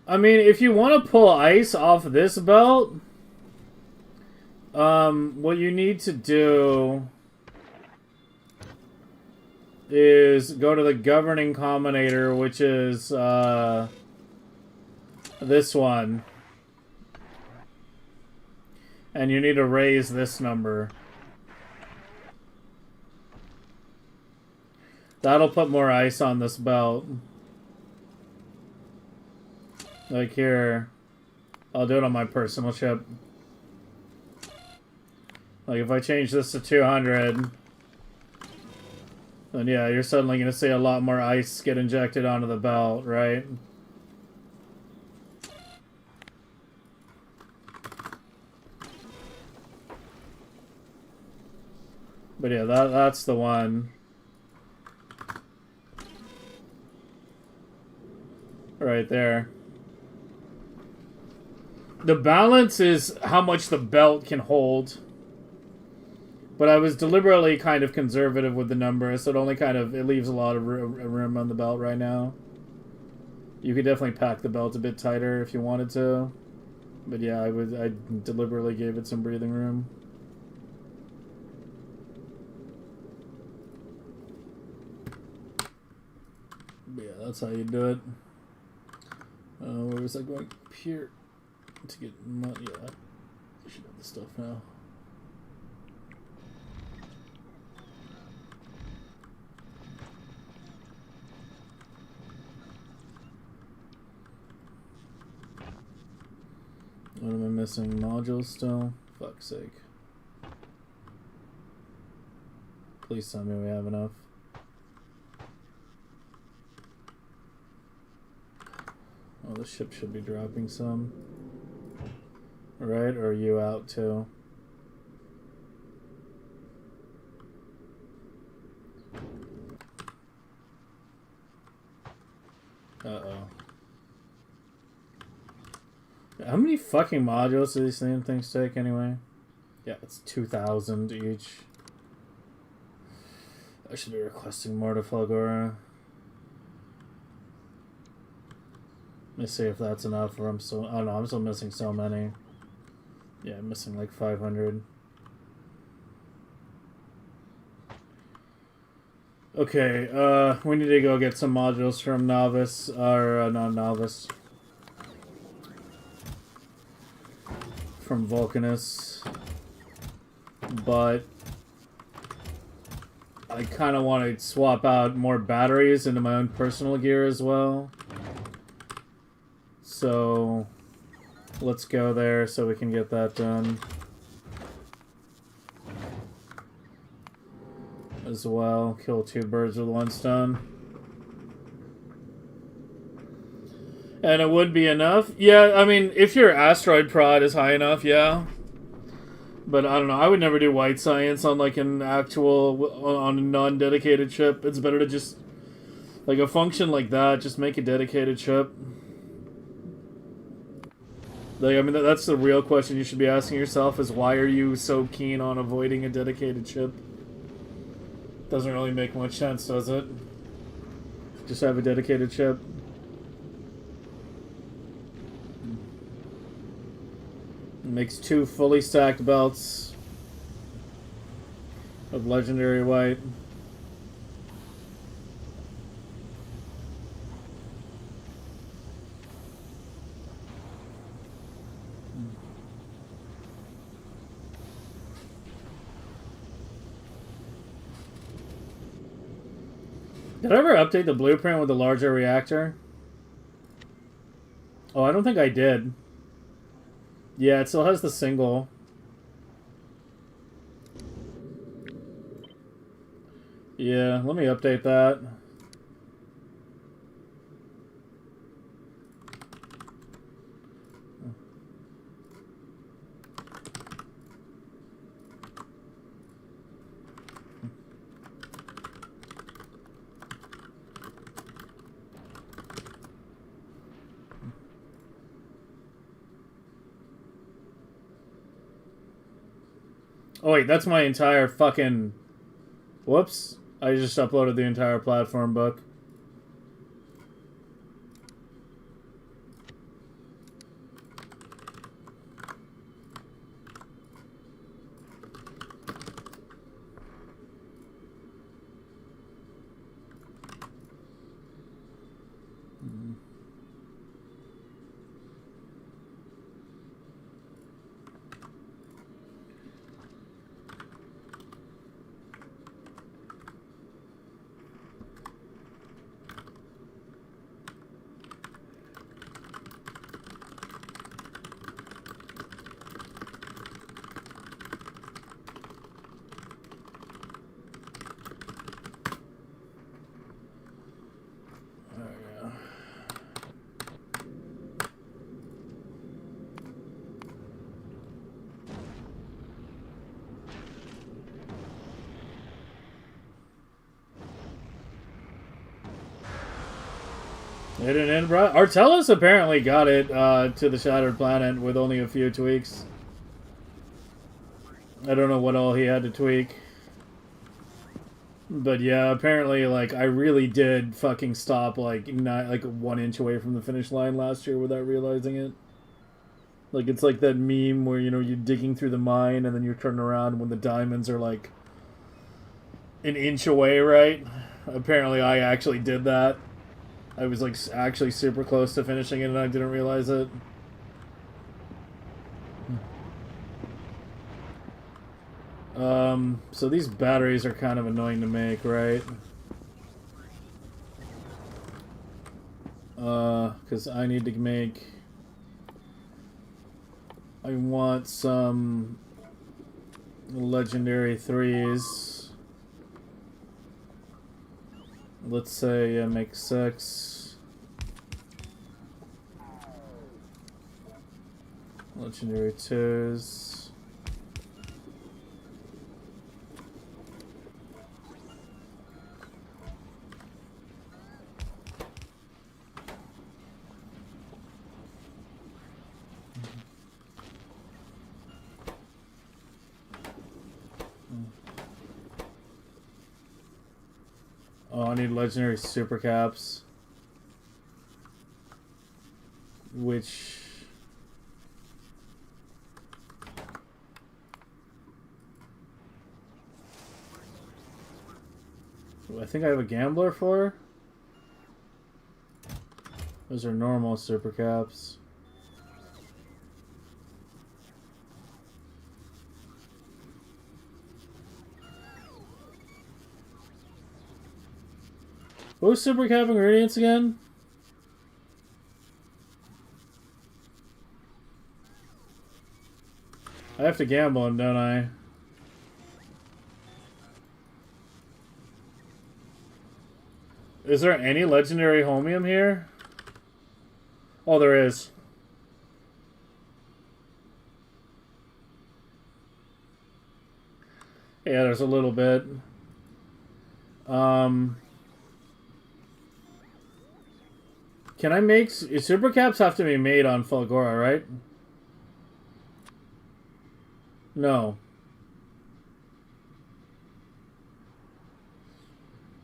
I mean, if you want to pull ice off this belt, what you need to do is go to the governing combinator, which is this one. And you need to raise this number. That'll put more ice on this belt. Like here, I'll do it on my personal chip. Like if I change this to 200, then yeah, you're suddenly going to see a lot more ice get injected onto the belt, right? But yeah, that's the one. Right there. The balance is how much the belt can hold. But I was deliberately kind of conservative with the number, so it leaves a lot of room on the belt right now. You could definitely pack the belt a bit tighter if you wanted to. But yeah, I deliberately gave it some breathing room. But yeah, that's how you do it. Where was I going? Here. To get money, yeah. I should have the stuff now. What am I missing? Modules still? Fuck's sake. Please tell me we have enough. Oh, the ship should be dropping some. right? Or are you out too? Uh-oh. How many fucking modules do these damn things take anyway? Yeah, it's 2,000 each. I should be requesting more to Fulgora. Let me see if that's enough or I'm still... Oh no, I'm still missing so many. Yeah, I'm missing like 500. Okay, we need to go get some modules from Novice, or not Novice. From Vulcanus. But I kind of want to swap out more batteries into my own personal gear as well. So let's go there so we can get that done. As well. Kill 2 birds with 1 stone. And it would be enough? Yeah, I mean, if your asteroid prod is high enough, yeah. But I don't know, I would never do white science on like an actual, on a non-dedicated chip. It's better to just, like a function like that, just make a dedicated chip. Like, I mean, that's the real question you should be asking yourself is why are you so keen on avoiding a dedicated chip? Doesn't really make much sense, does it? Just have a dedicated chip. It makes 2 fully stacked belts of legendary white. Did I ever update the blueprint with the larger reactor? Oh, I don't think I did. Yeah, it still has the single. Yeah, let me update that. Oh wait, that's my entire fucking... Whoops. I just uploaded the entire platform book. It didn't end, bro. Artellus apparently got it to the Shattered Planet with only a few tweaks. I don't know what all he had to tweak. But yeah, apparently, like, I really did fucking stop, like, not, like 1 inch away from the finish line last year without realizing it. Like, it's like that meme where, you know, you're digging through the mine and then you're turning around when the diamonds are, like, 1 inch away, right? Apparently, I actually did that. I was, like, actually super close to finishing it and I didn't realize it. So these batteries are kind of annoying to make, right? Because I need to make... I want some legendary 3s. Let's say make 6. Legendary 2s. Oh, I need legendary super caps. Which... I think I have a gambler for. Those are normal super caps. What was super cap ingredients again? I have to gamble them, don't I? Is there any legendary homium here? Oh, there is. Yeah, there's a little bit. Can I make... Super caps have to be made on Fulgora, right? No.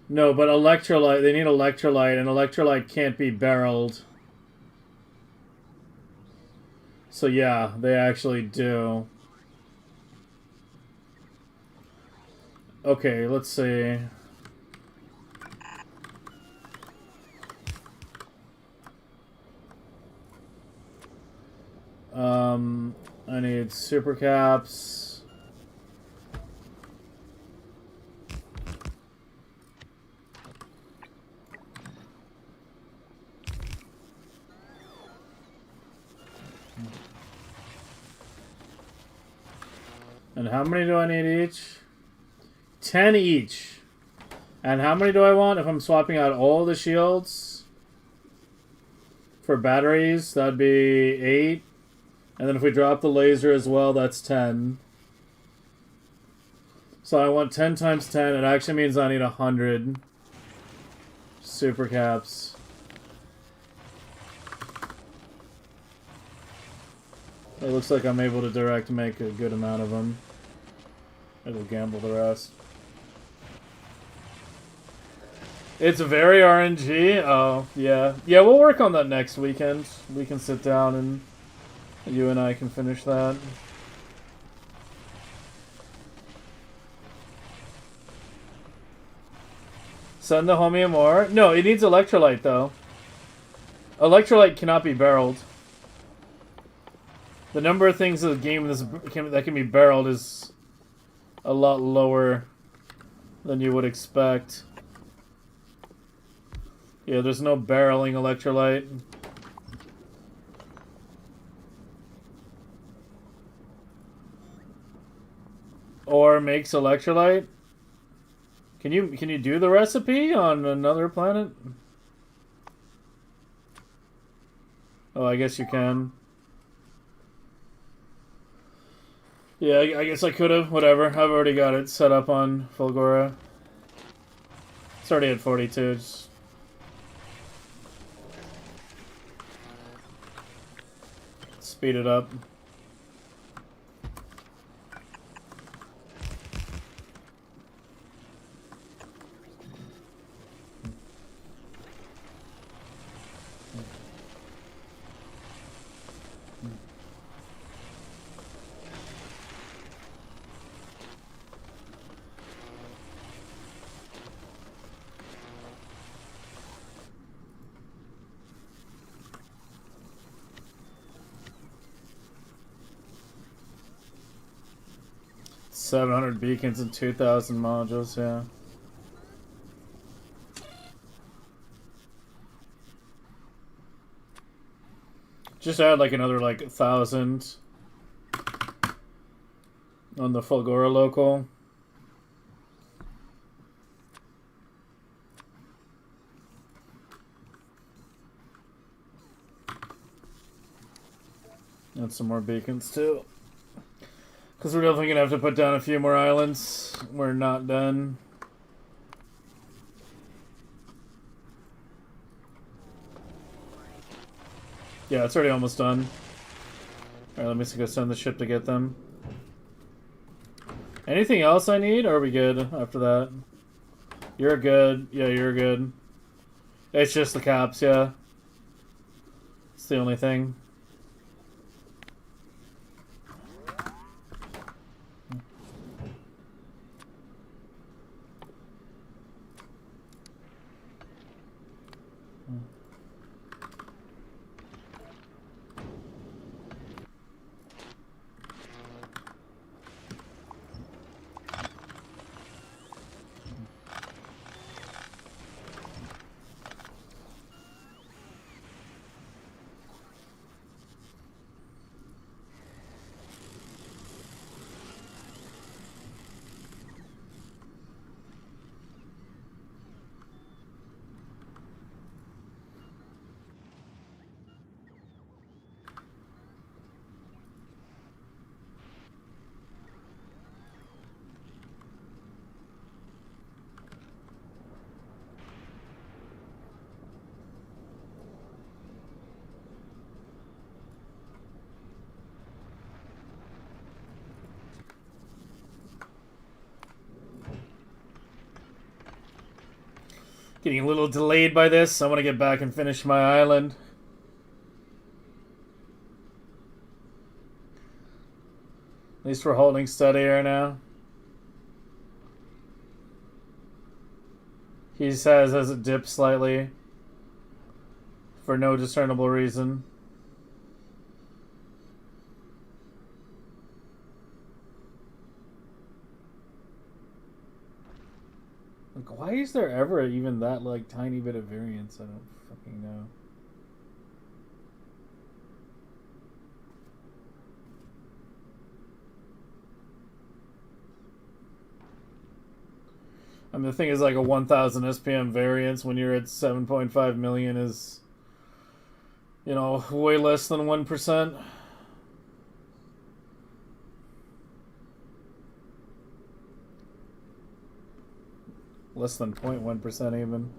No, but electrolyte, they need electrolyte, and electrolyte can't be barreled. So yeah, they actually do. Okay, let's see. I need super caps. And how many do I need each? 10 each. And how many do I want if I'm swapping out all the shields? For batteries, that'd be 8. And then if we drop the laser as well, that's 10. So I want 10 times 10. It actually means I need 100 super caps. It looks like I'm able to direct make a good amount of them. It'll gamble the rest. It's very RNG. Oh, yeah. Yeah, we'll work on that next weekend. We can sit down and you and I can finish that. Send the homium ore. No, it needs electrolyte, though. Electrolyte cannot be barreled. The number of things in the game that can be barreled is a lot lower than you would expect. Yeah, there's no barreling electrolyte. Or makes electrolyte. Can you do the recipe on another planet? Oh, I guess you can. Yeah, I guess I could have. Whatever. I've already got it set up on Fulgora. It's already at 42. Just... speed it up. $700 beacons and 2,000 modules, yeah. Just add like another like 1,000 on the Fulgora local. And some more beacons too. Because we're definitely going to have to put down a few more islands. We're not done. Yeah, it's already almost done. Alright, let me go send the ship to get them. Anything else I need? Or are we good after that? You're good. Yeah, you're good. It's just the caps, yeah. It's the only thing. Getting a little delayed by this. I want to get back and finish my island. At least we're holding steady here now. He says as it dips slightly. For no discernible reason. Like, why is there ever even that, like, tiny bit of variance? I don't fucking know. I mean, the thing is, like, a 1000 SPM variance when you're at 7.5 million is, you know, way less than 1%. Less than 0.1% even.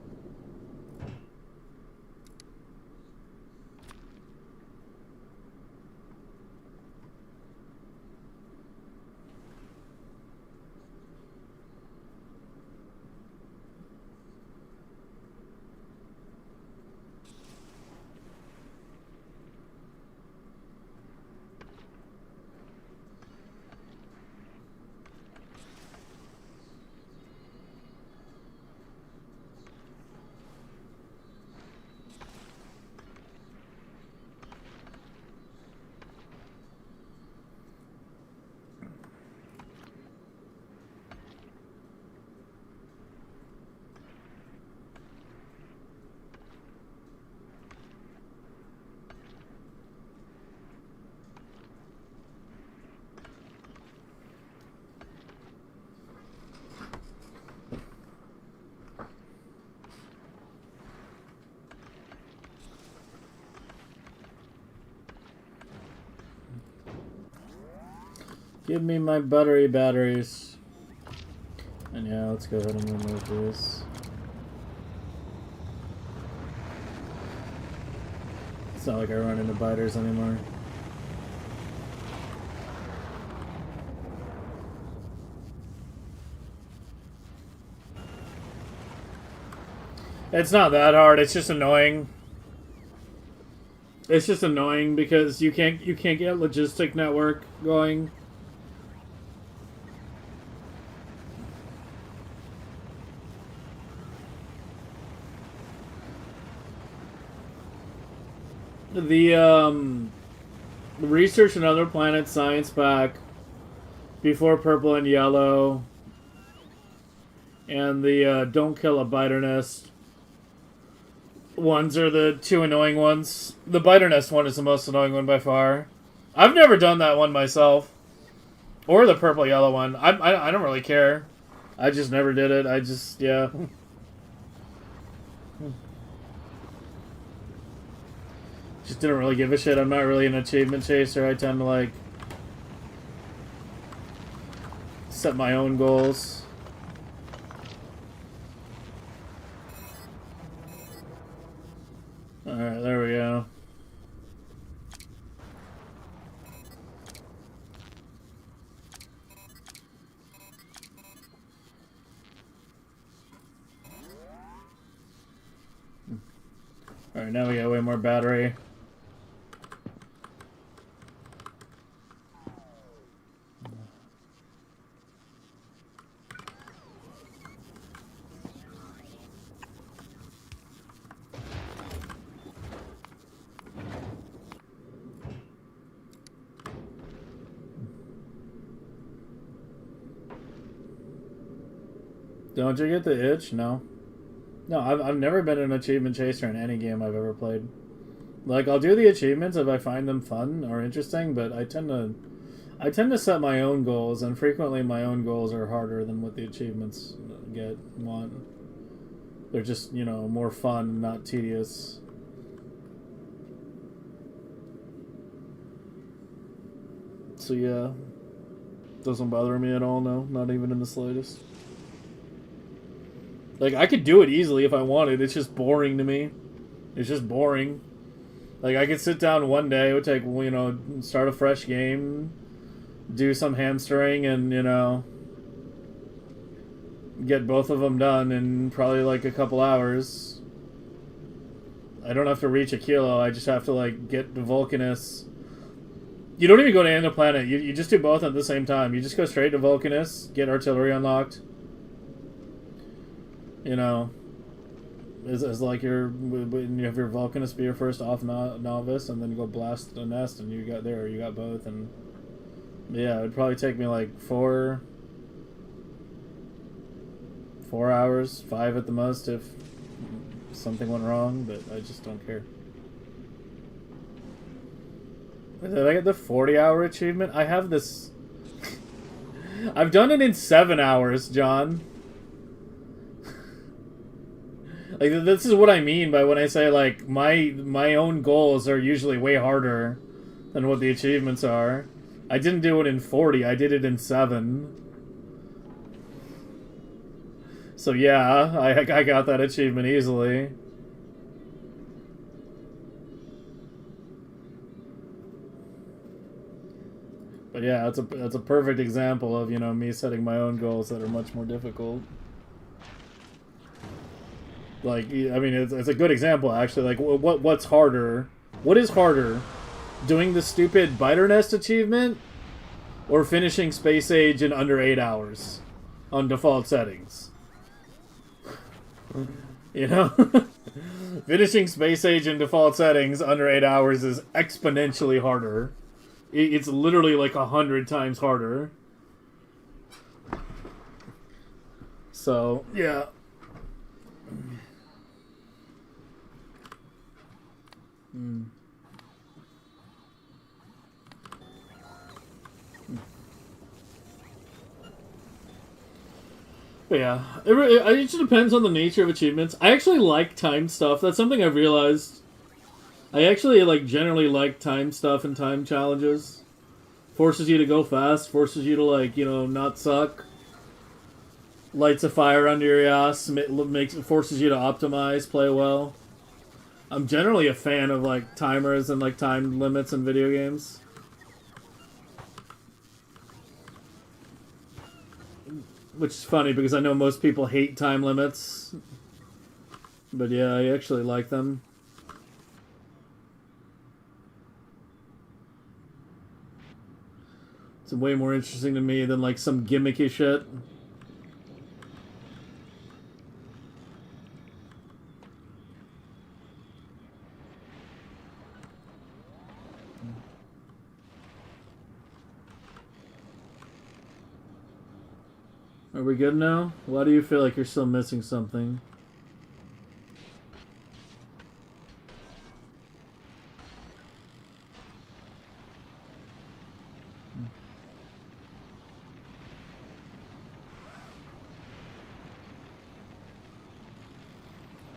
Give me my batteries. And yeah, let's go ahead and remove this. It's not like I run into biters anymore. It's not that hard, it's just annoying. It's just annoying because you can't get logistic network going. The research and other planets science pack before purple and yellow, and the don't kill a biter nest ones are the two annoying ones. The biter nest one is the most annoying one by far. I've never done that one myself, or the purple yellow one. I don't really care. I just never did it. I just yeah. Just didn't really give a shit. I'm not really an achievement chaser. I tend to like set my own goals. Alright, there we go. Alright, now we got way more battery. Don't you get the itch? No. No, I've never been an achievement chaser in any game I've ever played. Like, I'll do the achievements if I find them fun or interesting, but I tend to set my own goals, and frequently my own goals are harder than what the achievements want. They're just, you know, more fun, not tedious. So yeah, doesn't bother me at all, no, not even in the slightest. Like, I could do it easily if I wanted. It's just boring to me. It's just boring. Like, I could sit down one day, it would take, you know, start a fresh game, do some hamstering, and, you know, get both of them done in probably, like, a couple hours. I don't have to reach a kilo. I just have to, like, get the Vulcanus. You don't even go to end the planet. You just do both at the same time. You just go straight to Vulcanus, get artillery unlocked. You know, as like you have your Vulcanus be your first off novice, and then you go blast the nest, and you got both, and yeah, it would probably take me like 4 hours, 5 at the most if something went wrong, but I just don't care. Did I get the 40-hour achievement? I have this. I've done it in 7 hours, John. Like, this is what I mean by when I say, like, my own goals are usually way harder than what the achievements are. I didn't do it in 40, I did it in 7. So yeah, I got that achievement easily. But yeah, it's a perfect example of, you know, me setting my own goals that are much more difficult. Like, I mean, it's a good example, actually. Like, what's harder? What is harder? Doing the stupid Biter Nest achievement? Or finishing Space Age in under 8 hours? On default settings. You know? Finishing Space Age in default settings under 8 hours is exponentially harder. It's literally like 100 times harder. So, yeah. But yeah, it just depends on the nature of achievements. I actually like timed stuff. That's something I've realized. I actually generally like timed stuff and time challenges. Forces you to go fast, forces you to, like, you know, not suck. Lights a fire under your ass, forces you to optimize, play well. I'm generally a fan of, like, timers and, like, time limits in video games. Which is funny because I know most people hate time limits. But yeah, I actually like them. It's way more interesting to me than, like, some gimmicky shit. Are we good now? Why do you feel like you're still missing something?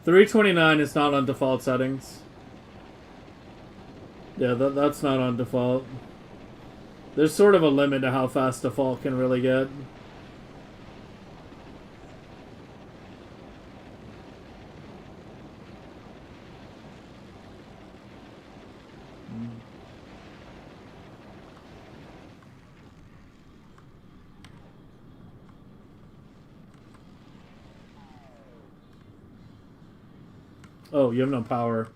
$329 is not on default settings. Yeah, that's not on default. There's sort of a limit to how fast default can really get. Oh, you have no power.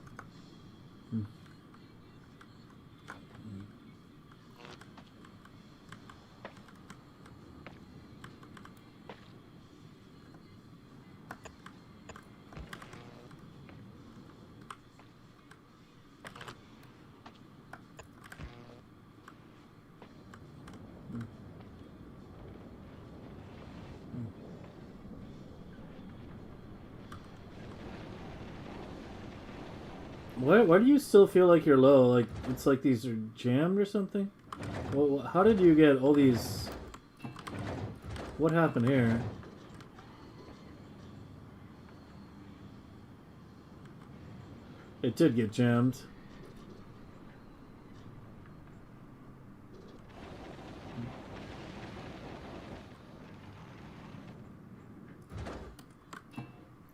Why do you still feel like you're low? Like, it's like these are jammed or something? Well, how did you get all these... What happened here? It did get jammed.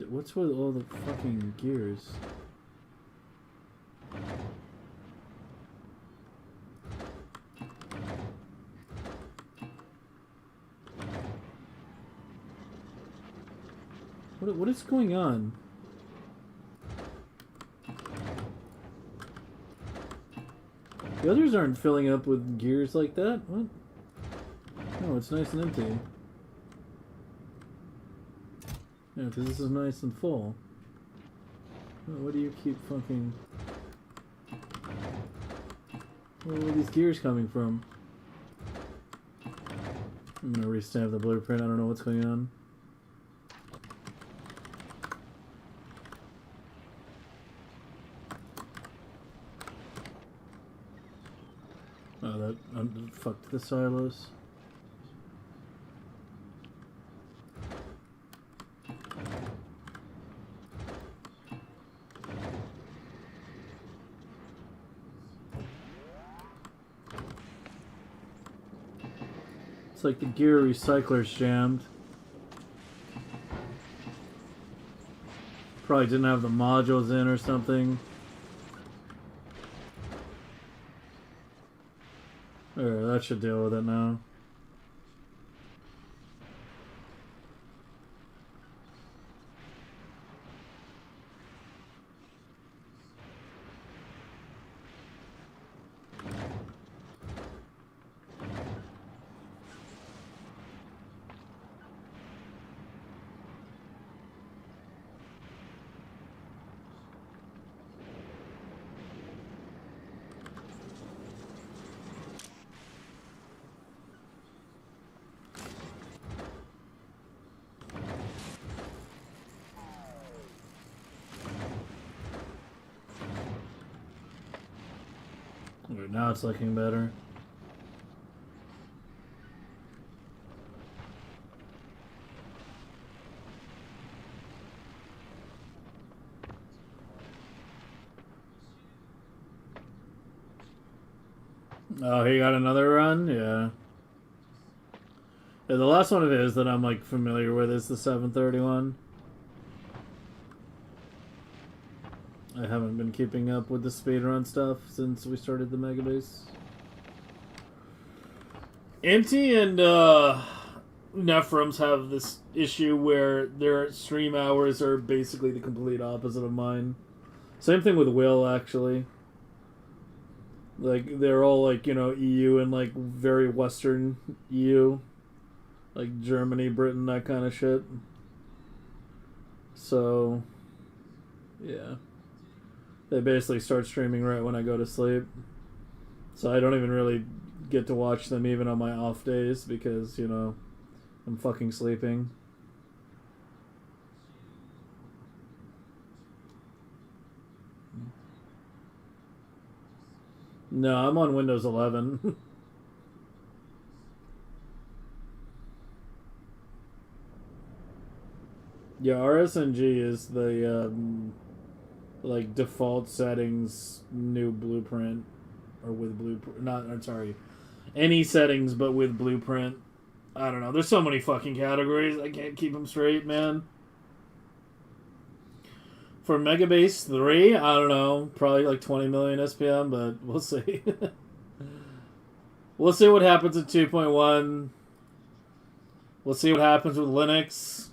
What's with all the fucking gears? What is going on? The others aren't filling up with gears like that. What? No, it's nice and empty. Yeah, because this is nice and full. What do you keep fucking... Where are these gears coming from? I'm gonna restamp the blueprint. I don't know what's going on. Oh, that fucked the silos. It's like the gear recycler's jammed. Probably didn't have the modules in or something. There, that should deal with it now. Now it's looking better. Oh, he got another run? Yeah. Yeah, the last one of his that I'm like familiar with is the 731. I haven't been keeping up with the speedrun stuff since we started the Megabase. Inti and Nephrons have this issue where their stream hours are basically the complete opposite of mine. Same thing with Will, actually. Like, they're all like, you know, EU and like very Western EU. Like Germany, Britain, that kind of shit. So, yeah. They basically start streaming right when I go to sleep. So I don't even really get to watch them even on my off days because, you know, I'm fucking sleeping. No, I'm on Windows 11. Yeah, RSNG is the like default settings new blueprint. or with blueprint. Not, I'm sorry, any settings but with blueprint. I don't know. There's so many fucking categories. I can't keep them straight, man. For Megabase 3, I don't know. Probably like 20 million SPM, but we'll see. We'll see what happens at 2.1. We'll see what happens with Linux.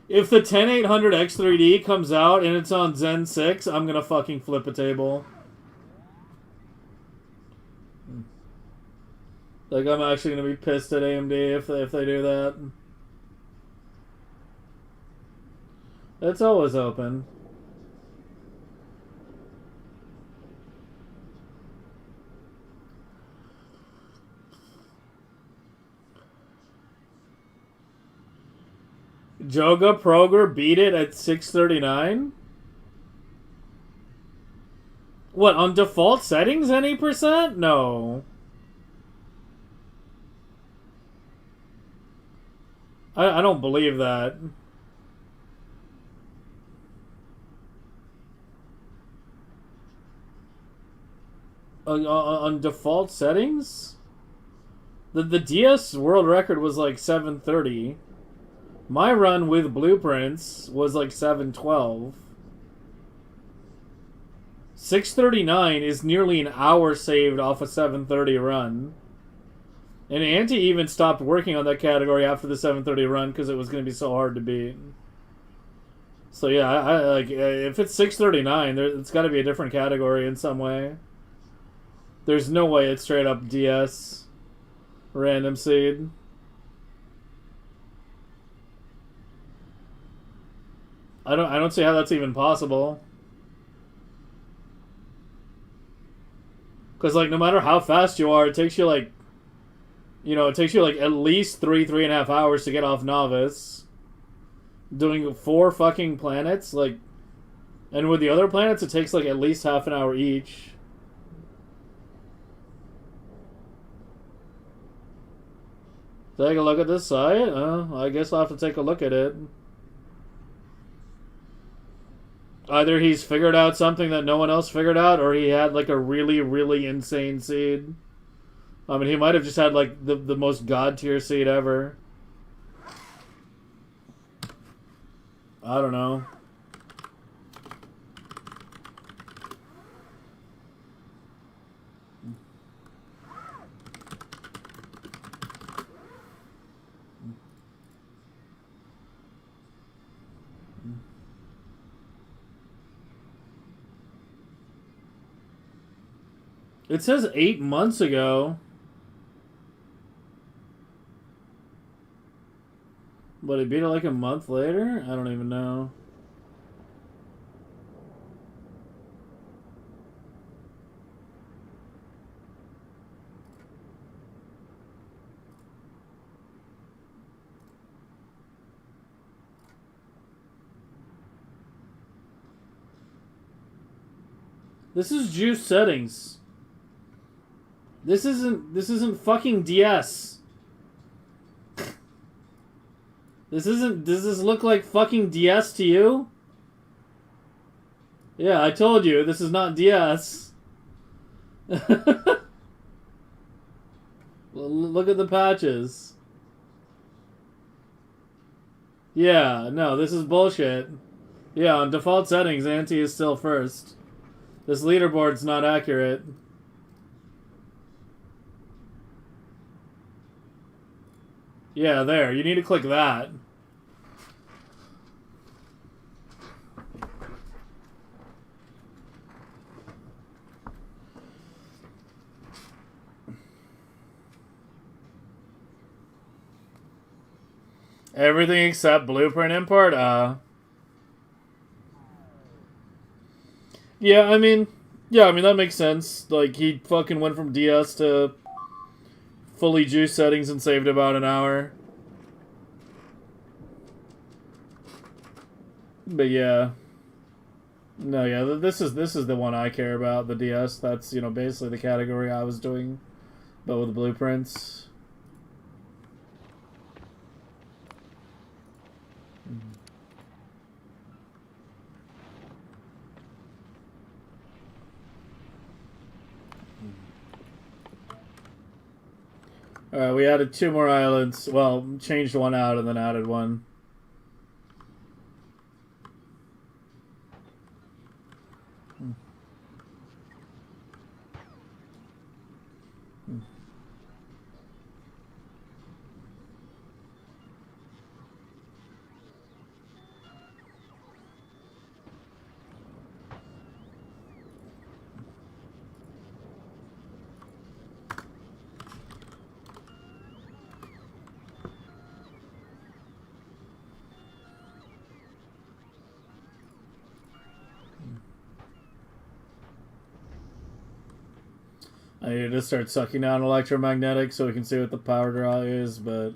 If the 10800X3D comes out and it's on Zen 6, I'm gonna fucking flip a table. Like, I'm actually gonna be pissed at AMD if they do that. It's always open. Joga Proger beat it at 639? What, on default settings any percent? No. I don't believe that. On default settings? The DS world record was like 730. My run with blueprints was like 712. 639 is nearly an hour saved off a 730 run. And Anti even stopped working on that category after the 730 run because it was going to be so hard to beat. So yeah, I like if it's 639, it's got to be a different category in some way. There's no way it's straight up DS random seed. I don't see how that's even possible. Because like no matter how fast you are, it takes you like, it takes you like at least 3.5 hours to get off novice. Doing 4 fucking planets, like, and with the other planets, it takes like at least half an hour each. Take a look at this site. I guess I'll have to take a look at it. Either he's figured out something that no one else figured out, or he had like a really, really insane seed. I mean, he might have just had like the most god tier seed ever. I don't know. It says 8 months ago. But he beat it like a month later? I don't even know. This is juice settings. This isn't fucking DS. Does this look like fucking DS to you? Yeah, I told you, this is not DS. Look at the patches. Yeah, no, this is bullshit. Yeah, on default settings, Anti is still first. This leaderboard's not accurate. Yeah, there. You need to click that. Everything except blueprint import? Yeah, I mean, that makes sense. Like, he fucking went from DS to fully juice settings and saved about an hour. But yeah. No, yeah, this is the one I care about, the DS. That's, basically the category I was doing, but with blueprints. Alright, we added 2 more islands. Well, changed one out and then added one. I need to start sucking down electromagnetic so we can see what the power draw is, but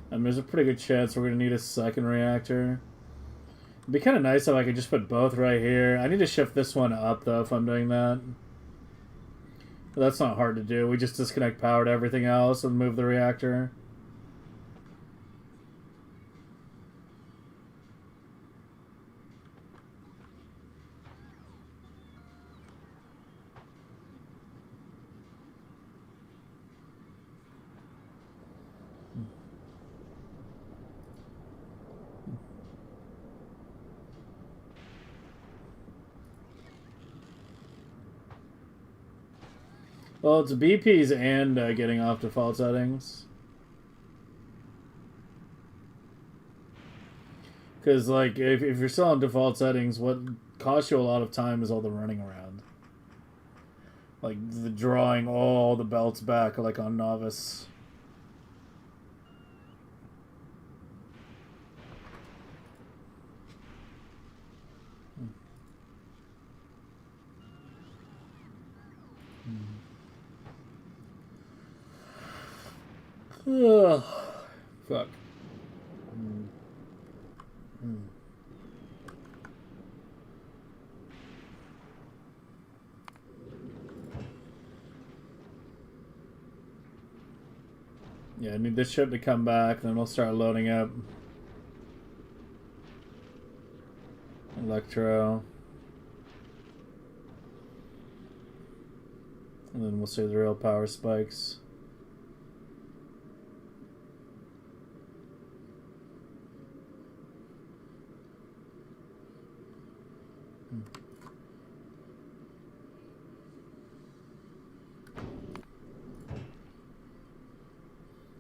there's a pretty good chance we're going to need a second reactor. It'd be kind of nice if I could just put both right here. I need to shift this one up, though, if I'm doing that. But that's not hard to do. We just disconnect power to everything else and move the reactor. Well, it's BPs and getting off default settings. Because, like, if you're still on default settings, what costs you a lot of time is all the running around. Like, the drawing all the belts back, like on Novice. Ugh. Fuck. Yeah, I need this ship to come back, then we'll start loading up Electro. And then we'll see the real power spikes.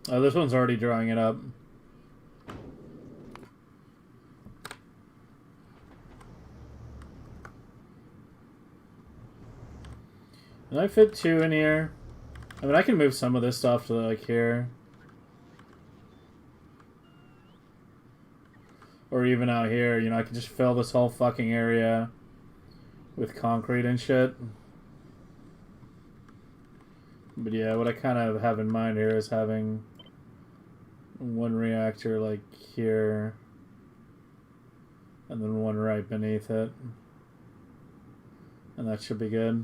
Oh, this one's already drawing it up. Can I fit 2 in here? I mean, I can move some of this stuff to, like, here. Or even out here, you know, I can just fill this whole fucking area with concrete and shit. But yeah, what I kind of have in mind here is having one reactor, like, here. And then one right beneath it. And that should be good.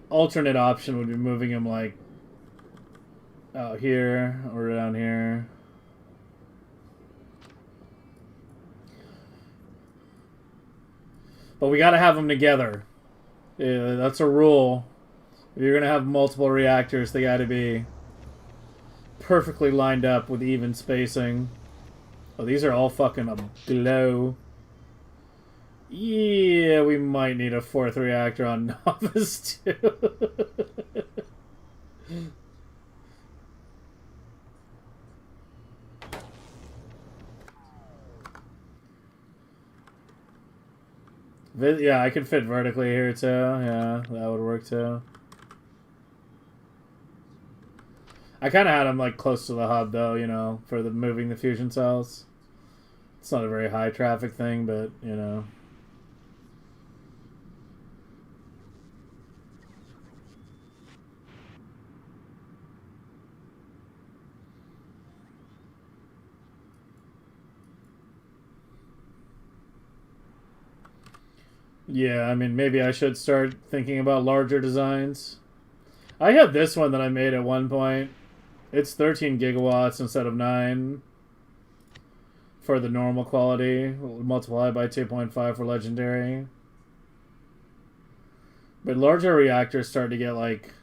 Alternate option would be moving him, like, out here or down here. But we gotta have them together. Yeah, that's a rule. If you're gonna have multiple reactors, they gotta be perfectly lined up with even spacing. Oh, these are all fucking aglow. Yeah, we might need a 4th reactor on Novice, too. Yeah, I could fit vertically here, too. Yeah, that would work, too. I kind of had them, like, close to the hub, though, you know, for the moving the fusion cells. It's not a very high traffic thing, but, you know. Yeah, I mean, maybe I should start thinking about larger designs. I had this one that I made at one point. It's 13 gigawatts instead of 9 for the normal quality, multiplied by 2.5 for legendary. But larger reactors start to get, like,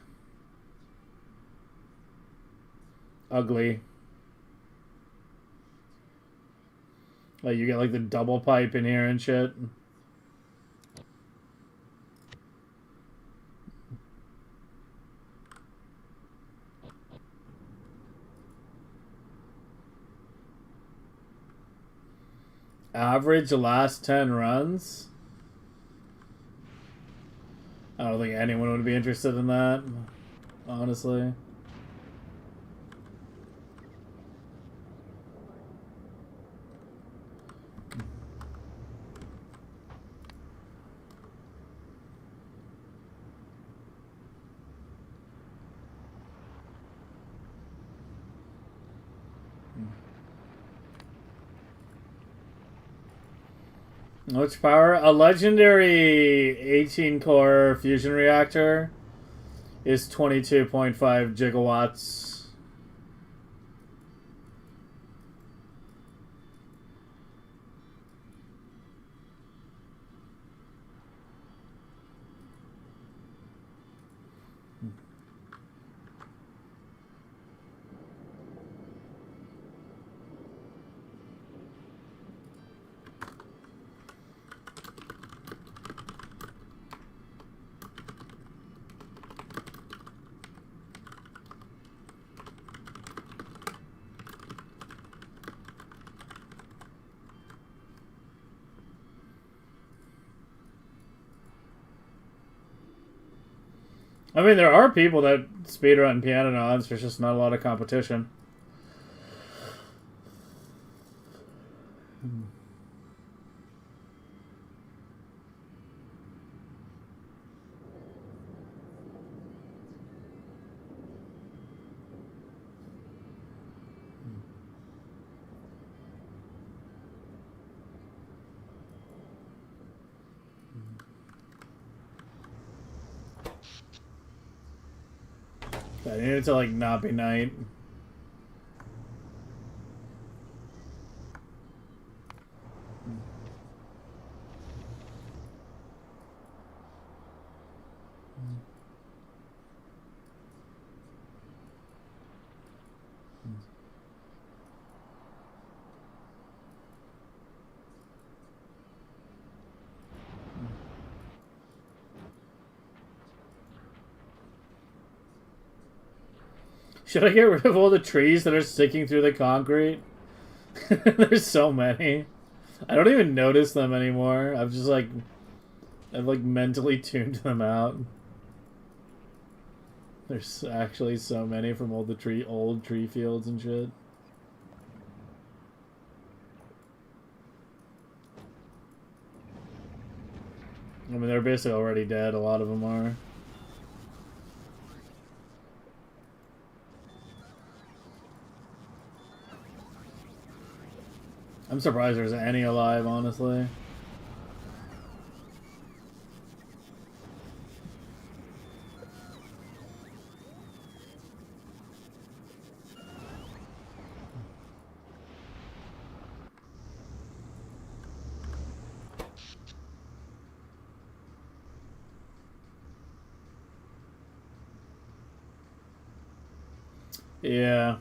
ugly. Like you get like the double pipe in here and shit. Average last 10 runs? I don't think anyone would be interested in that, honestly. Which power? A legendary 18-core fusion reactor is 22.5 gigawatts. I mean, there are people that speedrun piano nods. There's just not a lot of competition. I need it to like not be night. Should I get rid of all the trees that are sticking through the concrete? There's so many. I don't even notice them anymore. I've mentally tuned them out. There's actually so many from all the old tree fields and shit. I mean, they're basically already dead. A lot of them are. I'm surprised there's any alive, honestly. Yeah.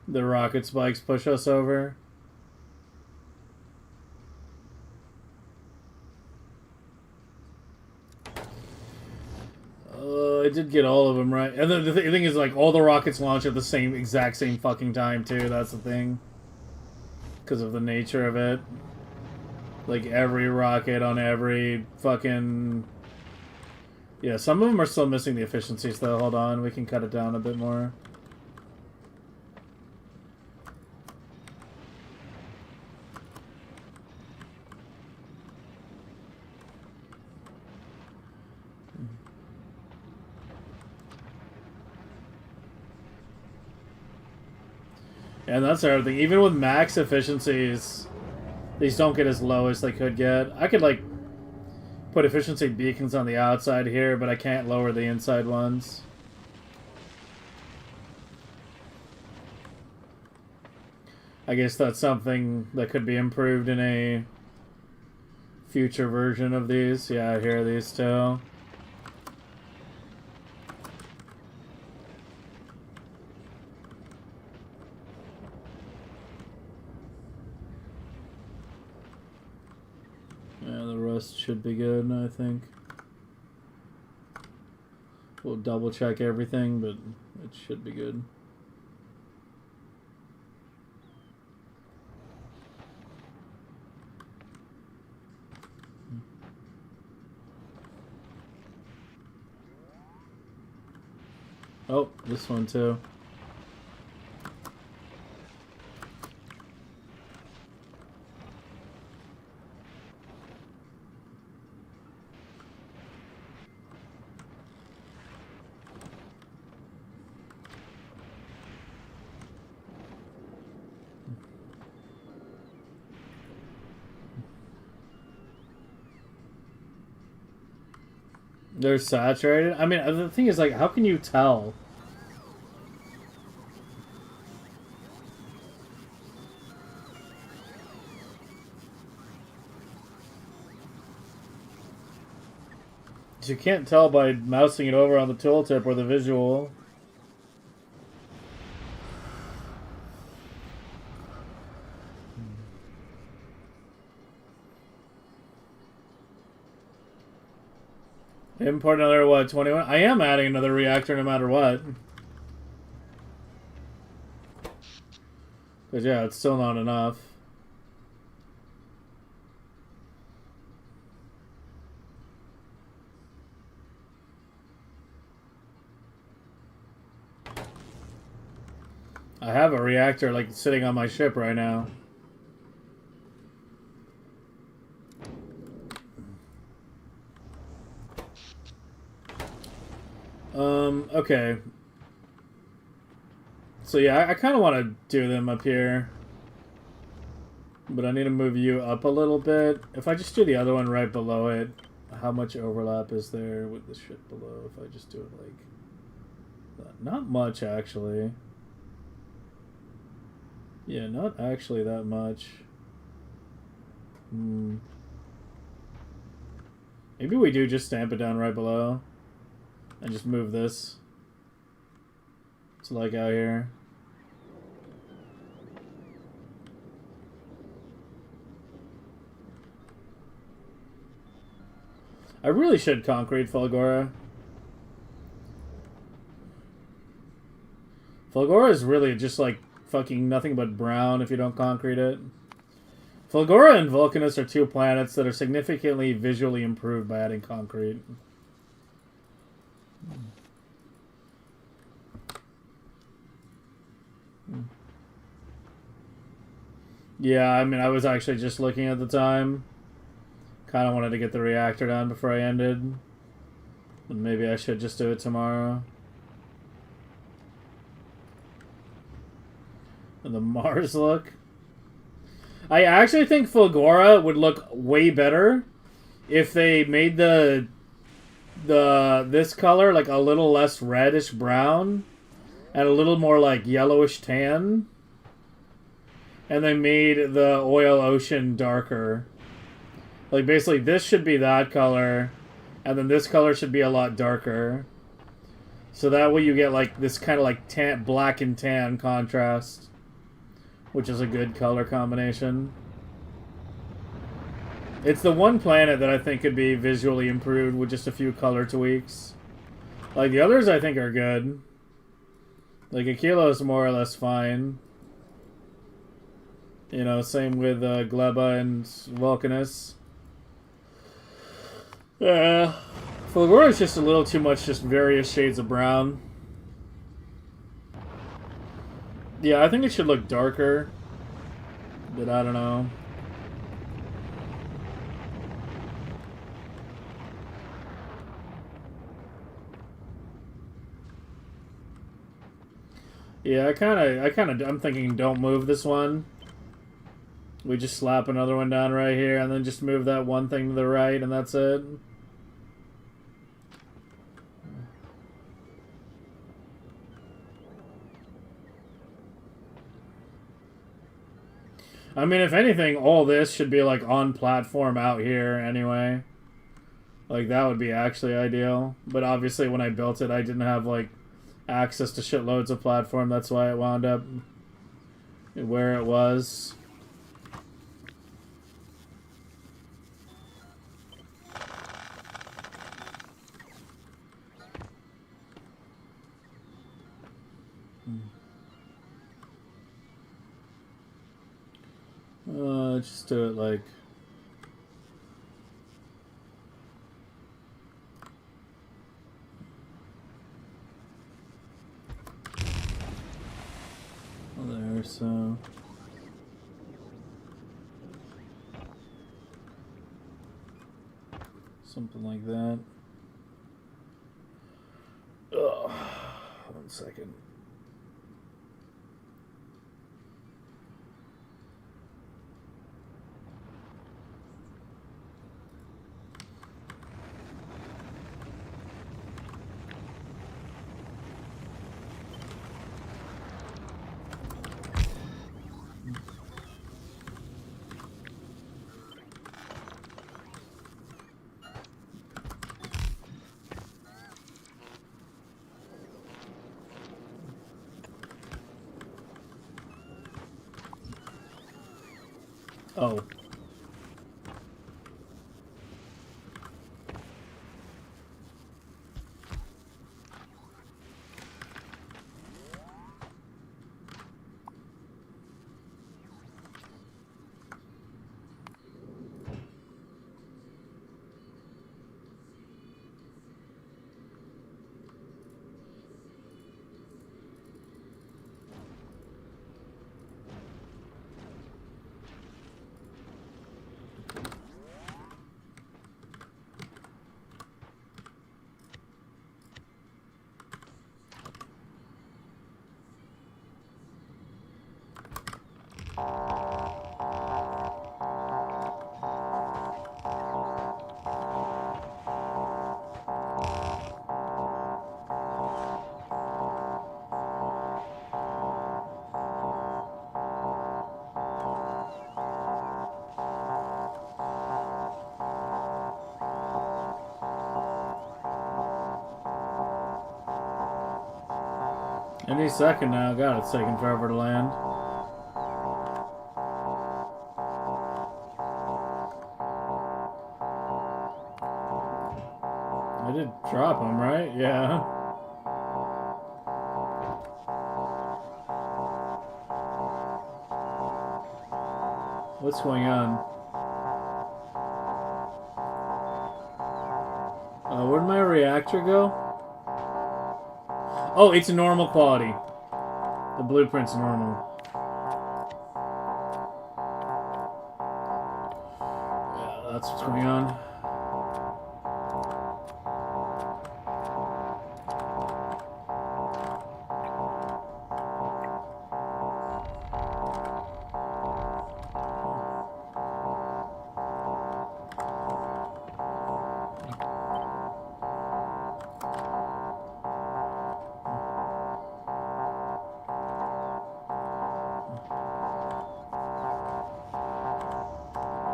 The rocket spikes push us over. I did get all of them right. And the thing is, like, all the rockets launch at the exact same fucking time, too. That's the thing. Because of the nature of it. Like, every rocket on every fucking... Yeah, some of them are still missing the efficiencies, though. Hold on, we can cut it down a bit more. And that's everything. Even with max efficiencies, these don't get as low as they could get. I could, like, put efficiency beacons on the outside here, but I can't lower the inside ones. I guess that's something that could be improved in a future version of these. Yeah, here are these two. rest should be good, I think. We'll double check everything, but it should be good. Oh, this one too. They're saturated? I mean, the thing is, like, how can you tell? You can't tell by mousing it over on the tooltip or the visual. Import another, what, 21? I am adding another reactor no matter what. But yeah, it's still not enough. I have a reactor, like, sitting on my ship right now. Okay. So yeah, I kind of want to do them up here. But I need to move you up a little bit. If I just do the other one right below it, how much overlap is there with the ship below? If I just do it like that? Not much, actually. Yeah, not actually that much. Maybe we do just stamp it down right below. And just move this. It's like out here. I really should concrete Fulgora. Fulgora is really just like fucking nothing but brown if you don't concrete it. Fulgora and Vulcanus are two planets that are significantly visually improved by adding concrete. Yeah, I mean, I was actually just looking at the time. Kind of wanted to get the reactor done before I ended. But maybe I should just do it tomorrow. And the Mars look. I actually think Fulgora would look way better if they made this color like a little less reddish brown and a little more like yellowish tan. And they made the oil ocean darker. Like, basically, this should be that color, and then this color should be a lot darker. So that way you get, like, this kind of, like, tan, black and tan contrast, which is a good color combination. It's the one planet that I think could be visually improved with just a few color tweaks. Like, the others I think are good. Like, Aquilo is more or less fine. You know, same with Gleba and Vulcanus. Fulgora is just a little too much, just various shades of brown. Yeah, I think it should look darker. But I don't know. Yeah, I'm thinking don't move this one. We just slap another one down right here and then just move that one thing to the right and that's it. I mean, if anything, all this should be like on platform out here anyway. Like, that would be actually ideal. But obviously when I built it, I didn't have like access to shitloads of platform. That's why it wound up where it was. Let's just do it like... there, so... something like that. Ugh. 1 second. Oh. Any second now. God, it's taking forever to land. I did drop him, right? Yeah. What's going on? Where'd my reactor go? Oh, it's normal quality. The blueprint's normal. Yeah, that's what's going on.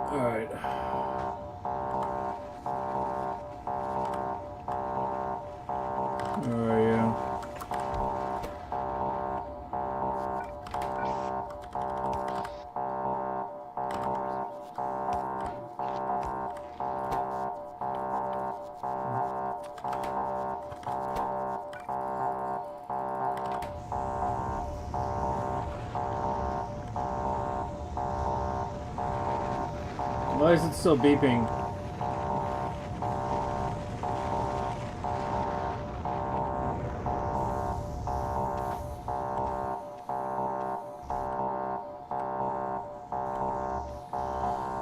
Alright. Where are you? Why is it still beeping?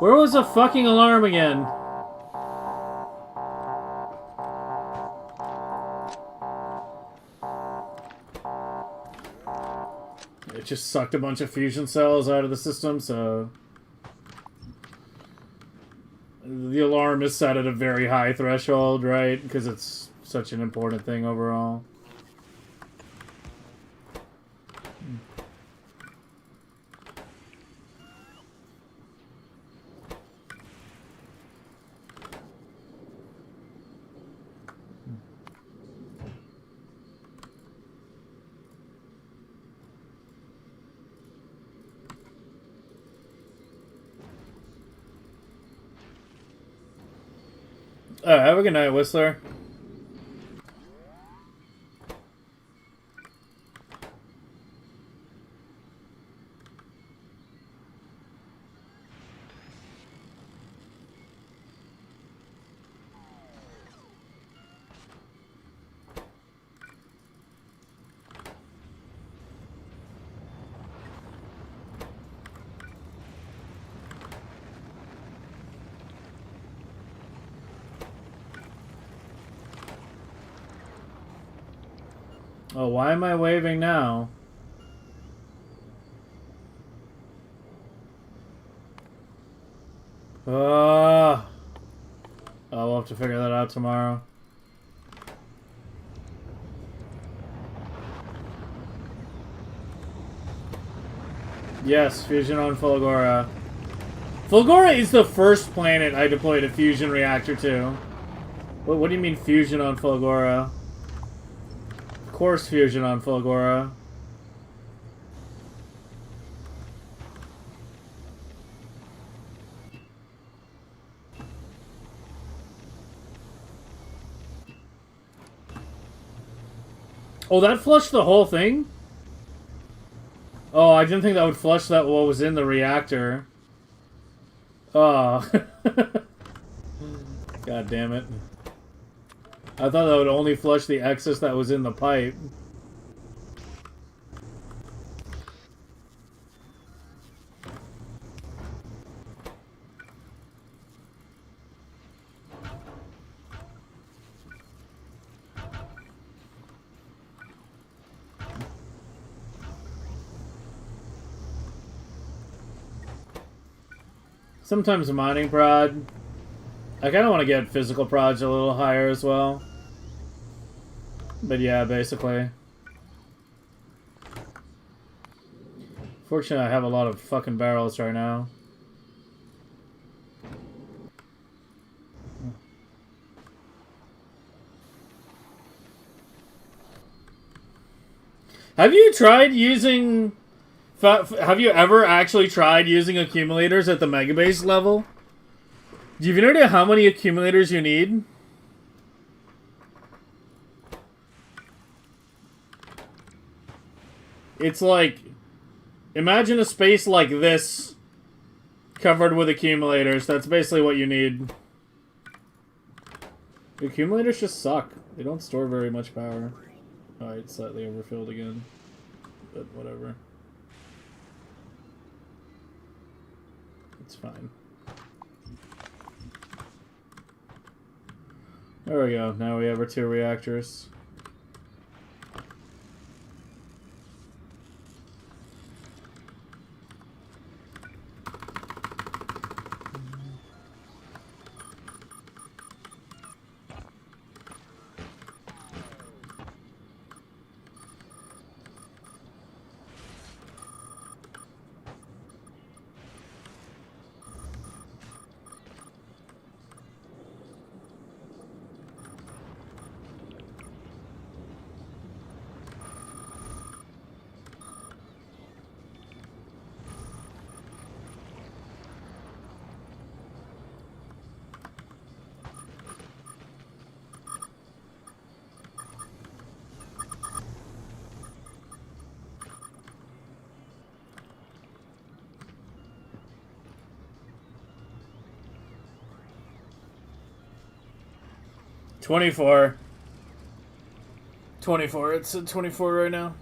Where was the fucking alarm again? It just sucked a bunch of fusion cells out of the system, so... the alarm is set at a very high threshold, right? Because it's such an important thing overall. Have a good night, Whistler. Oh, why am I waving now? Oh, we'll have to figure that out tomorrow. Yes, fusion on Fulgora. Fulgora is the first planet I deployed a fusion reactor to. What do you mean fusion on Fulgora? Of course fusion on Fulgora. Oh, that flushed the whole thing? Oh, I didn't think that would flush that what was in the reactor. Oh. God damn it. I thought that would only flush the excess that was in the pipe. Sometimes mining prod. I kind of want to get physical prods a little higher as well. But yeah, basically. Fortunately, I have a lot of fucking barrels right now. Have you tried using... Have you ever actually tried using accumulators at the Megabase level? Do you have any idea how many accumulators you need? It's like... Imagine a space like this covered with accumulators. That's basically what you need. The accumulators just suck. They don't store very much power. Alright, slightly overfilled again. But whatever. It's fine. There we go. Now we have our 2 reactors. $24. It's at 24 right now.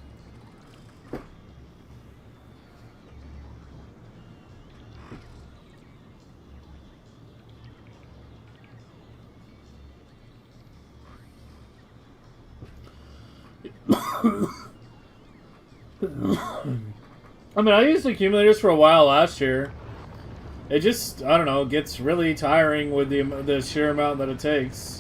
I mean, I used accumulators for a while last year. It just, I don't know, gets really tiring with the sheer amount that it takes.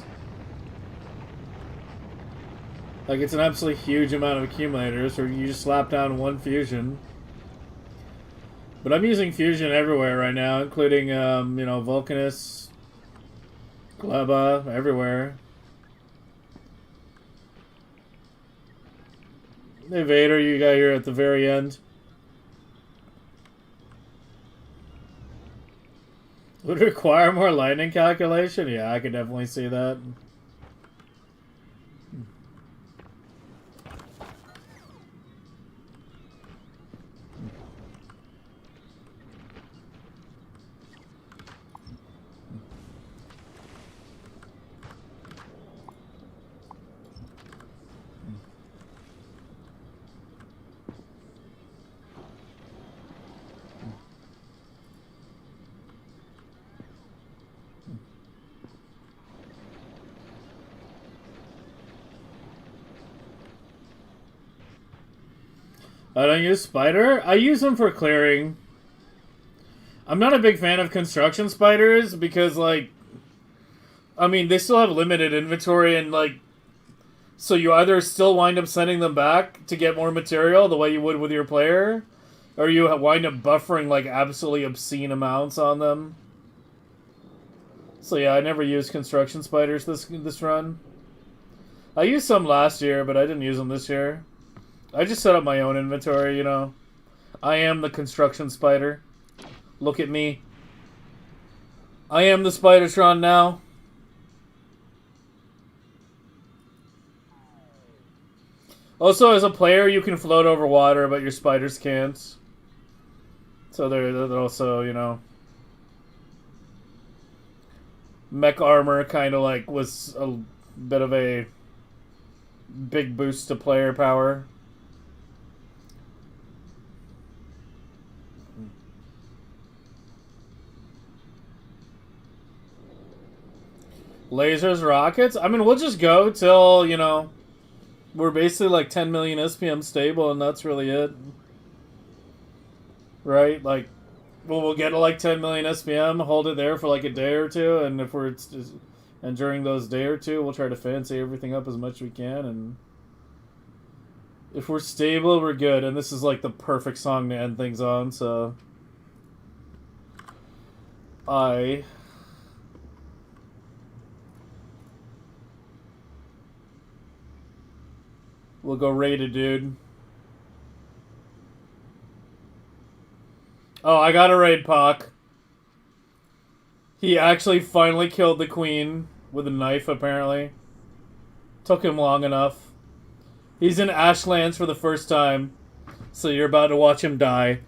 Like, it's an absolutely huge amount of accumulators, or you just slap down one fusion. But I'm using fusion everywhere right now, including, you know, Vulcanus, Gleba, everywhere. Hey, Vader, you got here at the very end. Would it require more lightning calculation? Yeah, I could definitely see that. I don't use spider. I use them for clearing. I'm not a big fan of construction spiders because, like, I mean, they still have limited inventory and, like, so you either still wind up sending them back to get more material the way you would with your player, or you wind up buffering, like, absolutely obscene amounts on them. So yeah, I never used construction spiders this run. I used some last year, but I didn't use them this year. I just set up my own inventory, you know. I am the construction spider. Look at me. I am the Spidertron now. Also, as a player, you can float over water, but your spiders can't. So they're also, you know... Mech armor kind of, like, was a bit of a big boost to player power. Lasers, rockets? I mean, we'll just go till, you know, we're basically like 10 million SPM stable, and that's really it. Right? Like, we'll get to like 10 million SPM, hold it there for like a day or two, and if we're... And during those day or two, we'll try to fancy everything up as much as we can, and... If we're stable, we're good, and this is like the perfect song to end things on, so... We'll go raid dude. Oh, I got a raid Pac. He actually finally killed the queen with a knife, apparently. Took him long enough. He's in Ashlands for the first time, so you're about to watch him die.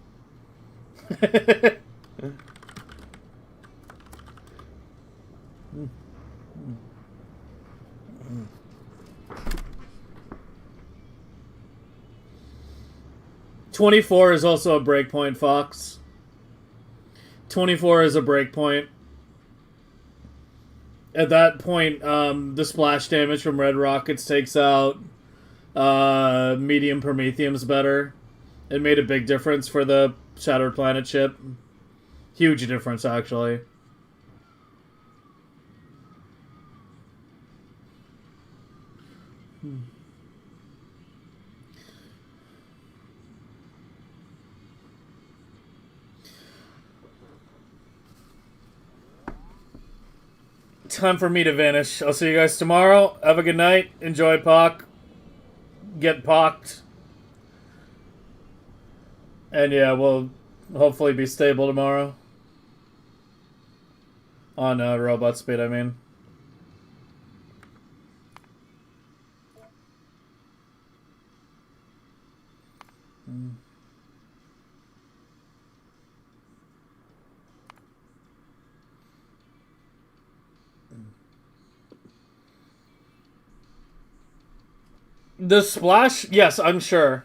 24 is also a breakpoint, Fox. 24 is a breakpoint. At that point, the splash damage from red rockets takes out medium Prometheums better. It made a big difference for the Shattered Planet ship. Huge difference, actually. Time for me to vanish. I'll see you guys tomorrow. Have a good night. Enjoy Pac. Get pocked. And yeah, we'll hopefully be stable tomorrow. On robot speed, I mean. The splash, yes, I'm sure.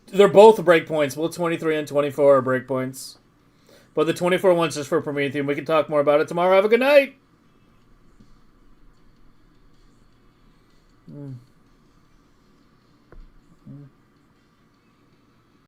They're both breakpoints. Both 23 and 24 are breakpoints. But the 24 one's just for Prometheum. We can talk more about it tomorrow. Have a good night! Mm. Mm.